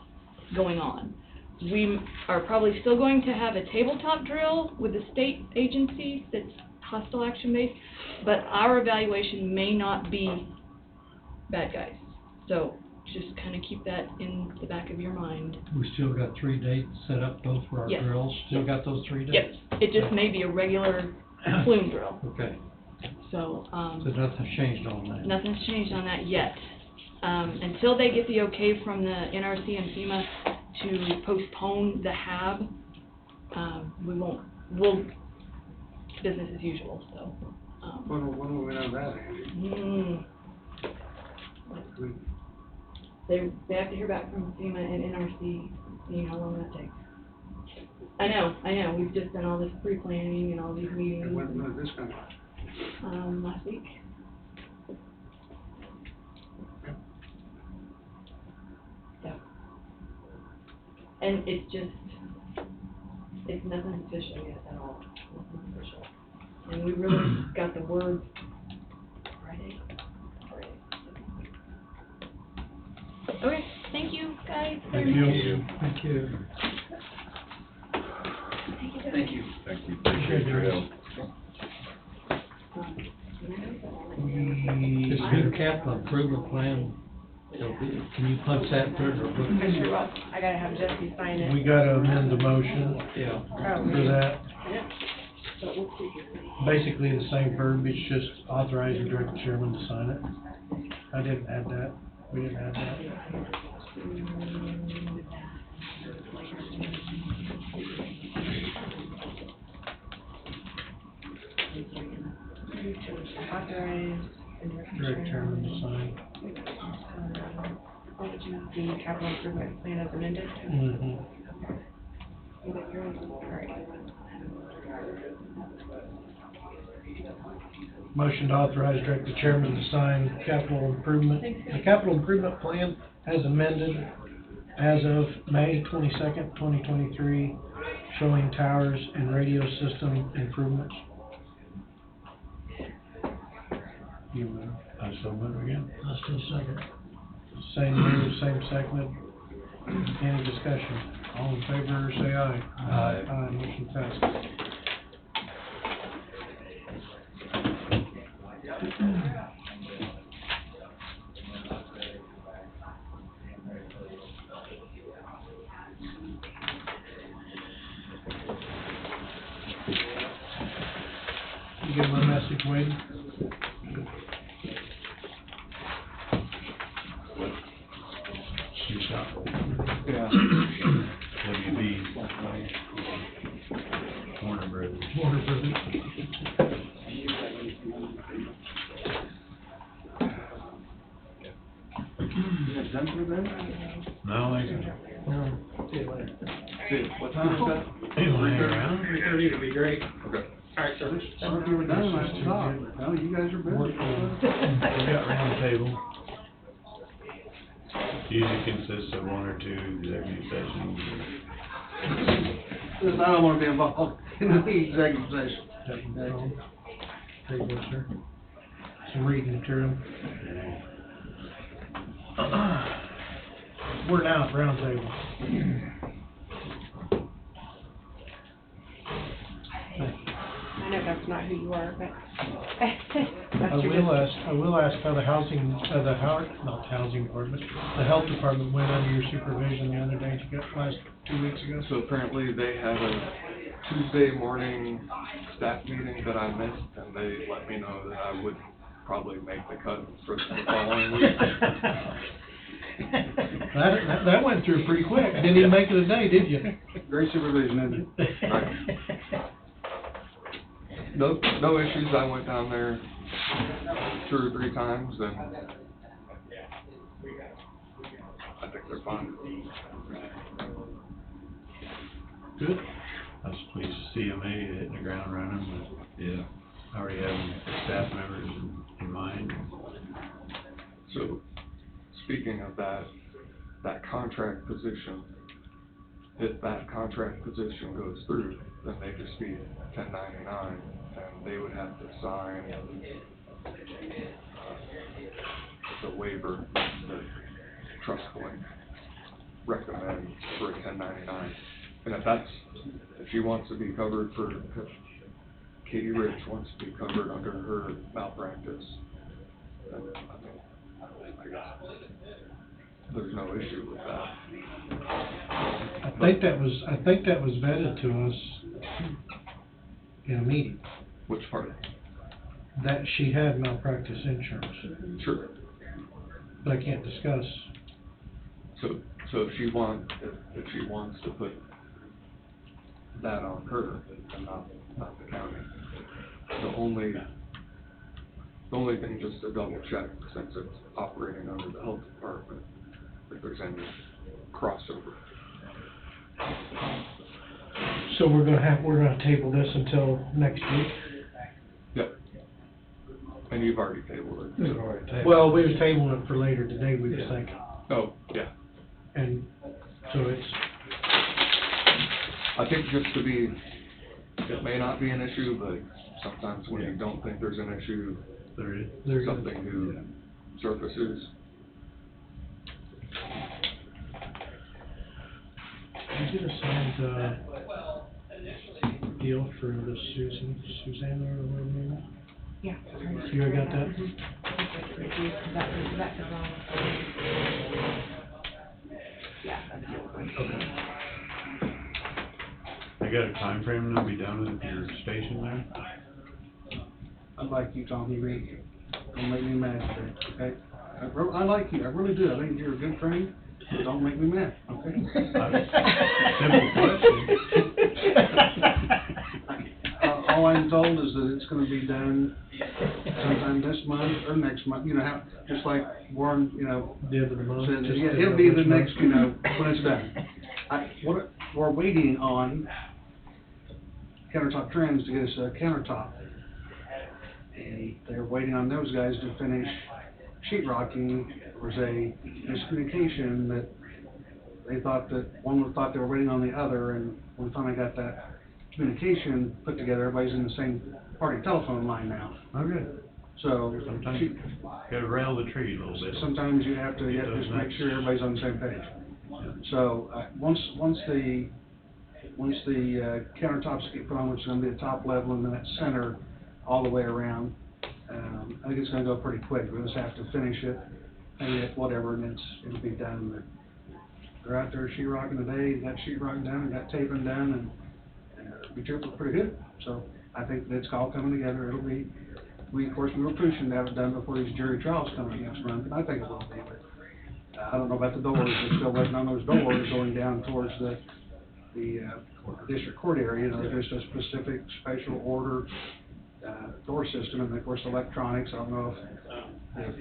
going on. We are probably still going to have a tabletop drill with the state agency that's hostile action based, but our evaluation may not be bad guys. So just kind of keep that in the back of your mind.
We still got 3 dates set up though for our
Yes.
drills? Still got those 3 dates?
Yep, it just may be a regular plume drill.
Okay,
So,
so nothing's changed on that?
nothing's changed on that yet. Until they get the okay from the NRC and FEMA to postpone the HAB, we'll business as usual, so.
When will we know that, Andy?
They have to hear back from FEMA and NRC, you know how long that takes. I know, we've just done all this pre-planning and all these meetings.
And when did this come out?
Last week. Yeah. And it's nothing official yet at all, nothing official. And we really got the word Friday. Okay, thank you guys very
Thank
much.
you. Thank you.
Thank you.
Thank you, appreciate your help.
This new capital improvement plan, can you punch that through or book?
I sure will. I gotta have Jesse sign it.
We gotta amend the motion
Yeah.
for that.
Yeah.
Basically the same verbiage, just authorize and direct the chairman to sign it. I didn't add that. We didn't add that.
Authorize and
Direct chairman to sign.
The capital improvement plan as amended.
Mm-hmm.
Alright.
Motion to authorize, direct the chairman to sign the capital improvement plan as amended as of May 22nd, 2023, showing towers and radio system improvements. You move. I still move again. I still second. Same move, same second. Any discussion? All in favor, say aye.
Aye.
Aye, motion passes. You get my message, Wade?
Shoot shot.
Yeah.
WB. Warner Brothers.
Warner Brothers.
You have done for them?
No, they
No, see you later.
What time is that?
They don't hang around.
3:30 would be great.
Okay.
All right, sir.
Sorry if you were done, I was stopped. No, you guys are busy.
We got round table. Usually consists of 1 or 2 executive sessions.
Because I don't want to be involved in the executive session.
There you go, sir. Some reading material. We're now at round table.
I know that's not who you are, but.
I will ask how the housing department, the health department went under your supervision the other day, 2 weeks ago.
So apparently they had a Tuesday morning staff meeting that I missed, and they let me know that I would probably make the cut for the following week.
That went through pretty quick. Didn't even make it a day, did you?
Great supervision, isn't it?
Right. No issues. I went down there 2 or 3 times, and they're fine.
Good. I was pleased to see MA hitting the ground running, but
Yeah.
already having staff members in mind.
So, speaking of that contract position, if that contract position goes through, then they just be 1099, and they would have to sign the waiver that Trust Point recommends for a 1099. And if she wants to be covered if Katie Rich wants to be covered under her malpractice, then, I guess there's no issue with that.
I think that was vetted to us in a meeting,
Which part?
that she had malpractice insurance,
Sure.
but I can't discuss.
So if she wants to put that on her and not the county, the only thing just to double check, since it's operating under the health department, if there's any crossover.
So we're gonna table this until next week?
Yep. And you've already tabled it.
We've
so-
already tabled. Well, we was tabling it for later today, we was
Yeah.
thinking,
Oh, yeah.
and so it's,
I think just to be, it may not be an issue, but sometimes when you don't think there's an issue,
There is.
something new surfaces.
Did you get a signed, deal for the Suzanne or whatever her name is?
Yeah.
You already got that?
That's the wrong. Yeah, that's the
Okay.
They got a time frame to be done at your station there?
I like you, Tommy Reed. Don't make me mad today, okay? I like you, I really do. I think you're a good friend, but don't make me mad, okay?
Simple question.
All I'm told is that it's gonna be done sometime this month or next month, you know, how, just like Warren, you know,
The other month?
said,
just
yeah,
to
it'll
know
be
which
the next,
month?
you know, when it's done. What we're waiting on Countertop Trends to get us a countertop. And they're waiting on those guys to finish sheet rocking. There was a miscommunication that they thought that one thought they were waiting on the other, and when we finally got that communication put together, everybody's in the same party telephone line now.
Okay.
So
Sometimes you gotta rail the tree a little bit.
sometimes you have to just make sure everybody's on the same page. So, once the countertops get put on, which is gonna be the top level and then that center all the way around, I think it's gonna go pretty quick. We'll just have to finish it, paint it, whatever, and it'll be done. But they're out there sheetrocking today, got sheetrocking done, got taping done, and we turned out pretty good. So, I think that's all coming together. It'll be, of course, we were pushing to have it done before these jury trials come next month, and I think it will be, but I don't know about the doors. We're still waiting on those doors going down towards the district court area. You know, there's a specific special order door system, and of course electronics. I don't know if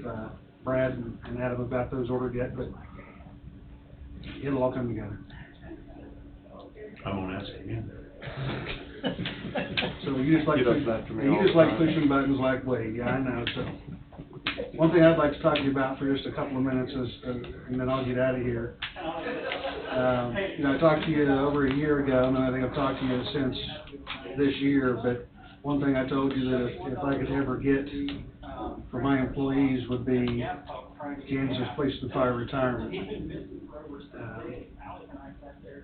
Brad and Adam have got those ordered yet, but it'll all come together.
I won't ask again.
So you just like
He does that to me
you
all
just
the
like
time.
pushing buttons like Wade. Yeah, I know. So one thing I'd like to talk to you about for just a couple of minutes is, and then I'll get out of here. You know, I talked to you over a year ago, and I think I've talked to you since this year. But one thing I told you that if I could ever get for my employees would be Kansas Police and Fire retirement.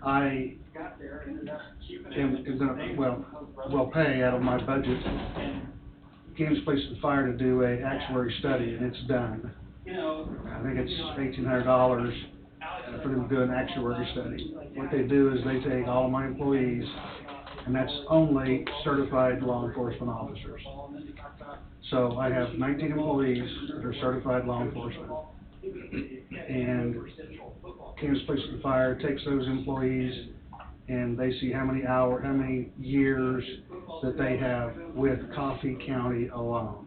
I am gonna, well pay out of my budget Kansas Police and Fire to do a actuary study, and it's done. I think it's $1,800 for them to do an actuary study. What they do is they take all of my employees, and that's only certified law enforcement officers. So I have 19 employees that are certified law enforcement. And Kansas Police and Fire takes those employees and they see how many years that they have with Coffee County alone.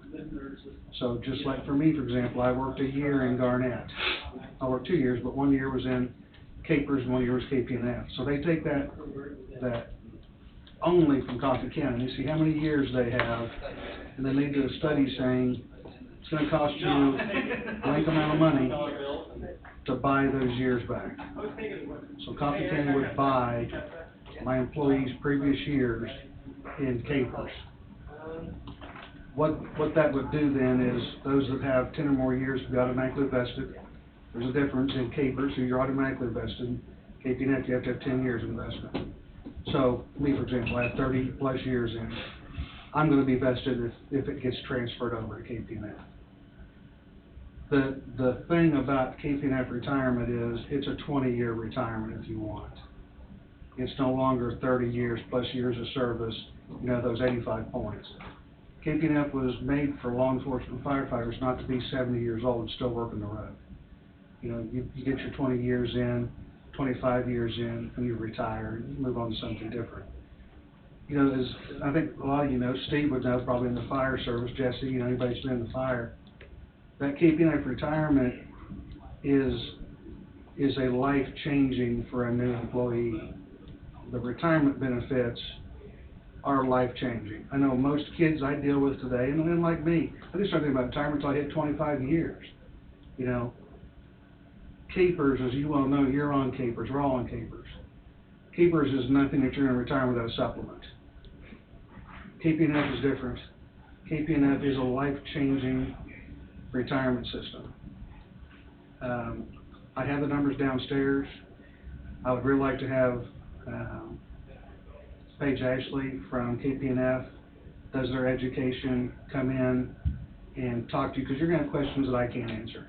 So just like for me, for example, I worked a year in Garnett. I worked 2 years, but 1 year was in Capers and 1 year was KPNF. So they take that only from Coffee County. You see how many years they have, and then they do a study saying it's gonna cost you a blank amount of money to buy those years back. So Coffee County would buy my employees' previous years in Capers. What that would do then is those that have 10 or more years will be automatically vested. There's a difference in Capers, so you're automatically vested. KPNF, you have to have 10 years investment. So, me, for example, I have 30 plus years in. I'm gonna be vested if it gets transferred over to KPNF. The thing about KPNF retirement is, it's a 20-year retirement if you want. It's no longer 30 years plus years of service, those 85 points. KPNF was made for law enforcement firefighters not to be 70 years old and still working the road. You get your 20 years in, 25 years in, and you retire and you move on to something different. As I think a lot of you know, Steve would know, probably in the fire service, Jesse, anybody's been in the fire, that KPNF retirement is a life-changing for a new employee. The retirement benefits are life-changing. I know most kids I deal with today, and then like me, I didn't start thinking about retirement until I hit 25 years. Capers, as you well know, you're on Capers, we're all on Capers. Capers is nothing that you're going to retire without a supplement. KPNF is different. KPNF is a life-changing retirement system. I have the numbers downstairs. I would really like to have Paige Ashley from KPNF, does their education, come in and talk to you, because you're going to have questions that I can't answer.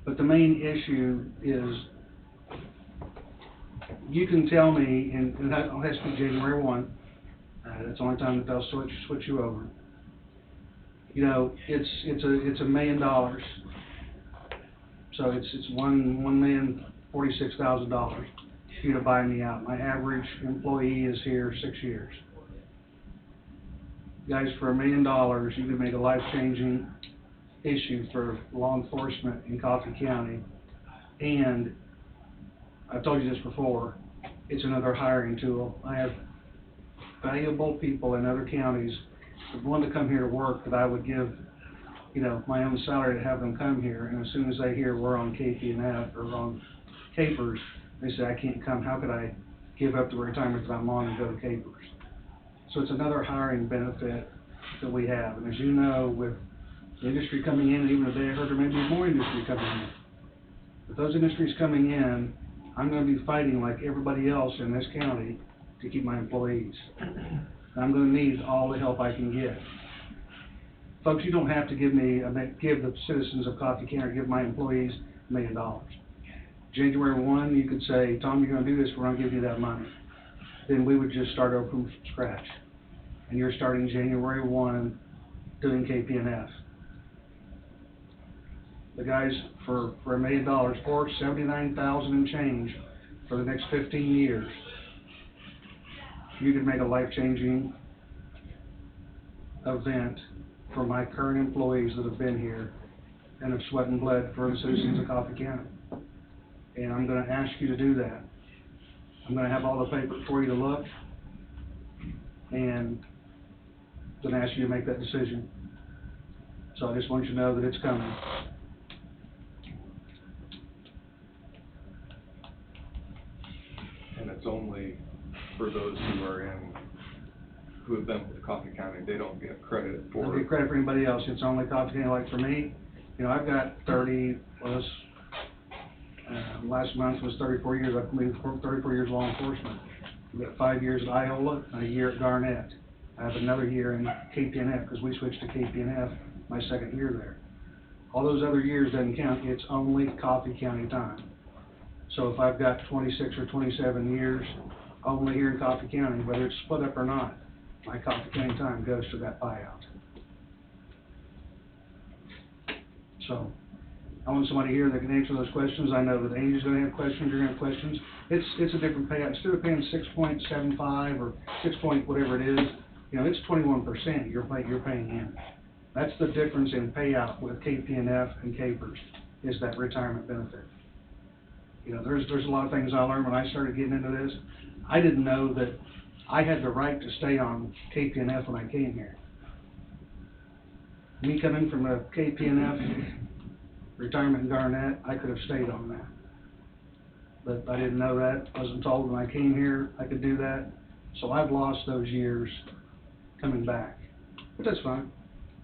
But the main issue is, you can tell me, and that has to be January 1, that's the only time that they'll switch you over. It's $1 million. So it's $1,046,000 for you to buy me out. My average employee is here 6 years. Guys, for $1 million, you can make a life-changing issue for law enforcement in Coffee County. And I've told you this before, it's another hiring tool. I have valuable people in other counties that want to come here to work that I would give, my own salary to have them come here. And as soon as they hear we're on KPNF or on Capers, they say, I can't come. How could I give up the retirement that I'm on and go to Capers? So it's another hiring benefit that we have. And as you know, with the industry coming in, even today I heard there may be more industry coming in. With those industries coming in, I'm going to be fighting like everybody else in this county to keep my employees. And I'm going to need all the help I can get. Folks, you don't have to give the citizens of Coffee County, give my employees $1 million. January 1, you could say, Tom, you're going to do this, we're going to give you that money. Then we would just start over from scratch. And you're starting January 1 doing KPNF. The guys, for $1 million, or $79,000 and change for the next 15 years, you could make a life-changing event for my current employees that have been here and have sweat and bled for the citizens of Coffee County. And I'm going to ask you to do that. I'm going to have all the paper for you to look, and I'm going to ask you to make that decision. So I just want you to know that it's coming.
And it's only for those who have been with Coffee County. They don't get credit for.
Don't get credit for anybody else. It's only Coffee County. Like for me, I've got 30 plus. Last month was 34 years. I've been 34 years law enforcement. I've got 5 years at Iola and a year at Garnett. I have another year in KPNF because we switched to KPNF my second year there. All those other years doesn't count. It's only Coffee County time. So if I've got 26 or 27 years only here in Coffee County, whether it's split up or not, my Coffee County time goes to that buyout. So I want somebody here that can answer those questions. I know that Amy's gonna have questions, you're gonna have questions. It's a different payout. Instead of paying 6.75 or 6 point whatever it is, you know, it's 21% you're paying in. That's the difference in payout with KPNF and Capers, is that retirement benefit. You know, there's a lot of things I learned when I started getting into this. I didn't know that I had the right to stay on KPNF when I came here. Me coming from a KPNF retirement in Garnett, I could have stayed on that. But I didn't know that, wasn't told when I came here I could do that. So I've lost those years coming back. But that's fine.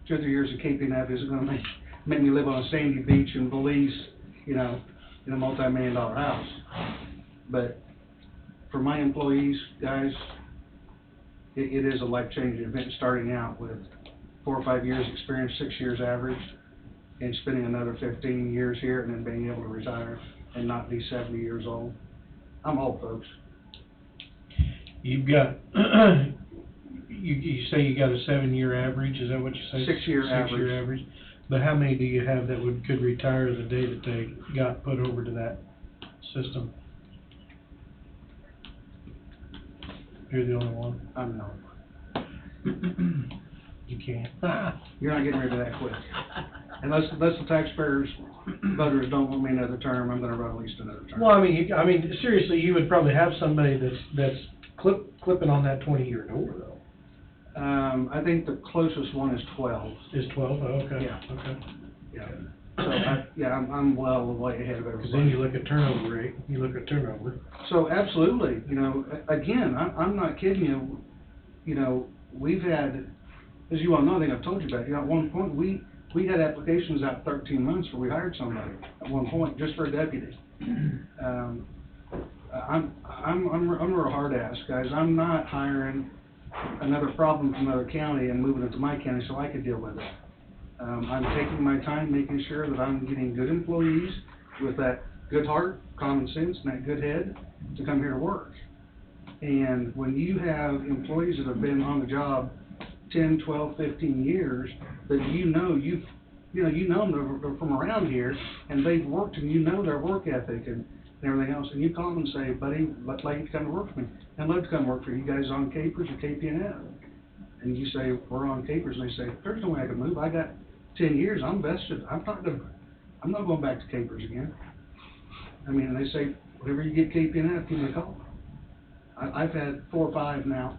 2 or 3 years of KPNF isn't gonna make me live on a sandy beach in Belize, you know, in a multi-million-dollar house. But for my employees, guys, it is a life-changing event, starting out with 4 or 5 years experience, 6 years average, and spending another 15 years here and then being able to retire and not be 70 years old. I'm old, folks.
You've got, you say you got a 7-year average, is that what you say?
6-year average.
6-year average. But how many do you have that could retire the day that they got put over to that system? You're the only one?
I'm not.
You can't.
You're not getting rid of that quick. Unless the taxpayers, voters don't want me another term, I'm gonna run at least another term.
Well, I mean, seriously, you would probably have somebody that's clipping on that 20-year door, though.
I think the closest one is 12.
Is 12? Oh, okay.
Yeah.
Okay.
Yeah. So I'm well way ahead of everybody.
Because then you look at turnover rate,
So absolutely, you know, again, I'm not kidding you. You know, we've had, as you all know, I think I've told you about, you know, at one point we had applications out 13 months where we hired somebody at one point just for a deputy. I'm a real hard ass, guys. I'm not hiring another problem from another county and moving it to my county so I could deal with it. I'm taking my time making sure that I'm getting good employees with that good heart, common sense, and that good head to come here to work. And when you have employees that have been on the job 10, 12, 15 years, that you know them, they're from around here, and they've worked, and you know their work ethic and everything else, and you call them and say, buddy, I'd like you to come to work for me. I'd love to come work for you. You guys on Capers or KPNF? And you say, we're on Capers, and they say, there's no way I can move. I got 10 years, I'm vested. I'm not going back to Capers again. I mean, and they say, whenever you get KPNF, give me a call. I've had 4 or 5 now.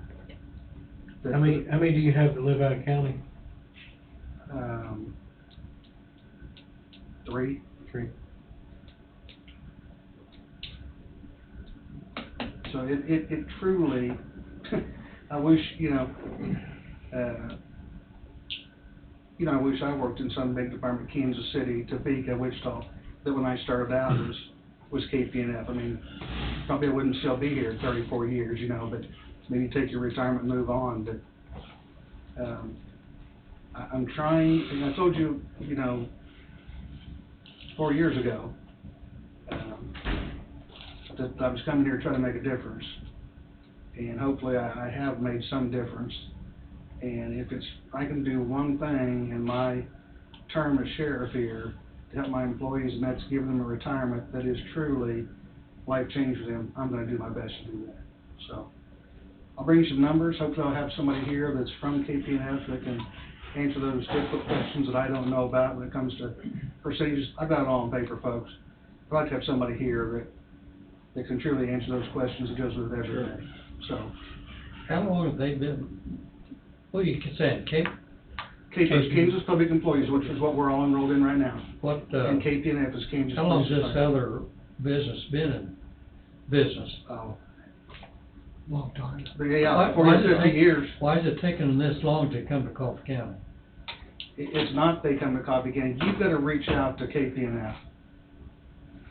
How many do you have that live out of county?
3.
3.
So it truly, I wish, I wish I worked in some big department, Kansas City, Topeka, Wichita, that when I started out was KPNF. I mean, probably I wouldn't still be here 34 years, but maybe take your retirement and move on. But I'm trying, and I told you, 4 years ago, that I was coming here to try to make a difference. And hopefully I have made some difference. And if I can do one thing in my term as sheriff here to help my employees, and that's give them a retirement that is truly life-changing for them, I'm going to do my best to do that. So I'll bring you some numbers. Hopefully I'll have somebody here that's from KPNF that can answer those difficult questions that I don't know about when it comes to percentages. I've got it all on paper, folks. I'd like to have somebody here that can truly answer those questions that goes with it every day. So,
how long have they been, what are you saying,
Kansas Public Employees, which is what we're all enrolled in right now. And KPNF is Kansas.
How long has this other business been in business?
Oh,
long time.
Yeah, 40 to 50 years.
Why is it taking them this long to come to Coffee County?
It's not they come to Coffee County. You've got to reach out to KPNF.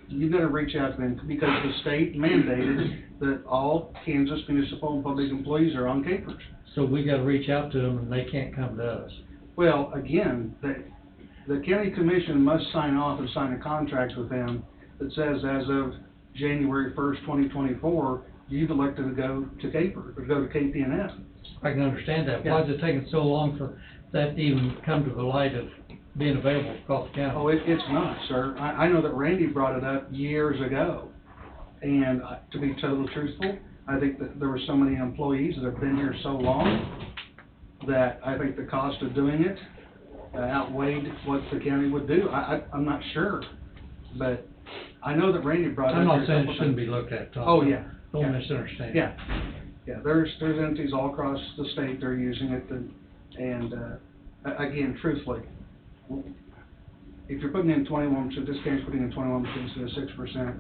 You've got to reach out to them because the state mandated that all Kansas municipal and public employees are on Capers.
So we got to reach out to them and they can't come to us.
Well, again, the county commission must sign off and sign a contract with them that says as of January 1st, 2024, you've elected to go to Capers, or go to KPNF.
I can understand that. Why is it taking so long for that to even come to the light of being available across the county.
Oh, it's not, sir. I know that Randy brought it up years ago. And to be totally truthful, I think that there were so many employees that have been here so long that I think the cost of doing it outweighed what the county would do. I'm not sure, but I know that Randy brought it up.
I'm not
here a
saying it
couple
shouldn't
times.
be looked at, Tom.
Oh, yeah.
Don't
Yeah.
misunderstand.
Yeah, yeah, there's entities all across the state that are using it, and again, truthfully, if you're putting in 21%, this county's putting in 21% instead of 6%,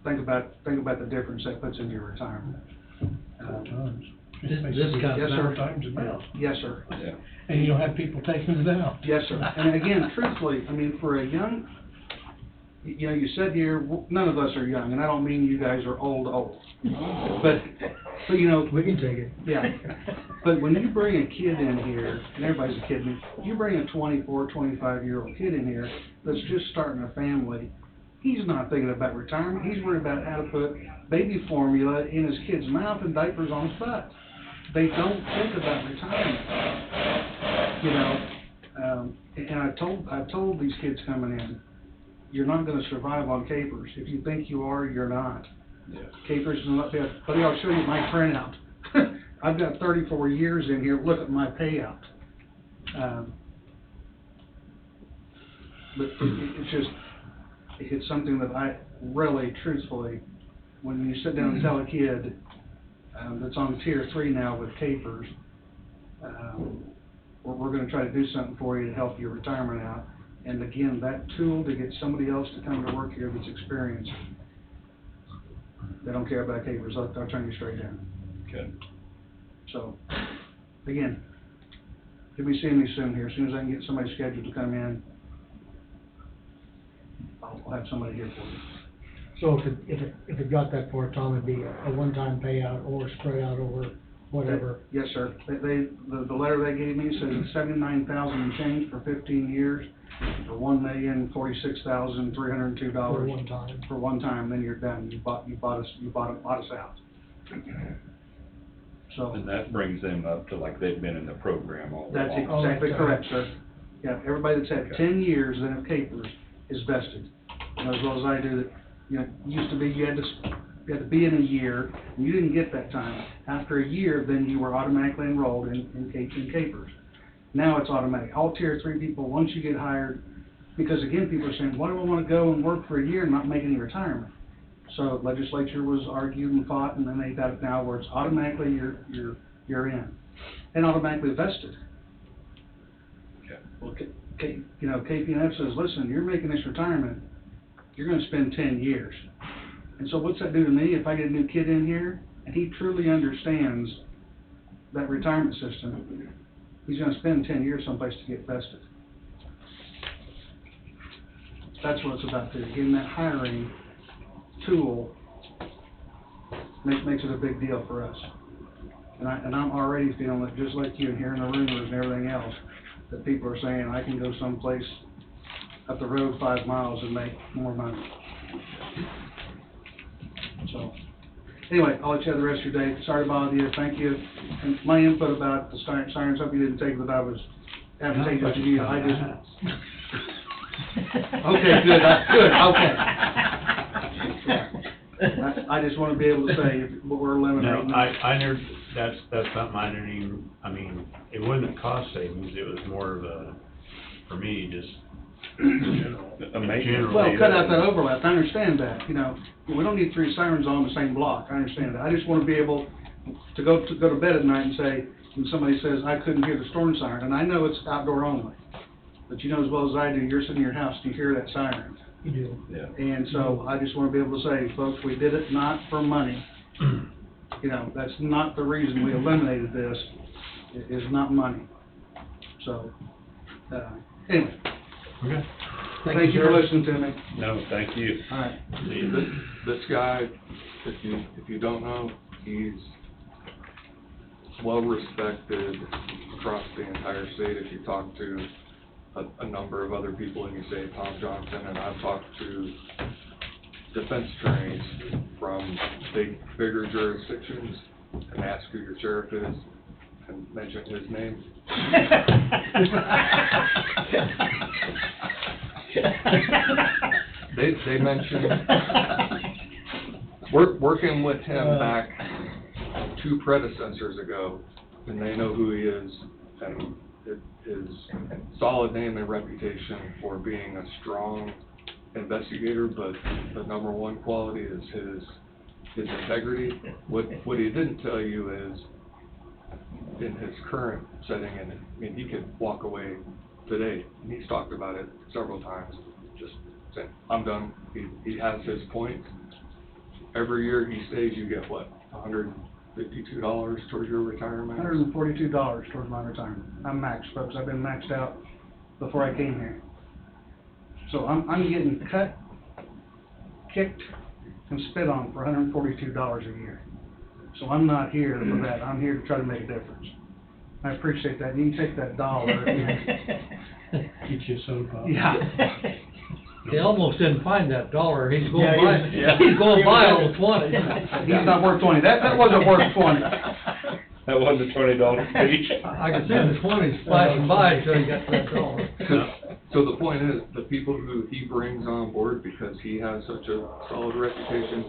think about the difference that puts into your retirement.
This comes
Yes,
down
sir.
times about.
Yes, sir.
Yeah.
And you don't have people taking it out.
Yes, sir. And again, truthfully, I mean, for a young, you know, you said here, none of us are young, and I don't mean you guys are old. But you know.
We can take it.
Yeah. But when you bring a kid in here, and everybody's a kid, you bring a 24, 25-year-old kid in here that's just starting a family, he's not thinking about retirement. He's worried about how to put baby formula in his kid's mouth and diapers on his butt. They don't think about retirement, you know. And I've told these kids coming in, you're not going to survive on capers. If you think you are, you're not.
Yeah.
Capers will not be. Buddy, I'll show you my printout. I've got 34 years in here. Look at my payout. But it's just, it's something that I really, truthfully, when you sit down and tell a kid that's on tier 3 now with capers, we're going to try to do something for you to help your retirement out. And again, that tool to get somebody else to come to work here that's experienced, they don't care about capers. I'll turn you straight down.
Okay.
So, again, you'll be seeing me soon here. As soon as I can get somebody scheduled to come in, I'll have somebody here for you.
So if it got that far, Tom, it'd be a one-time payout or spread out over whatever.
Yes, sir. The letter they gave me says it's $79,000 and change for 15 years for $1,046,302
For one time.
For one time, then you're done. You bought us out. So
And that brings them up to like they've been in the program all
that's
along.
exactly correct, sir. Yeah, everybody that's had 10 years then of capers is vested. You know, as well as I do, that, you know, it used to be you had to be in a year, and you didn't get that time. After a year, then you were automatically enrolled in capers. Now it's automatic. All tier 3 people, once you get hired, because again, people are saying, why do I want to go and work for a year and not make any retirement? So legislature was argued and fought, and then they got it now where it's automatically you're in, and automatically vested.
Okay.
Well, you know, KPNF says, listen, you're making this retirement, you're going to spend 10 years. And so what's that do to me if I get a new kid in here and he truly understands that retirement system? He's going to spend 10 years someplace to get vested. That's what it's about there. Getting that hiring tool makes it a big deal for us. And I'm already feeling it, just like you, and hearing the rumors and everything else, that people are saying I can go someplace up the road 5 miles and make more money. So, anyway, I'll let you have the rest of your day. Sorry to bother you. Thank you. And my input about the sirens, hope you didn't take it that I was advantageous to you. I just. Okay, good. Good. Okay. I just want to be able to say what we're eliminating.
No, I never, that's something I didn't even, I mean, it wasn't a cost savings, it was more of a, for me, just, generally.
Well, cut out that overlap, I understand that, you know, we don't need 3 sirens on the same block, I understand that. I just want to be able to go to bed at night and say, when somebody says, I couldn't hear the storm siren, and I know it's outdoor only, but you know as well as I do, you're sitting in your house, you hear that siren.
You do.
Yeah.
And so I just want to be able to say, folks, we did it not for money. You know, that's not the reason we eliminated this, it is not money. So, anyway.
Okay.
Thank you for listening to me.
No, thank you.
All right.
This guy, if you don't know, he's well respected across the entire state. If you talk to a number of other people and you say Tom Johnson, and I've talked to defense attorneys from bigger jurisdictions and ask who your sheriff is and mention his name. they mentioned, working with him back 2 predecessors ago, and they know who he is, and his solid name and reputation for being a strong investigator, but the number one quality is his integrity. What he didn't tell you is, in his current setting, and I mean, he could walk away today, and he's talked about it several times, just saying, I'm done. He has his points. Every year he stays, you get what, $152 towards your retirement?
$142 towards my retirement. I'm maxed, folks. I've been maxed out before I came here. So I'm getting cut, kicked, and spit on for $142 a year. So I'm not here for that. I'm here to try to make a difference. I appreciate that. You can take that dollar and
Get you a soda pop.
yeah.
He almost didn't find that dollar, he's going
Yeah,
by,
yeah.
he's going by on the 20.
He's not worth 20. That wasn't worth 20.
That wasn't a $20 speech.
I could see the 20s flashing by until he got to that dollar.
So the point is, the people who he brings on board, because he has such a solid reputation,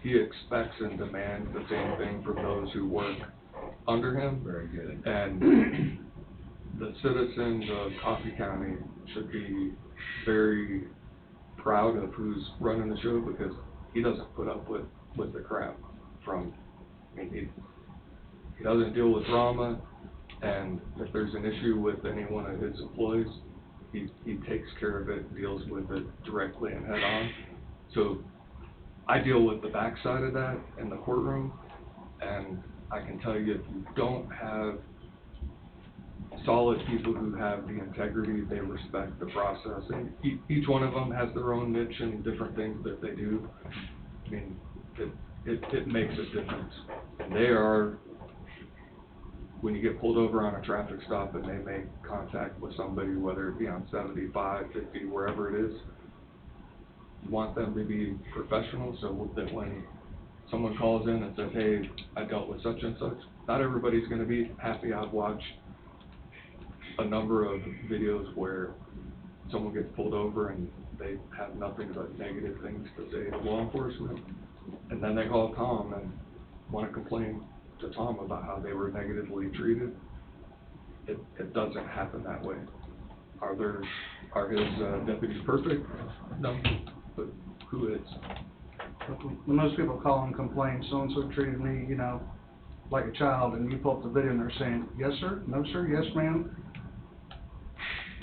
he expects and demands the same thing from those who work under him.
Very good.
And the citizens of Coffee County should be very proud of who's running the show, because he doesn't put up with the crap from, I mean, he doesn't deal with drama, and if there's an issue with any one of his employees, he takes care of it, deals with it directly and head on. So I deal with the backside of that in the courtroom, and I can tell you, if you don't have solid people who have the integrity, they respect the process, and each one of them has their own niche and different things that they do. I mean, it makes a difference. And they are, when you get pulled over on a traffic stop and they make contact with somebody, whether it be on 75, 50, wherever it is, you want them to be professional, so that when someone calls in and says, hey, I dealt with such and such, not everybody's going to be happy. I've watched a number of videos where someone gets pulled over and they have nothing but negative things to say to law enforcement, and then they call Tom and want to complain to Tom about how they were negatively treated. It doesn't happen that way. Are his deputies perfect? No, but who is?
When most people call and complain, so-and-so treated me, you know, like a child, and you pull up the video and they're saying, yes, sir, no, sir, yes, ma'am.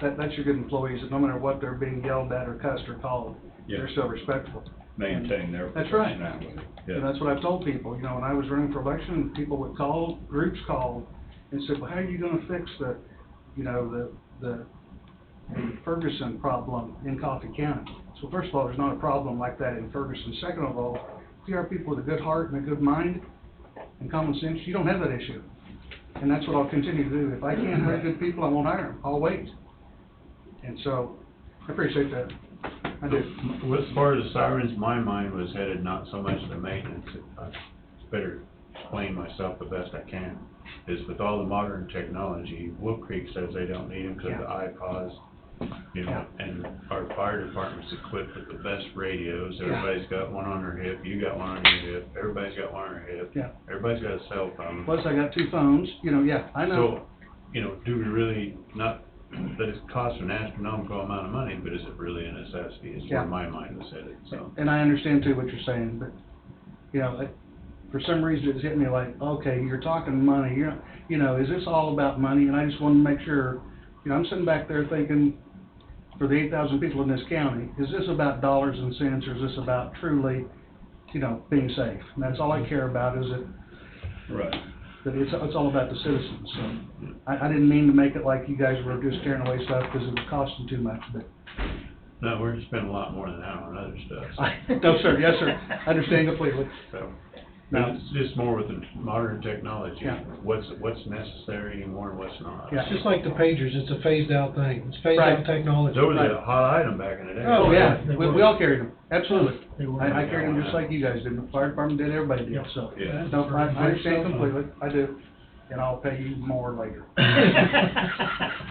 That's your good employees, that no matter what they're being yelled at or cussed or called,
Yeah.
they're still respectful.
Maintain their
That's right.
professionality.
And that's what I've told people, you know, when I was running for election, people would call, groups called, and said, well, how are you gonna fix the, you know, the Ferguson problem in Coffee County? So first of all, there's not a problem like that in Ferguson. Second of all, if you are people with a good heart and a good mind and common sense, you don't have that issue. And that's what I'll continue to do. If I can't hire good people, I won't hire them. I'll wait. And so, I appreciate that. I do.
As far as the sirens, my mind was headed not so much to maintenance, I better explain myself the best I can, is with all the modern technology, Wolf Creek says they don't need them because of the iPods, you know, and our fire department's equipped with the best radios. Everybody's got one on their hip, you got one on your hip, everybody's got one on their hip, everybody's got a cell phone.
Plus, I got 2 phones, you know, I know.
So, you know, do we really, not that it costs an astronomical amount of money, but is it really a necessity, is where my mind was headed, so.
And I understand too what you're saying, but, you know, for some reason it's hit me like, okay, you're talking money, you know, is this all about money? And I just want to make sure, you know, I'm sitting back there thinking, for the 8,000 people in this county, is this about dollars and cents, or is this about truly, you know, being safe? And that's all I care about, is it,
right.
that it's all about the citizens. So I didn't mean to make it like you guys were just tearing away stuff because it was costing too much, but.
No, we're just spending a lot more than that on other stuff. So.
No, sir, yes, sir, I understand completely.
So,
No.
but it's just more with the modern technology,
Yeah.
what's necessary anymore and what's not.
It's just like the pagers, it's a phased out thing, it's phased out technology.
Those were a hot item back in the day.
Oh, yeah, we all carried them, absolutely. I carried them just like you guys did, the fire department did, everybody did, so.
Yeah.
No, I understand completely, I do, and I'll pay you more later.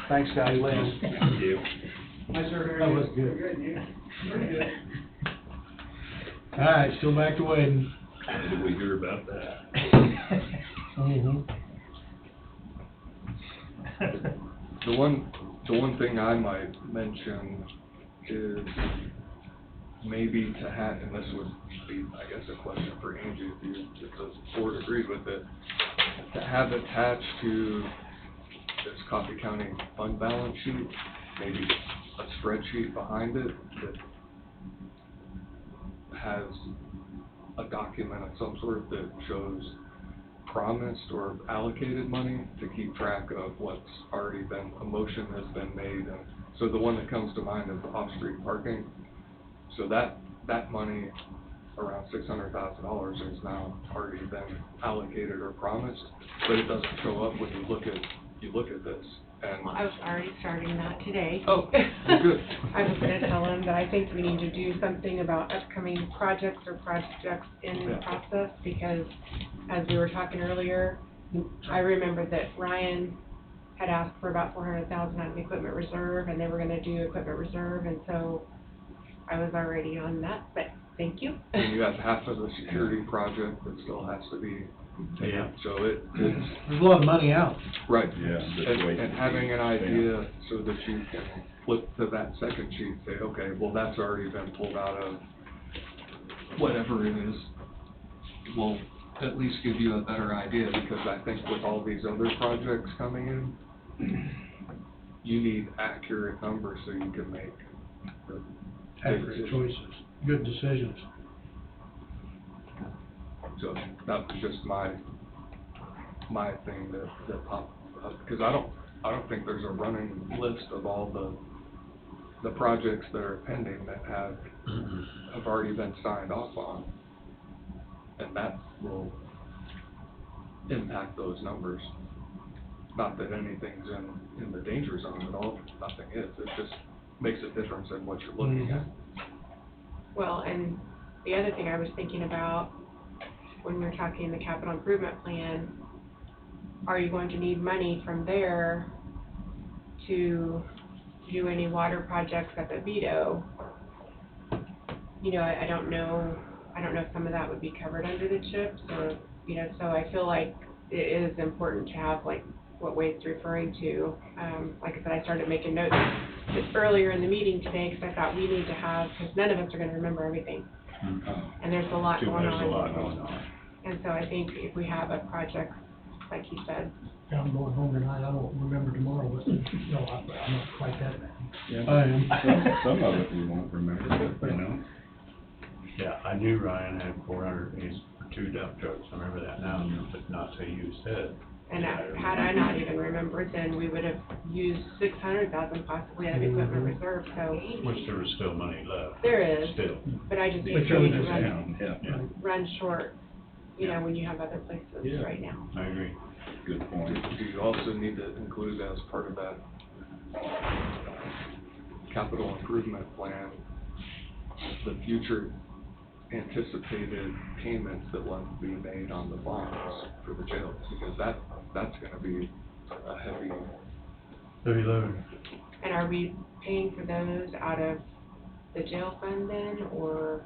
Thanks, guys.
Thank you.
Hi, sir.
That was good.
Pretty good.
All right, still back to Wayden.
When did we hear about that?
Mhm.
The one thing I might mention is maybe to have, and this would be, I guess, a question for Angie, if the board agreed with it, to have attached to this Coffee County fund balance sheet, maybe a spreadsheet behind it that has a document of some sort that shows promised or allocated money to keep track of what's already been, a motion has been made. And so the one that comes to mind is the off-street parking. So that money, around $600,000, has now already been allocated or promised, but it doesn't show up when you look at this. And
Well, I was already starting that today.
Oh, well, good.
I was gonna tell him that I think we need to do something about upcoming projects or projects in
Yeah.
process, because as we were talking earlier, I remember that Ryan had asked for about 400,000 out of the equipment reserve, and they were gonna do equipment reserve, and so I was already on that, but thank you.
And you have half of the security project that still has to be taken,
Yeah.
so it's,
There's a lot of money out.
right.
Yeah, just
And,
wait
and
to
having
see.
an idea so that you can flip to that second sheet, say, okay, well, that's already been pulled out of whatever it is, will at least give you a better idea, because I think with all these other projects coming in, you need accurate numbers so you can make the
Accurate choices, good decisions.
So that was just my thing that popped up, because I don't think there's a running list of all the projects that are pending that have already been signed off on. And that will impact those numbers. Not that anything's in the danger zone at all, nothing is, it just makes a difference in what you're looking at.
Well, and the other thing I was thinking about when we were talking the capital improvement plan, are you going to need money from there to do any water projects at the Vito? You know, I don't know if some of that would be covered under the CHIPS, or, you know, so I feel like it is important to have, like, what Wade's referring to. Like I said, I started making notes just earlier in the meeting today, because I thought we need to have, because none of us are gonna remember everything. And there's a lot going on.
There's a lot going on.
And so I think if we have a project, like he said,
Yeah, I'm going home tonight, I won't remember tomorrow, but, no, I'm not quite that bad.
Yeah,
I am.
some of it we won't remember, you know?
Yeah, I knew Ryan had 400, he's for 2 dump trucks, I remember that now, but not till you said.
and had I not even remembered, then we would have used 600,000 possibly out of equipment reserve, so.
Which there was still money left.
There is,
Still.
but I just
But
think
you're
we
just
run short, you know, when you have other places
Yeah.
right now.
I agree.
Good point.
You also need to include as part of that capital improvement plan, the future anticipated payments that will have to be made on the bonds for the jails, because that's gonna be a heavy.
Heavy load.
And are we paying for those out of the jail fund then, or,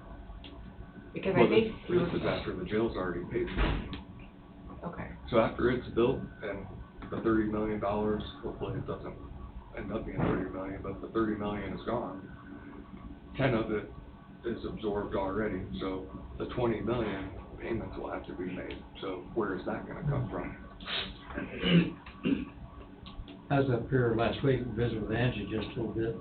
because I
Well,
think.
this is after the jail's already paid for.
Okay,
So after it's built and the $30 million, hopefully it doesn't end up being 30 million, but the 30 million is gone. 10 of it is absorbed already, so the 20 million payments will have to be made. So where is that gonna come from?
I was up here last week and visited with Angie just a little bit.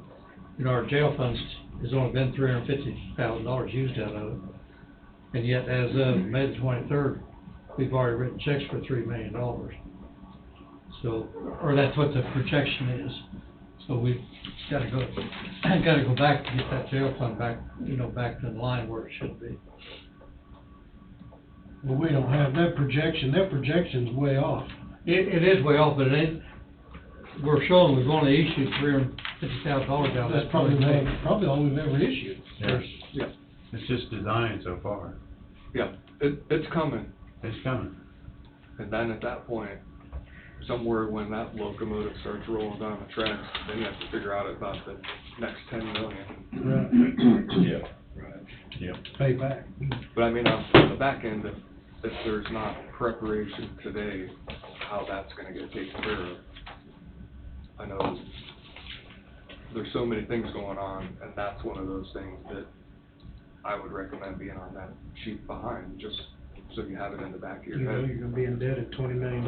You know, our jail funds has only been $350,000 used out of it. And yet, as of May the 23rd, we've already written checks for $3 million. So, or that's what the projection is. So we've gotta go back to get that jail fund back, you know, back in line where it should be.
Well, we don't have that projection's way off.
It is way off, but it ain't, we're showing we've only issued $350,000 out of that.
That's probably all we've ever issued.
Yeah,
It's just designed so far.
yeah, it's coming.
It's coming.
And then at that point, somewhere when that locomotive starts rolling down the tracks, then you have to figure out about the next 10 million.
Right.
Yeah, right.
Yep.
pay back.
But I mean, on the back end, if there's not preparation today, how that's gonna get taken care of. I know there's so many things going on, and that's one of those things that I would recommend being on that sheet behind, just so you have it in the back of your
You know,
head.
you're gonna be indebted $20 million.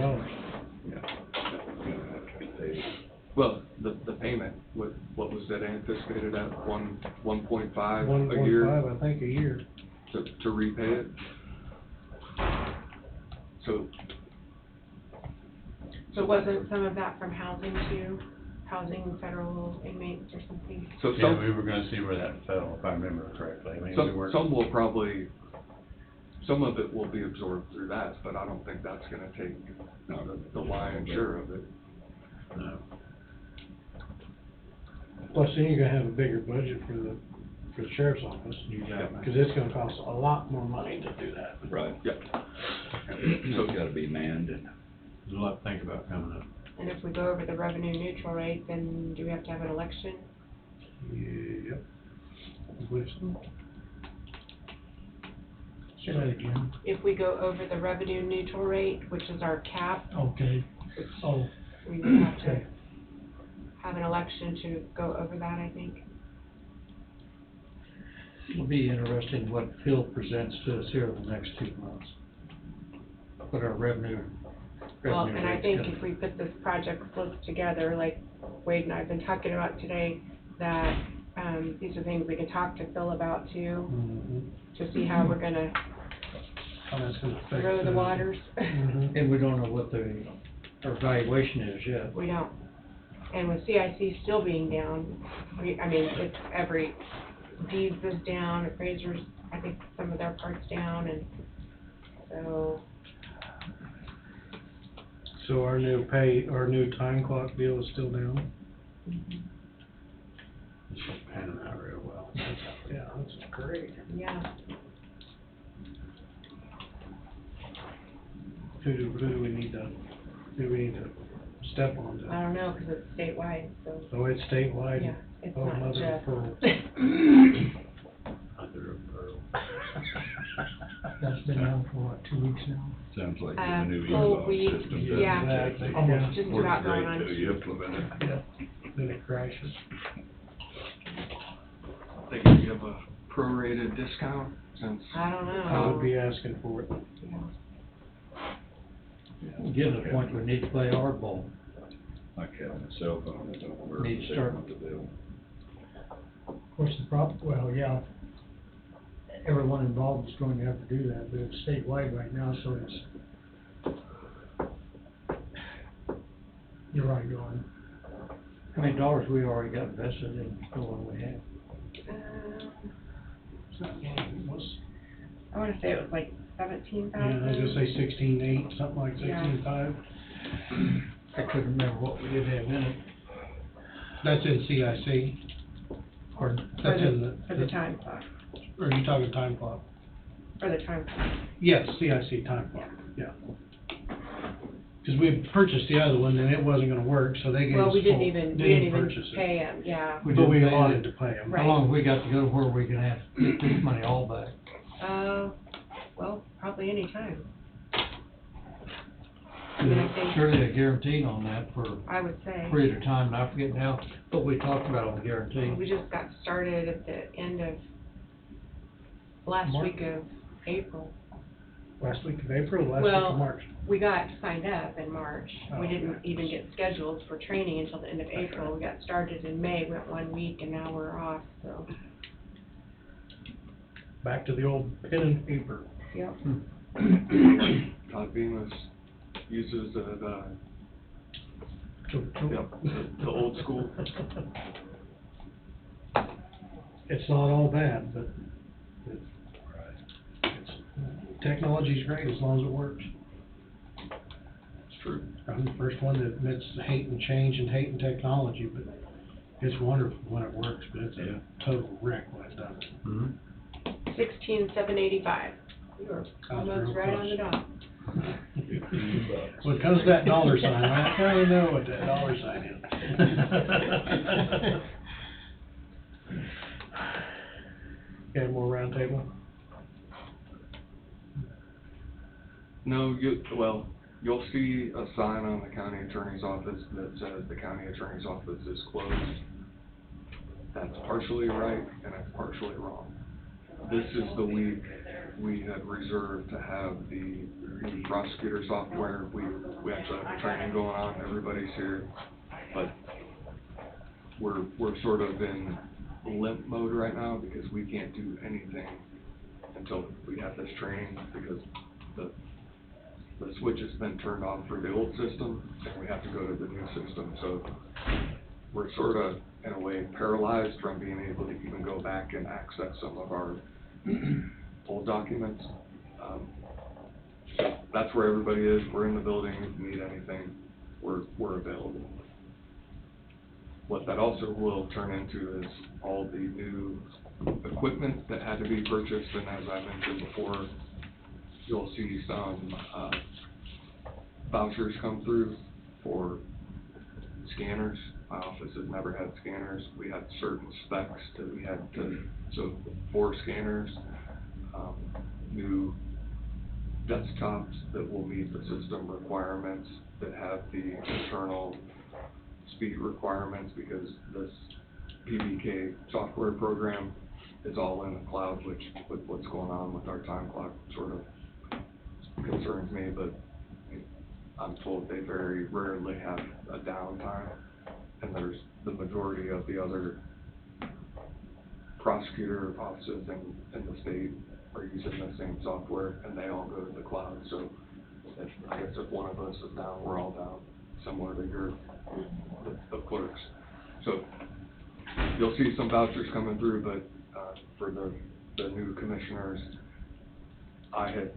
Well, the payment, what was that anticipated at, 1.5 a
1.5,
year
I think, a year.
to repay it? So,
So wasn't some of that from housing too? Housing federal inmates or something?
so
Yeah,
some,
we were gonna see where that fell, if I remember correctly. I mean, we
some
were.
will probably, some of it will be absorbed through that, but I don't think that's gonna take the lion's share of it.
No.
Plus, then you're gonna have a bigger budget for the sheriff's office.
Exactly.
Because it's gonna cost a lot more money to do that.
Right.
Yep.
So it's gotta be manned and.
There's a lot to think about coming up.
And if we go over the revenue neutral rate, then do we have to have an election?
Yep. Say that again.
If we go over the revenue neutral rate, which is our cap,
Okay. Oh,
we would have to
okay.
have an election to go over that, I think.
It'll be interesting what Phil presents to us here in the next 2 months. What our revenue
Well, and I
rate's
think
gonna
if we put this project list together, like Wade and I have been talking about today, that, these are things we can talk to Phil about too, to see how we're gonna
How that's gonna affect.
row the waters.
And we don't know what our valuation is yet.
We don't. And with CIC still being down, it's every, Deeds is down, appraisers, I think some of their parts down, and so,
So our new time clock deal is still down?
It's just panning out real well.
Yeah, that's great.
yeah.
Who do we need to step on to?
I don't know, because it's statewide, so,
Oh, it's statewide?
yeah, it's
Oh,
not
mother of
just.
pearl.
Mother of pearl.
That's been on for what, 2 weeks now?
Sounds like
Uh,
the new
full
e-law
week,
system.
yeah.
Exactly.
Almost.
Just
Works
about
great
going on.
till you implement it.
Yeah, then it crashes.
They give you a prorated discount since.
I don't know.
I would be asking for it.
Getting to the point where we need to play hardball.
Like having a cell phone that don't work.
Need to
they
start-
want the bill.
Of course, well, yeah, everyone involved is going to have to do that, but it's statewide right now, so it's, you're right, Dawn.
How many dollars we already got invested in the one we have?
It's not long, it was,
I wanna say it was like 17,000.
yeah, I was gonna say 16.8, something like
Yeah.
16.5.
I couldn't remember what we did have in it.
That's in CIC? Or that's in
For the time clock,
or are you talking time clock?
for the time clock.
Yes, CIC time clock, yeah. Because we had purchased the other one and it wasn't gonna work, so they gave us
Well, we
full,
didn't even
purchase it.
pay them, yeah.
We
But we
didn't pay
allotted
it.
to pay them.
How long have we got to go where we can have, get this money all back?
Well, probably any time. I mean, I think,
Surely a guarantee on that for
I would say.
a period of time, and I forget now what we talked about on the guarantee.
We just got started at the end of last
March.
week of April.
Last week of April, last week
Well,
of March.
we got signed up in March. We
Oh,
didn't
okay.
even get scheduled for training until the end of
That's
April.
right.
We got started in May, went 1 week, and now we're off, so.
Back to the old pen and paper.
Yep.
Todd Bemis uses the old school.
It's not all bad, but technology's great as long as it works.
It's true.
I'm the first one that admits hating change and hating technology, but it's wonderful when it works, but it's a total wreck when it doesn't.
16,785. You were almost
real
right
close.
on the dot.
When it comes to that dollar sign, I kinda know what that dollar sign is.
Got more roundtable?
No, you'll see a sign on the county attorney's office that says the county attorney's office is closed. That's partially right and it's partially wrong. This is the week we had reserved to have the prosecutor software. We actually have a training going on, everybody's here, but we're sort of in limp mode right now because we can't do anything until we have this training, because the switch has been turned off for the old system and we have to go to the new system. So we're sort of in a way paralyzed from being able to even go back and access some of our old documents. So that's where everybody is. We're in the building. If you need anything, we're available. What that also will turn into is all the new equipment that had to be purchased, and as I mentioned before, you'll see some vouchers come through for scanners. My office has never had scanners. We had certain specs that we had to, so 4 scanners, new desktops that will meet the system requirements, that have the internal speed requirements, because this PBK software program is all in the cloud, which with what's going on with our time clock sort of concerns me, but I'm told they very rarely have a downtime, and there's the majority of the other prosecutor offices in the state are using the same software, and they all go to the cloud. So I guess if one of us is down, we're all down, similar to the clerks. So you'll see some vouchers coming through, but for the new commissioners, I had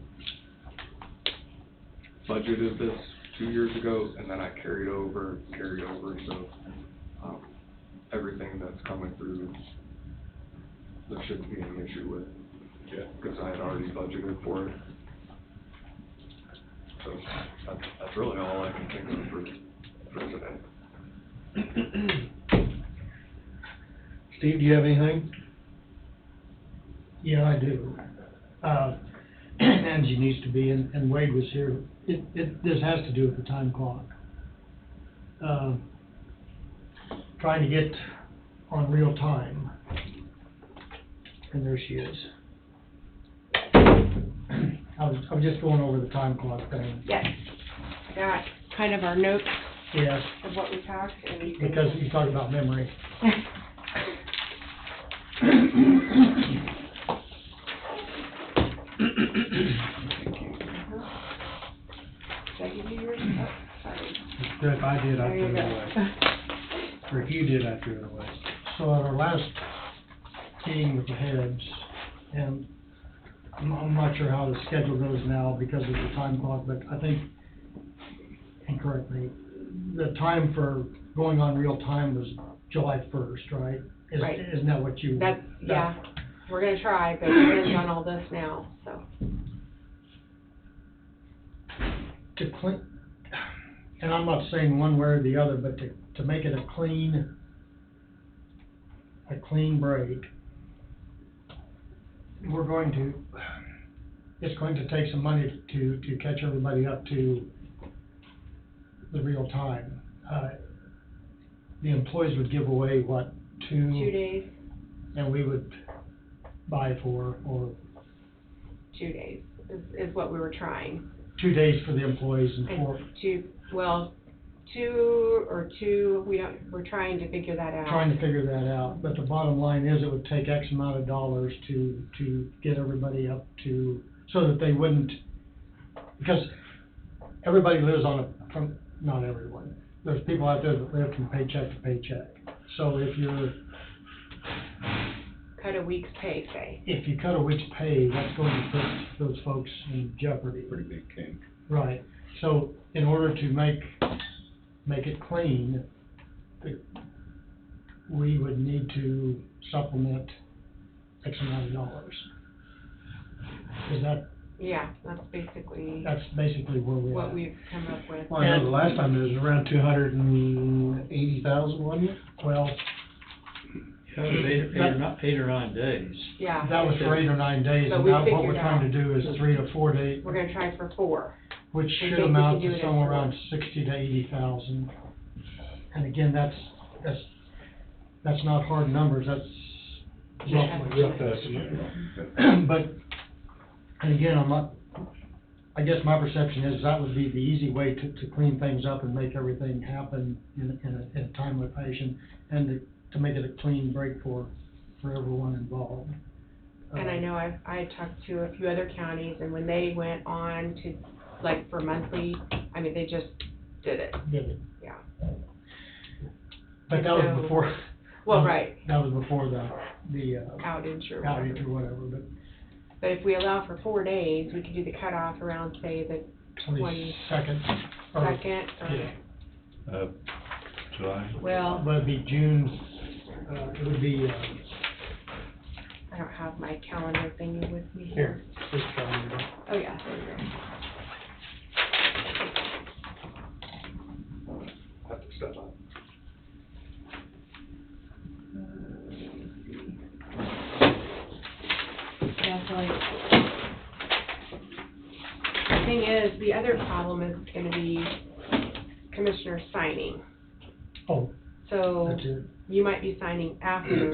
budgeted this 2 years ago, and then I carried over, so everything that's coming through, there shouldn't be any issue with, because I had already budgeted for it. So that's really all I can think of for today.
Steve, do you have anything?
Yeah, I do. Angie needs to be, and Wade was here. This has to do with the time clock. Trying to get on real time. And there she is. I was just going over the time clock thing.
Yes, I got kind of our notes
Yes,
of what we talked, and you can.
because you talk about memory.
Did I give you yours? Oh, sorry.
If I did, I
There you
threw it
go.
away. Or if you did, I threw it away.
So at our last meeting with the heads, and I'm not sure how the schedule goes now because of the time clock, but I think, and correct me, the time for going on real time was July 1st, right?
Right.
Isn't that what you?
Yeah, we're gonna try, but we're gonna on all this now, so.
To clean, and I'm not saying one way or the other, but to make it a clean break, it's going to take some money to catch everybody up to the real time. The employees would give away, what,
2 days,
and we would buy for, or
2 days is what we were trying.
2 days for the employees and 4,
we're trying to figure that out.
trying to figure that out. But the bottom line is it would take X amount of dollars to get everybody up to, so that they wouldn't, because everybody lives not everyone. There's people out there that live from paycheck to paycheck. So if you're,
Cut a week's pay, say.
if you cut a week's pay, that's going to put those folks in jeopardy.
Pretty big kink.
Right. So in order to make it clean, we would need to supplement X amount of dollars. Is that?
Yeah, that's basically
where we're at.
what we've come up with.
Well, I know the last time it was around 280,000, wasn't it?
Well,
Kind of eight or 9 days.
Yeah.
That was for 8 or 9 days,
So
and
we
now what we're
figured
trying to
out-
do is 3 to 4 days,
We're gonna try for 4.
which
We
should
think we
amount
can do
to
it in
somewhere
4.
around 60 to 80,000. And again, that's not hard numbers, that's roughly.
Rough estimate.
But, and again, I guess my perception is that would be the easy way to clean things up and make everything happen in a timely fashion, and to make it a clean break for everyone involved.
And I know I talked to a few other counties, and when they went on to, like, for monthly, I mean, they just did it.
Did it.
Yeah.
But that was
So-
before.
Well, right.
That was before the
Outage or
outage
whatever.
or whatever, but
But if we allow for 4 days, we could do the cutoff around, say, the
22nd.
22nd, or,
July?
well,
Would be June, it would be,
I don't have my calendar thingy with me
Here,
here.
this calendar.
Oh, yeah, there we go.
Have to step up.
Yeah, so the thing is, the other problem is gonna be commissioner signing.
oh,
So
that's it.
you might be signing after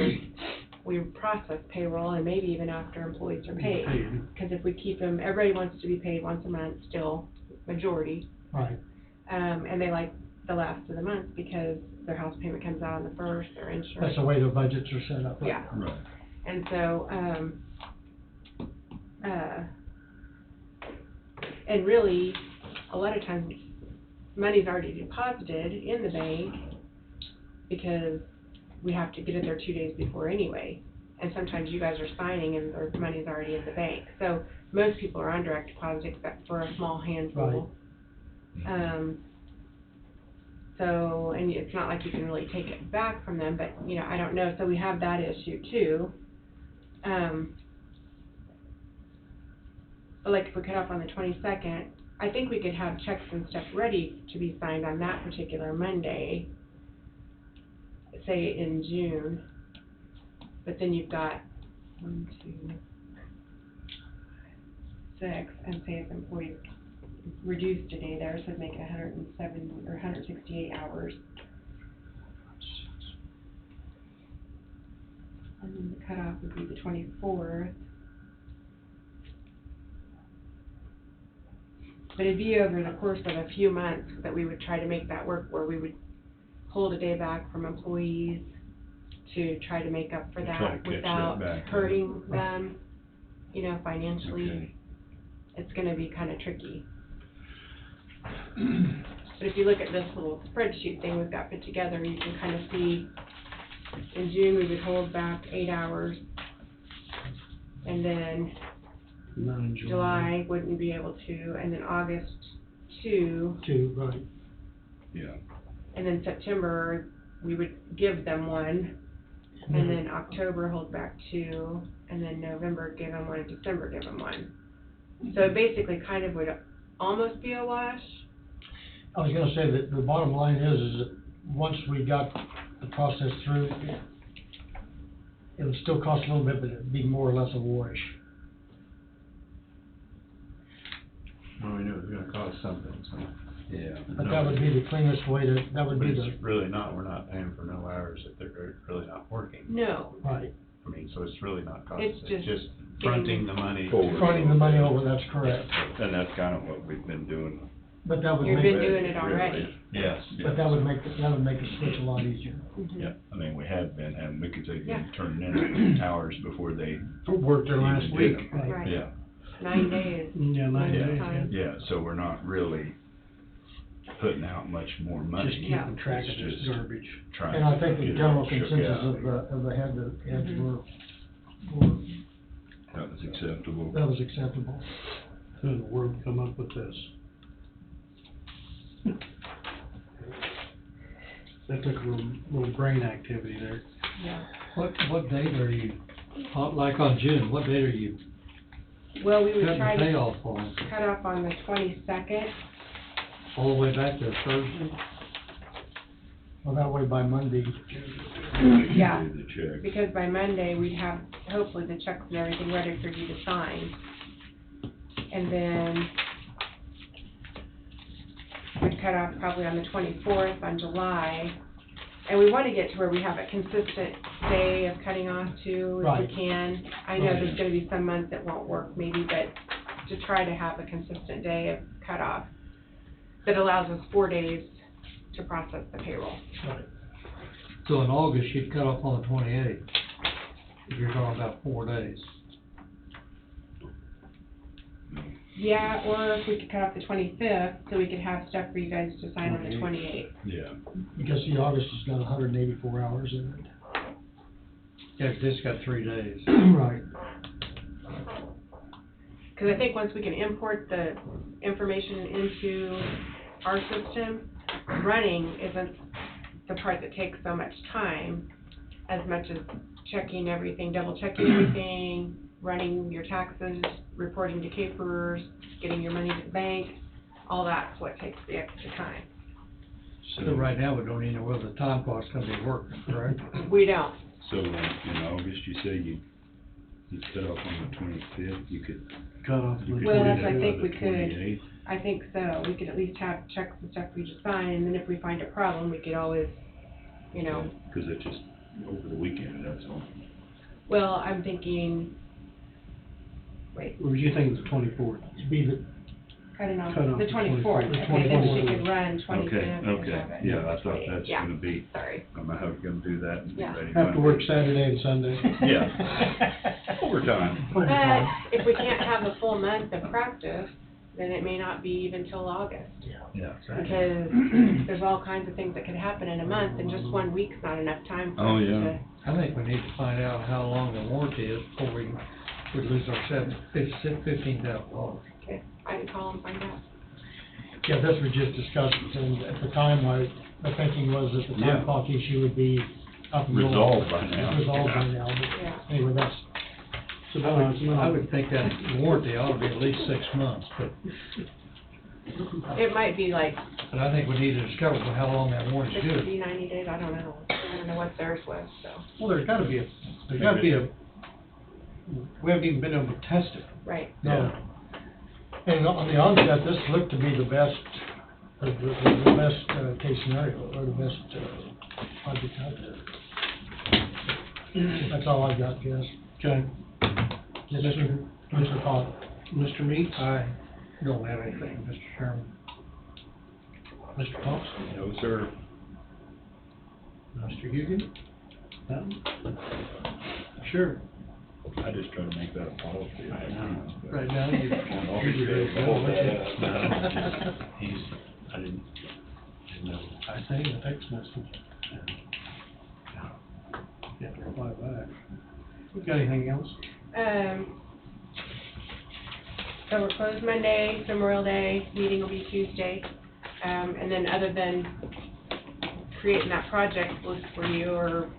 we process payroll and maybe even after employees are paid. Because if we keep them, everybody wants to be paid once a month still, majority.
Right.
And they like the last of the month because their house payment comes out on the first, their insurance.
That's the way their budgets are set up.
Yeah.
Right.
And so, and really, a lot of times, money's already deposited in the bank because we have to get it there 2 days before anyway. And sometimes you guys are signing and the money's already in the bank. So most people are on direct deposit except for a small handful. So, and it's not like you can really take it back from them, but, you know, I don't know, so we have that issue too. But like if we cut off on the 22nd, I think we could have checks and stuff ready to be signed on that particular Monday, say in June. But then you've got 1, 2, 6, and say if employees reduced a day there, so it'd make it 170 or 168 hours. And then the cutoff would be the 24th. But it'd be over the course of a few months that we would try to make that work, where we would hold a day back from employees to try to make up for
Try to
that
catch that
without
back, yeah.
hurting them, you know, financially.
Okay.
It's gonna be kinda tricky. But if you look at this little spreadsheet thing we've got put together, you can kinda see in June, we would hold back 8 hours. And then
Not in
July wouldn't be able to, and then August 2,
2, right.
Yeah.
and then September, we would give them 1, and then October hold back 2, and then November give them 1, and December give them 1. So it basically kind of would almost be a wash.
I was gonna say that the bottom line is that once we got the process through, it would still cost a little bit, but it'd be more or less a wash.
Well, we knew it was gonna cost something, so.
Yeah.
But that would be the cleanest way to, that would
But
be the,
it's really not, we're not paying for no hours if they're really not working.
No.
right.
I mean, so it's really not cost,
It's
it's
just
just fronting the money.
Forward.
Fronting the money over, that's correct.
And that's kind of what we've been doing.
But that would
You've
make,
been doing it already.
Yes.
but that would make the switch a lot easier.
Mhm.
Yeah, I mean, we have been, and we could say
Yeah.
turning in hours before they.
Worked there last
even
week.
did them.
Right.
Yeah,
9 days.
Yeah, 9
most of the
days,
time.
yeah, so we're not really putting out much more money.
Just keeping track of
It's
this
just
garbage.
trying
And I
to
think the
get it
general
all shook
consensus
out.
of the heads
Mhm.
were,
That was acceptable.
that was acceptable.
Who in the world come up with this? That took a little brain activity there.
Yeah.
What date are you, like on June, what date are you
Well, we would
cutting
try
the
to
payoff on?
cut off on the 22nd.
All the way back to Thursday?
Well, that way by Monday,
Yeah,
The check.
because by Monday, we'd have hopefully the checks and everything ready for you to sign. And then we'd cut off probably on the 24th on July. And we want to get to where we have a consistent day of cutting off too, if
Right.
we can. I know
Right.
there's gonna be some months that won't work maybe, but to try to have a consistent day of cutoff that allows us 4 days to process the payroll.
Right.
So in August, you'd cut off on the 28th, if you're talking about 4 days.
Yeah, or if we could cut off the 25th, so we could have stuff for you guys to sign on the 28th.
Yeah.
Because see, August has got 184 hours in it.
Yeah, 'cause it's got 3 days.
Right.
Because I think once we can import the information into our system, running isn't the part that takes so much time, as much as checking everything, double checking everything, running your taxes, reporting to capers, getting your money to the bank, all that's what takes the extra time.
So right now, we don't even know whether the time clock's gonna be working, correct?
We don't.
So in August, you say you'd cut off on the 25th, you could.
Cut off.
You could
Well,
do
that's,
that
I
by
think
the
we could,
28th.
I think so. We could at least have checks and stuff for you to sign, and then if we find a problem, we could always, you know.
Because it's just over the weekend, that's all.
Well, I'm thinking, wait,
What was you thinking, the 24th?
It'd be the,
cutting off
Cut off
the
the
24th.
24th.
Okay, then she
24th.
could run 25th.
Okay,
and
okay,
have it
yeah, I thought
28th.
that's
Yeah,
gonna be,
sorry.
I'm gonna do that and be
Yeah.
ready.
Have to work Saturday and Sunday.
Yeah. Overtime.
But if we can't have a full month of practice, then it may not be even till August.
Yeah,
Because there's all kinds of things that could happen in a month, and just 1 week's not enough time for
Oh,
us
yeah.
to.
I think we need to find out how long the warranty is before we lose our $15,000.
Okay, I can call and find out.
yeah, this was just discussed, and at the time, the thinking was that the
Yeah.
time clock issue would be up and going.
Resolved by now.
Resolved by
Yeah.
now, but
Yeah.
anyway, that's,
I would think that warranty ought to be at least 6 months, but
It might be like
I think we need to discover how long that warranty's
60,
good.
90 days, I don't know. I don't know what theirs was, so.
Well, there's gotta be we haven't even been able to test it.
Right.
no. And on the onset, this looked to be the best, the best case scenario, or the best project out there. That's all I've got, Jess.
Okay.
Mr. Todd.
Mr. Meeks?
I don't have anything, Mr. Chairman.
Mr. Cox?
No, sir.
Mr. Hugan? None? Sure.
I just try to make that a policy.
Right now, you.
I didn't know.
I sent him a text message. You have to reply back. We got anything else?
So we're closed Monday, Memorial Day, meeting will be Tuesday. And then other than creating that project list for you or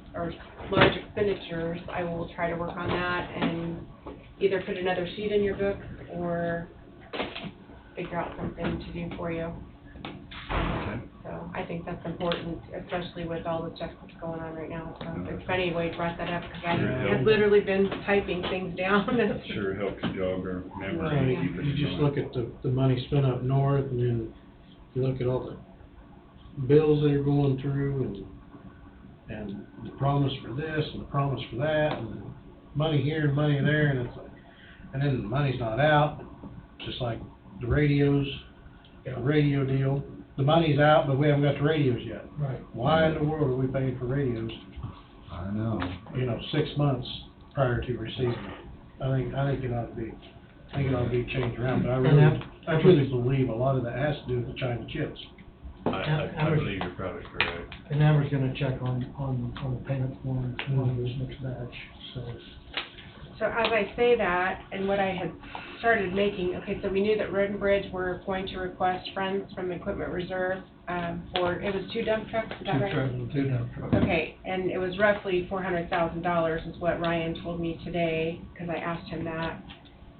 large expenditures, I will try to work on that and either put another sheet in your book or figure out something to do for you. So I think that's important, especially with all the stuff that's going on right now. So it's funny the way you brought that up, because I
Sure
had
helps.
literally been typing things down.
Sure helps jog our memory.
Right,
and keep it
you just
going.
look at the money spent up north, and then you look at all the bills that are going through, and the promise for this, and the promise for that, and money here and money there, and it's like, and then the money's not out, just like the radios, the radio deal. The money's out, but we haven't got the radios yet.
Right.
Why in the world are we paying for radios,
I know.
6 months prior to receiving it? I think it ought to be changed around, but I really believe a lot of that has to do with the China chips.
I believe you're probably correct.
And Amber's gonna check on the payment form on this next batch, so.
So as I say that, and what I had started making, okay, so we knew that Road and Bridge were going to request funds from Equipment Reserve, it was 2 dump trucks, is that right?
Two dump trucks.
Okay, and it was roughly $400,000 is what Ryan told me today, because I asked him that.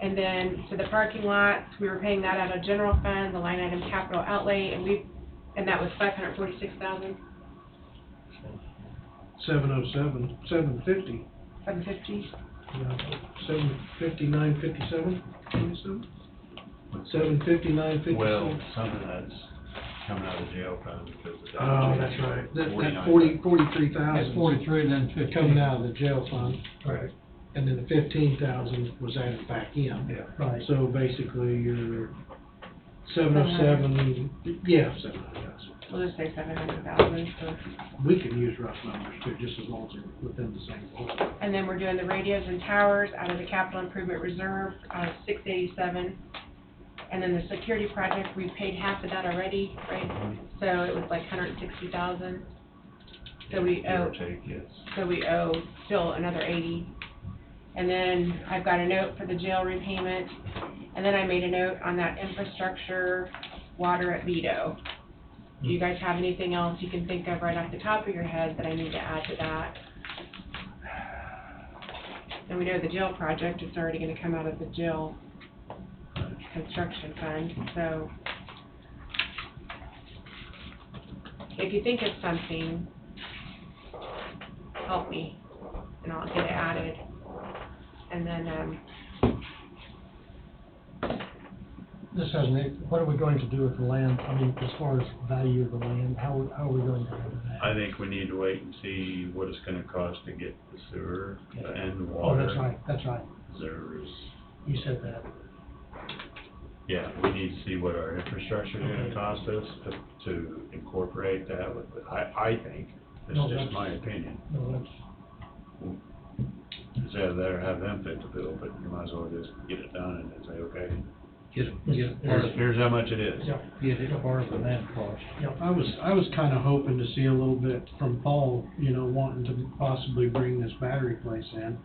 And then, so the parking lots, we were paying that out of general fund, the line item capital outlay, and that was $546,000.
707, 750.
750?
750, 957, 27? 750, 957.
Well, some of that's coming out of the jail fund because of that.
Oh, that's right. That
49.
43,000.
That's 43 and then 15.
Coming out of the jail fund.
Right.
And then the 15,000 was added back in.
Yeah. Right.
So basically, you're 707, yeah, 700,000.
We'll just say 700,000 for.
We can use rough numbers too, just as long as they're within the same ballpark.
And then we're doing the radios and towers out of the capital improvement reserve, 687. And then the security project, we paid half of that already, right? So it was like 160,000. So we
Give or
owe,
take, yes.
so we owe still another 80. And then I've got a note for the jail repayment. And then I made a note on that infrastructure, water at Lido. Do you guys have anything else you can think of right off the top of your head that I need to add to that? And we know the jail project is already gonna come out of the jail construction fund, so. If you think of something, help me, and I'll get it added. And then,
This has what are we going to do with the land? I mean, as far as value of the land, how are we going to handle that?
I think we need to wait and see what it's gonna cost to get the sewer and the
Oh,
water.
that's right.
There's,
You said that.
yeah, we need to see what our infrastructure is gonna cost us to incorporate that with, I think, it's
No,
just
that's-
my opinion.
No, that's,
Instead of there, have them fit the bill, but you might as well just get it done and then say, okay,
Get it part of,
here's how much it is.
yeah.
get it part of the land cost.
Yeah, I was kinda hoping to see a little bit from Paul, wanting to possibly bring this battery place in.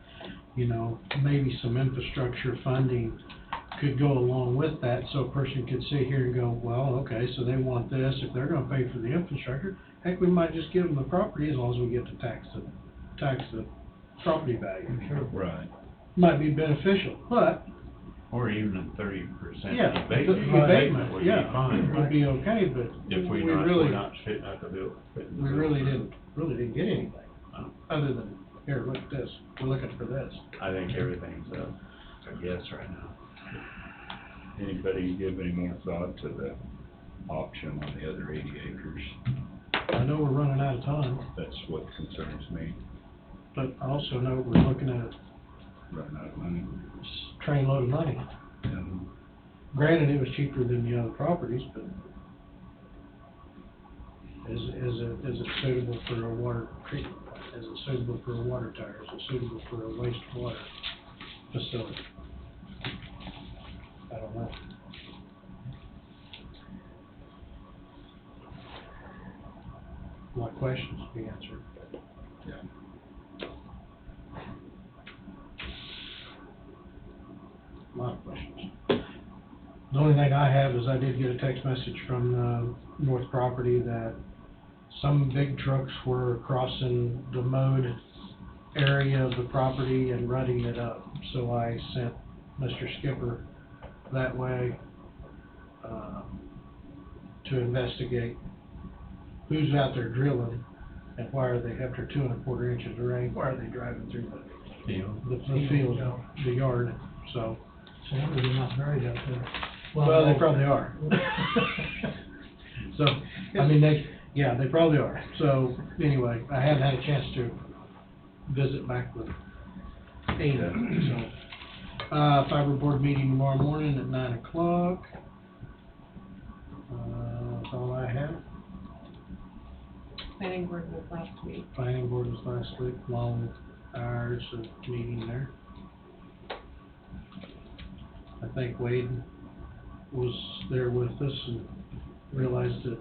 Maybe some infrastructure funding could go along with that, so a person could sit here and go, well, okay, so they want this, if they're gonna pay for the infrastructure, heck, we might just give them the property as long as we get to tax the property value.
Sure.
Right.
Might be beneficial, but,
Or even a 30%
yeah,
abatement would be
yeah,
fine.
would be okay, but
If
we
we're
really,
not fitting out the bill.
we really didn't get anything,
No.
other than, here, look at this, we're looking for this.
I think everything's a guess right now. Anybody give any more thought to the option on the other 80 acres?
I know we're running out of time,
That's what concerns me,
but I also know we're looking at
running out of money.
a trainload of money.
And
Granted, it was cheaper than the other properties, but is it suitable for a water treatment plant? Is it suitable for a water tower? Is it suitable for a wastewater facility? I don't know. A lot of questions to be answered.
Yeah.
A lot of questions. The only thing I have is I did get a text message from North Property that some big trucks were crossing the mowed area of the property and rutting it up. So I sent Mr. Skipper that way to investigate who's out there drilling and why are they, after 2 1/4 inches of rain, why are they driving through the field, the yard, so.
So they're not buried out there.
Well, they probably are. So, I mean, they probably are. So, anyway, I haven't had a chance to visit back with Ada, so. Fiber board meeting tomorrow morning at 9 o'clock. That's all I have.
planning board was last week.
Planning board was last week, long hours of meeting there. I think Wade was there with us and realized that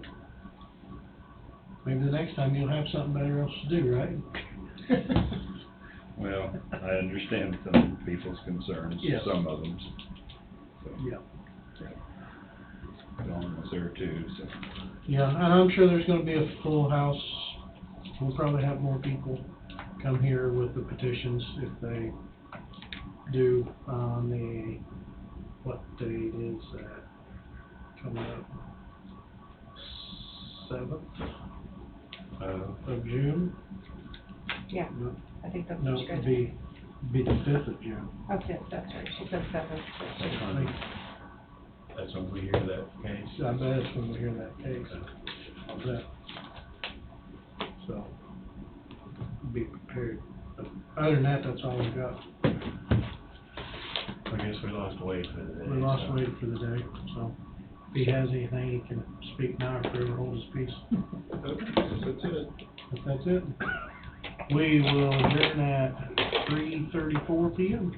maybe the next time you'll have something better else to do, right?
Well, I understand some people's concerns,
Yes.
some of them. So,
Yeah.
Dawn was there too, so.
Yeah, and I'm sure there's gonna be a full house. We'll probably have more people come here with the petitions if they do on the, what date is that? Coming up 7th of June.
Yeah, I think that's
No,
what you guys.
it'd be the 5th of June.
Oh, yes, that's right, she said 7th.
That's when we hear that case.
I bet it's when we hear that case. How's that? So, be prepared. But other than that, that's all we got.
I guess we lost Wade for the day.
We lost
so.
Wade for the day, so if he has anything, he can speak now or forever hold his peace.
That's it.
But that's it. We will adjourn at 3:34 PM.